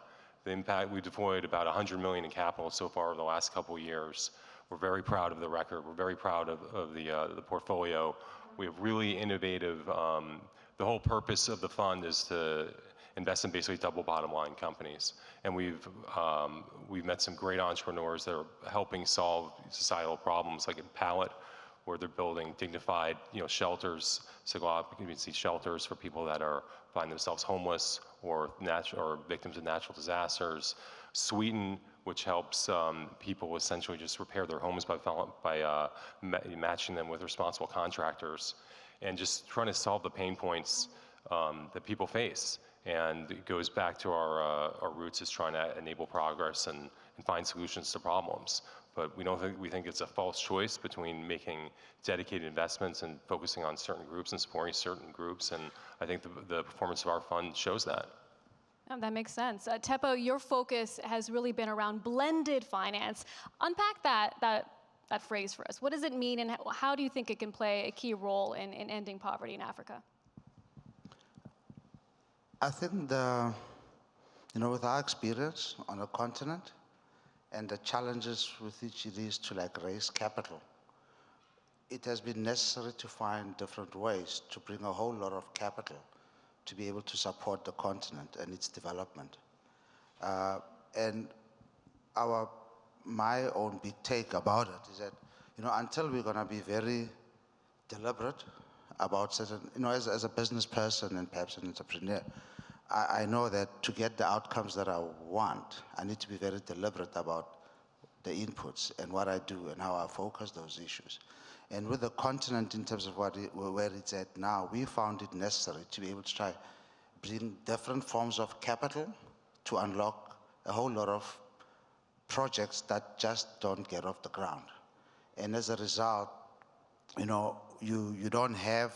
The impact, we deployed about $100 million in capital so far over the last couple of years. We're very proud of the record. We're very proud of the portfolio. We have really innovative, the whole purpose of the fund is to invest in basically double bottom line companies. And we've met some great entrepreneurs that are helping solve societal problems, like in Pallet, where they're building dignified, shelters, community shelters for people that find themselves homeless or victims of natural disasters. Sweeten, which helps people essentially just repair their homes by matching them with responsible contractors, and just trying to solve the pain points that people face. And it goes back to our roots is trying to enable progress and find solutions to problems. But we think it's a false choice between making dedicated investments and focusing on certain groups and supporting certain groups. And I think the performance of our fund shows that. Oh, that makes sense. Teppo, your focus has really been around blended finance. Unpack that phrase for us. What does it mean, and how do you think it can play a key role in ending poverty in Africa? I think with our experience on the continent and the challenges with which it is to raise capital, it has been necessary to find different ways to bring a whole lot of capital to be able to support the continent and its development. And my own big take about it is that, until we're going to be very deliberate about certain, as a business person and perhaps an entrepreneur, I know that to get the outcomes that I want, I need to be very deliberate about the inputs and what I do and how I focus those issues. And with the continent, in terms of where it's at now, we found it necessary to be able to try bring different forms of capital to unlock a whole lot of projects that just don't get off the ground. And as a result, you know, you don't have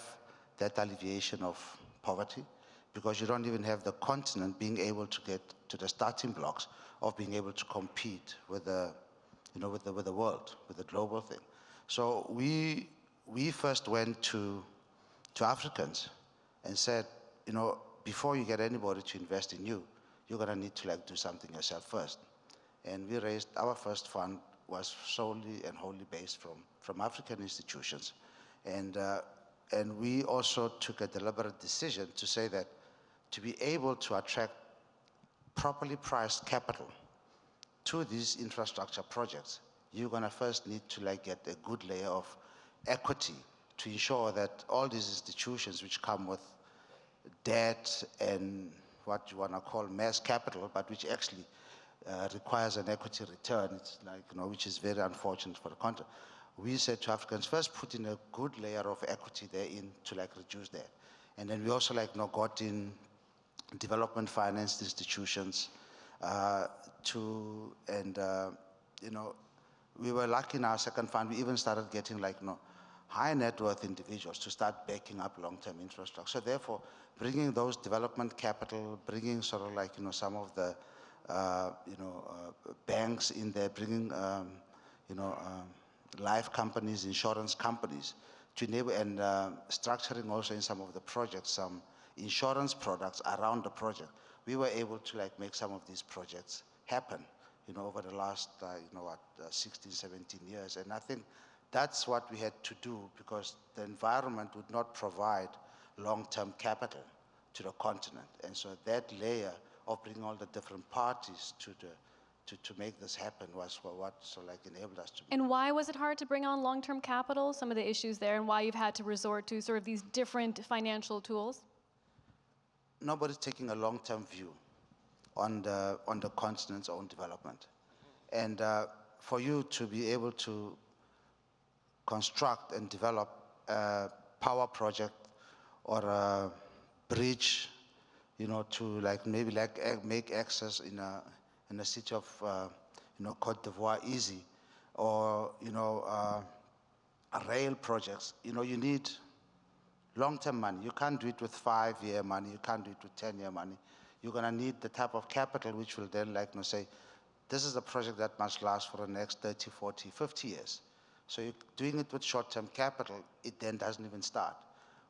that alleviation of poverty, because you don't even have the continent being able to get to the starting blocks of being able to compete with the, you know, with the world, with the global thing. So we first went to Africans and said, you know, before you get anybody to invest in you, you're gonna need to like do something yourself first. And we raised, our first fund was solely and wholly based from African institutions. And we also took a deliberate decision to say that to be able to attract properly priced capital to these infrastructure projects, you're gonna first need to like get a good layer of equity to ensure that all these institutions which come with debt and what you wanna call mass capital, but which actually requires an equity return, it's like, you know, which is very unfortunate for the country. We said to Africans, first put in a good layer of equity there in to like reduce that. And then we also like, you know, got in development finance institutions you know, we were lucky in our second fund, we even started getting like, you know, high net worth individuals to start backing up long-term infrastructure. So therefore, bringing those development capital, bringing sort of like, you know, some of the, banks in there, bringing, life companies, insurance companies, to enable, and structuring also in some of the projects, some insurance products around the project. We were able to like make some of these projects happen, you know, over the last, 16, 17 years. And I think that's what we had to do, because the environment would not provide long-term capital to the continent. And so that layer of bringing all the different parties to make this happen was what so like enabled us to. And why was it hard to bring on long-term capital? Some of the issues there, and why you've had to resort to sort of these different financial tools? Nobody's taking a long-term view on the continent's own development. And for you to be able to construct and develop a power project or a bridge, you know, to like maybe like make access in a city of Cote d'Ivoire easy, or rail projects, you know, you need long-term money. You can't do it with 5-year money. You can't do it with 10-year money. You're gonna need the type of capital which will then like, you know, say, this is a project that must last for the next 30, 40, 50 years. So you're doing it with short-term capital, it then doesn't even start.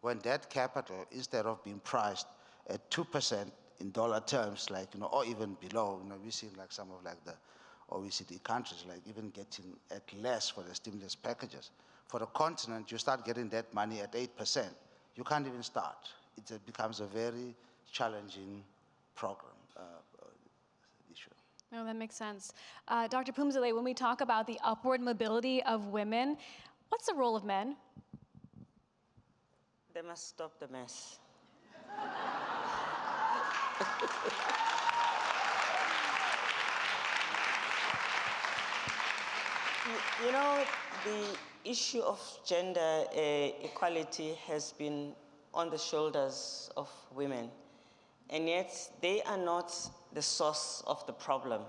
When that capital, instead of being priced at 2% in dollar terms, like, you know, or even below, you know, we've seen like some of like the OECD countries, like even getting at less for the stimulus packages. For the continent, you start getting that money at 8%. You can't even start. It becomes a very challenging program issue. No, that makes sense. Dr. Phumzile, when we talk about the upward mobility of women, what's the role of men? They must stop the mess. You know, the issue of gender equality has been on the shoulders of women, and yet they are not the source of the problem.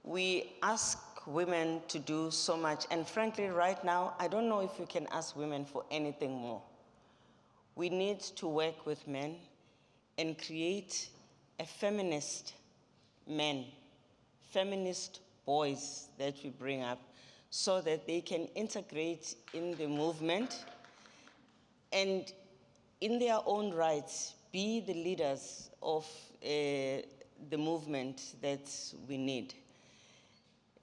We ask women to do so much, and frankly, right now, I don't know if we can ask women for anything more. We need to work with men and create a feminist men, feminist boys that we bring up, so that they can integrate in the movement and in their own rights be the leaders of the movement that we need.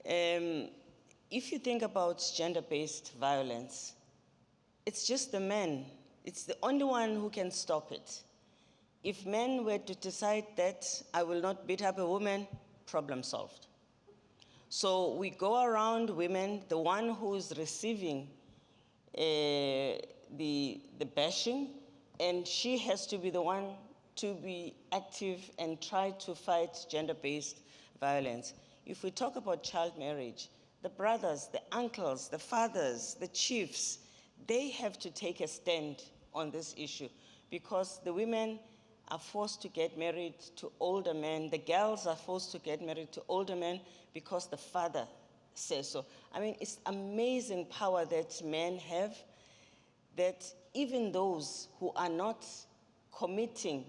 If you think about gender-based violence, it's just the men. It's the only one who can stop it. If men were to decide that I will not beat up a woman, problem solved. So we go around women, the one who's receiving the bashing, and she has to be the one to be active and try to fight gender-based violence. If we talk about child marriage, the brothers, the uncles, the fathers, the chiefs, they have to take a stand on this issue, because the women are forced to get married to older men. The girls are forced to get married to older men because the father says so. I mean, it's amazing power that men have, that even those who are not committing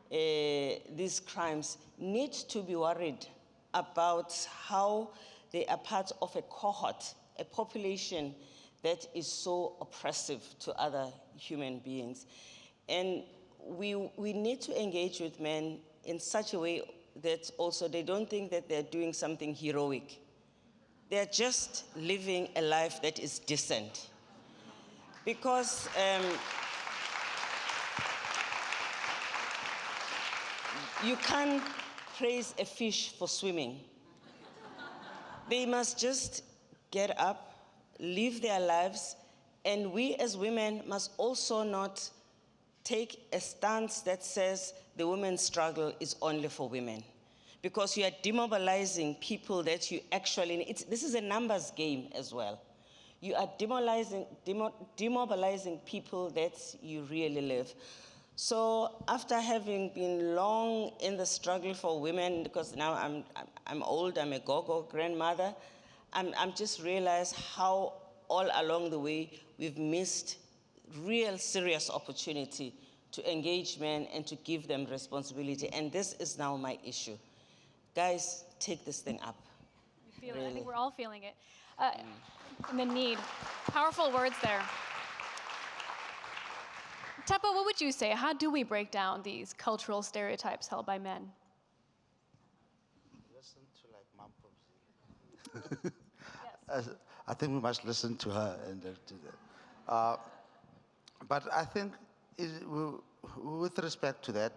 these crimes need to be worried about how they are part of a cohort, a population that is so oppressive to other human beings. And we need to engage with men in such a way that also they don't think that they're doing something heroic. They're just living a life that is decent. Because you can't praise a fish for swimming. They must just get up, live their lives, and we as women must also not take a stance that says the women's struggle is only for women. Because you are demobilizing people that you actually need. This is a numbers game as well. You are demobilizing people that you really live. So after having been long in the struggle for women, because now I'm old, I'm a go-go grandmother, I'm just realized how all along the way we've missed real serious opportunity to engage men and to give them responsibility. And this is now my issue. Guys, take this thing up. You feel really. it. I think we're all feeling it. And the need. Powerful words there. Tepa, what would you say? How do we break down these cultural stereotypes held by men? Listen to like Mom. I think we must listen to her and do that. But I think, with respect to that,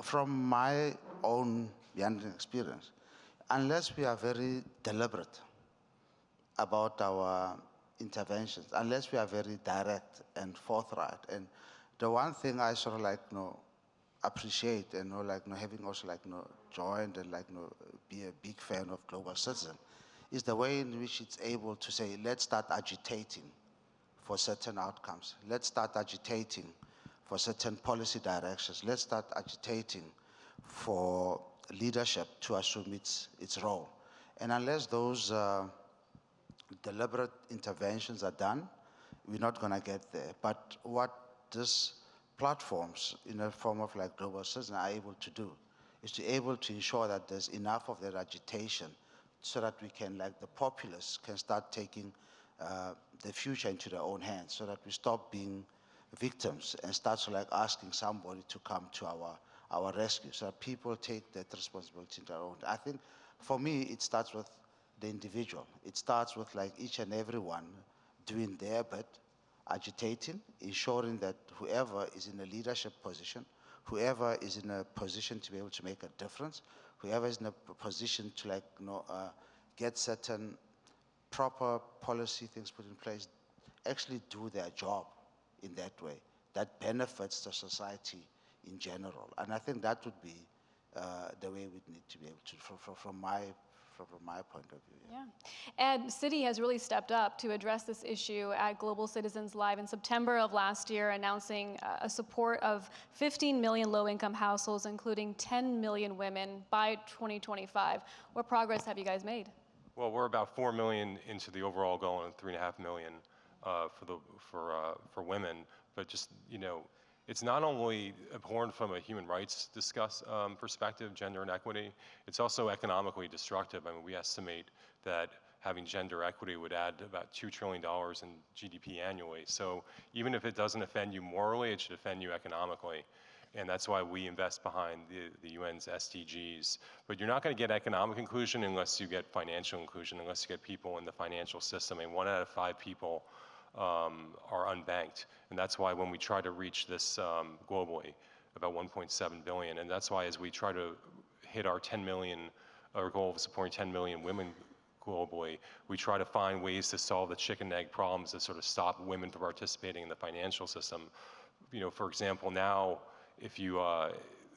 from my own young experience, unless we are very deliberate about our interventions, unless we are very direct and forthright, and the one thing I sort of appreciate and having also joined and be a big fan of Global Citizen is the way in which it's able to say, let's start agitating for certain outcomes. Let's start agitating for certain policy directions. Let's start agitating for leadership to assume its role. And unless those deliberate interventions are done, we're not going to get there. But what these platforms in the form of Global Citizen are able to do is to able to ensure that there's enough of that agitation so that we can, the populace, can start taking the future into their own hands, so that we stop being victims and start asking somebody to come to our rescue, so that people take that responsibility into their own. I think for me, it starts with the individual. It starts with each and every one doing their bit, agitating, ensuring that whoever is in a leadership position, whoever is in a position to be able to make a difference, whoever is in a position to get certain proper policy things put in place, actually do their job in that way. That benefits the society in general. And I think that would be the way we need to be able to, from my point of view. Yeah. And Citi has really stepped up to address this issue at Global Citizens Live in September of last year, announcing a support of 15 million low-income households, including 10 million women by 2025. What progress have you guys made? Well, we're about 4 million into the overall goal and 3.5 million for women. But just, it's not only abhorrent from a human rights perspective, gender inequity, it's also economically destructive. I mean, we estimate that having gender equity would add about $2 trillion in GDP annually. So even if it doesn't offend you morally, it should offend you economically. And that's why we invest behind the UN's SDGs. But you're not going to get economic inclusion unless you get financial inclusion, unless you get people in the financial system. And 1 out of 5 people are unbanked. And that's why when we try to reach this globally, about 1.7 billion, and that's why as we try to hit our 10 million, our goal of supporting 10 million women globally, we try to find ways to solve the chicken and egg problems that sort of stop women from participating in the financial system. For example, now, if you,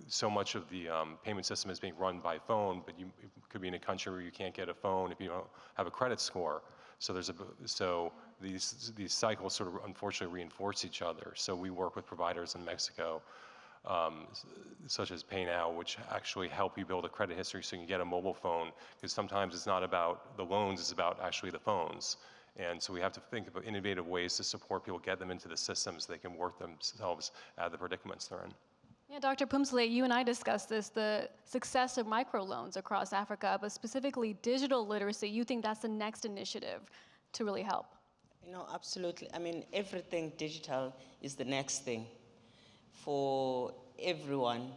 so much of the payment system is being run by phone, but you could be in a country where you can't get a phone if you don't have a credit score. So these cycles sort of unfortunately reinforce each other. So we work with providers in Mexico such as Pay Now, which actually help you build a credit history so you can get a mobile phone, because sometimes it's not about the loans, it's about actually the phones. And so we have to think about innovative ways to support people, get them into the systems so they can work themselves out of the predicaments they're in. Yeah, Dr. Pumsile, you and I discussed this, the success of microloans across Africa, but specifically digital literacy. You think that's the next initiative to really help? Absolutely. I mean, everything digital is the next thing for everyone,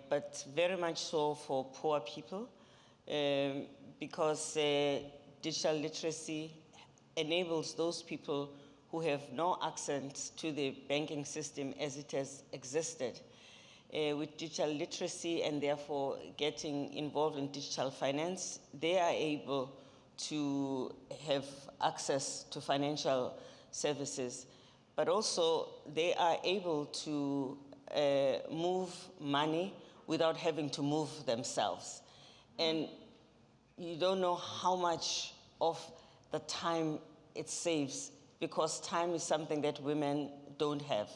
but very much so for poor people, because digital literacy enables those people who have no access to the banking system as it has existed. With digital literacy and therefore getting involved in digital finance, they are able to have access to financial services, but also they are able to move money without having to move themselves. And you don't know how much of the time it saves, because time is something that women don't have.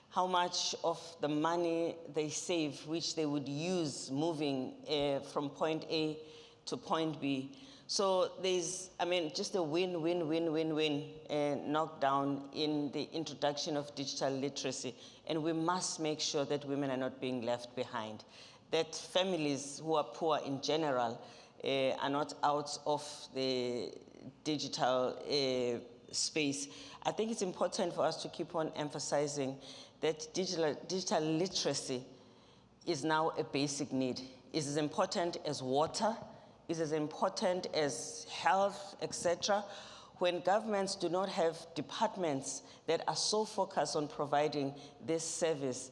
How much of the money they save, which they would use moving from point A to point B. So there's, just a win-win-win-win-win knockdown in the introduction of digital literacy. And we must make sure that women are not being left behind, that families who are poor in general are not out of the digital space. I think it's important for us to keep on emphasizing that digital literacy is now a basic need. It's as important as water, it's as important as health, etc. When governments do not have departments that are so focused on providing this service,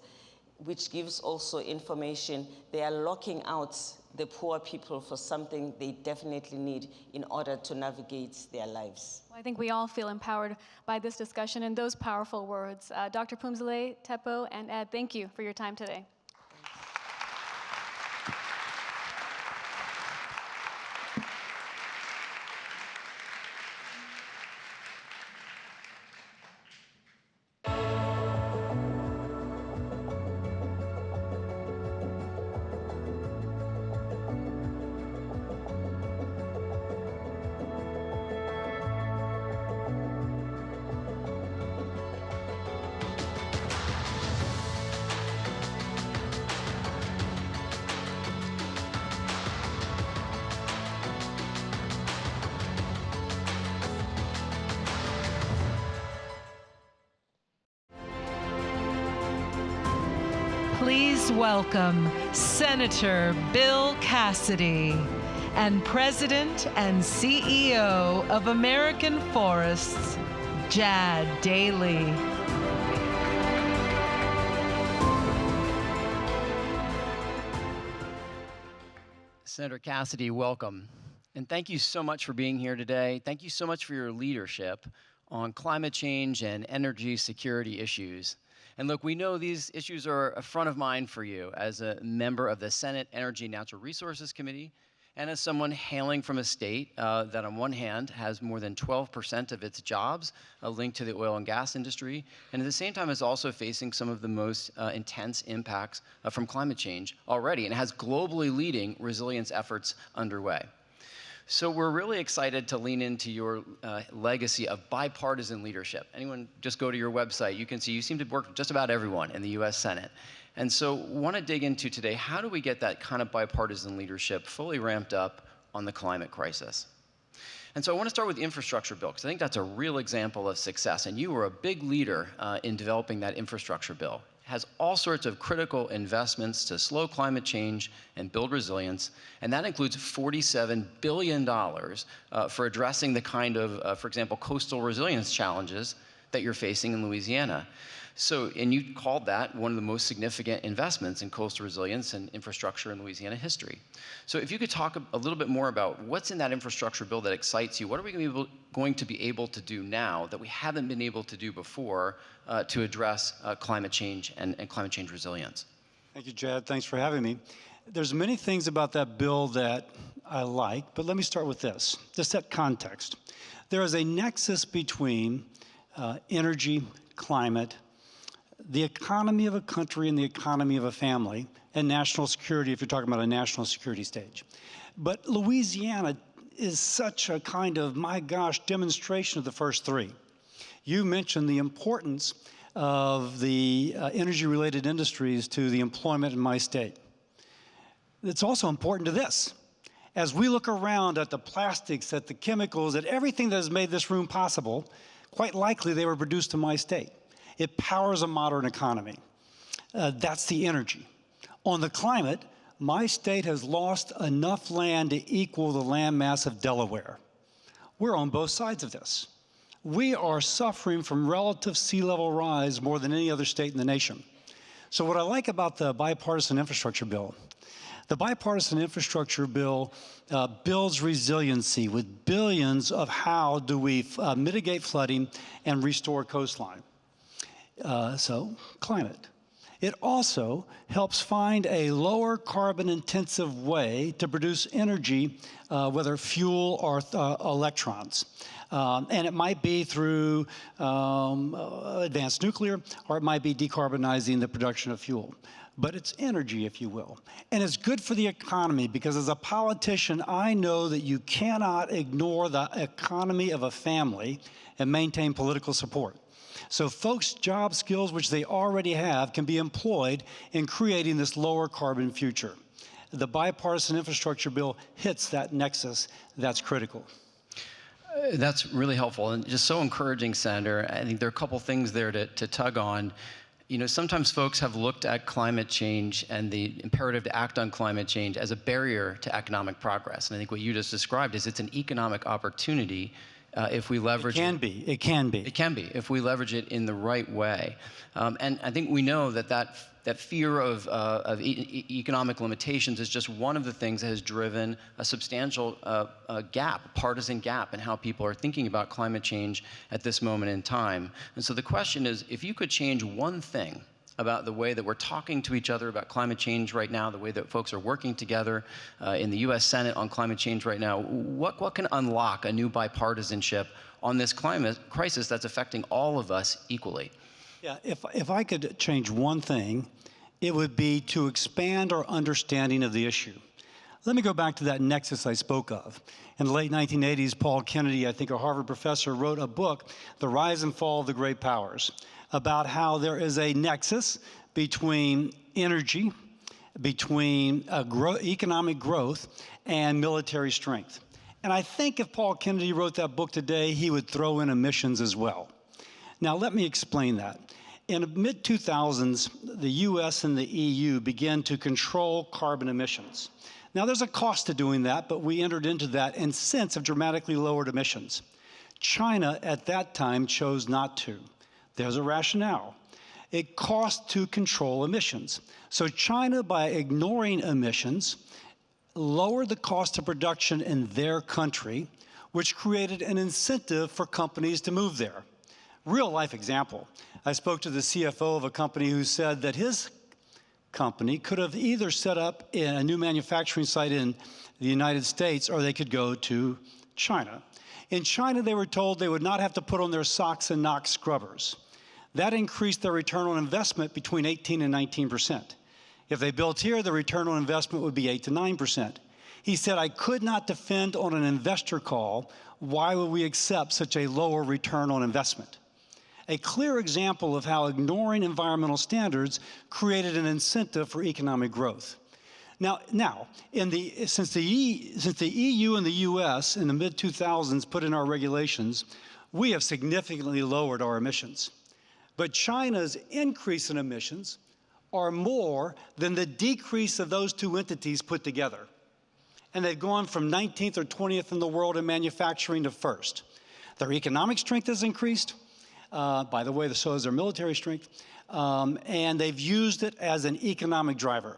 which gives also information, they are locking out the poor people for something they definitely need in order to navigate their lives. Well, I think we all feel empowered by this discussion and those powerful words. Dr. Pumsile, Teppo, and Ed, thank you for your time today. Please welcome Senator Bill Cassidy and President and CEO of American Forests, Jad Daly. Senator Cassidy, welcome. And thank you so much for being here today. Thank you so much for your leadership on climate change and energy security issues. And look, we know these issues are a front of mind for you as a member of the Senate Energy and Natural Resources Committee, and as someone hailing from a state that on one hand has more than 12% of its jobs linked to the oil and gas industry, and at the same time is also facing some of the most intense impacts from climate change already, and has globally leading resilience efforts underway. So we're really excited to lean into your legacy of bipartisan leadership. Anyone just go to your website, you can see you seem to work with just about everyone in the US Senate. And so want to dig into today, how do we get that kind of bipartisan leadership fully ramped up on the climate crisis? And so I want to start with the infrastructure bill, because I think that's a real example of success. And you were a big leader in developing that infrastructure bill. It has all sorts of critical investments to slow climate change and build resilience. And that includes $47 billion for addressing the kind of, for example, coastal resilience challenges that you're facing in Louisiana. So, and you called that one of the most significant investments in coastal resilience and infrastructure in Louisiana history. So if you could talk a little bit more about what's in that infrastructure bill that excites you, what are we going to be able to do now that we haven't been able to do before to address climate change and climate change resilience? Thank you, Jad. Thanks for having me. There's many things about that bill that I like, but let me start with this, to set context. There is a nexus between energy, climate, the economy of a country and the economy of a family, and national security if you're talking about a national security stage. But Louisiana is such a kind of, my gosh, demonstration of the first three. You mentioned the importance of the energy-related industries to the employment in my state. It's also important to this. As we look around at the plastics, at the chemicals, at everything that has made this room possible, quite likely they were produced in my state. It powers a modern economy. That's the energy. On the climate, my state has lost enough land to equal the land mass of Delaware. We're on both sides of this. We are suffering from relative sea level rise more than any other state in the nation. So what I like about the bipartisan infrastructure bill, the bipartisan infrastructure bill builds resiliency with billions of how do we mitigate flooding and restore coastline. So climate. It also helps find a lower carbon intensive way to produce energy, whether fuel or electrons. And it might be through advanced nuclear, or it might be decarbonizing the production of fuel. But it's energy, if you will. And it's good for the economy because as a politician, I know that you cannot ignore the economy of a family and maintain political support. So folks' job skills, which they already have, can be employed in creating this lower carbon future. The bipartisan infrastructure bill hits that nexus. That's critical. That's really helpful and just so encouraging, Senator. I think there are a couple things there to tug on. You know, sometimes folks have looked at climate change and the imperative to act on climate change as a barrier to economic progress. And I think what you just described is it's an economic opportunity if we leverage it. It can be. It can be. It can be if we leverage it in the right way. And I think we know that fear of economic limitations is just one of the things that has driven a substantial partisan gap in how people are thinking about climate change at this moment in time. And so the question is, if you could change one thing about the way that we're talking to each other about climate change right now, the way that folks are working together in the US Senate on climate change right now, what can unlock a new bipartisanship on this climate crisis that's affecting all of us equally? Yeah, if I could change one thing, it would be to expand our understanding of the issue. Let me go back to that nexus I spoke of. In the late 1980s, Paul Kennedy, I think a Harvard professor, wrote a book, The Rise and Fall of the Great Powers, about how there is a nexus between energy, between economic growth, and military strength. And I think if Paul Kennedy wrote that book today, he would throw in emissions as well. Now, let me explain that. In the mid-2000s, the US and the EU began to control carbon emissions. Now, there's a cost to doing that, but we entered into that and since have dramatically lowered emissions. China, at that time, chose not to. There's a rationale. It costs to control emissions. So China, by ignoring emissions, lowered the cost of production in their country, which created an incentive for companies to move there. Real life example. I spoke to the CFO of a company who said that his company could have either set up a new manufacturing site in the United States or they could go to China. In China, they were told they would not have to put on their SOx and NOx scrubbers. That increased their return on investment between 18 and 19%. If they built here, the return on investment would be 8 to 9%. He said, I could not defend on an investor call why would we accept such a lower return on investment. A clear example of how ignoring environmental standards created an incentive for economic growth. Now, since the EU and the US in the mid-2000s put in our regulations, we have significantly lowered our emissions. But China's increase in emissions are more than the decrease of those two entities put together. And they've gone from 19th or 20th in the world in manufacturing to first. Their economic strength has increased. By the way, so has their military strength. And they've used it as an economic driver.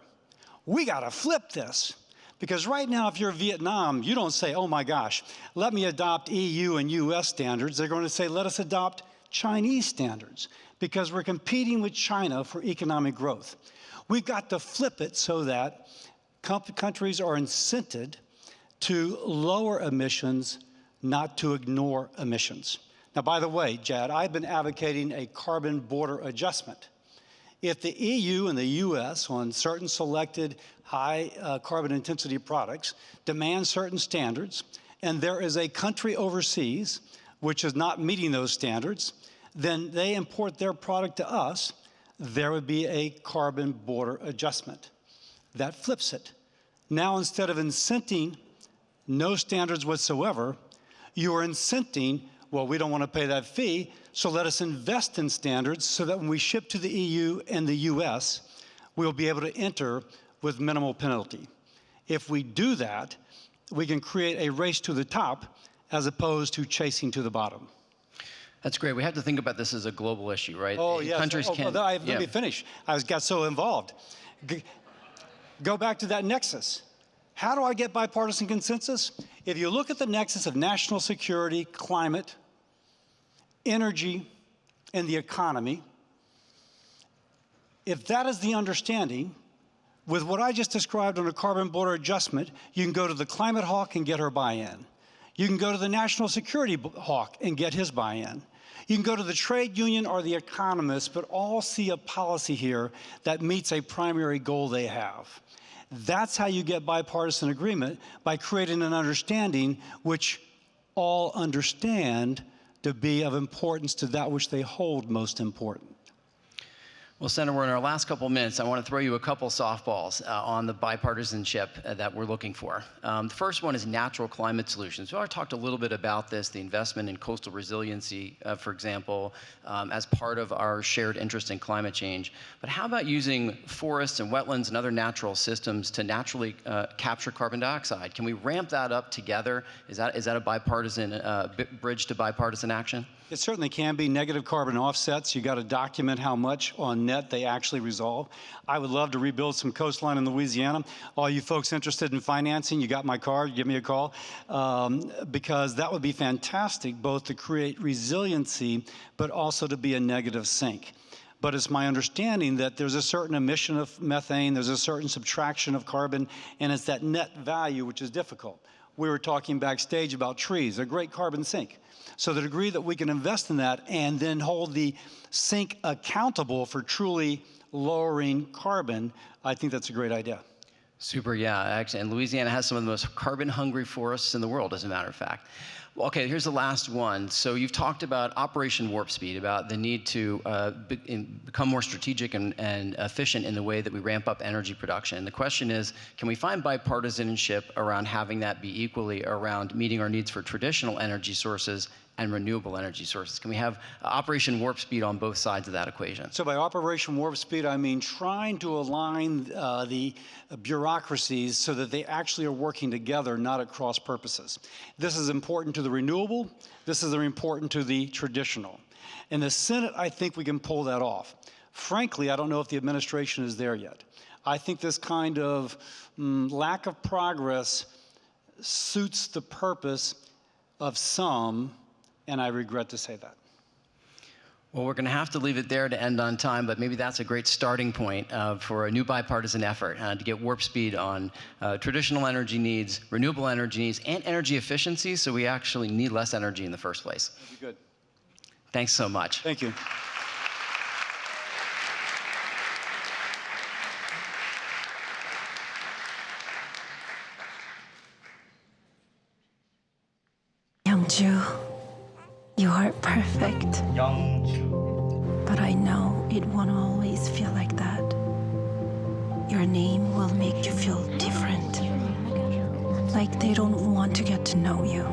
We got to flip this. Because right now, if you're Vietnam, you don't say, oh my gosh, let me adopt EU and US standards. They're going to say, let us adopt Chinese standards. Because we're competing with China for economic growth. We've got to flip it so that countries are incented to lower emissions, not to ignore emissions. Now, by the way, Jad, I've been advocating a carbon border adjustment. If the EU and the US on certain selected high carbon intensity products demand certain standards, and there is a country overseas which is not meeting those standards, then they import their product to us, there would be a carbon border adjustment. That flips it. Now, instead of incenting no standards whatsoever, you are incenting, well, we don't want to pay that fee, so let us invest in standards so that when we ship to the EU and the US, we'll be able to enter with minimal penalty. If we do that, we can create a race to the top as opposed to chasing to the bottom. That's great. We have to think about this as a global issue, right? Oh, yes. Countries can't. Let me finish. I got so involved. Go back to that nexus. How do I get bipartisan consensus? If you look at the nexus of national security, climate, energy, and the economy, if that is the understanding, with what I just described on a carbon border adjustment, you can go to the climate hawk and get her buy-in. You can go to the national security hawk and get his buy-in. You can go to the trade union or the economists, but all see a policy here that meets a primary goal they have. That's how you get bipartisan agreement, by creating an understanding which all understand to be of importance to that which they hold most important. Well, Senator, we're in our last couple minutes. I want to throw you a couple softballs on the bipartisanship that we're looking for. The first one is natural climate solutions. We already talked a little bit about this, the investment in coastal resiliency, for example, as part of our shared interest in climate change. But how about using forests and wetlands and other natural systems to naturally capture carbon dioxide? Can we ramp that up together? Is that a bipartisan bridge to bipartisan action? It certainly can be. Negative carbon offsets, you got to document how much on net they actually resolve. I would love to rebuild some coastline in Louisiana. All you folks interested in financing, you got my card, give me a call, because that would be fantastic, both to create resiliency, but also to be a negative sink. But it's my understanding that there's a certain emission of methane, there's a certain subtraction of carbon, and it's that net value which is difficult. We were talking backstage about trees, a great carbon sink. So the degree that we can invest in that and then hold the sink accountable for truly lowering carbon, I think that's a great idea. Super, yeah. Actually, and Louisiana has some of the most carbon-hungry forests in the world, as a matter of fact. Well, okay, here's the last one. So you've talked about Operation Warp Speed, about the need to become more strategic and efficient in the way that we ramp up energy production. And the question is, can we find bipartisanship around having that be equally around meeting our needs for traditional energy sources and renewable energy sources? Can we have Operation Warp Speed on both sides of that equation? So by Operation Warp Speed, I mean trying to align the bureaucracies so that they actually are working together, not at cross purposes. This is important to the renewable. This is important to the traditional. In the Senate, I think we can pull that off. Frankly, I don't know if the administration is there yet. I think this kind of lack of progress suits the purpose of some, and I regret to say that. Well, we're going to have to leave it there to end on time, but maybe that's a great starting point for a new bipartisan effort to get warp speed on traditional energy needs, renewable energy needs, and energy efficiency, so we actually need less energy in the first place. That'd be good. Thanks so much. Thank you. Youngju, you are perfect. Youngju. But I know it won't always feel like that. Your name will make you feel different. Like they don't want to get to know you.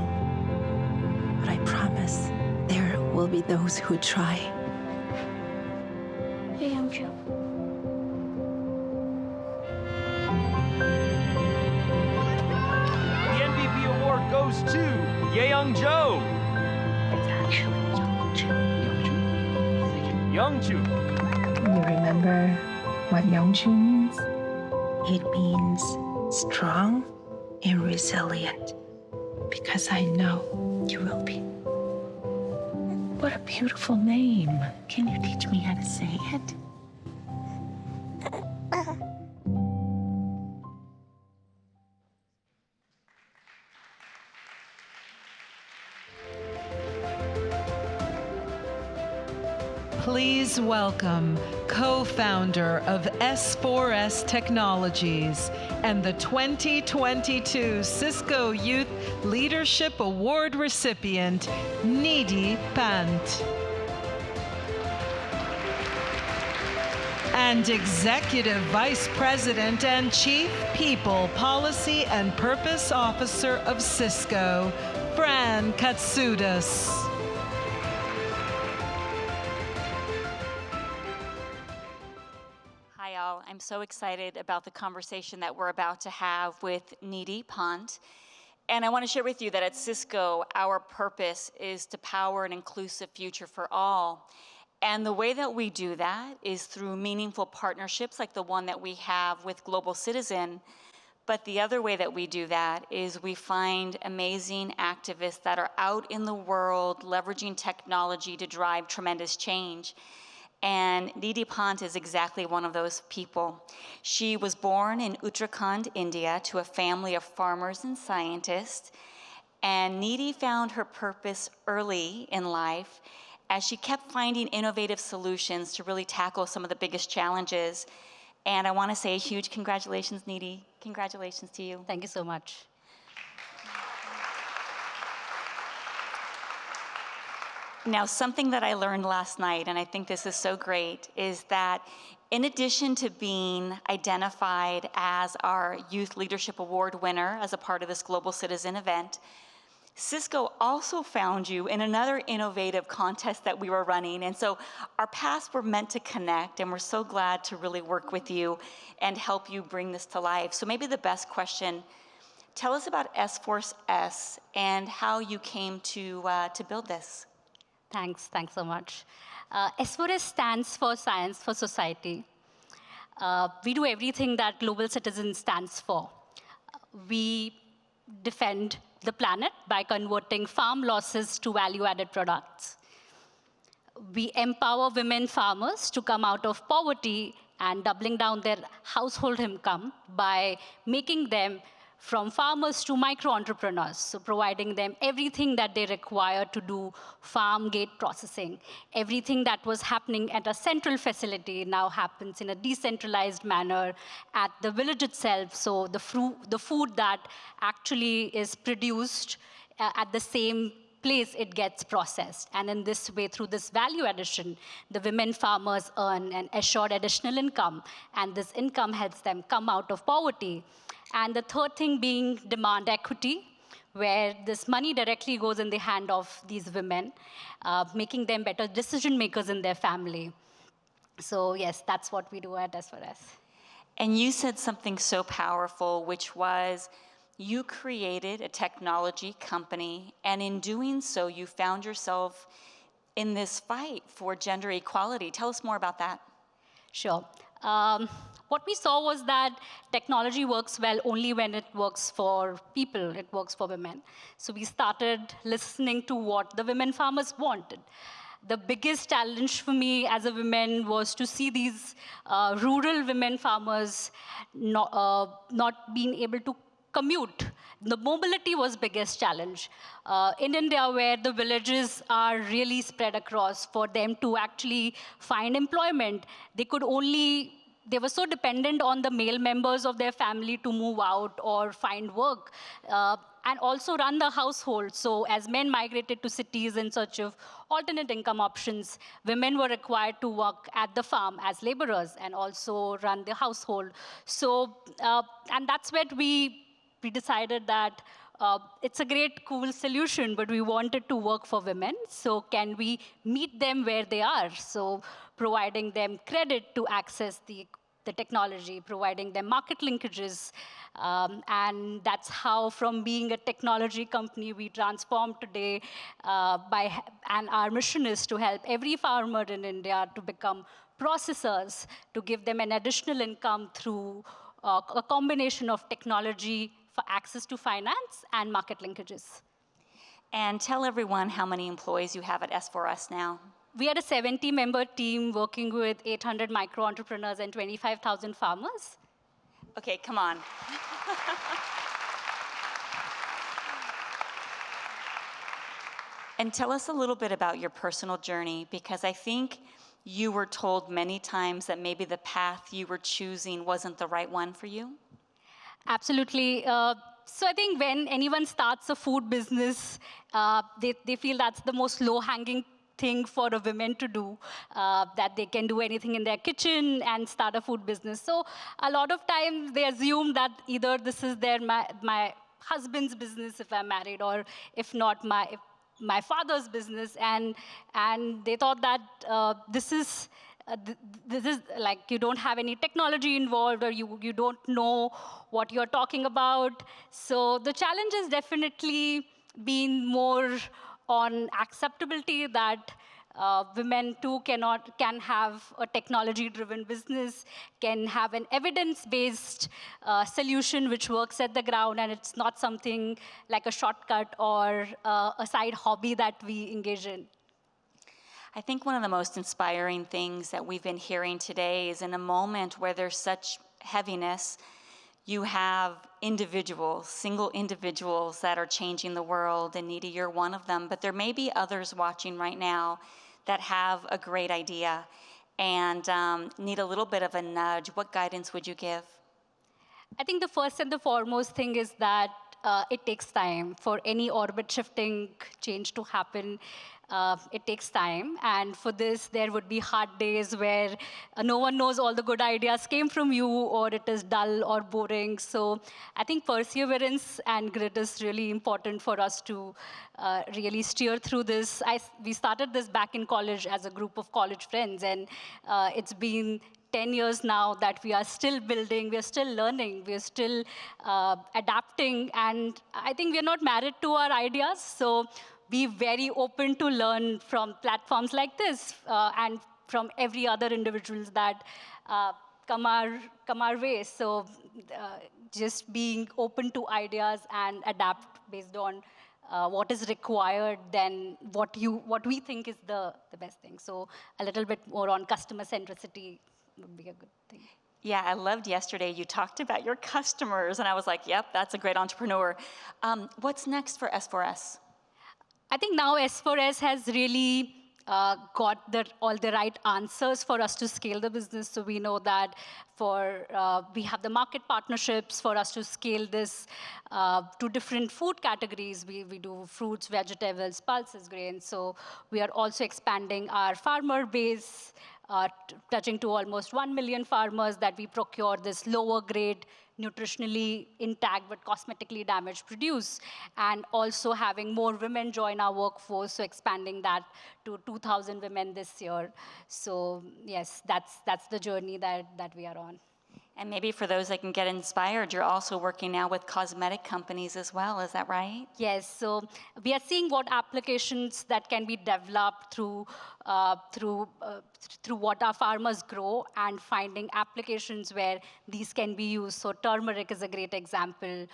But I promise there will be those who try. Hey, Youngju. The MVP award goes to Yeongjo. It's actually Youngju. You remember what Youngju means? It means strong and resilient. Because I know you will be. What a beautiful name. Can you teach me how to say it? Please welcome co-founder of S4S Technologies and the 2022 Cisco Youth Leadership Award recipient, Nidhi Pant. And Executive Vice President and Chief People, Policy and Purpose Officer of Cisco, Fran Katsoudas. Hi all, I'm so excited about the conversation that we're about to have with Nidhi Pant. And I want to share with you that at Cisco, our purpose is to power an inclusive future for all. And the way that we do that is through meaningful partnerships like the one that we have with Global Citizen. But the other way that we do that is we find amazing activists that are out in the world leveraging technology to drive tremendous change. And Nidhi Pant is exactly one of those people. She was born in Uttarakhand, India, to a family of farmers and scientists. And Nidhi found her purpose early in life as she kept finding innovative solutions to really tackle some of the biggest challenges. And I want to say a huge congratulations, Nidhi. Congratulations to you. Thank you so much. Now, something that I learned last night, and I think this is so great, is that in addition to being identified as our Youth Leadership Award winner as a part of this Global Citizen event, Cisco also found you in another innovative contest that we were running. And so our paths were meant to connect, and we're so glad to really work with you and help you bring this to life. So maybe the best question, tell us about S4S and how you came to build this. Thanks so much. S4S stands for Science for Society. We do everything that Global Citizen stands for. We defend the planet by converting farm losses to value-added products. We empower women farmers to come out of poverty and doubling down their household income by making them from farmers to micro-entrepreneurs, so providing them everything that they require to do farm gate processing. Everything that was happening at a central facility now happens in a decentralized manner at the village itself, so the food that actually is produced at the same place it gets processed. And in this way, through this value addition, the women farmers earn an assured additional income, and this income helps them come out of poverty. And the third thing being demand equity, where this money directly goes in the hand of these women, making them better decision makers in their family. So yes, that's what we do at S4S. And you said something so powerful, which was you created a technology company, and in doing so, you found yourself in this fight for gender equality. Tell us more about that. Sure. What we saw was that technology works well only when it works for people, it works for women. So we started listening to what the women farmers wanted. The biggest challenge for me as a woman was to see these rural women farmers not being able to commute. The mobility was biggest challenge. In India, where the villages are really spread across, for them to actually find employment, they were so dependent on the male members of their family to move out or find work and also run the household. So as men migrated to cities in search of alternate income options, women were required to work at the farm as laborers and also run the household. So, and that's where we decided that it's a great, cool solution, but we wanted to work for women. So can we meet them where they are? So providing them credit to access the technology, providing them market linkages. And that's how, from being a technology company, we transformed today and our mission is to help every farmer in India to become processors, to give them an additional income through a combination of technology for access to finance and market linkages. And tell everyone how many employees you have at S4S now. We are a 70-member team working with 800 micro-entrepreneurs and 25,000 farmers. Okay, come on. And tell us a little bit about your personal journey, because I think you were told many times that maybe the path you were choosing wasn't the right one for you? Absolutely. So I think when anyone starts a food business, they feel that's the most low-hanging thing for a woman to do, that they can do anything in their kitchen and start a food business. So a lot of times they assume that either this is my husband's business if I'm married, or if not, my father's business, and they thought that this is like you don't have any technology involved, or you don't know what you're talking about. So the challenge has definitely been more on acceptability, that women too can have a technology-driven business, can have an evidence-based solution which works at the ground, and it's not something like a shortcut or a side hobby that we engage in. I think one of the most inspiring things that we've been hearing today is in a moment where there's such heaviness, you have individuals, single individuals that are changing the world, and Nidhi, you're one of them, but there may be others watching right now that have a great idea and need a little bit of a nudge. What guidance would you give? I think the first and the foremost thing is that it takes time for any orbit shifting change to happen. It takes time, and for this there would be hard days where no one knows all the good ideas came from you, or it is dull or boring. So I think perseverance and grit is really important for us to really steer through this. We started this back in college as a group of college friends, and it's been 10 years now that we are still building, we are still learning, we are still adapting, and I think we are not married to our ideas, so be very open to learn from platforms like this and from every other individuals that come our way. So just being open to ideas and adapt based on what is required than what we think is the best thing. So a little bit more on customer centricity would be a good thing. Yeah, I loved yesterday you talked about your customers, and I was like, yep, that's a great entrepreneur. What's next for S4S? I think now S4S has really got all the right answers for us to scale the business. So we know that we have the market partnerships for us to scale this to different food categories. We do fruits, vegetables, pulses, grains. So we are also expanding our farmer base, touching to almost 1 million farmers that we procure this lower grade, nutritionally intact but cosmetically damaged produce, and also having more women join our workforce, so expanding that to 2,000 women this year. So yes, that's the journey that we are on. And maybe for those that can get inspired, you're also working now with cosmetic companies as well, is that right? Yes, so we are seeing what applications that can be developed through what our farmers grow, and finding applications where these can be used. So turmeric is a great example.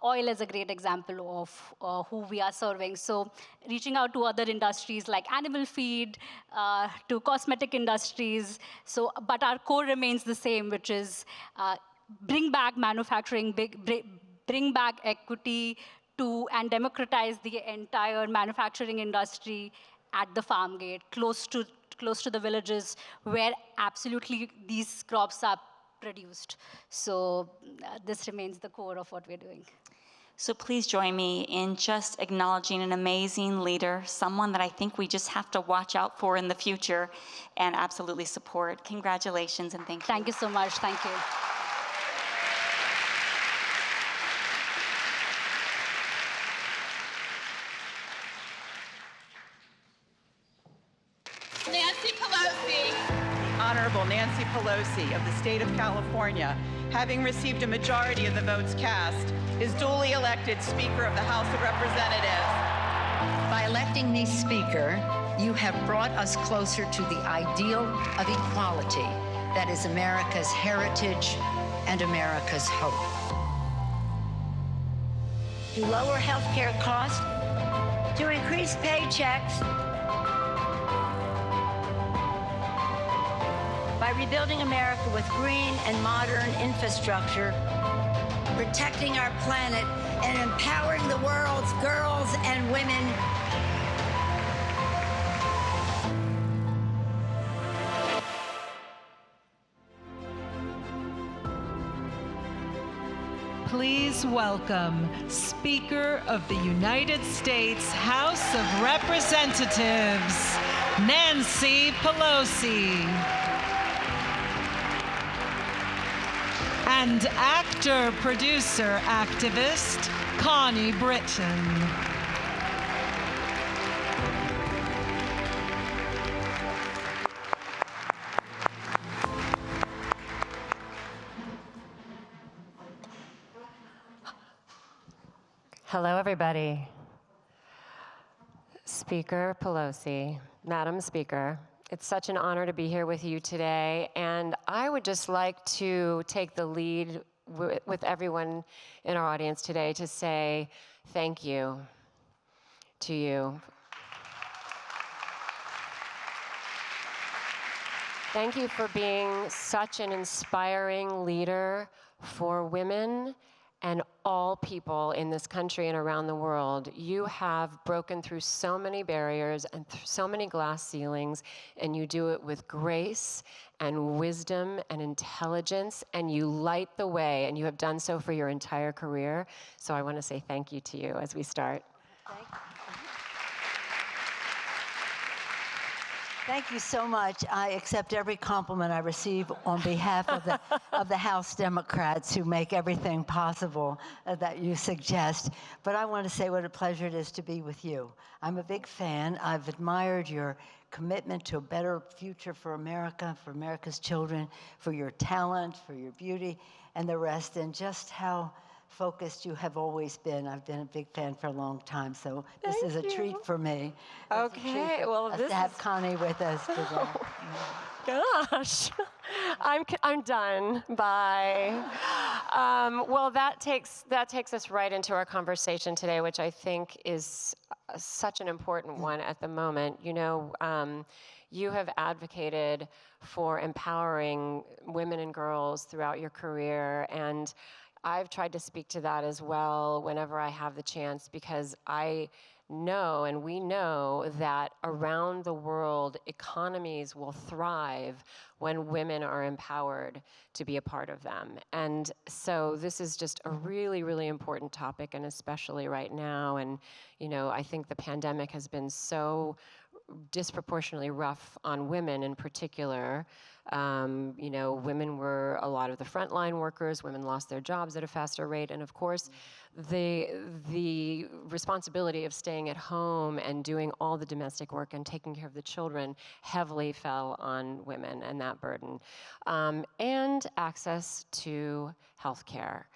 Oil is a great example of who we are serving. So reaching out to other industries like animal feed, to cosmetic industries. So, but our core remains the same, which is bring back manufacturing, bring back equity and democratize the entire manufacturing industry at the farm gate, close to the villages where absolutely these crops are produced. So this remains the core of what we're doing. So please join me in just acknowledging an amazing leader, someone that I think we just have to watch out for in the future and absolutely support. Congratulations and thank you. Thank you so much. Thank you. Nancy Pelosi. Honorable Nancy Pelosi of the state of California, having received a majority of the votes cast, is duly elected Speaker of the House of Representatives. By electing me Speaker, you have brought us closer to the ideal of equality that is America's heritage and America's hope. To lower health care costs, to increase paychecks, by rebuilding America with green and modern infrastructure, protecting our planet, and empowering the world's girls and women. please welcome Speaker of the United States House of Representatives, Nancy Pelosi. And actor, producer, activist, Connie Britton. Hello, everybody. Speaker Pelosi, Madam Speaker, it's such an honor to be here with you today, and I would just like to take the lead with everyone in our audience today to say thank you to you. Thank you for being such an inspiring leader for women and all people in this country and around the world. You have broken through so many barriers and so many glass ceilings, and you do it with grace and wisdom and intelligence, and you light the way, and you have done so for your entire career. So I want to say thank you to you as we start. Thank you so much. I accept every compliment I receive on behalf of the House Democrats who make everything possible that you suggest. But I want to say what a pleasure it is to be with you. I'm a big fan. I've admired your commitment to a better future for America, for America's children, for your talent, for your beauty, and the rest, and just how focused you have always been. I've been a big fan for a long time, so this is a treat for me. Okay, well, this to have Connie with us today. Gosh, I'm done. Bye. Well, that takes us right into our conversation today, which I think is such an important one at the moment. You know, you have advocated for empowering women and girls throughout your career, and I've tried to speak to that as well whenever I have the chance, because I know, and we know, that around the world, economies will thrive when women are empowered to be a part of them. And so this is just a really, really important topic, and especially right now. And, you know, I think the pandemic has been so disproportionately rough on women in particular. You know, women were a lot of the frontline workers. Women lost their jobs at a faster rate, and of course, the responsibility of staying at home and doing all the domestic work and taking care of the children heavily fell on women, and that burden, and access to health care.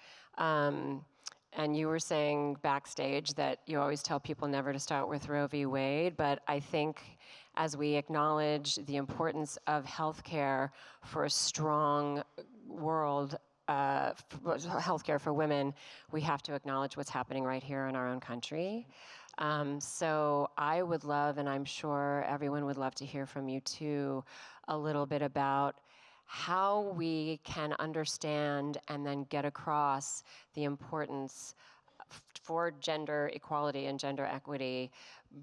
And you were saying backstage that you always tell people never to start with Roe v. Wade, but I think as we acknowledge the importance of healthcare for a strong world, healthcare for women, we have to acknowledge what's happening right here in our own country. So I would love, and I'm sure everyone would love to hear from you too, a little bit about how we can understand and then get across the importance for gender equality and gender equity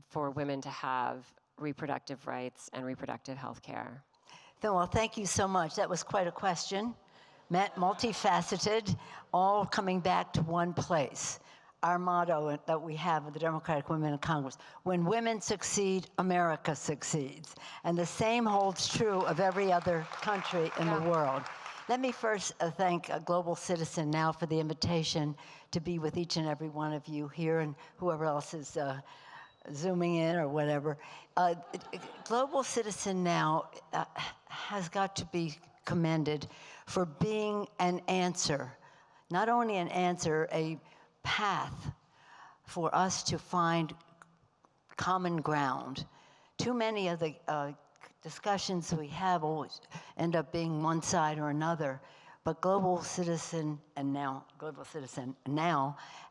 for women to have reproductive rights and reproductive health care. Well, thank you so much. That was quite a question, multifaceted, all coming back to one place. Our motto that we have with the Democratic Women in Congress: when women succeed, America succeeds. And the same holds true of every other country in the world. Let me first thank Global Citizen Now for the invitation to be with each and every one of you here, and whoever else is zooming in or whatever. Global Citizen Now has got to be commended for being an answer, not only an answer, a path for us to find common ground. Too many of the discussions we have always end up being one side or another, but Global Citizen Now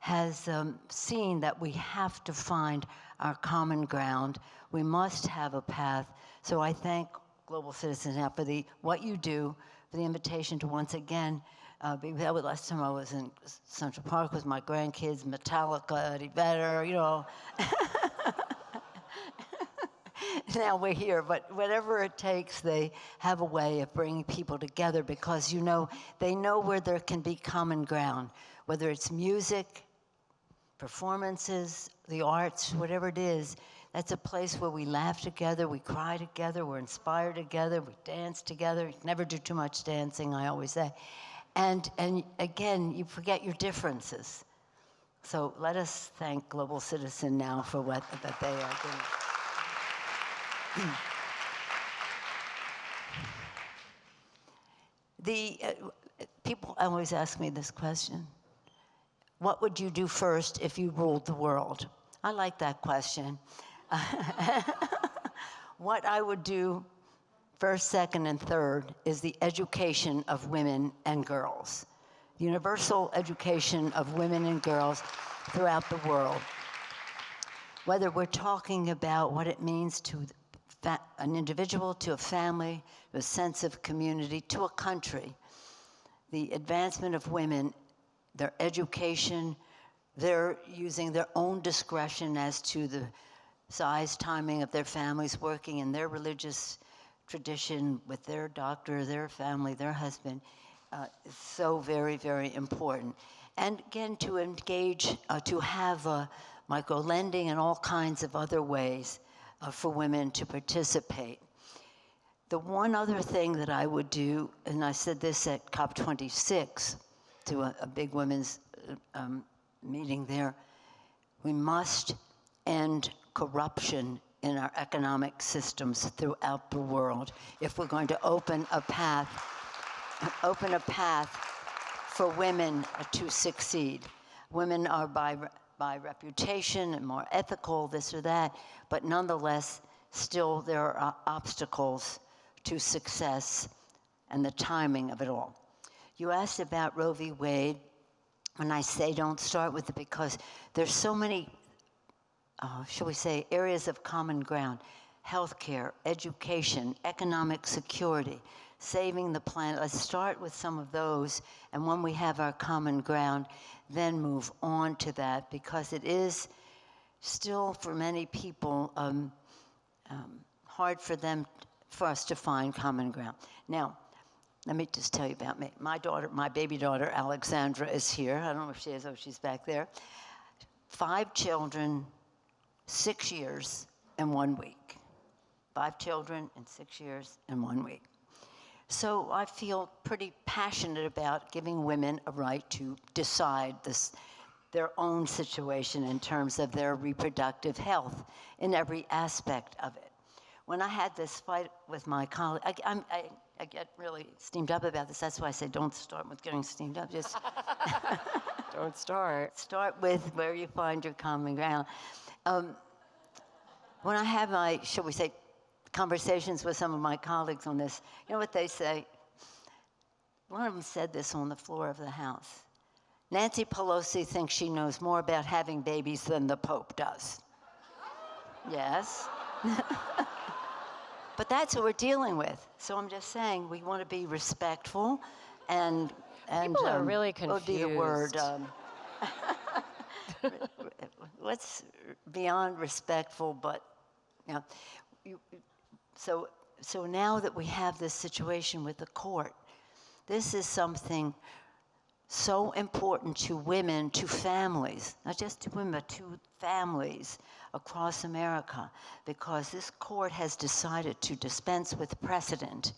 has seen that we have to find our common ground. We must have a path. So I thank Global Citizen Now for what you do, for the invitation to once again that was last time I was in Central Park with my grandkids, Metallica, Eddie Vedder, you know. now we're here, but whatever it takes, they have a way of bringing people together because, you know, they know where there can be common ground, whether it's music, performances, the arts, whatever it is. That's a place where we laugh together, we cry together, we're inspired together, we dance together. Never do too much dancing, I always say. And again, you forget your differences. So let us thank Global Citizen now for what that they are doing. People always ask me this question. What would you do first if you ruled the world? I like that question. What I would do first, second, and third is the education of women and girls. Universal education of women and girls throughout the world. Whether we're talking about what it means to an individual, to a family, to a sense of community, to a country. The advancement of women, their education, they're using their own discretion as to the size, timing of their families, working in their religious tradition with their doctor, their family, their husband. So very, very important. And again, to engage, to have micro-lending and all kinds of other ways for women to participate. The one other thing that I would do, and I said this at COP26 to a big women's meeting there, we must end corruption in our economic systems throughout the world if we're going to open a path for women to succeed. Women are by reputation and more ethical, this or that, but nonetheless, still there are obstacles to success and the timing of it all. You asked about Roe v. Wade, and I say don't start with it because there's so many, shall we say, areas of common ground. Healthcare, education, economic security, saving the planet. Let's start with some of those, and when we have our common ground, then move on to that, because it is still for many people hard for us to find common ground. Now, let me just tell you about me. My daughter, my baby daughter, Alexandra, is here. I don't know if she is. Oh, she's back there. 5 children, 6 years, and 1 week. 5 children in 6 years and 1 week. So I feel pretty passionate about giving women a right to decide their own situation in terms of their reproductive health in every aspect of it. When I had this fight with my colleague, I get really steamed up about this. That's why I say don't start with getting steamed up. Just don't start. Start with where you find your common ground. When I have my, shall we say, conversations with some of my colleagues on this, you know what they say? One of them said this on the floor of the House. Nancy Pelosi thinks she knows more about having babies than the Pope does. Yes. But that's what we're dealing with. So I'm just saying we want to be respectful and people are really confused. Would be the word. What's beyond respectful, but you know, so now that we have this situation with the court, this is something so important to women, to families, not just to women, but to families across America, because this court has decided to dispense with precedent,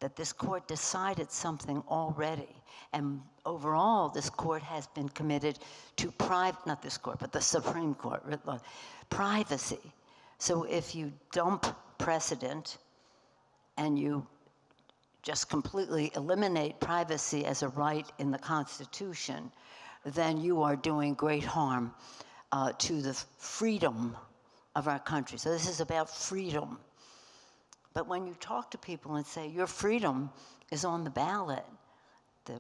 that this court decided something already. And overall, this court has been committed to not this court, but the Supreme Court, privacy. So if you dump precedent and you just completely eliminate privacy as a right in the Constitution, then you are doing great harm to the freedom of our country. So this is about freedom. But when you talk to people and say, your freedom is on the ballot,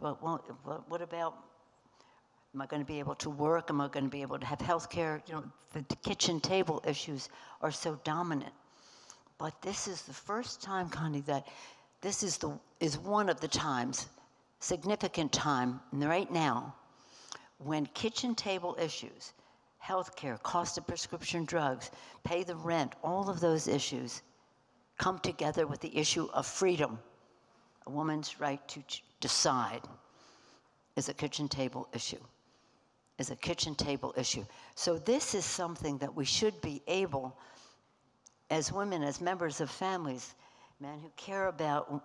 what about, am I going to be able to work? Am I going to be able to have health care? You know, the kitchen table issues are so dominant. But this is the first time, Connie, that this is one of the times, significant time, right now, when kitchen table issues, healthcare, cost of prescription drugs, pay the rent, all of those issues come together with the issue of freedom. A woman's right to decide is a kitchen table issue, is a kitchen table issue. So this is something that we should be able, as women, as members of families, men who care about,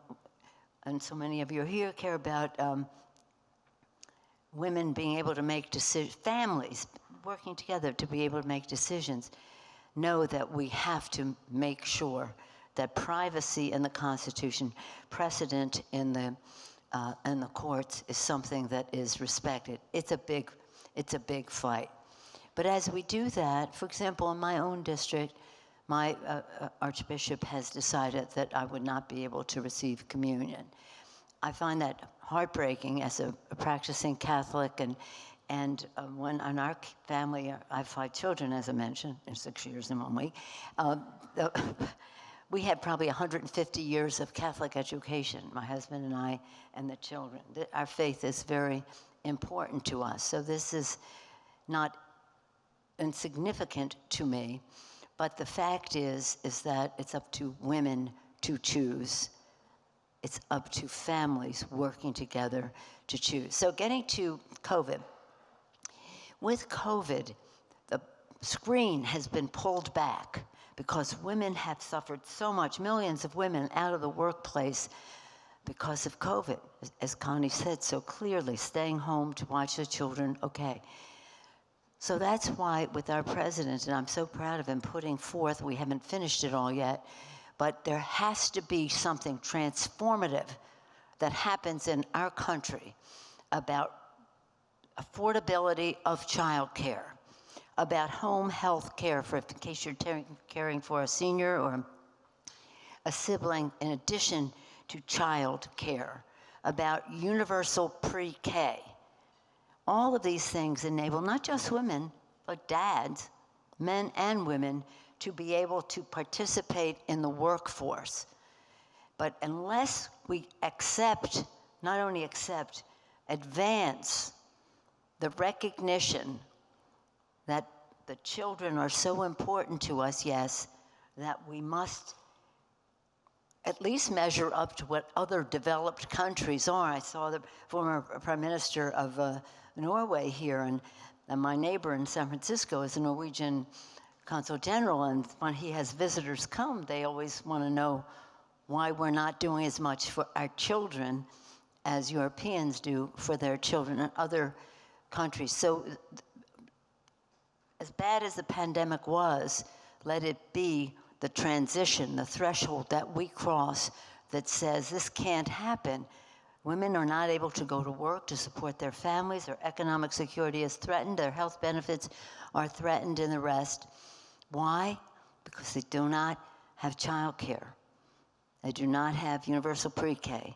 and so many of you are here, care about women being able to make decisions, families working together to be able to make decisions, know that we have to make sure that privacy in the Constitution, precedent in the courts, is something that is respected. It's a big fight. But as we do that, for example, in my own district, my Archbishop has decided that I would not be able to receive communion. I find that heartbreaking as a practicing Catholic, and when in our family, I have 5 children, as I mentioned, in 6 years and 1 week. We had probably 150 years of Catholic education, my husband and I, and the children. Our faith is very important to us. So this is not insignificant to me, but the fact is that it's up to women to choose. It's up to families working together to choose. So getting to COVID. With COVID, the screen has been pulled back because women have suffered so much, millions of women out of the workplace because of COVID. As Connie said so clearly, staying home to watch their children, okay. So that's why with our president, and I'm so proud of him putting forth, we haven't finished it all yet, but there has to be something transformative that happens in our country about affordability of childcare, about home health care for in case you're caring for a senior or a sibling in addition to child care, about universal pre-K. All of these things enable not just women, but dads, men and women, to be able to participate in the workforce. But unless we accept, not only accept, advance the recognition that the children are so important to us, yes, that we must at least measure up to what other developed countries are. I saw the former Prime Minister of Norway here, and my neighbor in San Francisco is a Norwegian Consul General, and when he has visitors come, they always want to know why we're not doing as much for our children as Europeans do for their children in other countries. So as bad as the pandemic was, let it be the transition, the threshold that we cross that says this can't happen. Women are not able to go to work to support their families, their economic security is threatened, their health benefits are threatened, and the rest. Why? Because they do not have child care. They do not have universal pre-K.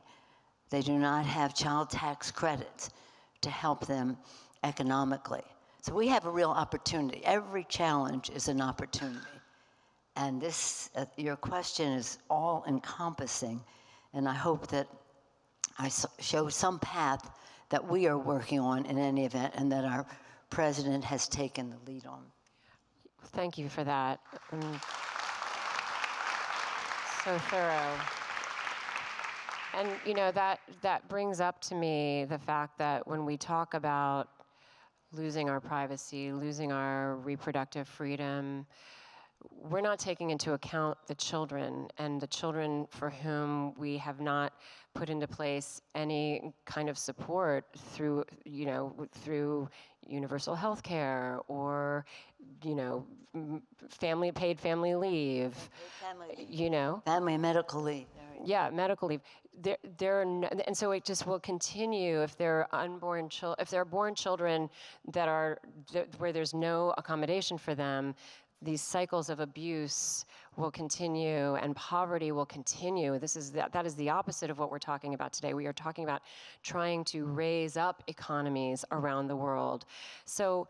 They do not have child tax credits to help them economically. So we have a real opportunity. Every challenge is an opportunity. And this, your question is all-encompassing, and I hope that I show some path that we are working on in any event, and that our president has taken the lead on. Thank you for that. So thorough. And you know, that brings up to me the fact that when we talk about losing our privacy, losing our reproductive freedom, we're not taking into account the children, and the children for whom we have not put into place any kind of support through, through universal health care or, paid family leave, Family and medical leave. Yeah, medical leave. And so it just will continue if there are if there are born children that are where there's no accommodation for them. These cycles of abuse will continue and poverty will continue. That is the opposite of what we're talking about today. We are talking about trying to raise up economies around the world. So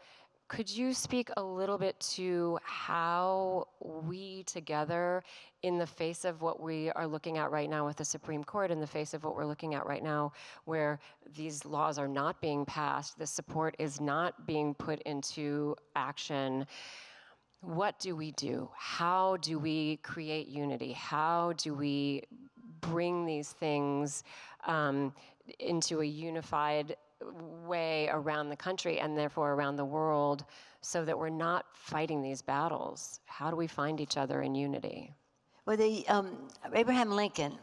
Could you speak a little bit to how we together, in the face of what we are looking at right now with the Supreme Court, in the face of what we're looking at right now, where these laws are not being passed, the support is not being put into action, what do we do? How do we create unity? How do we bring these things into a unified way around the country and therefore around the world so that we're not fighting these battles? How do we find each other in unity? Well, Abraham Lincoln,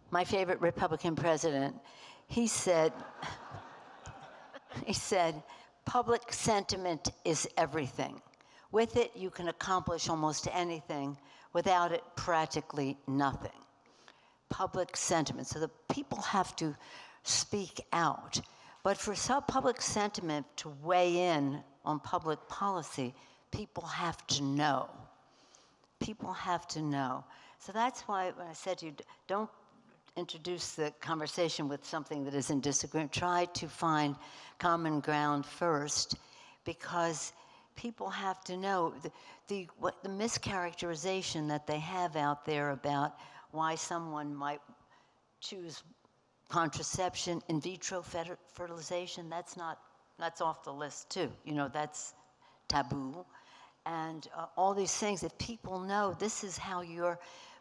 my favorite Republican president, he said, public sentiment is everything. With it, you can accomplish almost anything. Without it, practically nothing. Public sentiment. So the people have to speak out. But for some public sentiment to weigh in on public policy, people have to know. People have to know. So that's why when I said to you, don't introduce the conversation with something that is in disagreement. Try to find common ground first, because people have to know the mischaracterization that they have out there about why someone might choose contraception, in vitro fertilization. That's off the list too. You know, that's taboo. And all these things, if people know this is how your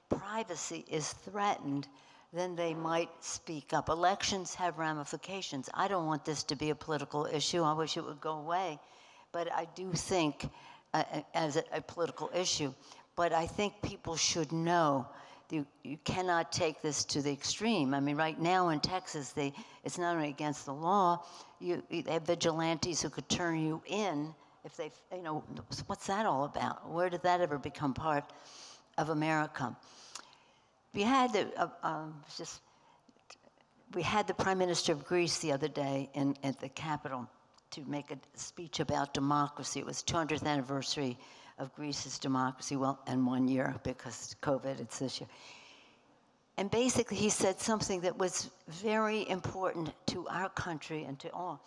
privacy is threatened, then they might speak up. Elections have ramifications. I don't want this to be a political issue. I wish it would go away. But I do think as a political issue. But I think people should know you cannot take this to the extreme. I mean, right now in Texas, it's not only against the law, they have vigilantes who could turn you in if they, what's that all about? Where did that ever become part of America? We had the Prime Minister of Greece the other day at the Capitol to make a speech about democracy. It was 200th anniversary of Greece's democracy, and 1 year because COVID, it's this year. And basically he said something that was very important to our country and to all.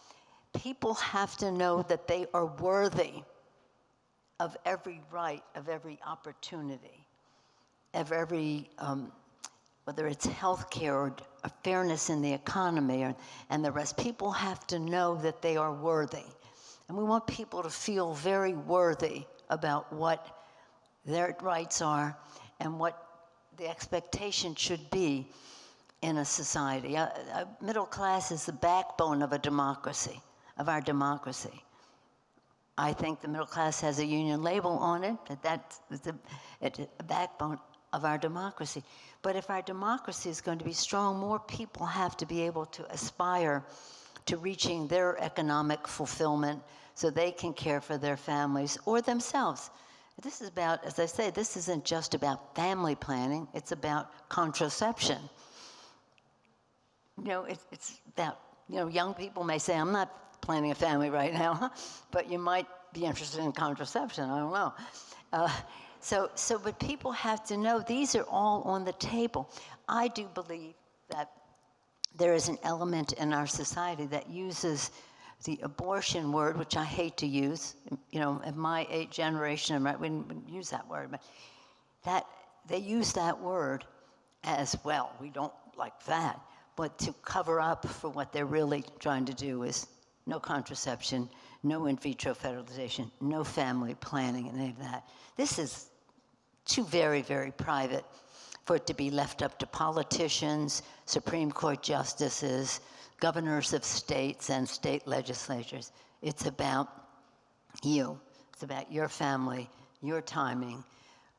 People have to know that they are worthy of every right, of every opportunity, of every, whether it's healthcare or fairness in the economy and the rest. People have to know that they are worthy. And we want people to feel very worthy about what their rights are and what the expectation should be in a society. A middle class is the backbone of a democracy, of our democracy. I think the middle class has a union label on it, that's the backbone of our democracy. But if our democracy is going to be strong, more people have to be able to aspire to reaching their economic fulfillment so they can care for their families or themselves. This is about, as I say, this isn't just about family planning, it's about contraception. It's about, young people may say, I'm not planning a family right now, but you might be interested in contraception, I don't know. But people have to know these are all on the table. I do believe that there is an element in our society that uses the abortion word, which I hate to use. In my generation, we didn't use that word, but that they use that word as well. We don't like that, but to cover up for what they're really trying to do is no contraception, no in vitro fertilization, no family planning, and any of that. This is too very, very private for it to be left up to politicians, Supreme Court justices, governors of states and state legislatures. It's about you. It's about your family, your timing,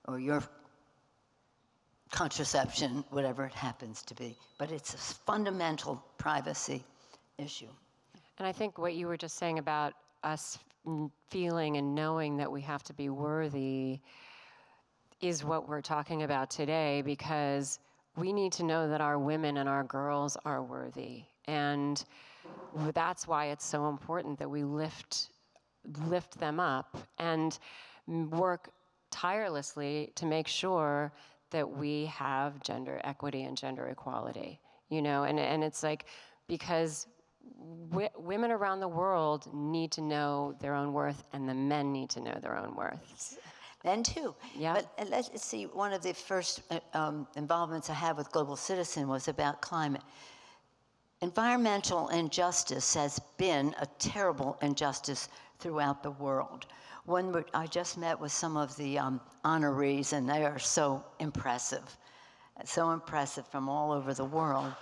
or your contraception, whatever it happens to be. But it's a fundamental privacy issue. And I think what you were just saying about us feeling and knowing that we have to be worthy is what we're talking about today, because we need to know that our women and our girls are worthy. And that's why it's so important that we lift them up and work tirelessly to make sure that we have gender equity and gender equality, and it's like, because women around the world need to know their own worth, and the men need to know their own worth. Men too. Yeah. But let's see, one of the first involvements I had with Global Citizen was about climate. Environmental injustice has been a terrible injustice throughout the world. I just met with some of the honorees, and they are so impressive from all over the world.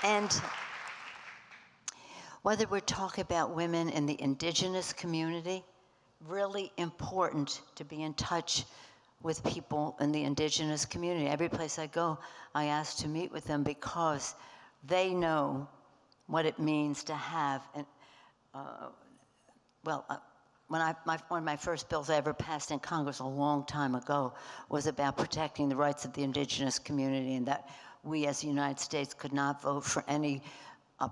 And whether we're talking about women in the indigenous community, really important to be in touch with people in the indigenous community. Every place I go, I ask to meet with them because they know what it means to have, one of my first bills I ever passed in Congress a long time ago was about protecting the rights of the indigenous community, and that we as the United States could not vote for any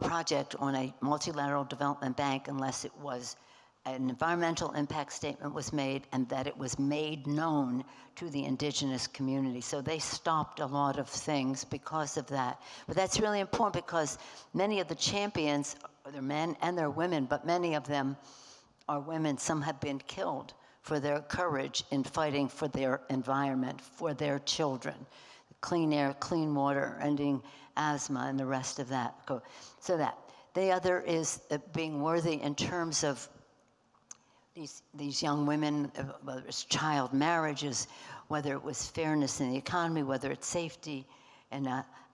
project on a multilateral development bank unless it was an environmental impact statement was made and that it was made known to the indigenous community. So they stopped a lot of things because of that. But that's really important because many of the champions, they're men and they're women, but many of them are women. Some have been killed for their courage in fighting for their environment, for their children. Clean air, clean water, ending asthma, and the rest of that. So that. The other is being worthy in terms of these young women, whether it's child marriages, whether it was fairness in the economy, whether it's safety. And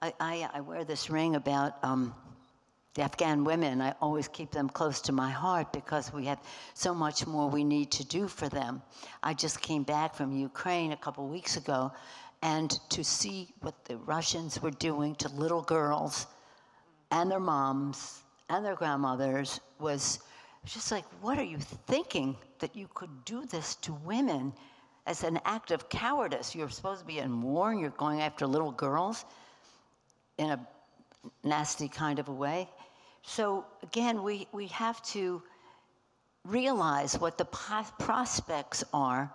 I wear this ring about the Afghan women. I always keep them close to my heart because we have so much more we need to do for them. I just came back from Ukraine a couple weeks ago, and to see what the Russians were doing to little girls and their moms and their grandmothers was just like, what are you thinking that you could do this to women as an act of cowardice? You're supposed to be in war and you're going after little girls in a nasty kind of a way. So again, we have to realize what the prospects are,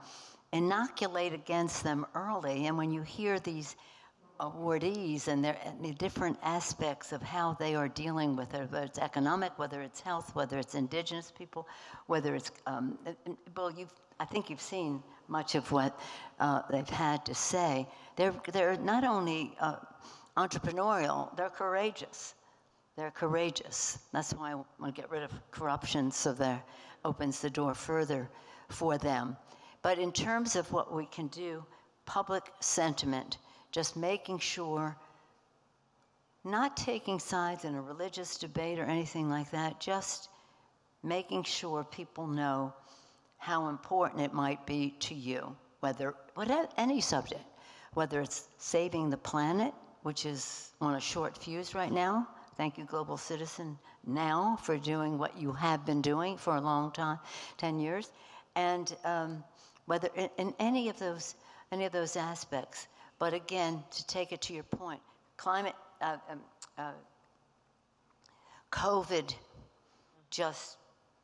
inoculate against them early, and when you hear these awardees and the different aspects of how they are dealing with it, whether it's economic, whether it's health, whether it's indigenous people, whether it's, I think you've seen much of what they've had to say. They're not only entrepreneurial, they're courageous. They're courageous. That's why I want to get rid of corruption, so that opens the door further for them. But in terms of what we can do, public sentiment, just making sure, not taking sides in a religious debate or anything like that, just making sure people know how important it might be to you, whether any subject, whether it's saving the planet, which is on a short fuse right now. Thank you, Global Citizen, now for doing what you have been doing for a long time, 10 years, and whether in any of those aspects. But again, to take it to your point, COVID just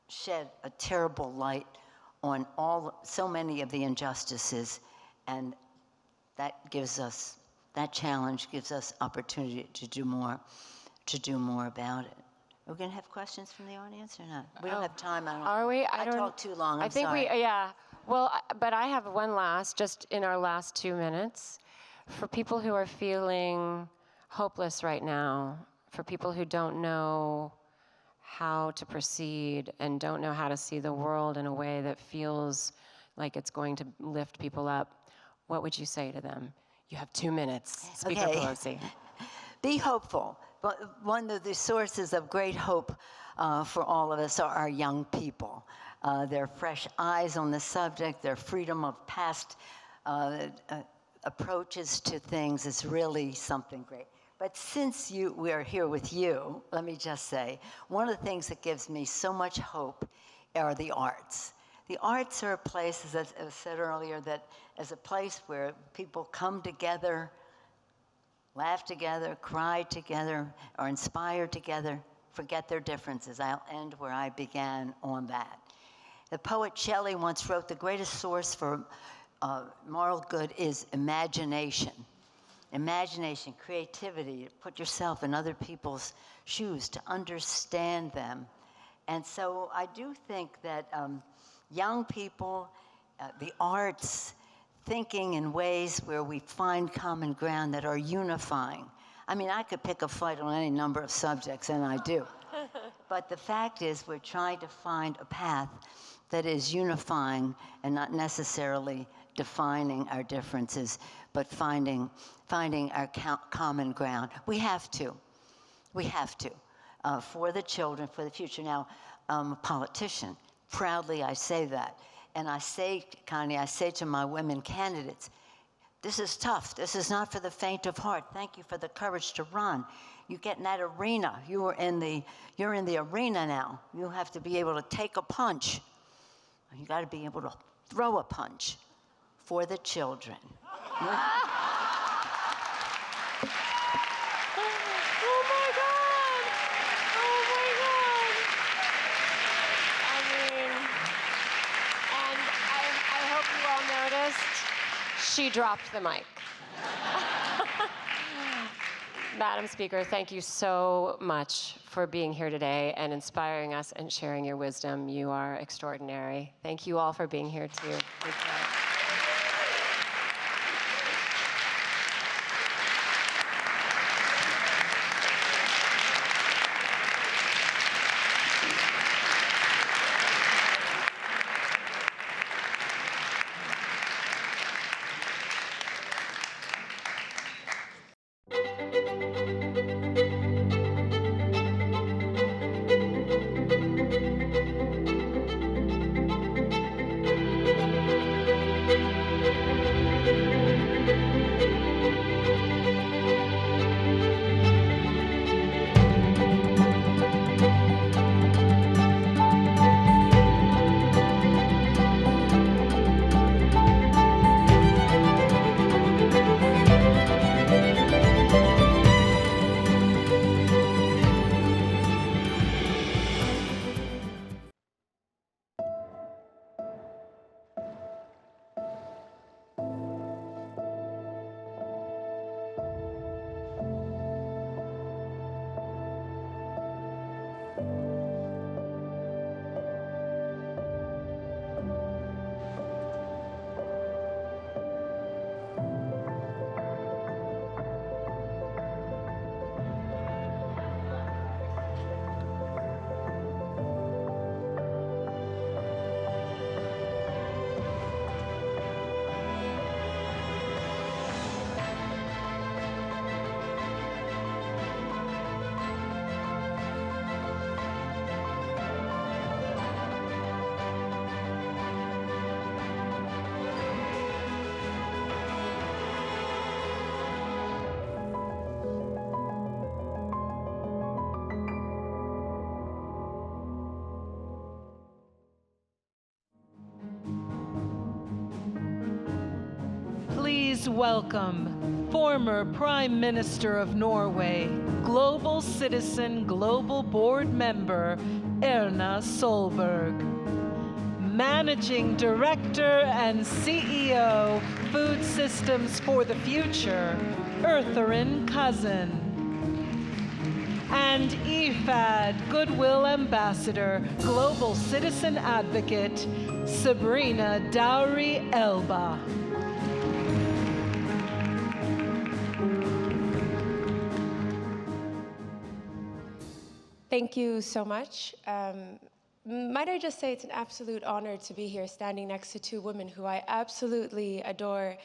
shed a terrible light on so many of the injustices, and that challenge gives us opportunity to do more about it. Are we going to have questions from the audience or not? We don't have time. Are we? I talk too long. I think sorry. yeah. Well, but I have one just in our last 2 minutes, for people who are feeling hopeless right now, for people who don't know how to proceed and don't know how to see the world in a way that feels like it's going to lift people up, what would you say to them? You have 2 minutes, Speaker Pelosi. Be hopeful. But one of the sources of great hope for all of us are our young people. Their fresh eyes on the subject, their freedom of past approaches to things is really something great. But since we are here with you, let me just say, one of the things that gives me so much hope are the arts. The arts are a place, as I said earlier, that is a place where people come together, laugh together, cry together, are inspired together, forget their differences. I'll end where I began on that. The poet Shelley once wrote, the greatest source for moral good is imagination. imagination, creativity, to put yourself in other people's shoes, to understand them. And so I do think that young people, the arts, thinking in ways where we find common ground that are unifying. I mean, I could pick a fight on any number of subjects, and I do. But the fact is, we're trying to find a path that is unifying and not necessarily defining our differences, but finding our common ground. We have to. We have to. For the children, for the future. Now, I'm a politician. Proudly, I say that. And I say, Connie, I say to my women candidates, this is tough. This is not for the faint of heart. Thank you for the courage to run. You get in that arena. You're in the arena now. You have to be able to take a punch. You got to be able to throw a punch for the children. Oh my God! Oh my God! I mean, and I hope you all noticed, she dropped the mic. Madam Speaker, thank you so much for being here today and inspiring us and sharing your wisdom. You are extraordinary. Thank you all for being here too. Please welcome former Prime Minister of Norway, Global Citizen Global Board Member, Erna Solberg. Managing Director and CEO, Food Systems for the Future, Ertharin Cousin. And IFAD Goodwill Ambassador, Global Citizen Advocate, Sabrina Dowry Elba. Thank you so much. Might I just say it's an absolute honor to be here standing next to two women who I absolutely adore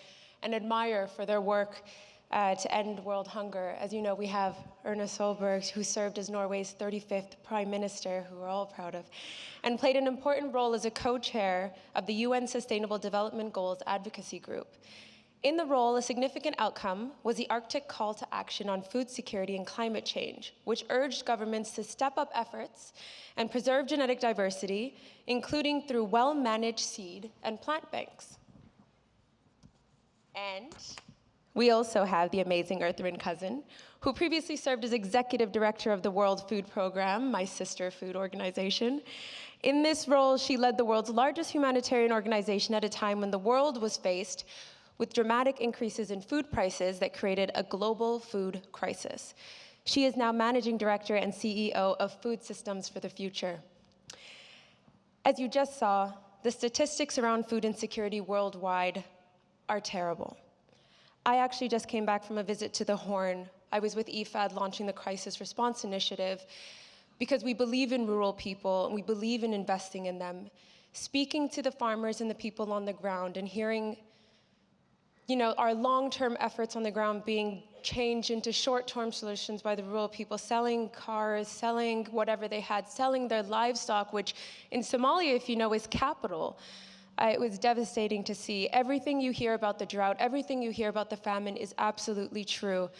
and admire for their work to end world hunger. As you know, we have Erna Solberg, who served as Norway's 35th Prime Minister, who we're all proud of, and played an important role as a co-chair of the UN Sustainable Development Goals Advocacy Group. In the role, a significant outcome was the Arctic Call to Action on Food Security and Climate Change, which urged governments to step up efforts and preserve genetic diversity, including through well-managed seed and plant banks. And we also have the amazing Ertharin Cousin, who previously served as Executive Director of the World Food Program, my sister food organization. In this role, she led the world's largest humanitarian organization at a time when the world was faced with dramatic increases in food prices that created a global food crisis. She is now Managing Director and CEO of Food Systems for the Future. As you just saw, the statistics around food insecurity worldwide are terrible. I actually just came back from a visit to the Horn. I was with IFAD launching the Crisis Response Initiative because we believe in rural people and we believe in investing in them. Speaking to the farmers and the people on the ground and hearing, our long-term efforts on the ground being changed into short-term solutions by the rural people, selling cars, selling whatever they had, selling their livestock, which in Somalia, if you know, is capital. It was devastating to see. Everything you hear about the drought, everything you hear about the famine is absolutely true.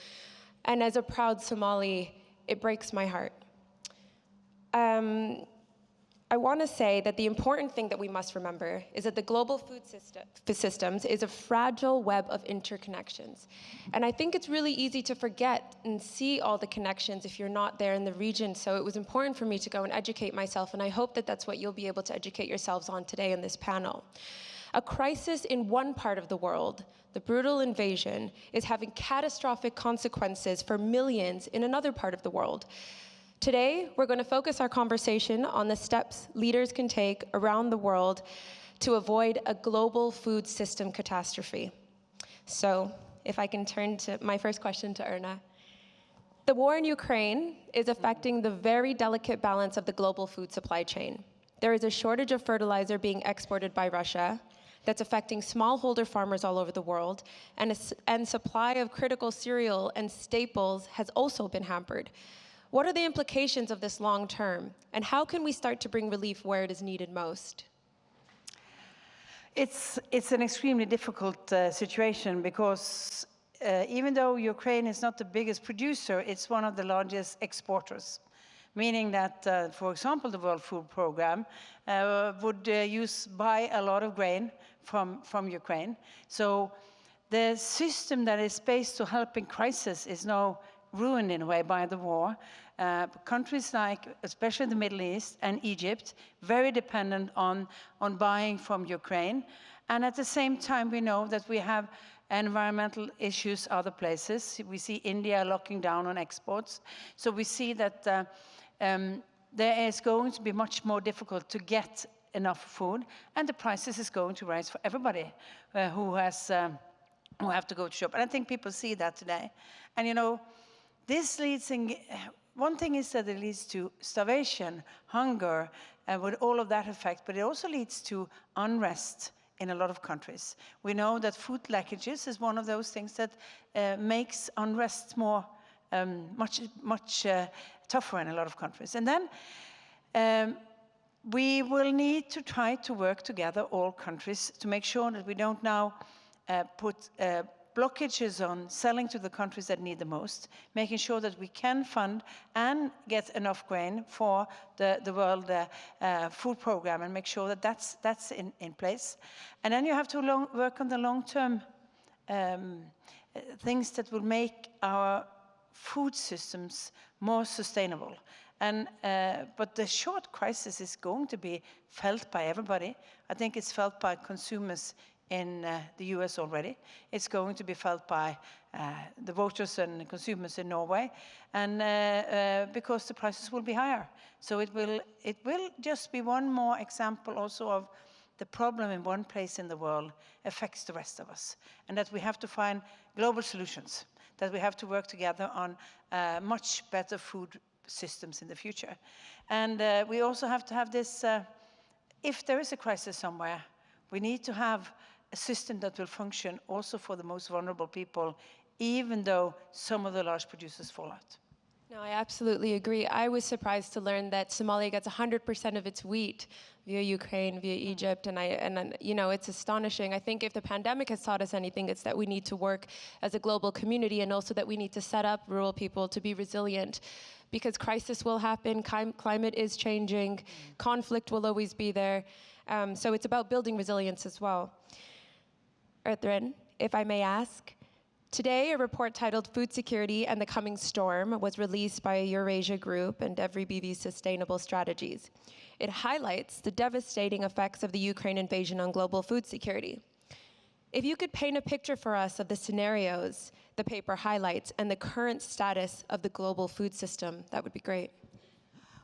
And as a proud Somali, it breaks my heart. I want to say that the important thing that we must remember is that the global food systems is a fragile web of interconnections. And I think it's really easy to forget and see all the connections if you're not there in the region. So it was important for me to go and educate myself, and I hope that that's what you'll be able to educate yourselves on today in this panel. A crisis in one part of the world, the brutal invasion, is having catastrophic consequences for millions in another part of the world. Today, we're going to focus our conversation on the steps leaders can take around the world to avoid a global food system catastrophe. So, if I can turn to my first question to Erna. The war in Ukraine is affecting the very delicate balance of the global food supply chain. There is a shortage of fertilizer being exported by Russia that's affecting smallholder farmers all over the world, and supply of critical cereal and staples has also been hampered. What are the implications of this long term, and how can we start to bring relief where it is needed most? It's an extremely difficult situation because even though Ukraine is not the biggest producer, it's one of the largest exporters, meaning that, for example, the World Food Programme would buy a lot of grain from Ukraine. So the system that is based to help in crisis is now ruined in a way by the war. Countries like, especially the Middle East and Egypt, very dependent on buying from Ukraine. And at the same time, we know that we have environmental issues other places. We see India locking down on exports. So we see that there is going to be much more difficult to get enough food, and the prices is going to rise for everybody who have to go to shop. And I think people see that today. And this leads in, one thing is that it leads to starvation, hunger, and with all of that effect, but it also leads to unrest in a lot of countries. We know that food lackages is one of those things that makes unrest more, much tougher in a lot of countries. And then we will need to try to work together, all countries, to make sure that we don't now put blockages on selling to the countries that need the most, making sure that we can fund and get enough grain for the World Food Programme and make sure that that's in place. And then you have to work on the long-term things that will make our food systems more sustainable. And, but the short crisis is going to be felt by everybody. I think it's felt by consumers in the US already. It's going to be felt by the voters and consumers in Norway, and because the prices will be higher. So it will just be one more example also of the problem in one place in the world affects the rest of us, and that we have to find global solutions, that we have to work together on much better food systems in the future. And we also have to have this, if there is a crisis somewhere, we need to have a system that will function also for the most vulnerable people, even though some of the large producers fall out. No, I absolutely agree. I was surprised to learn that Somalia gets 100% of its wheat via Ukraine, via Egypt, and it's astonishing. I think if the pandemic has taught us anything, it's that we need to work as a global community, and also that we need to set up rural people to be resilient, because crisis will happen, climate is changing, conflict will always be there. So it's about building resilience as well. Ertharin, if I may ask, today a report titled Food Security and the Coming Storm was released by Eurasia Group and Evry BV Sustainable Strategies. It highlights the devastating effects of the Ukraine invasion on global food security. If you could paint a picture for us of the scenarios the paper highlights and the current status of the global food system, that would be great.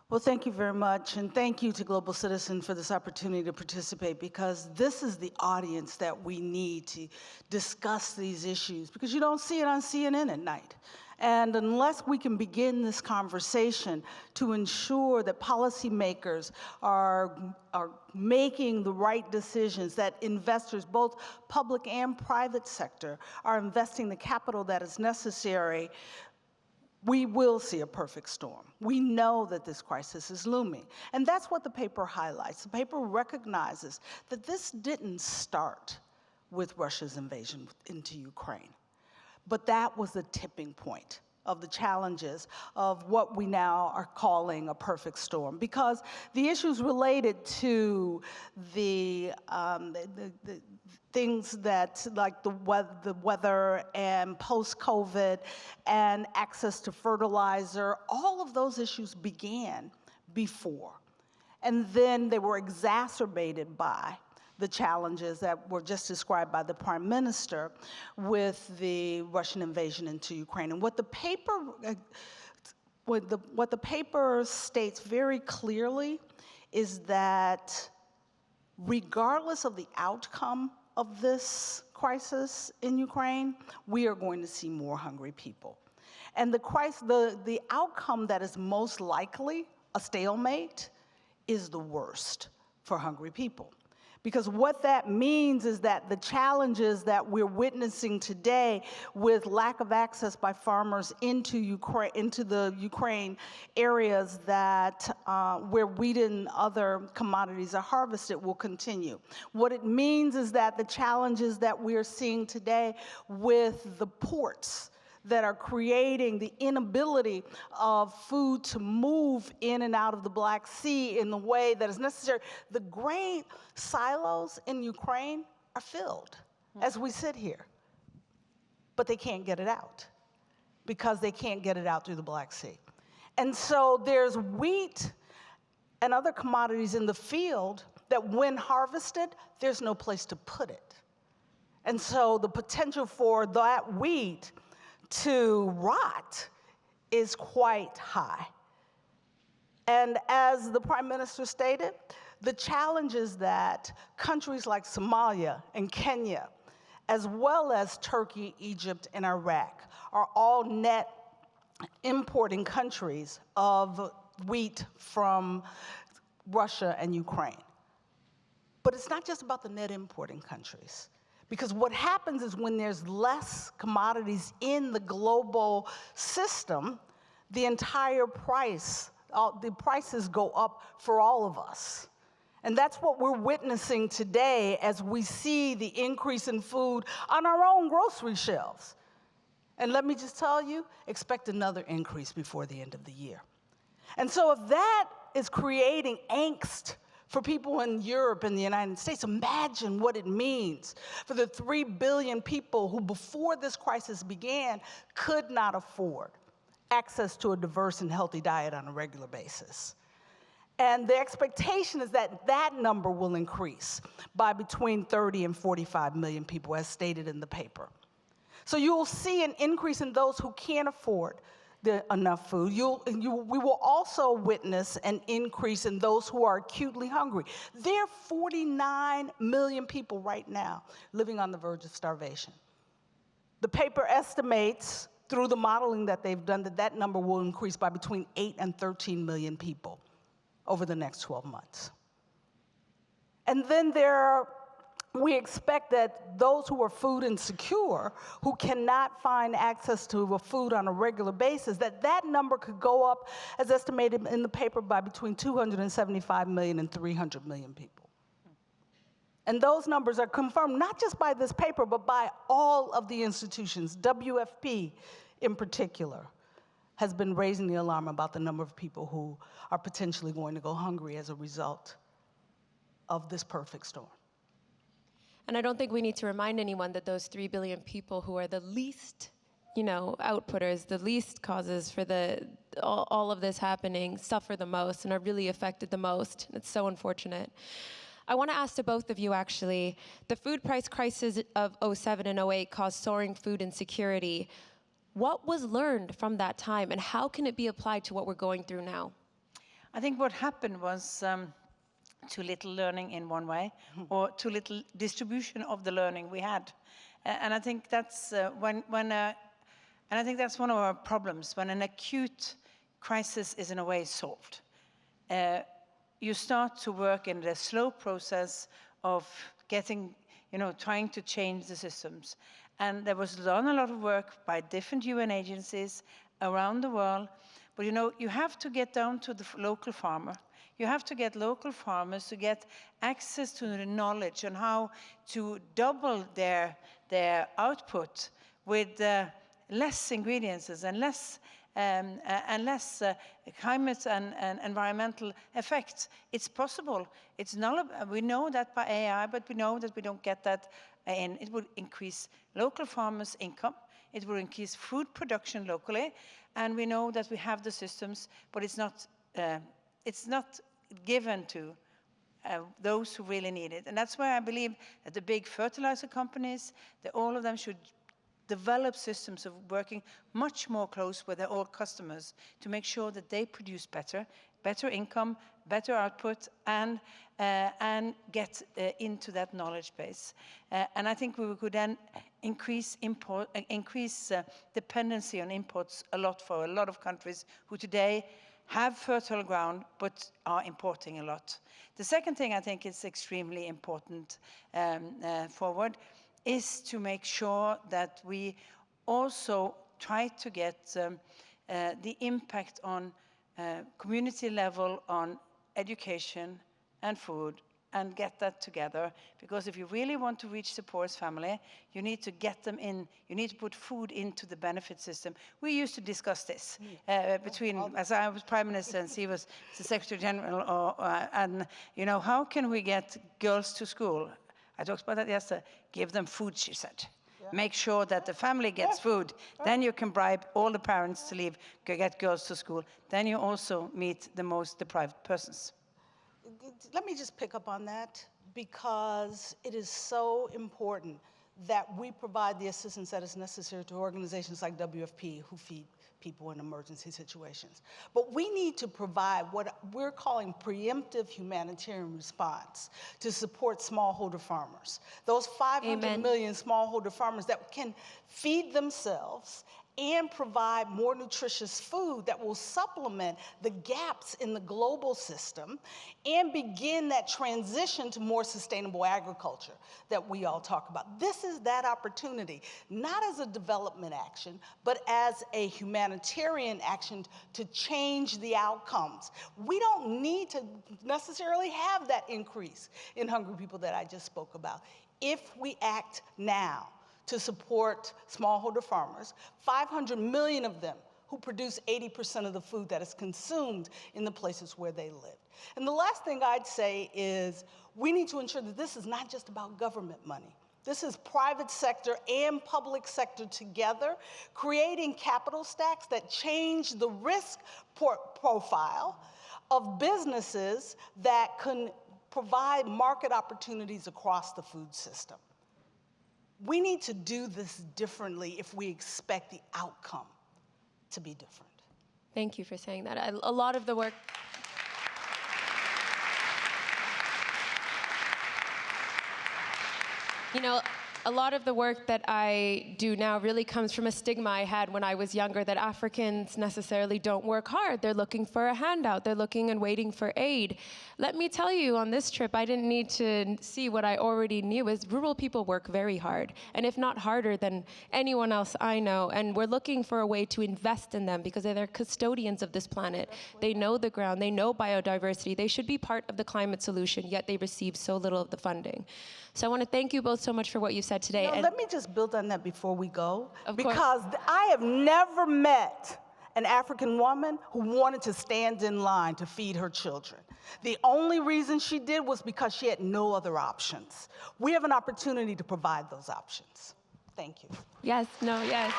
Well, thank you very much, and thank you to Global Citizen for this opportunity to participate, because this is the audience that we need to discuss these issues, because you don't see it on CNN at night. And unless we can begin this conversation to ensure that policymakers are making the right decisions, that investors, both public and private sector, are investing the capital that is necessary, we will see a perfect storm. We know that this crisis is looming. And that's what the paper highlights. The paper recognizes that this didn't start with Russia's invasion into Ukraine, but that was the tipping point of the challenges of what we now are calling a perfect storm, because the issues related to the things that, like the weather and post-COVID and access to fertilizer, all of those issues began before. And then they were exacerbated by the challenges that were just described by the Prime Minister with the Russian invasion into Ukraine. And what the paper states very clearly is that regardless of the outcome of this crisis in Ukraine, we are going to see more hungry people. And the outcome that is most likely, a stalemate, is the worst for hungry people. Because what that means is that the challenges that we're witnessing today with lack of access by farmers into the Ukraine areas that where wheat and other commodities are harvested will continue. What it means is that the challenges that we're seeing today with the ports that are creating the inability of food to move in and out of the Black Sea in the way that is necessary. The grain silos in Ukraine are filled as we sit here, but they can't get it out because they can't get it out through the Black Sea. And so there's wheat and other commodities in the field that when harvested, there's no place to put it. And so the potential for that wheat to rot is quite high. And as the Prime Minister stated, the challenges that countries like Somalia and Kenya, as well as Turkey, Egypt, and Iraq, are all net importing countries of wheat from Russia and Ukraine. But it's not just about the net importing countries. Because what happens is when there's less commodities in the global system, the entire prices go up for all of us. And that's what we're witnessing today as we see the increase in food on our own grocery shelves. And let me just tell you, expect another increase before the end of the year. And so if that is creating angst for people in Europe and the United States, imagine what it means for the 3 billion people who before this crisis began could not afford access to a diverse and healthy diet on a regular basis. And the expectation is that that number will increase by between 30 and 45 million people, as stated in the paper. So you'll see an increase in those who can't afford enough food. We will also witness an increase in those who are acutely hungry. There are 49 million people right now living on the verge of starvation. The paper estimates, through the modeling that they've done, that that number will increase by between 8 and 13 million people over the next 12 months. And then we expect that those who are food insecure, who cannot find access to food on a regular basis, that number could go up, as estimated in the paper, by between 275 million and 300 million people. And those numbers are confirmed not just by this paper, but by all of the institutions. WFP, in particular, has been raising the alarm about the number of people who are potentially going to go hungry as a result of this perfect storm. And I don't think we need to remind anyone that those 3 billion people who are the least, outputters, the least causes for all of this happening, suffer the most and are really affected the most. It's so unfortunate. I want to ask to both of you, actually. The food price crisis of 07 and 08 caused soaring food insecurity. What was learned from that time, and how can it be applied to what we're going through now? I think what happened was too little learning in one way, or too little distribution of the learning we had. And I think that's and I think that's one of our problems, when an acute crisis is in a way solved. You start to work in the slow process of getting, trying to change the systems. And there was done a lot of work by different UN agencies around the world. But you have to get down to the local farmer. You have to get local farmers to get access to the knowledge on how to double their output with less ingredients and less climate and environmental effects. It's possible. We know that by AI, but we know that we don't get that in. It would increase local farmers' income. It will increase food production locally. And we know that we have the systems, but it's not given to those who really need it. And that's why I believe that the big fertilizer companies, that all of them should develop systems of working much more close with their own customers to make sure that they produce better income, better output, and get into that knowledge base. And I think we could then increase dependency on imports a lot for a lot of countries who today have fertile ground but are importing a lot. The second thing I think is extremely important forward is to make sure that we also try to get the impact on community level on education and food and get that together. Because if you really want to reach the poorest family, you need to get them in, you need to put food into the benefit system. We used to discuss this as I was Prime Minister and he was the Secretary General, and how can we get girls to school? I talked about that yesterday. Give them food, she said. Yeah. Make sure that the family gets food. Then you can bribe all the parents to leave, get girls to school. Then you also meet the most deprived persons. Let me just pick up on that, because it is so important that we provide the assistance that is necessary to organizations like WFP who feed people in emergency situations. But we need to provide what we're calling preemptive humanitarian response to support smallholder farmers. Those 500 million smallholder farmers that can feed themselves and provide more nutritious food that will supplement the gaps in the global system and begin that transition to more sustainable agriculture that we all talk about. This is that opportunity, not as a development action, but as a humanitarian action to change the outcomes. We don't need to necessarily have that increase in hungry people that I just spoke about if we act now to support smallholder farmers, 500 million of them who produce 80% of the food that is consumed in the places where they live. And the last thing I'd say is we need to ensure that this is not just about government money. This is private sector and public sector together, creating capital stacks that change the risk profile of businesses that can provide market opportunities across the food system. We need to do this differently if we expect the outcome to be different. Thank you for saying that. A lot of the work... A lot of the work that I do now really comes from a stigma I had when I was younger, that Africans necessarily don't work hard. They're looking for a handout. They're looking and waiting for aid. Let me tell you, on this trip, I didn't need to see what I already knew, is rural people work very hard, and if not harder than anyone else I know. And we're looking for a way to invest in them because they're custodians of this planet. They know the ground. They know biodiversity. They should be part of the climate solution, yet they receive so little of the funding. So I want to thank you both so much for what you said today. Let me just build on that before we go, because I have never met an African woman who wanted to stand in line to feed her children. The only reason she did was because she had no other options. We have an opportunity to provide those options. Thank you. Yes, yes.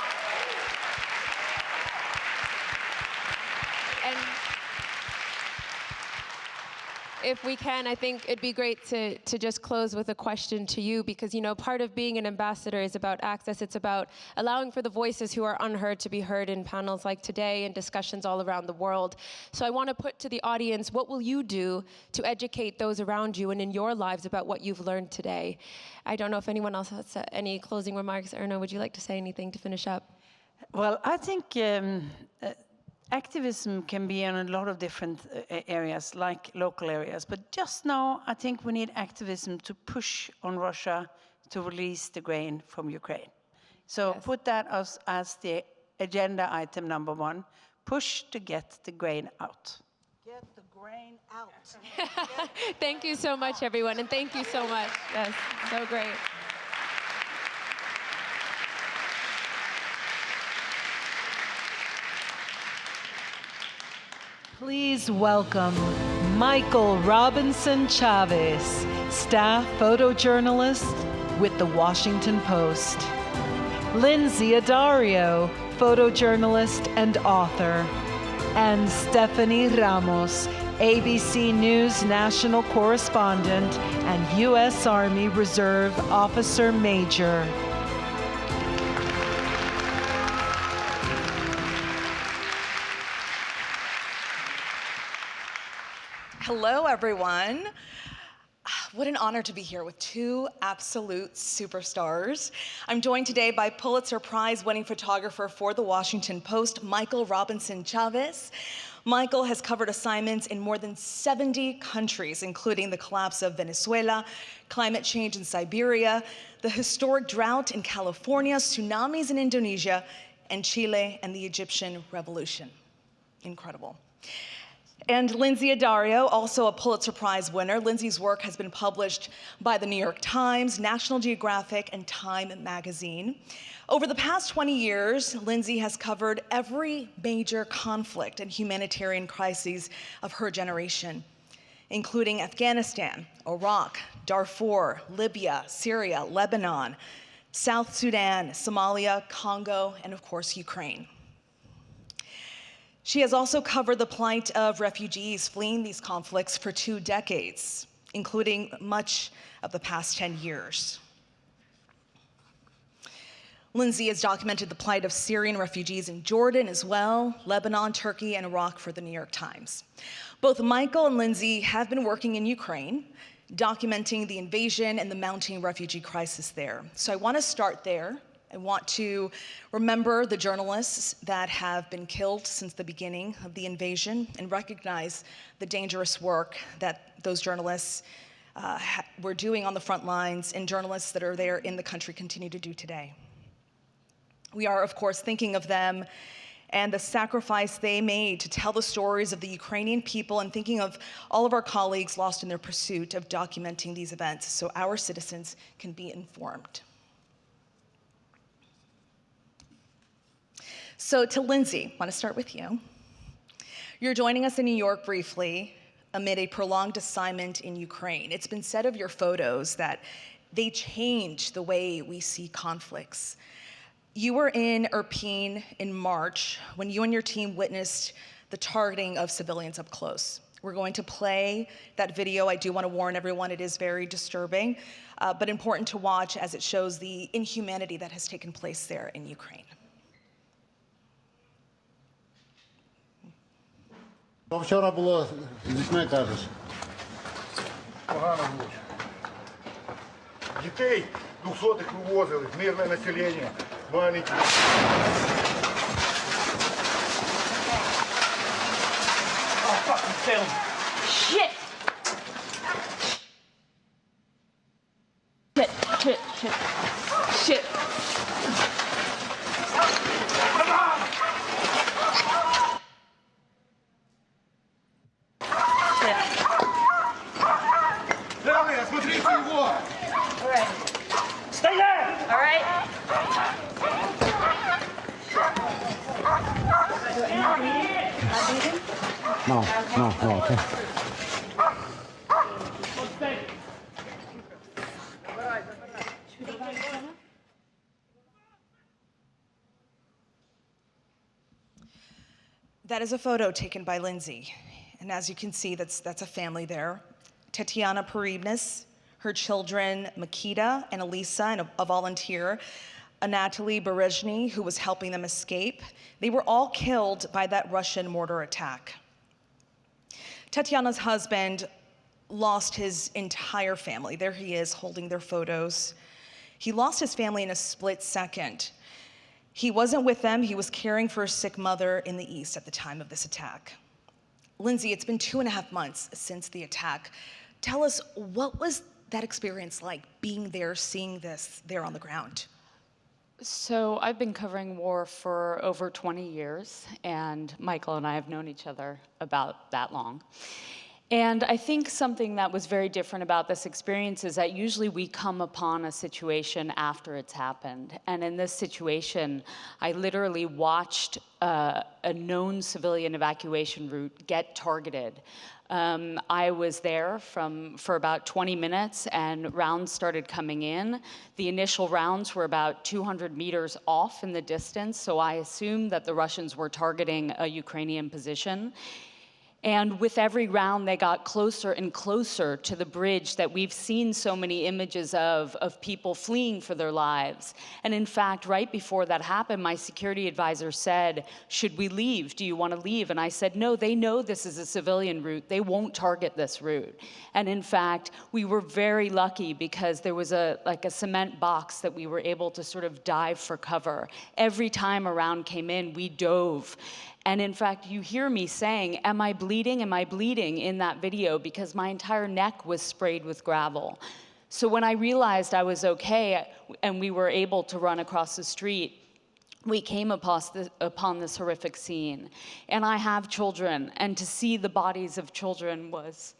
if we can, I think it'd be great to just close with a question to you, because, you know, part of being an ambassador is about access. It's about allowing for the voices who are unheard to be heard in panels like today and discussions all around the world. So I want to put to the audience, what will you do to educate those around you and in your lives about what you've learned today? I don't know if anyone else has any closing remarks. Erna, would you like to say anything to finish up? Well, I think activism can be in a lot of different areas, like local areas. But just now, I think we need activism to push on Russia to release the grain from Ukraine. So put that as the agenda item number 1. Push to get the grain out. Get the grain out. Thank you so much, everyone, and thank you so much. Yes, so great. Please welcome Michael Robinson Chavez, staff photojournalist with The Washington Post. Lindsay Addario, photojournalist and author. And Stephanie Ramos, ABC News national correspondent and U.S. Army Reserve Officer Major. Hello, everyone. What an honor to be here with 2 absolute superstars. I'm joined today by Pulitzer Prize-winning photographer for The Washington Post, Michael Robinson Chavez. Michael has covered assignments in more than 70 countries, including the collapse of Venezuela, climate change in Siberia, the historic drought in California, tsunamis in Indonesia, and Chile and the Egyptian Revolution. Incredible. And Lindsay Addario, also a Pulitzer Prize winner. Lindsay's work has been published by the New York Times, National Geographic, and Time magazine. Over the past 20 years, Lindsay has covered every major conflict and humanitarian crises of her generation, including Afghanistan, Iraq, Darfur, Libya, Syria, Lebanon, South Sudan, Somalia, Congo, and of course, Ukraine. She has also covered the plight of refugees fleeing these conflicts for 2 decades, including much of the past 10 years. Lindsay has documented the plight of Syrian refugees in Jordan as well, Lebanon, Turkey, and Iraq for the New York Times. Both Michael and Lindsay have been working in Ukraine, documenting the invasion and the mounting refugee crisis there. So I want to start there. I want to remember the journalists that have been killed since the beginning of the invasion and recognize the dangerous work that those journalists were doing on the front lines and journalists that are there in the country continue to do today. We are, of course, thinking of them and the sacrifice they made to tell the stories of the Ukrainian people, and thinking of all of our colleagues lost in their pursuit of documenting these events so our citizens can be informed. So to Lindsay, I want to start with you. You're joining us in New York briefly amid a prolonged assignment in Ukraine. It's been said of your photos that they change the way we see conflicts. You were in Irpin in March when you and your team witnessed the targeting of civilians up close. We're going to play that video. I do want to warn everyone, it is very disturbing, but important to watch as it shows the inhumanity that has taken place there in Ukraine. Вчора було з дітьми, кажеш. Погано було. Дітей 200-х вивозили, мирне населення, маленькі. Shit! Shit, shit, shit. Shit. Смотрите его! All right. Stay there! All right? No, okay. That is a photo taken by Lindsay. And as you can see, that's a family there. Tatiana Paribnas, her children, Makita and Elisa, and a volunteer, Anatoly Berezhny, who was helping them escape. They were all killed by that Russian mortar attack. Tatiana's husband lost his entire family. There he is holding their photos. He lost his family in a split second. He wasn't with them. He was caring for a sick mother in the East at the time of this attack. Lindsay, it's been 2.5 months since the attack. Tell us, what was that experience like, being there, seeing this there on the ground? So I've been covering war for over 20 years, and Michael and I have known each other about that long. And I think something that was very different about this experience is that usually we come upon a situation after it's happened. And in this situation, I literally watched a known civilian evacuation route get targeted. I was there for about 20 minutes, and rounds started coming in. The initial rounds were about 200 meters off in the distance, so I assumed that the Russians were targeting a Ukrainian position. And with every round, they got closer and closer to the bridge that we've seen so many images of people fleeing for their lives. And in fact, right before that happened, my security advisor said, "Should we leave? Do you want to leave?" And I said, "No, they know this is a civilian route. They won't target this route." And in fact, we were very lucky because there was a cement box that we were able to sort of dive for cover. Every time a round came in, we dove. And in fact, you hear me saying, "Am I bleeding? Am I bleeding?" in that video, because my entire neck was sprayed with gravel. So when I realized I was okay and we were able to run across the street, we came upon this horrific scene. And I have children, and to see the bodies of children was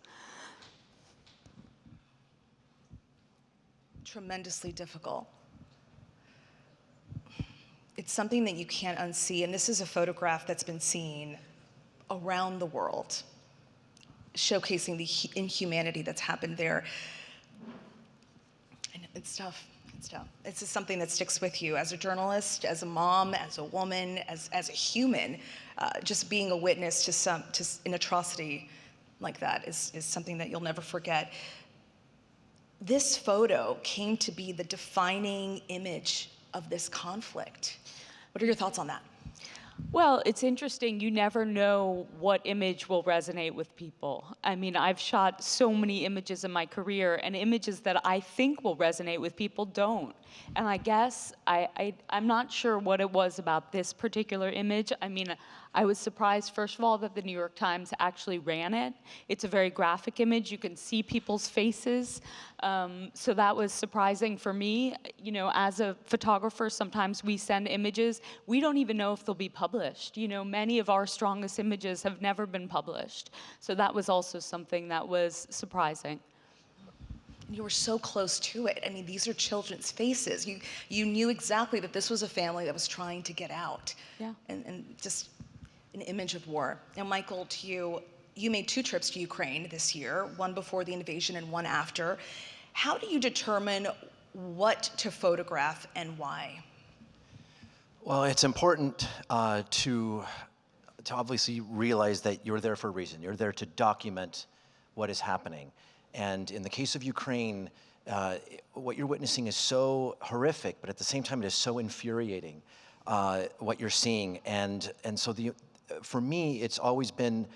tremendously difficult. It's something that you can't unsee, and this is a photograph that's been seen around the world, showcasing the inhumanity that's happened there. And it's tough. It's tough. It's just something that sticks with you as a journalist, as a mom, as a woman, as a human. Just being a witness to an atrocity like that is something that you'll never forget. This photo came to be the defining image of this conflict. What are your thoughts on that? Well, it's interesting. You never know what image will resonate with people. I mean, I've shot so many images in my career, and images that I think will resonate with people don't. And I guess I'm not sure what it was about this particular image. I mean, I was surprised, first of all, that the New York Times actually ran it. It's a very graphic image. You can see people's faces. So that was surprising for me. You know, as a photographer, sometimes we send images. We don't even know if they'll be published. You know, many of our strongest images have never been published. So that was also something that was surprising. You were so close to it. I mean, these are children's faces. You knew exactly that this was a family that was trying to get out. Yeah. And just an image of war. Now, Michael, to you, you made 2 trips to Ukraine this year, one before the invasion and one after. How do you determine what to photograph and why? Well, it's important to obviously realize that you're there for a reason. You're there to document what is happening. And in the case of Ukraine, what you're witnessing is so horrific, but at the same time, it is so infuriating, what you're seeing. And so for me, it's always been,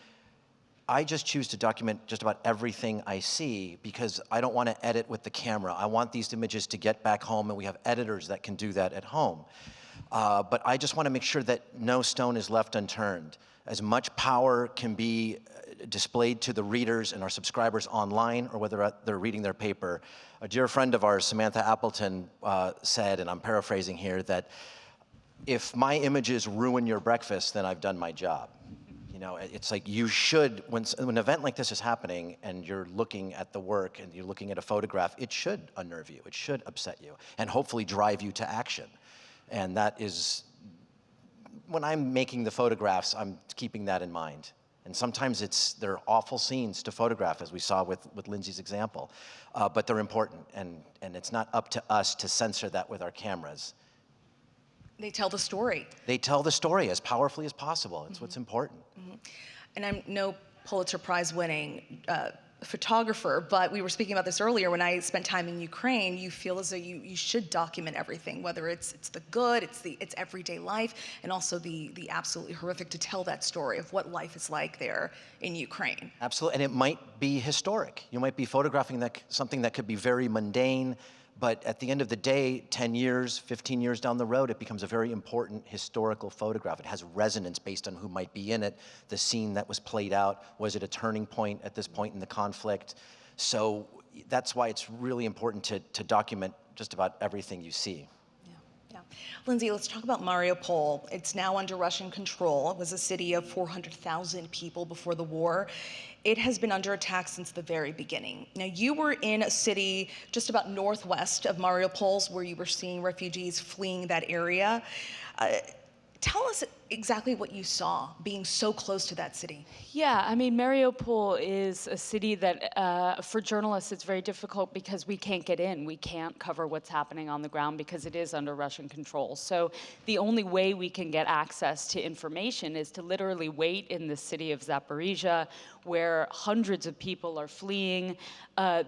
I just choose to document just about everything I see because I don't want to edit with the camera. I want these images to get back home, and we have editors that can do that at home. But I just want to make sure that no stone is left unturned. As much power can be displayed to the readers and our subscribers online, or whether they're reading their paper. A dear friend of ours, Samantha Appleton, said, and I'm paraphrasing here, that if my images ruin your breakfast, then I've done my job. You know, it's like you should, when an event like this is happening and you're looking at the work and you're looking at a photograph, it should unnerve you, it should upset you, and hopefully drive you to action. And that is, when I'm making the photographs, I'm keeping that in mind. And sometimes they're awful scenes to photograph, as we saw with Lindsay's example, but they're important, and it's not up to us to censor that with our cameras. They tell the story. They tell the story as powerfully as possible. It's what's important. And I'm no Pulitzer Prize winning photographer, but we were speaking about this earlier. When I spent time in Ukraine, you feel as though you should document everything, whether it's the good, it's everyday life, and also the absolutely horrific, to tell that story of what life is like there in Ukraine. Absolutely, and it might be historic. You might be photographing something that could be very mundane, but at the end of the day, 10 years, 15 years down the road, it becomes a very important historical photograph. It has resonance based on who might be in it, the scene that was played out. Was it a turning point at this point in the conflict? So that's why it's really important to document just about everything you see. Lindsay, let's talk about Mariupol. It's now under Russian control. It was a city of 400,000 people before the war. It has been under attack since the very beginning. Now, you were in a city just about northwest of Mariupol where you were seeing refugees fleeing that area. Tell us exactly what you saw being so close to that city. Yeah, I mean, Mariupol is a city that, for journalists, it's very difficult because we can't get in. We can't cover what's happening on the ground because it is under Russian control. So the only way we can get access to information is to literally wait in the city of Zaporizhia, where hundreds of people are fleeing.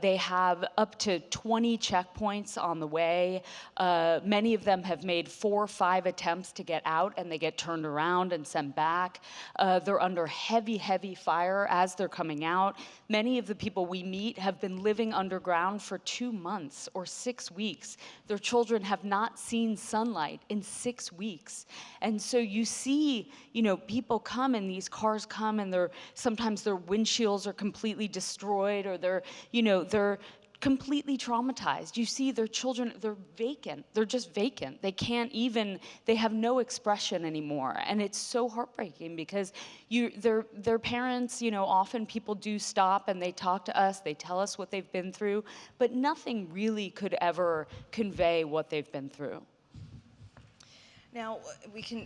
They have up to 20 checkpoints on the way. Many of them have made 4 or 5 attempts to get out, and they get turned around and sent back. They're under heavy fire as they're coming out. Many of the people we meet have been living underground for 2 months or 6 weeks. Their children have not seen sunlight in 6 weeks. And so you see, people come and these cars come and sometimes their windshields are completely destroyed, or they're completely traumatized. You see their children, they're vacant. They're just vacant. They have no expression anymore. And it's so heartbreaking because their parents, often people do stop and they talk to us, they tell us what they've been through, but nothing really could ever convey what they've been through. Now,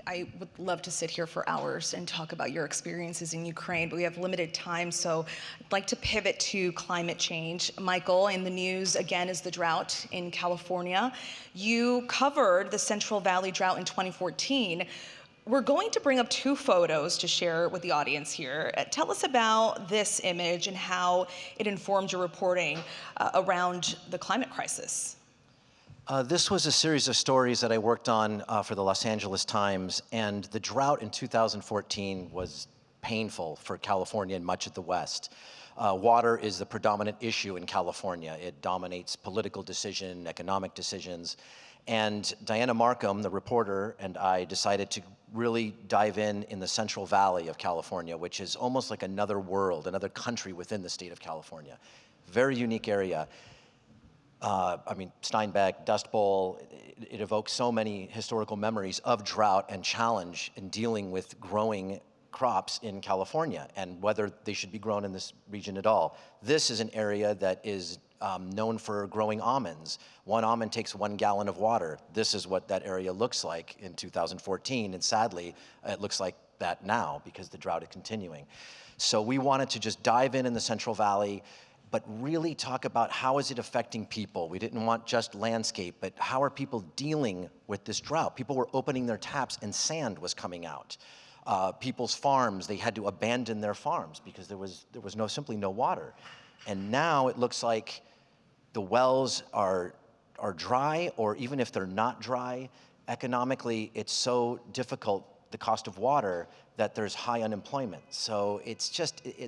I would love to sit here for hours and talk about your experiences in Ukraine, but we have limited time, so I'd like to pivot to climate change. Michael, in the news again is the drought in California. You covered the Central Valley drought in 2014. We're going to bring up 2 photos to share with the audience here. Tell us about this image and how it informed your reporting around the climate crisis. This was a series of stories that I worked on for the Los Angeles Times, and the drought in 2014 was painful for California and much of the West. Water is the predominant issue in California. It dominates political decision, economic decisions, and Diana Markham, the reporter, and I decided to really dive in the Central Valley of California, which is almost like another world, another country within the state of California. Very unique area. Steinbeck, Dust Bowl, it evokes so many historical memories of drought and challenge in dealing with growing crops in California and whether they should be grown in this region at all. This is an area that is known for growing almonds. 1 almond takes 1 gallon of water. This is what that area looks like in 2014, and sadly, it looks like that now because the drought is continuing. So we wanted to just dive in the Central Valley, but really talk about how is it affecting people. We didn't want just landscape, but how are people dealing with this drought? People were opening their taps and sand was coming out. People's farms, they had to abandon their farms because there was simply no water. And now it looks like the wells are dry, or even if they're not dry, economically it's so difficult, the cost of water, that there's high unemployment. So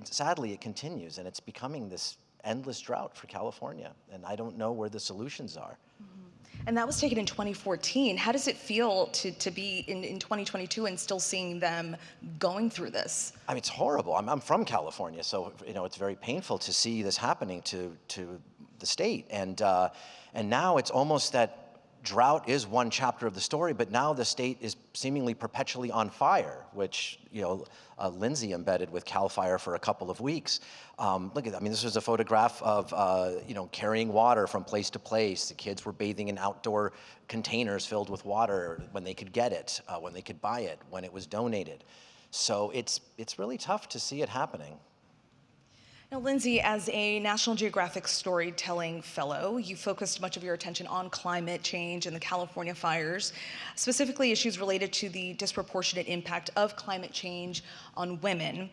sadly it continues, and it's becoming this endless drought for California, and I don't know where the solutions are. And that was taken in 2014. How does it feel to be in 2022 and still seeing them going through this? I mean, it's horrible. I'm from California, so it's very painful to see this happening to the state. And now it's almost that drought is one chapter of the story, but now the state is seemingly perpetually on fire, which Lindsay embedded with CAL FIRE for a couple of weeks. Look at that. I mean, this was a photograph of carrying water from place to place. The kids were bathing in outdoor containers filled with water when they could get it, when they could buy it, when it was donated. So it's really tough to see it happening. Now, Lindsay, as a National Geographic Storytelling Fellow, you focused much of your attention on climate change and the California fires, specifically issues related to the disproportionate impact of climate change on women.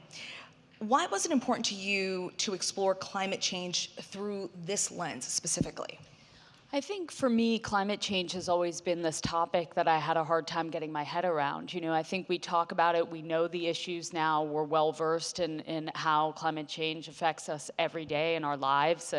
Why was it important to you to explore climate change through this lens specifically? I think for me, climate change has always been this topic that I had a hard time getting my head around. You know, I think we talk about it, we know the issues now, we're well versed in how climate change affects us every day in our lives.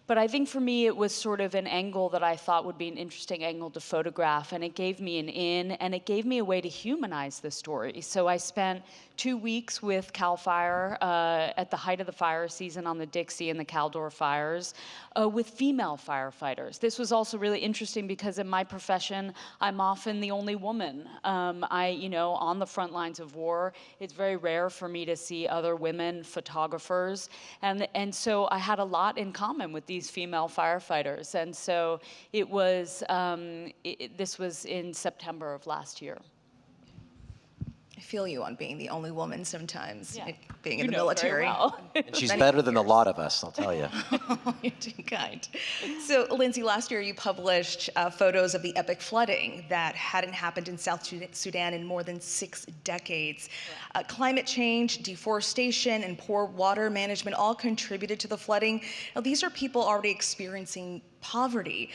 But I think for me, it was sort of an angle that I thought would be an interesting angle to photograph, and it gave me an in, and it gave me a way to humanize the story. So I spent 2 weeks with CAL FIRE at the height of the fire season on the Dixie and the Caldor fires with female firefighters. This was also really interesting because in my profession, I'm often the only woman. On the front lines of war, it's very rare for me to see other women photographers. And so I had a lot in common with these female firefighters. And so it was, this was in September of last year. I feel you on being the only woman sometimes, being You in the know very military. well. And she's better than a lot of us, I'll tell you. You're too kind. So, Lindsay, last year you published photos of the epic flooding that hadn't happened in South Sudan in more than 6 decades. Climate change, deforestation, and poor water management all contributed to the flooding. Now, these are people already experiencing poverty.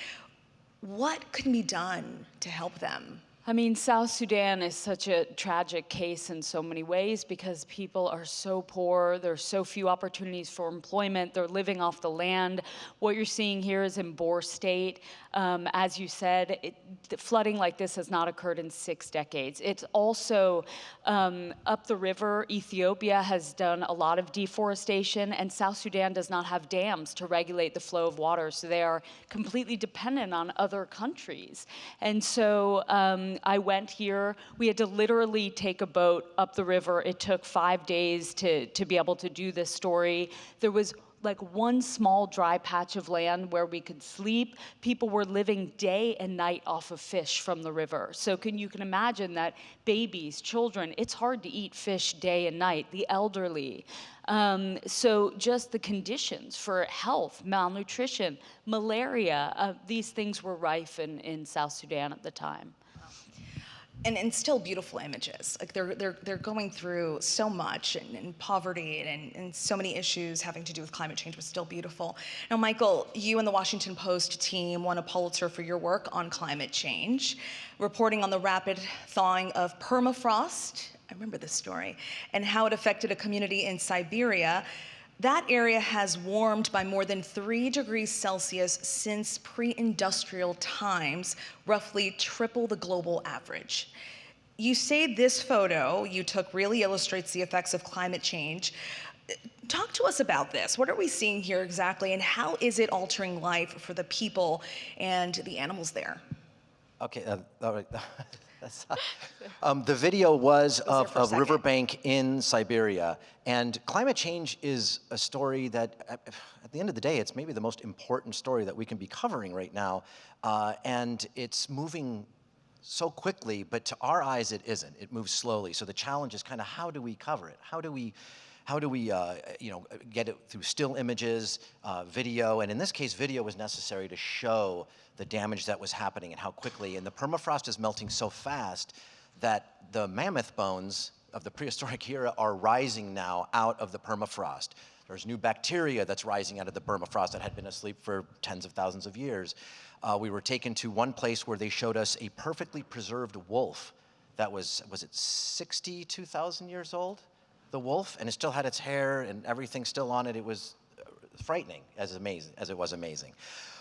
What can be done to help them? I mean, South Sudan is such a tragic case in so many ways because people are so poor, there's so few opportunities for employment, they're living off the land. What you're seeing here is in Bor State. As you said, flooding like this has not occurred in 6 decades. It's also up the river, Ethiopia has done a lot of deforestation, and South Sudan does not have dams to regulate the flow of water, so they are completely dependent on other countries. And so I went here. We had to literally take a boat up the river. It took 5 days to be able to do this story. There was like one small dry patch of land where we could sleep. People were living day and night off of fish from the river. So you can imagine that babies, children, it's hard to eat fish day and night, the elderly. So just the conditions for health, malnutrition, malaria, these things were rife in South Sudan at the time. And still beautiful images. Like they're going through so much and poverty and so many issues having to do with climate change, but still beautiful. Now, Michael, you and the Washington Post team won a Pulitzer for your work on climate change, reporting on the rapid thawing of permafrost. I remember this story, and how it affected a community in Siberia. That area has warmed by more than 3 degrees Celsius since pre-industrial times, roughly triple the global average. You say this photo you took really illustrates the effects of climate change. Talk to us about this. What are we seeing here exactly, and how is it altering life for the people and the animals there? Okay, all right. The video was of a riverbank in Siberia, and climate change is a story that, at the end of the day, it's maybe the most important story that we can be covering right now, and it's moving so quickly, but to our eyes it isn't. It moves slowly, so the challenge is kind of how do we cover it? How do we get it through still images, video, and in this case, video was necessary to show the damage that was happening and how quickly. And the permafrost is melting so fast that the mammoth bones of the prehistoric era are rising now out of the permafrost. There's new bacteria that's rising out of the permafrost that had been asleep for tens of thousands of years. We were taken to one place where they showed us a perfectly preserved wolf that was it 62,000 years old? The wolf, and it still had its hair and everything still on it. It was frightening as it was amazing.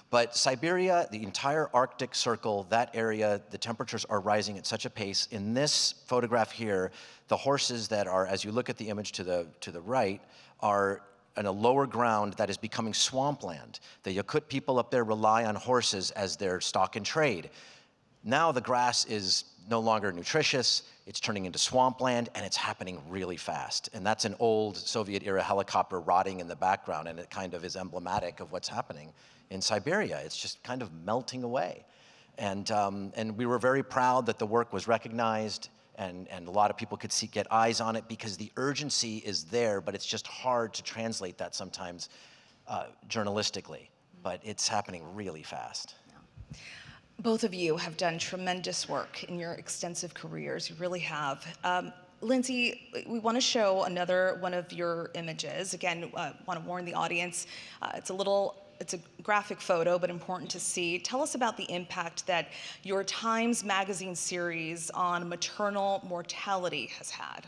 But Siberia, the entire Arctic Circle, that area, the temperatures are rising at such a pace. In this photograph here, the horses that are, as you look at the image to the right, are in a lower ground that is becoming swampland. The Yakut people up there rely on horses as their stock and trade. Now the grass is no longer nutritious, it's turning into swampland, and it's happening really fast. And that's an old Soviet-era helicopter rotting in the background, and it kind of is emblematic of what's happening in Siberia. It's just kind of melting away. And we were very proud that the work was recognized, and a lot of people could get eyes on it because the urgency is there, but it's just hard to translate that sometimes journalistically. But it's happening really fast. Both of you have done tremendous work in your extensive careers. You really have. Lindsay, we want to show another one of your images. Again, want to warn the audience, it's a graphic photo, but important to see. Tell us about the impact that your Times Magazine series on maternal mortality has had.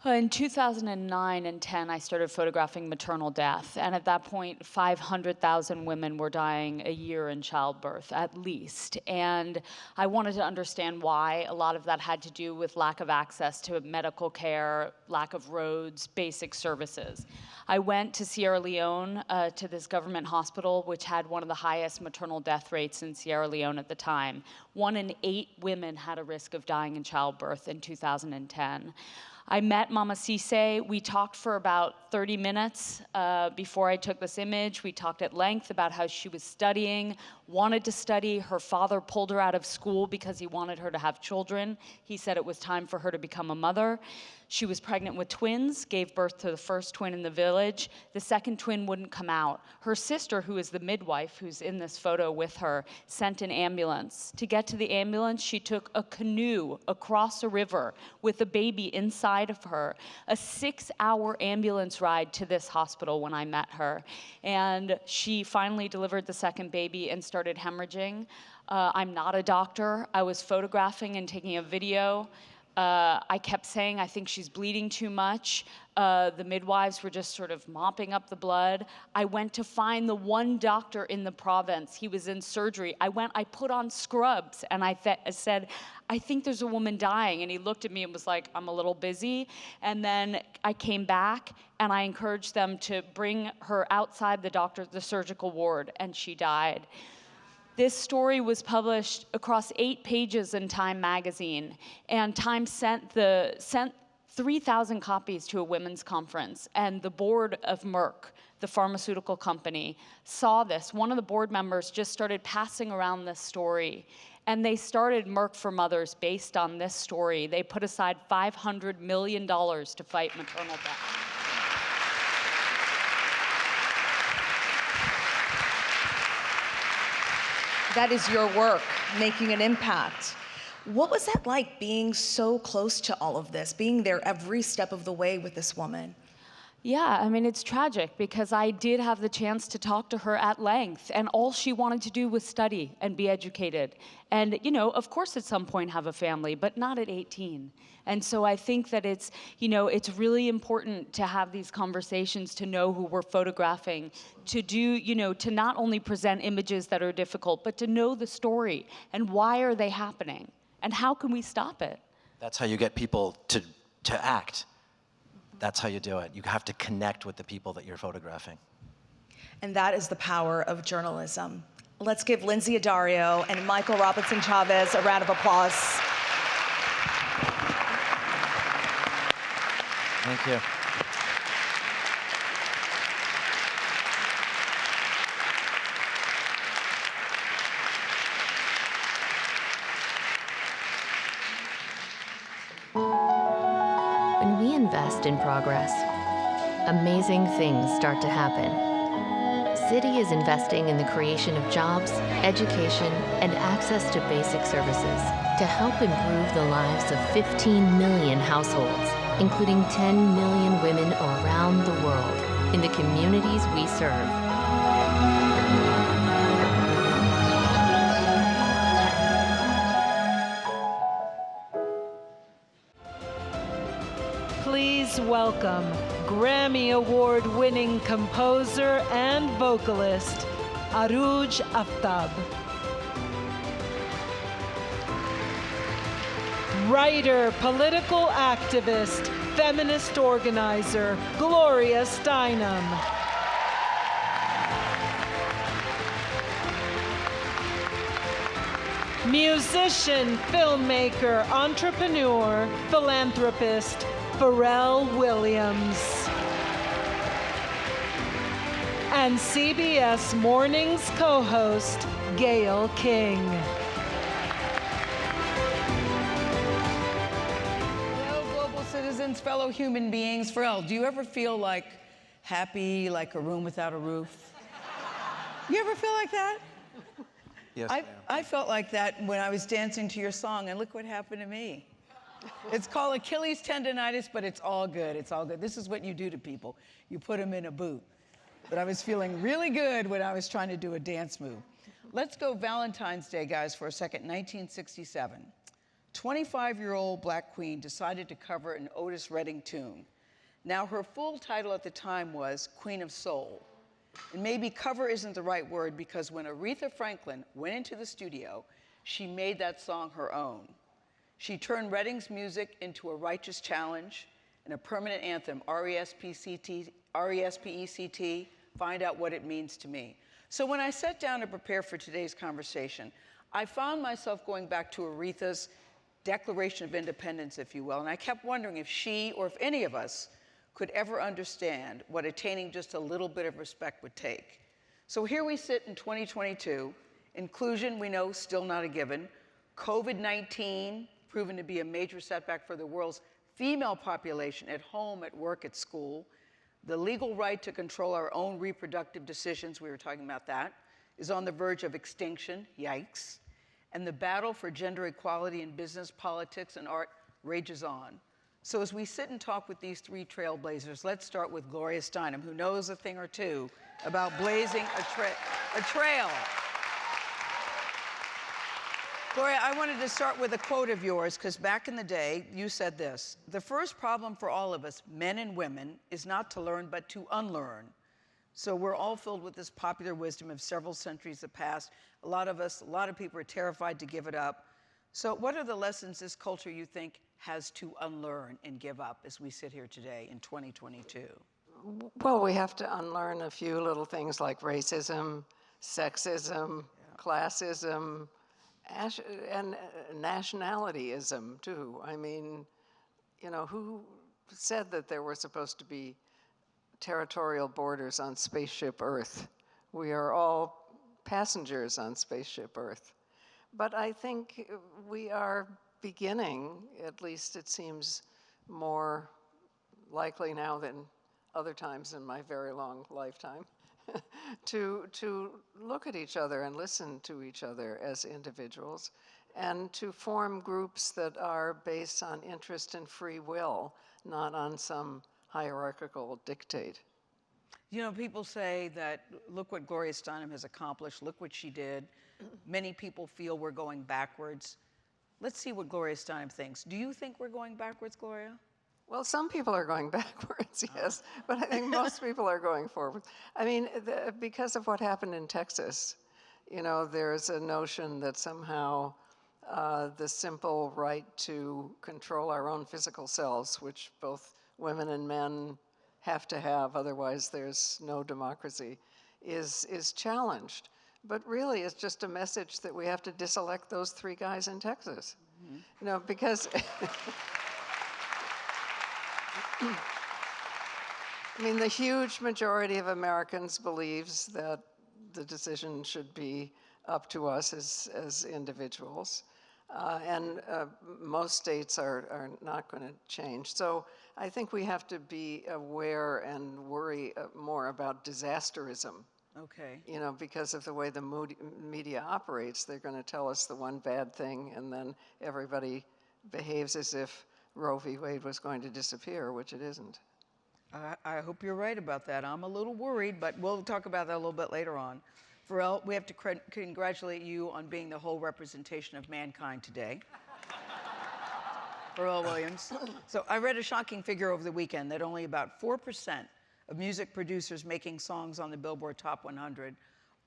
In 2009 and 10, I started photographing maternal death, and at that point, 500,000 women were dying a year in childbirth, at least. And I wanted to understand why. A lot of that had to do with lack of access to medical care, lack of roads, basic services. I went to Sierra Leone, to this government hospital, which had one of the highest maternal death rates in Sierra Leone at the time. 1 in 8 women had a risk of dying in childbirth in 2010. I met Mama Cisse. We talked for about 30 minutes before I took this image. We talked at length about how she was studying, wanted to study. Her father pulled her out of school because he wanted her to have children. He said it was time for her to become a mother. She was pregnant with twins, gave birth to the first twin in the village. The second twin wouldn't come out. Her sister, who is the midwife, who's in this photo with her, sent an ambulance. To get to the ambulance, she took a canoe across a river with a baby inside of her. A 6-hour ambulance ride to this hospital when I met her. And she finally delivered the second baby and started hemorrhaging. I'm not a doctor. I was photographing and taking a video. I kept saying, I think she's bleeding too much. The midwives were just sort of mopping up the blood. I went to find the one doctor in the province. He was in surgery. I put on scrubs, and I said, I think there's a woman dying. And he looked at me and was like, I'm a little busy. And then I came back, and I encouraged them to bring her outside the surgical ward, and she died. This story was published across 8 pages in Time magazine, and Time sent 3,000 copies to a women's conference, and the board of Merck, the pharmaceutical company, saw this. One of the board members just started passing around this story, and they started Merck for Mothers based on this story. They put aside $500 million to fight maternal death. That is your work, making an impact. What was that like, being so close to all of this, being there every step of the way with this woman? Yeah, I mean, it's tragic because I did have the chance to talk to her at length, and all she wanted to do was study and be educated. And, you know, of course at some point have a family, but not at 18. And so I think that it's, you know, it's really important to have these conversations, to know who we're photographing, to do, you know, to not only present images that are difficult, but to know the story and why are they happening and how can we stop it? That's how you get people to act. That's how you do it. You have to connect with the people that you're photographing. And that is the power of journalism. Let's give Lindsay Addario and Michael Robinson Chavez a round of applause. Thank you. When we invest in progress, amazing things start to happen. Citi is investing in the creation of jobs, education, and access to basic services to help improve the lives of 15 million households, including 10 million women around the world in the communities we serve. Please welcome Grammy Award-winning composer and vocalist, Arooj Aftab. Writer, political activist, feminist organizer, Gloria Steinem. Musician, filmmaker, entrepreneur, philanthropist, Pharrell Williams. And CBS Mornings co-host, Gayle King. Hello, global citizens, fellow human beings. Pharrell, do you ever feel like happy, like a room without a roof? You ever feel like that? Yes, I felt like that when I was dancing to your song, and look what happened to me. It's called Achilles tendonitis, but it's all good. It's all good. This is what you do to people. You put them in a boot. But I was feeling really good when I was trying to do a dance move. Let's go Valentine's Day, guys, for a second. 1967. 25-year-old Black Queen decided to cover an Otis Redding tune. Now, her full title at the time was Queen of Soul. And maybe cover isn't the right word because when Aretha Franklin went into the studio, she made that song her own. She turned Redding's music into a righteous challenge and a permanent anthem, R-E-S-P-E-C-T, find out what it means to me. So when I sat down to prepare for today's conversation, I found myself going back to Aretha's Declaration of Independence, if you will, and I kept wondering if she or if any of us could ever understand what attaining just a little bit of respect would take. So here we sit in 2022, inclusion we know still not a given, COVID-19 proven to be a major setback for the world's female population at home, at work, at school, the legal right to control our own reproductive decisions, we were talking about that, is on the verge of extinction, yikes, and the battle for gender equality in business, politics, and art rages on. So as we sit and talk with these three trailblazers, let's start with Gloria Steinem, who knows a thing or two about blazing a trail. Gloria, I wanted to start with a quote of yours, because back in the day, you said this: "The first problem for all of us, men and women, is not to learn, but to unlearn." So we're all filled with this popular wisdom of several centuries that passed. A lot of people are terrified to give it up. So what are the lessons this culture, you think, has to unlearn and give up as we sit here today in 2022? Well, we have to unlearn a few little things like racism, sexism, classism, and nationalityism, too. I mean, you know, who said that there were supposed to be territorial borders on Spaceship Earth? We are all passengers on Spaceship Earth. But I think we are beginning, at least it seems more likely now than other times in my very long lifetime, to look at each other and listen to each other as individuals, and to form groups that are based on interest and free will, not on some hierarchical dictate. You know, people say that, look what Gloria Steinem has accomplished, look what she did. Many people feel we're going backwards. Let's see what Gloria Steinem thinks. Do you think we're going backwards, Gloria? Well, some people are going backwards, yes, but I think most people are going forward. I mean, because of what happened in Texas, you know, there's a notion that somehow the simple right to control our own physical selves, which both women and men have to have, otherwise there's no democracy, is challenged. But really, it's just a message that we have to diselect those three guys in Texas. Mm-hmm. You know, because I mean, the huge majority of Americans believes that the decision should be up to us as individuals. And most states are not going to change. So I think we have to be aware and worry more about disasterism. Okay. You know, because of the way the media operates, they're going to tell us the one bad thing, and then everybody behaves as if Roe v. Wade was going to disappear, which it isn't. I hope you're right about that. I'm a little worried, but we'll talk about that a little bit later on. Pharrell, we have to congratulate you on being the whole representation of mankind today. Pharrell Williams. So I read a shocking figure over the weekend that only about 4% of music producers making songs on the Billboard Top 100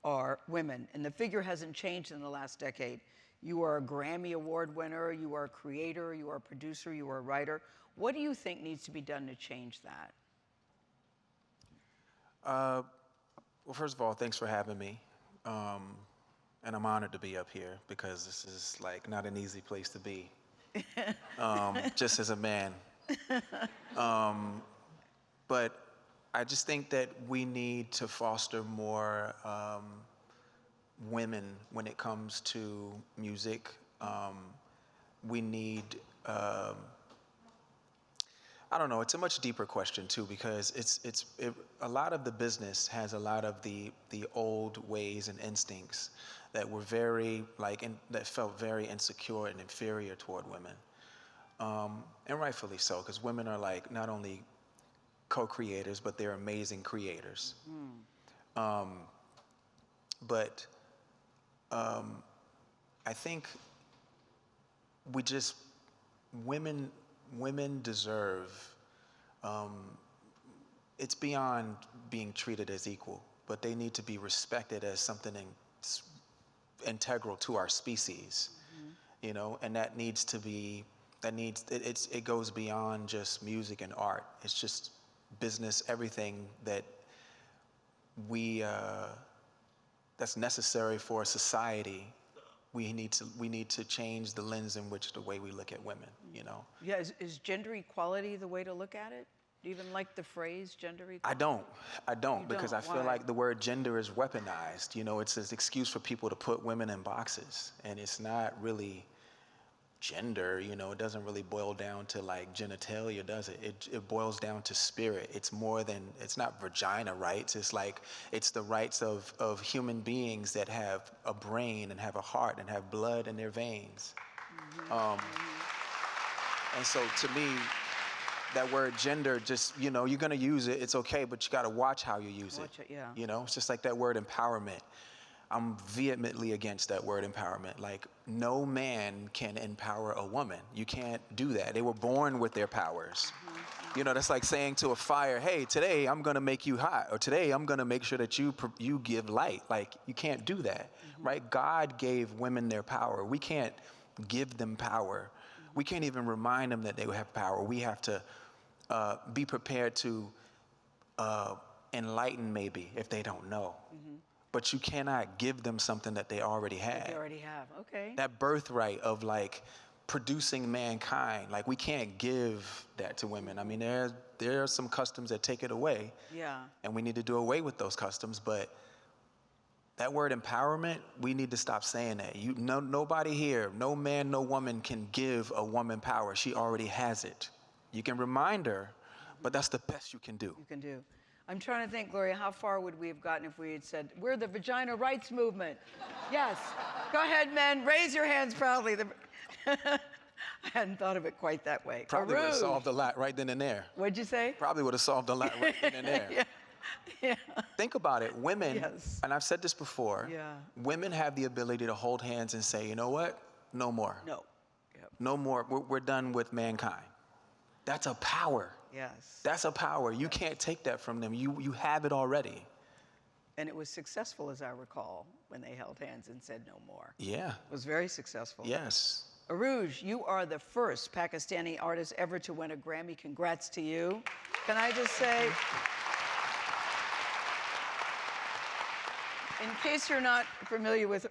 are women, and the figure hasn't changed in the last decade. You are a Grammy Award winner, you are a creator, you are a producer, you are a writer. What do you think needs to be done to change that? Well, first of all, thanks for having me. And I'm honored to be up here because this is like not an easy place to be, just as a man. But I just think that we need to foster more women when it comes to music. We need, I don't know, it's a much deeper question too, because a lot of the business has a lot of the old ways and instincts that were very, that felt very insecure and inferior toward women. And rightfully so, because women are like not only co-creators, but they're amazing creators. But I think women deserve, it's beyond being treated as equal, but they need to be respected as something integral to our species, you know, and that needs to be, it goes beyond just music and art. It's just business, everything that that's necessary for society. We need to change the lens in which the way we look at women, you know? Yeah, is gender equality the way to look at it? Do you even like the phrase gender equality? I don't, because I feel Why? like the word gender is weaponized. You know, it's an excuse for people to put women in boxes, and it's not really gender, you know. It doesn't really boil down to like genitalia, does it? It boils down to spirit. It's more than, it's not vagina rights. It's like, it's the rights of human beings that have a brain and have a heart and have blood in their veins. And so to me, that word gender, just, you know, you're gonna use it, it's okay, but you gotta watch how you use it. Yeah. You know, it's just like that word empowerment. I'm vehemently against that word empowerment. Like, no man can empower a woman. You can't do that. They were born with their powers. You know, that's like saying to a fire, hey, today I'm gonna make you hot, or today I'm gonna make sure that you give light. Like, you can't do that, right? God gave women their power. We can't give them power. We can't even remind them that they have power. We have to be prepared to enlighten, maybe, if they don't know. But you cannot give them something that they already have. They already have, okay. That birthright of like producing mankind, like we can't give that to women. I mean, there are some customs that take it away. Yeah. And we need to do away with those customs, but that word empowerment, we need to stop saying that. Nobody here, no man, no woman can give a woman power. She already has it. You can remind her, but that's the best you can do. You can do. I'm trying to think, Gloria, how far would we have gotten if we had said, we're the vagina rights movement? Yes. Go ahead, men. Raise your hands proudly. I hadn't thought of it quite that way. Probably would have solved a lot right then and there. What'd you say? Probably would have solved a lot right then and there. Yeah. Think about it. Women, and I've said this before, women have the ability to hold hands and say, you know what? No more. No. No more. We're done with mankind. That's a power. Yes. That's a power. You can't take that from them. You have it already. And it was successful, as I recall, when they held hands and said no more. Yeah. It was very successful. Yes. Arooj, you are the first Pakistani artist ever to win a Grammy. Congrats to you. Can I just say, in case you're not familiar with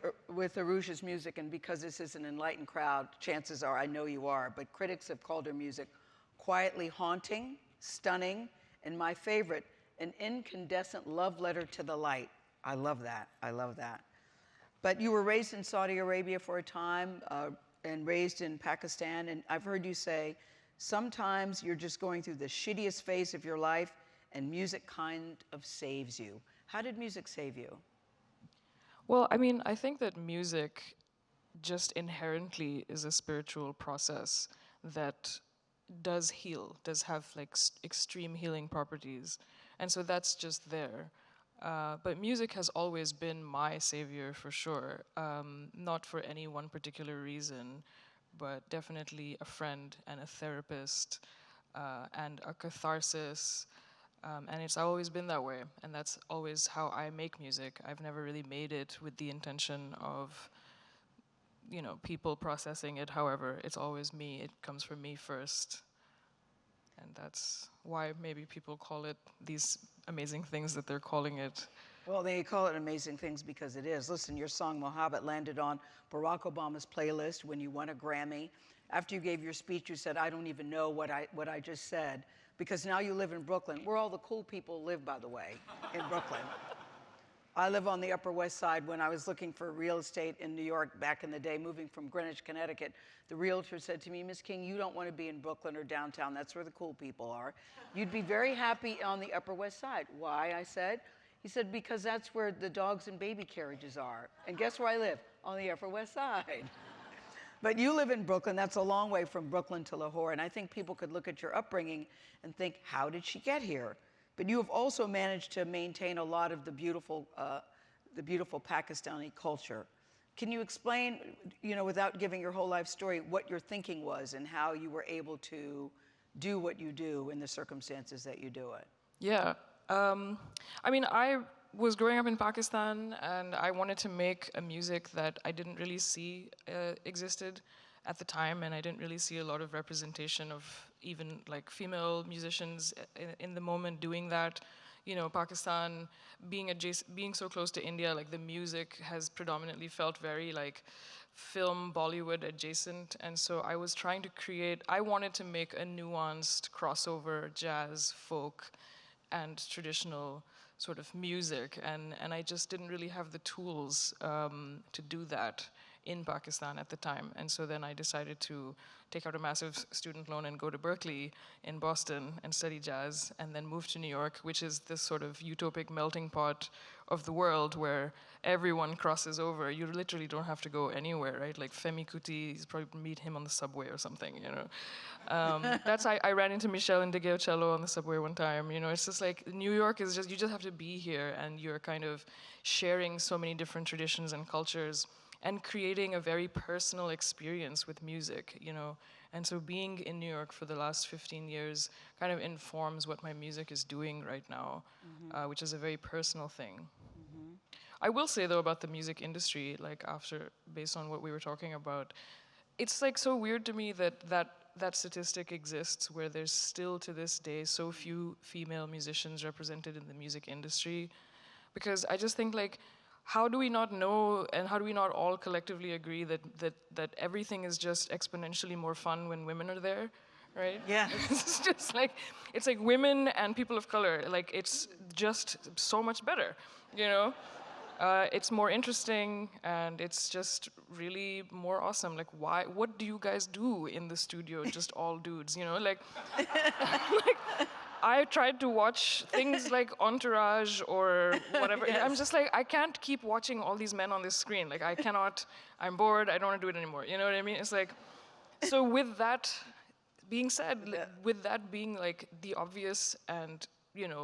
Arooj's music, and because this is an enlightened crowd, chances are I know you are, but critics have called her music quietly haunting, stunning, and my favorite, an incandescent love letter to the light. I love that. I love that. But you were raised in Saudi Arabia for a time and raised in Pakistan, and I've heard you say sometimes you're just going through the shittiest phase of your life and music kind of saves you. How did music save you? Well, I mean, I think that music just inherently is a spiritual process that does heal, does have like extreme healing properties. And so that's just there. But music has always been my savior for sure. Not for any one particular reason, but definitely a friend and a therapist and a catharsis. And it's always been that way. And that's always how I make music. I've never really made it with the intention of, you know, people processing it. However, it's always me. It comes from me first. And that's why maybe people call it these amazing things that they're calling it. Well, they call it amazing things because it is. Listen, your song Mohabbat landed on Barack Obama's playlist when you won a Grammy. After you gave your speech, you said, I don't even know what I just said, because now you live in Brooklyn, where all the cool people live, by the way, in Brooklyn. I live on the Upper West Side. When I was looking for real estate in New York back in the day, moving from Greenwich, Connecticut, the realtor said to me, Miss King, you don't want to be in Brooklyn or downtown. That's where the cool people are. You'd be very happy on the Upper West Side. Why, I said. He said, because that's where the dogs and baby carriages are. And guess where I live? On the Upper West Side. But you live in Brooklyn. That's a long way from Brooklyn to Lahore. And I think people could look at your upbringing and think, how did she get here? But you have also managed to maintain a lot of the beautiful Pakistani culture. Can you explain, without giving your whole life story, what your thinking was and how you were able to do what you do in the circumstances that you do it? Yeah. I mean, I was growing up in Pakistan, and I wanted to make a music that I didn't really see existed at the time, and I didn't really see a lot of representation of even like female musicians in the moment doing that. Pakistan being so close to India, like the music has predominantly felt very like film Bollywood adjacent, and so I was trying to I wanted to make a nuanced crossover jazz, folk, and traditional sort of music, and I just didn't really have the tools to do that in Pakistan at the time. And so then I decided to take out a massive student loan and go to Berkeley in Boston and study jazz, and then move to New York, which is this sort of utopic melting pot of the world where everyone crosses over. You literally don't have to go anywhere, right? Like Femi Kuti, you probably meet him on the subway or something, I ran into Michel Ndegeocello on the subway one time. It's just like New York is just, you just have to be here, and you're kind of sharing so many different traditions and cultures and creating a very personal experience with music, And so being in New York for the last 15 years kind of informs what my music is doing right now, which is a very personal thing. I will say, though, about the music industry, like based on what we were talking about, it's like so weird to me that statistic exists where there's still to this day so few female musicians represented in the music industry, because I just think like, how do we not know, and how do we not all collectively agree that everything is just exponentially more fun when women are there, right? Yeah. It's just like, it's like women and people of color, like it's just so much better, It's more interesting, and it's just really more awesome. Like, what do you guys do in the studio? Just all dudes, like I tried to watch things like Entourage or whatever. Yes. I'm just like, I can't keep watching all these men on this screen. Like, I cannot, I'm bored, I don't want to do it anymore. You know what I mean? It's like, so with that being said, with that being like the obvious and,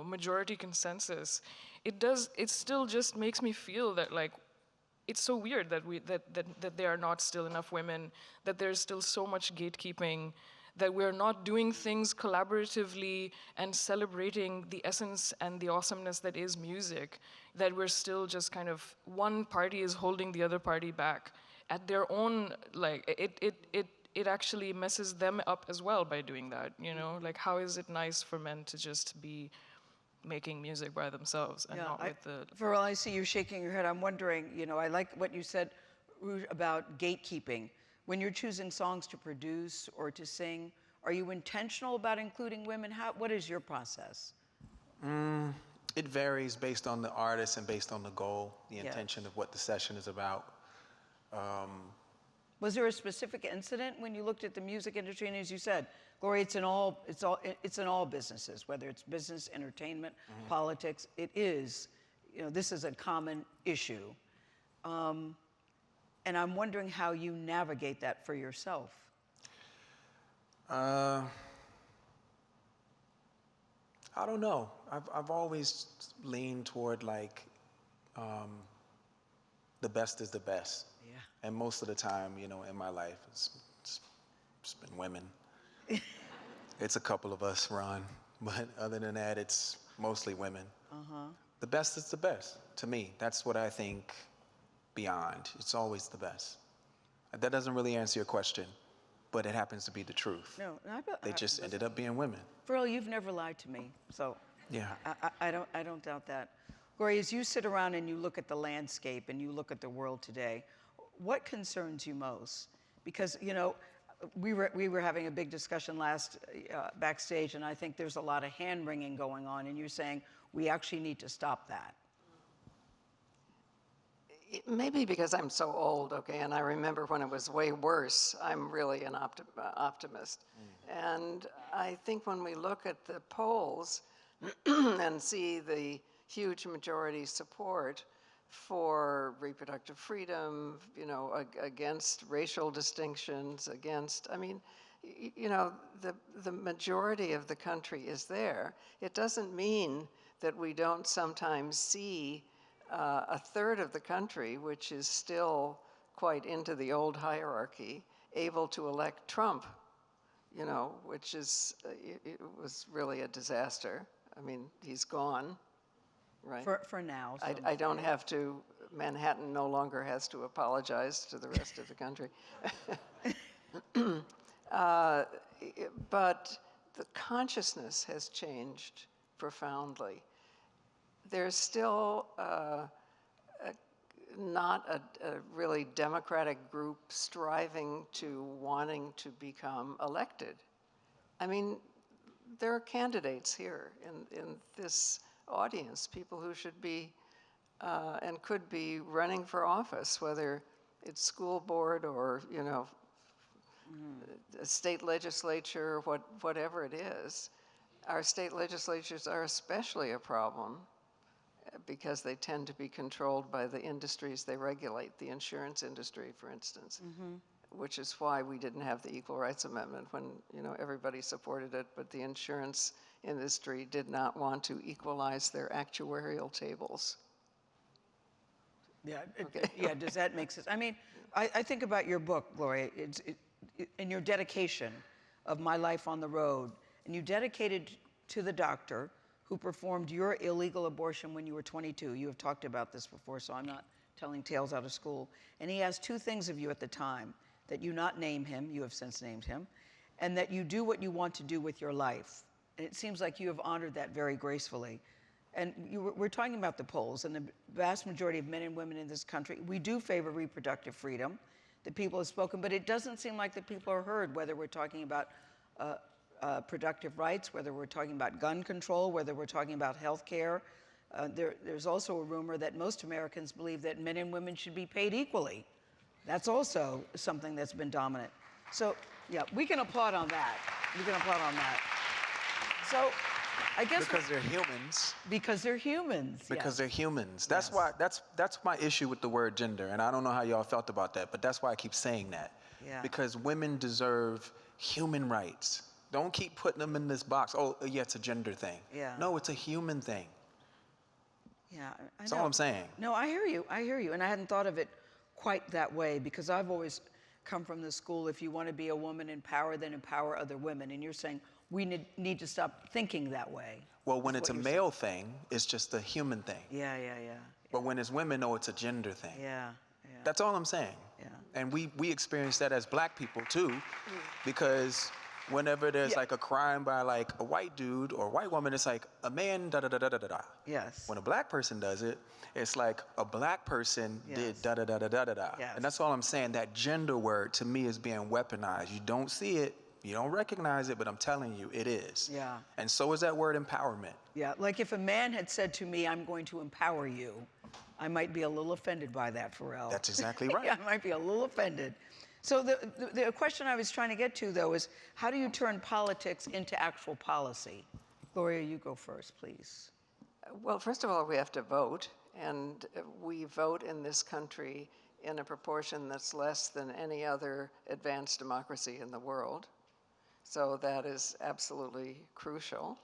majority consensus, it still just makes me feel that like, it's so weird that there are not still enough women, that there's still so much gatekeeping, that we're not doing things collaboratively and celebrating the essence and the awesomeness that is music, that we're still just kind of, one party is holding the other party back at their own, like, it actually messes them up as well by doing that, Like, how is it nice for men to just be making music by themselves and not with the... Pharrell, I see you shaking your head. I'm wondering, I like what you said, Rouge, about gatekeeping. When you're choosing songs to produce or to sing, are you intentional about including women? What is your process? It varies based on the artist and based on the goal, the intention of what the session is about. Was there a specific incident when you looked at the music industry? And as you said, Gloria, it's in all businesses, whether it's business, entertainment, politics. It is, this is a common issue. And I'm wondering how you navigate that for yourself. I don't know. I've always leaned toward like the best is the best. Yeah. And most of the time, in my life, it's been women. It's a couple of us, Ron, but other than that, it's mostly women. The best is the best to me. That's what I think. Beyond. It's always the best. That doesn't really answer your question, but it happens to be the truth. No, they just ended up being women. Pharrell, you've never lied to me, so yeah, I don't doubt that. Gloria, as you sit around and you look at the landscape and you look at the world today, what concerns you most? Because we were having a big discussion last backstage, and I think there's a lot of hand wringing going on, and you're saying we actually need to stop that. Maybe because I'm so old, okay, and I remember when it was way worse. I'm really an optimist. And I think when we look at the polls and see the huge majority support for reproductive freedom, you know, against racial distinctions, against, I mean, you know, the majority of the country is there. It doesn't mean that we don't sometimes see a third of the country, which is still quite into the old hierarchy, able to elect Trump, you know, which is, it was really a disaster. I mean, he's gone, right? For now. I don't have to, Manhattan no longer has to apologize to the rest of the country. But the consciousness has changed profoundly. There's still not a really democratic group striving to wanting to become elected. I mean, there are candidates here in this audience, people who should be and could be running for office, whether it's school board or, you know, a state legislature, whatever it is. Our state legislatures are especially a problem because they tend to be controlled by the industries they regulate, the insurance industry, for instance, which is why we didn't have the Equal Rights Amendment when, you know, everybody supported it, but the insurance industry did not want to equalize their actuarial tables. Yeah, yeah, does that make sense? I mean, I think about your book, Gloria, and your dedication of My Life on the Road, and you dedicated to the doctor who performed your illegal abortion when you were 22. You have talked about this before, so I'm not telling tales out of school. And he asked two things of you at the time, that you not name him, you have since named him, and that you do what you want to do with your life. And it seems like you have honored that very gracefully. And we're talking about the polls, and the vast majority of men and women in this country, we do favor reproductive freedom. The people have spoken, but it doesn't seem like the people are heard, whether we're talking about productive rights, whether we're talking about gun control, whether we're talking about health care. There's also a rumor that most Americans believe that men and women should be paid equally. That's also something that's been dominant. So, yeah, we can applaud on that. We can applaud on that. So, I guess because they're humans. Because they're humans. Because yes. they're humans. That's why. That's my issue with the word gender, and I don't know how y'all felt about that, but that's why I keep saying that. Yeah. Because women deserve human rights. Don't keep putting them in this box. Oh, yeah, it's a gender thing. Yeah. No, it's a human thing. Yeah, I That's know. all I'm saying. No, I hear you. I hear you, and I hadn't thought of it quite that way because I've always come from the school. If you want to be a woman in power, then empower other women. And you're saying we need to stop thinking that way. Well, when it's a male thing, it's just a human thing. Yeah. But when it's women, no, it's a gender thing. Yeah. That's all I'm saying. Yeah. And we experience that as black people too, because whenever there's like a crime by like a white dude or a white woman, it's like a man, da da da da da da. Yes. When a black person does it, it's like a black person did da da da da da da da. Yes. And that's all I'm saying. That gender word to me is being weaponized. You don't see it, you don't recognize it, but I'm telling you, it is. Yeah. And so is that word empowerment. Yeah, like if a man had said to me, I'm going to empower you, I might be a little offended by that, Pharrell. That's exactly right. Yeah, I might be a little offended. So the question I was trying to get to, though, is how do you turn politics into actual policy? Gloria, you go first, please. Well, first of all, we have to vote, and we vote in this country in a proportion that's less than any other advanced democracy in the world. So that is absolutely crucial.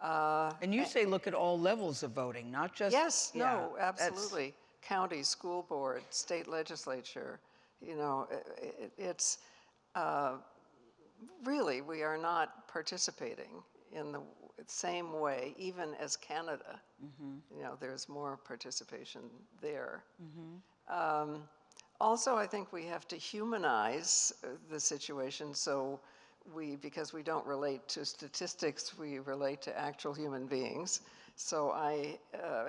And you say look at all levels of voting, not just... Yes, yeah, no, absolutely. County, school board, state legislature, you know, it's really, we are not participating in the same way, even as Canada. You know, there's more participation there. Also, I think we have to humanize the situation, so because we don't relate to statistics, we relate to actual human beings. So I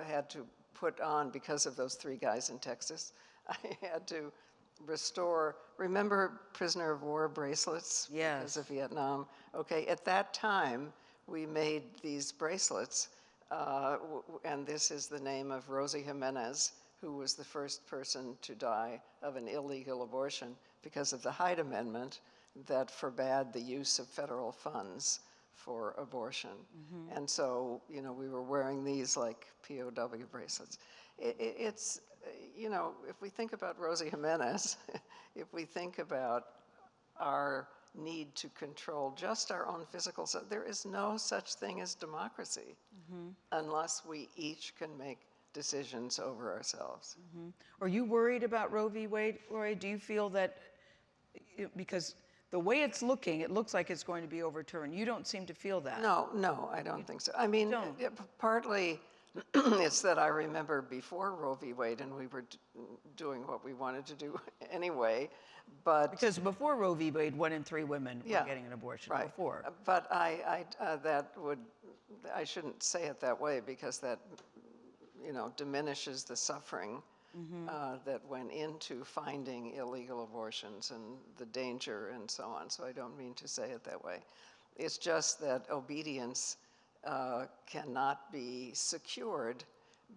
had to put on, because of those 3 guys in Texas, I had to restore, remember prisoner of war bracelets? Yes. Because of Vietnam. Okay, at that time, we made these bracelets, and this is the name of Rosie Jimenez, who was the first person to die of an illegal abortion because of the Hyde Amendment that forbade the use of federal funds for abortion. And so, you know, we were wearing these like POW bracelets. it's, you know, if we think about Rosie Jimenez, if we think about our need to control just our own physical self, there is no such thing as democracy unless we each can make decisions over ourselves. Are you worried about Roe v. Wade, Lori? Do you feel that, because the way it's looking, it looks like it's going to be overturned. You don't seem to feel that. No, I don't think so. I mean, partly it's that I remember before Roe v. Wade, and we were doing what we wanted to do anyway, but... Because before Roe v. Wade, 1 in 3 women were getting an abortion. Right. Before. But I shouldn't say it that way, because that, you know, diminishes the suffering that went into finding illegal abortions and the danger and so on. So I don't mean to say it that way. It's just that obedience cannot be secured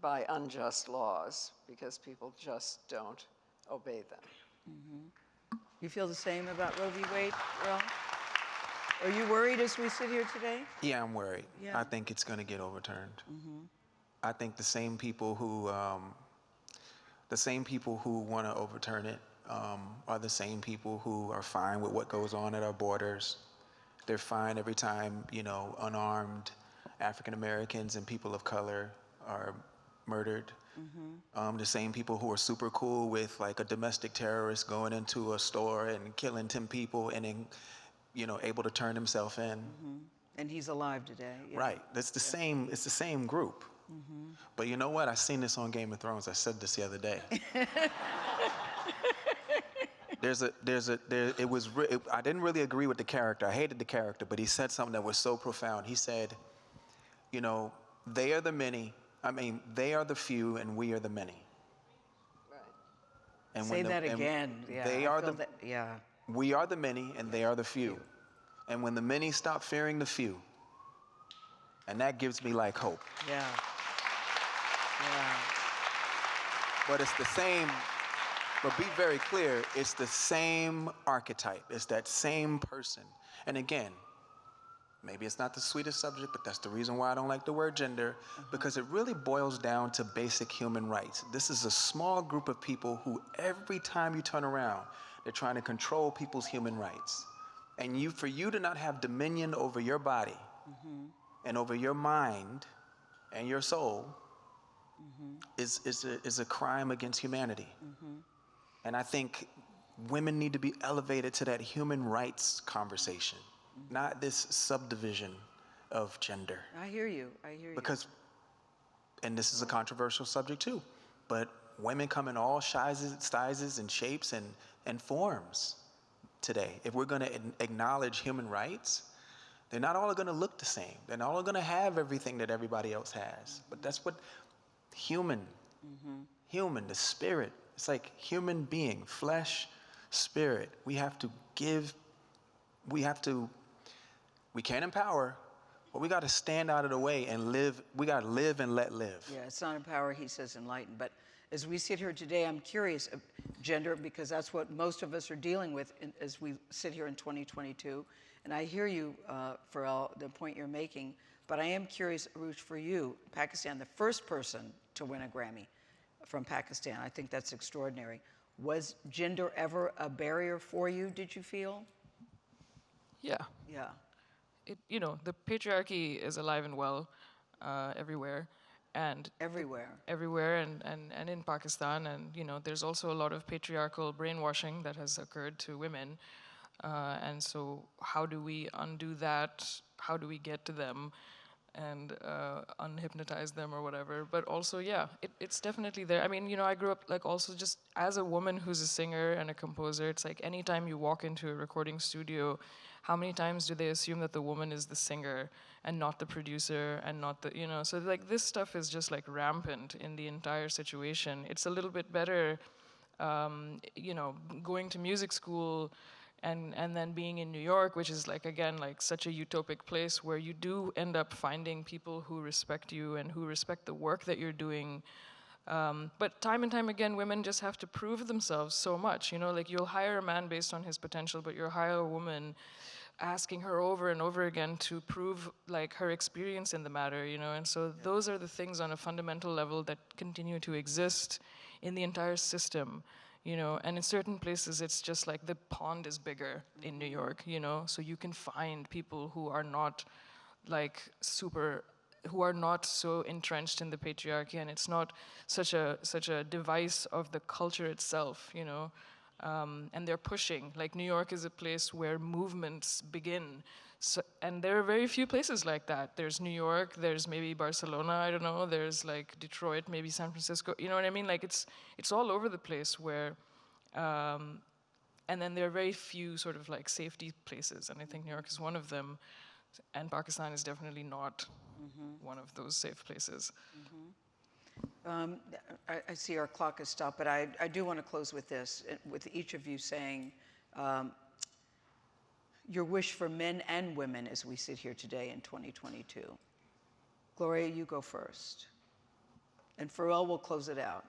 by unjust laws, because people just don't obey them. You feel the same about Roe v. Wade, Ralph? Are you worried as we sit here today? Yeah, I'm worried. Yeah. I think it's going to get overturned. I think the same people who want to overturn it are the same people who are fine with what goes on at our borders. They're fine every time, you know, unarmed African Americans and people of color are murdered. The same people who are super cool with like a domestic terrorist going into a store and killing 10 people and then, you know, able to turn himself in. And he's alive today. Yeah. Right. It's the same group. But you know what? I seen this on Game of Thrones. I said this the other day. I didn't really agree with the character. I hated the character, but he said something that was so profound. He said, you know, they are the many. I mean, they are the few and we are the many. Right. And say that again. Yeah. They are the, we are the many and they are the few. And when the many stop fearing the few, and that gives me like hope. Yeah. But it's the same, but be very clear, it's the same archetype. It's that same person. And again, maybe it's not the sweetest subject, but that's the reason why I don't like the word gender, because it really boils down to basic human rights. This is a small group of people who every time you turn around, they're trying to control people's human rights. And for you to not have dominion over your body and over your mind and your soul is a crime against humanity. And I think women need to be elevated to that human rights conversation, not this subdivision of gender. I hear you. Because, and this is a controversial subject too, but women come in all sizes and shapes and forms today. If we're going to acknowledge human rights, they're not all going to look the same. They're not all going to have everything that everybody else has. But that's what human, the spirit, it's like human being, flesh, spirit. We can't empower, but we got to stand out of the way and live. We got to live and let live. Yeah, it's not empower, he says enlighten. But as we sit here today, I'm curious, gender, because that's what most of us are dealing with as we sit here in 2022. And I hear you, Pharrell, the point you're making, but I am curious, Arush, for you, Pakistan, the first person to win a Grammy from Pakistan. I think that's extraordinary. Was gender ever a barrier for you, did you feel? Yeah. Yeah. You know, the patriarchy is alive and well everywhere. And everywhere and in Pakistan, and you know, there's also a lot of patriarchal brainwashing that has occurred to women, and so how do we undo that? How do we get to them and unhypnotize them or whatever? But also, yeah, it's definitely there. I mean, you know, I grew up like also just as a woman who's a singer and a composer. It's like anytime you walk into a recording studio, how many times do they assume that the woman is the singer and not the producer and not the, you know, so like this stuff is just like rampant in the entire situation. It's a little bit better, you know, going to music school and then being in New York, which is like, again, like such a utopic place where you do end up finding people who respect you and who respect the work that you're doing. But time and time again, women just have to prove themselves so much. You know, like you'll hire a man based on his potential, but you'll hire a woman asking her over and over again to prove like her experience in the matter, you know. And so those are the things on a fundamental level that continue to exist in the entire system, you know. And in certain places, it's just like the pond is bigger in New York, you know. So you can find people who are not like who are not so entrenched in the patriarchy, and it's not such a device of the culture itself, you know. And they're pushing. Like New York is a place where movements begin. So, and there are very few places like that. There's New York, there's maybe Barcelona, I don't know, there's like Detroit, maybe San Francisco, you know what I mean? Like it's all over the place where, and then there are very few sort of like safety places, and I think New York is one of them, and Pakistan is definitely not one of those safe places. I see our clock has stopped, but I do want to close with this, with each of you saying your wish for men and women as we sit here today in 2022. Gloria, you go first. And Pharrell will close it out.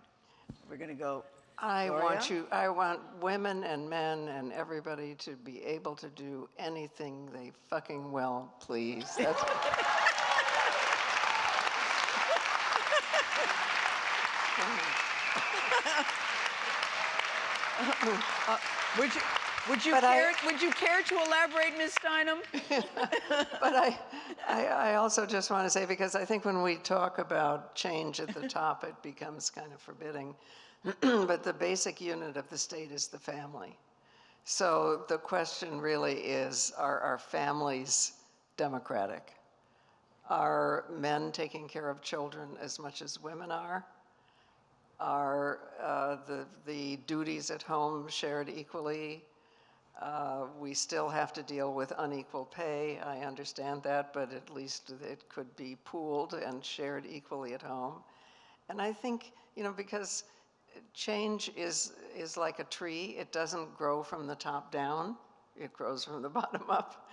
We're going to go. I want women and men and everybody to be able to do anything they fucking will, please. That's would you care to elaborate, Ms. Steinem? But I also just want to say, because I think when we talk about change at the top, it becomes kind of forbidding. But the basic unit of the state is the family. So the question really is, are our families democratic? Are men taking care of children as much as women are? Are the duties at home shared equally? We still have to deal with unequal pay. I understand that, but at least it could be pooled and shared equally at home. And I think, you know, because change is like a tree. It doesn't grow from the top down. It grows from the bottom up.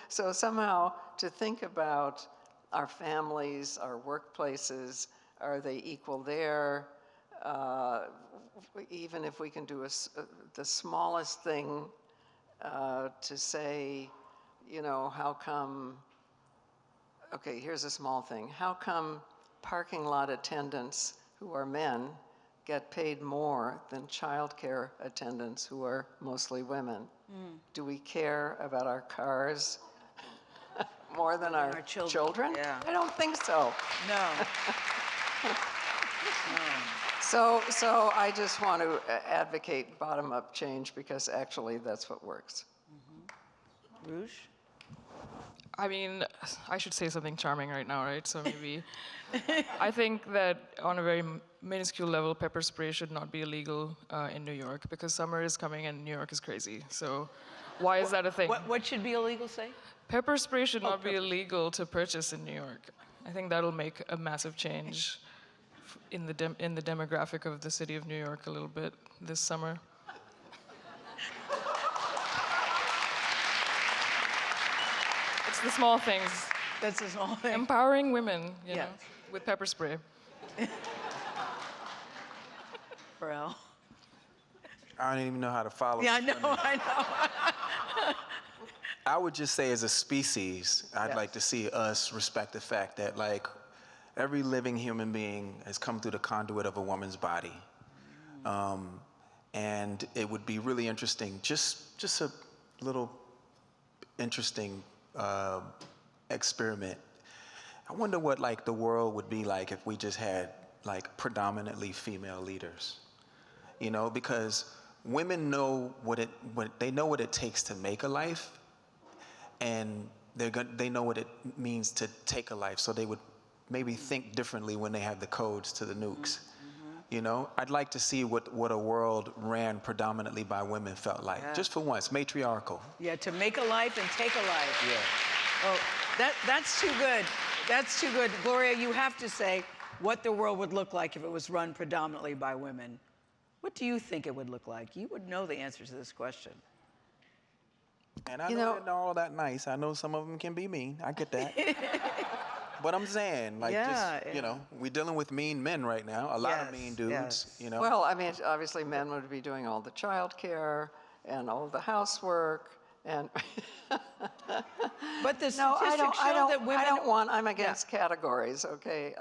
So somehow to think about our families, our workplaces, are they equal there? Even if we can do the smallest thing to say, you know, how come, okay, here's a small thing. How come parking lot attendants who are men get paid more than childcare attendants who are mostly women? Do we care about our cars more than our children? Yeah. I don't think so. No. So I just want to advocate bottom-up change, because actually that's what works. Rouge? I mean, I should say something charming right now, right? So maybe, I think that on a very minuscule level, pepper spray should not be illegal in New York, because summer is coming and New York is crazy. So why is that a thing? What should be illegal, say? Pepper spray should not be illegal to purchase in New York. I think that'll make a massive change in the demographic of the city of New York a little bit this summer. It's the small things. That's the small thing. Empowering women, you know, with pepper spray. Pharrell. I don't even know how to follow. Yeah, I know. I would just say, as a species, I'd like to see us respect the fact that, like, every living human being has come through the conduit of a woman's body. And it would be really interesting, just a little interesting experiment. I wonder what, like, the world would be like if we just had, like, predominantly female leaders. You know, because women know they know what it takes to make a life, and they know what it means to take a life. So they would maybe think differently when they have the codes to the nukes. You know, I'd like to see what a world ran predominantly by women felt like, just for once, matriarchal. Yeah, to make a life and take a life. Yeah. Oh, that's too good. That's too good. Gloria, you have to say what the world would look like if it was run predominantly by women. What do you think it would look like? You would know the answer to this question. And I know they're not all that nice. I know some of them can be mean. I get that. But I'm saying, like, just, you know, we're dealing with mean men right now. A lot of mean dudes, you know. Well, I mean, obviously men would be doing all the childcare and all the housework and. But the No, statistics show that women. I'm against categories, okay?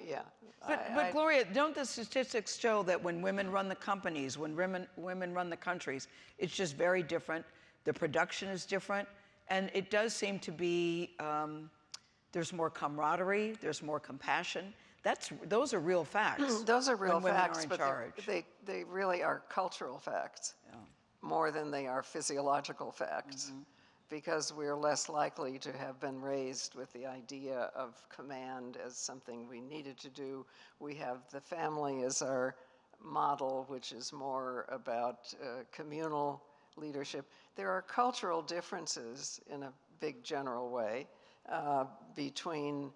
Yeah. But Gloria, don't the statistics show that when women run the companies, when women run the countries, it's just very different. The production is different, and it does seem to be there's more camaraderie, there's more compassion. Those are real facts. Those are real when women facts, are in but charge. they really are cultural facts more than they are physiological facts. Because we're less likely to have been raised with the idea of command as something we needed to do. We have the family as our model, which is more about communal leadership. There are cultural differences in a big general way between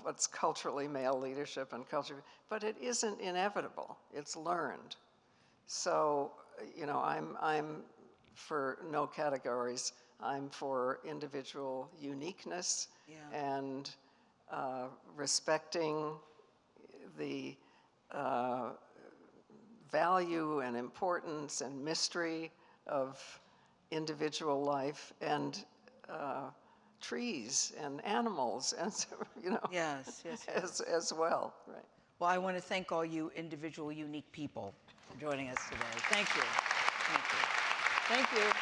what's culturally male leadership and culture, but it isn't inevitable. It's learned. So, you know, I'm for no categories. I'm for individual uniqueness and respecting the value and importance and mystery of individual life and trees and animals, and you know, as well, right? Well, I want to thank all you individual, unique people for joining us today. Thank you. Thank you. Thank you.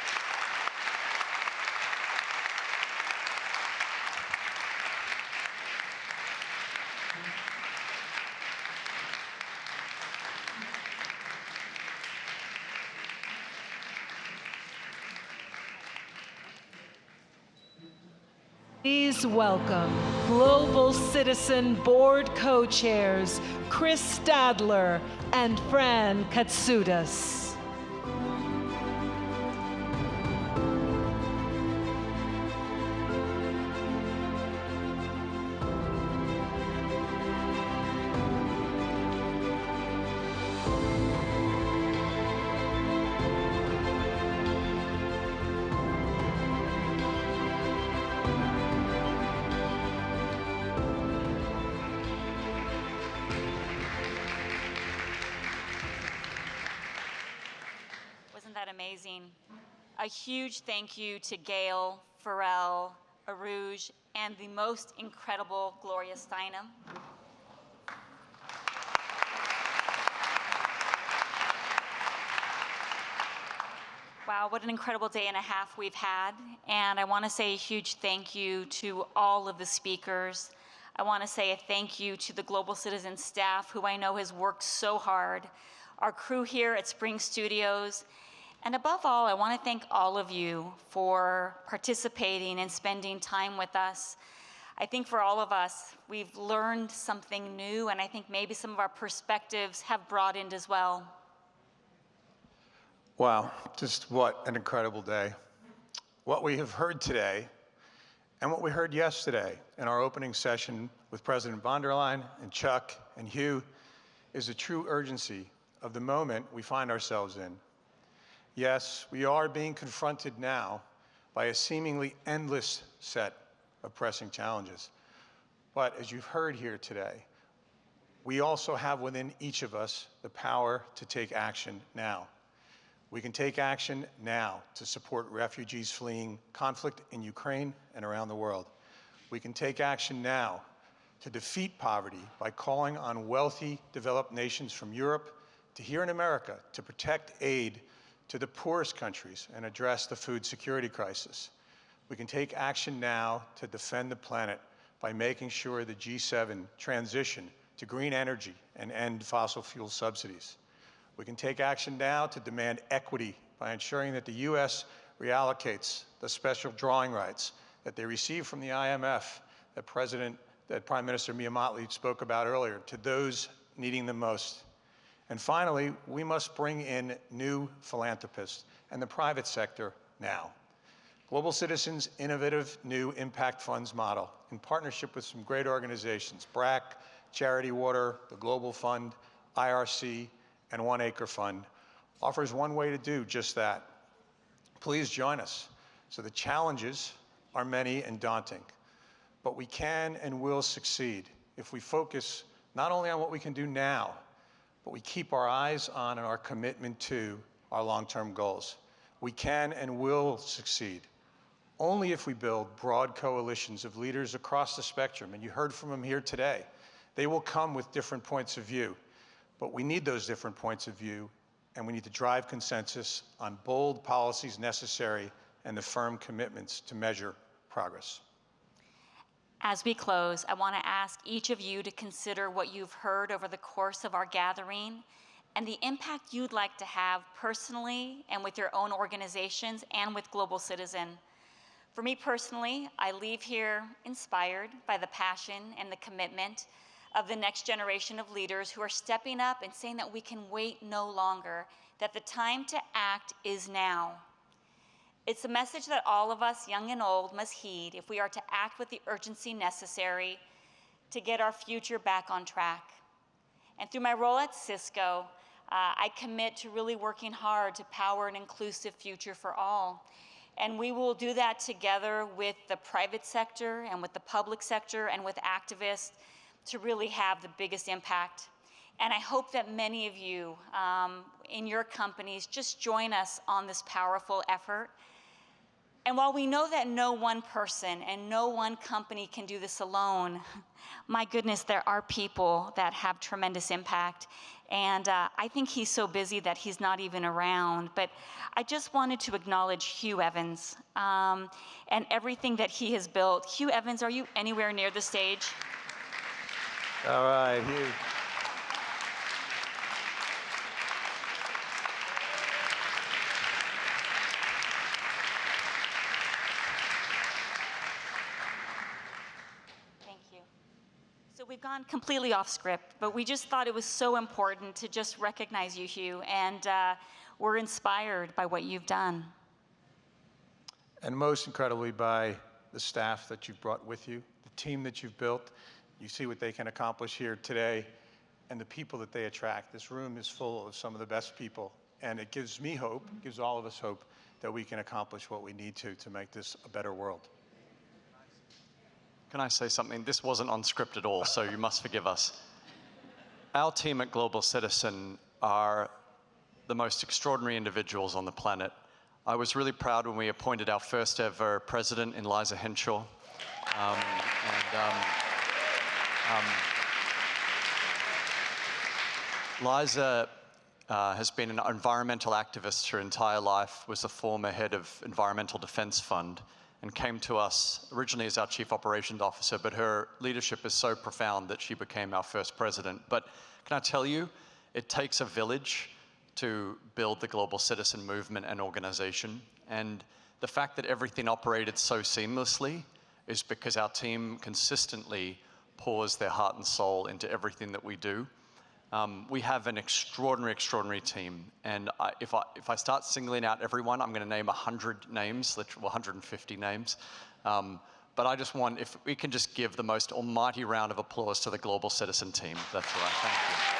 Please welcome Global Citizen Board co-chairs Chris Stadler and Fran Katsoudas. Amazing. A huge thank you to Gail, Pharrell, Aruj, and the most incredible Gloria Steinem. Wow, what an incredible day and a half we've had. And I want to say a huge thank you to all of the speakers. I want to say a thank you to the Global Citizen staff, who I know has worked so hard, our crew here at Spring Studios, and above all, I want to thank all of you for participating and spending time with us. I think for all of us, we've learned something new, and I think maybe some of our perspectives have broadened as well. Wow, just what an incredible day. What we have heard today, and what we heard yesterday in our opening session with President von der Leyen and Chuck and Hugh, is a true urgency of the moment we find ourselves in. Yes, we are being confronted now by a seemingly endless set of pressing challenges. But as you've heard here today, we also have within each of us the power to take action now. We can take action now to support refugees fleeing conflict in Ukraine and around the world. We can take action now to defeat poverty by calling on wealthy, developed nations from Europe to here in America to protect aid to the poorest countries and address the food security crisis. We can take action now to defend the planet by making sure the G7 transition to green energy and end fossil fuel subsidies. We can take action now to demand equity by ensuring that the U.S. reallocates the special drawing rights that they receive from the IMF that Prime Minister Mia Mottley spoke about earlier to those needing them most. And finally, we must bring in new philanthropists and the private sector now. Global Citizen's innovative new impact funds model, in partnership with some great organizations, BRAC, Charity Water, the Global Fund, IRC, and One Acre Fund, offers one way to do just that. Please join us. So the challenges are many and daunting, but we can and will succeed if we focus not only on what we can do now, but we keep our eyes on and our commitment to our long-term goals. We can and will succeed only if we build broad coalitions of leaders across the spectrum, and you heard from them here today. They will come with different points of view, but we need those different points of view, and we need to drive consensus on bold policies necessary and the firm commitments to measure progress. As we close, I want to ask each of you to consider what you've heard over the course of our gathering and the impact you'd like to have personally and with your own organizations and with Global Citizen. For me personally, I leave here inspired by the passion and the commitment of the next generation of leaders who are stepping up and saying that we can wait no longer, that the time to act is now. It's a message that all of us, young and old, must heed if we are to act with the urgency necessary to get our future back on track. And through my role at Cisco, I commit to really working hard to power an inclusive future for all. And we will do that together with the private sector and with the public sector and with activists to really have the biggest impact. And I hope that many of you in your companies just join us on this powerful effort. And while we know that no one person and no one company can do this alone, my goodness, there are people that have tremendous impact. And I think he's so busy that he's not even around. But I just wanted to acknowledge Hugh Evans and everything that he has built. Hugh Evans, are you anywhere near the stage? All right, Hugh. So we've gone completely off script, but we just thought it was so important to just recognize you, Hugh, and we're inspired by what you've done. And most incredibly by the staff that you've brought with you, the team that you've built. You see what they can accomplish here today and the people that they attract. This room is full of some of the best people, and it gives me hope, it gives all of us hope that we can accomplish what we need to make this a better world. Can I say something? This wasn't on script at all, so you must forgive us. Our team at Global Citizen are the most extraordinary individuals on the planet. I was really proud when we appointed our first ever president in Liza Henshaw. Liza has been an environmental activist her entire life, was the former head of Environmental Defense Fund, and came to us originally as our chief operations officer, but her leadership is so profound that she became our first president. But can I tell you, it takes a village to build the Global Citizen movement and organization. And the fact that everything operated so seamlessly is because our team consistently pours their heart and soul into everything that we do. We have an extraordinary, extraordinary team. And if I start singling out everyone, I'm going to name 100 names, literally 150 names. But I just want, if we can just give the most almighty round of applause to the Global Citizen team. That's right. Thank you.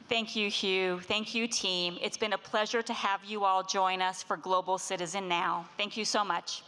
Thank you, Hugh. Thank you, team. It's been a pleasure to have you all join us for Global Citizen Now. Thank you so much.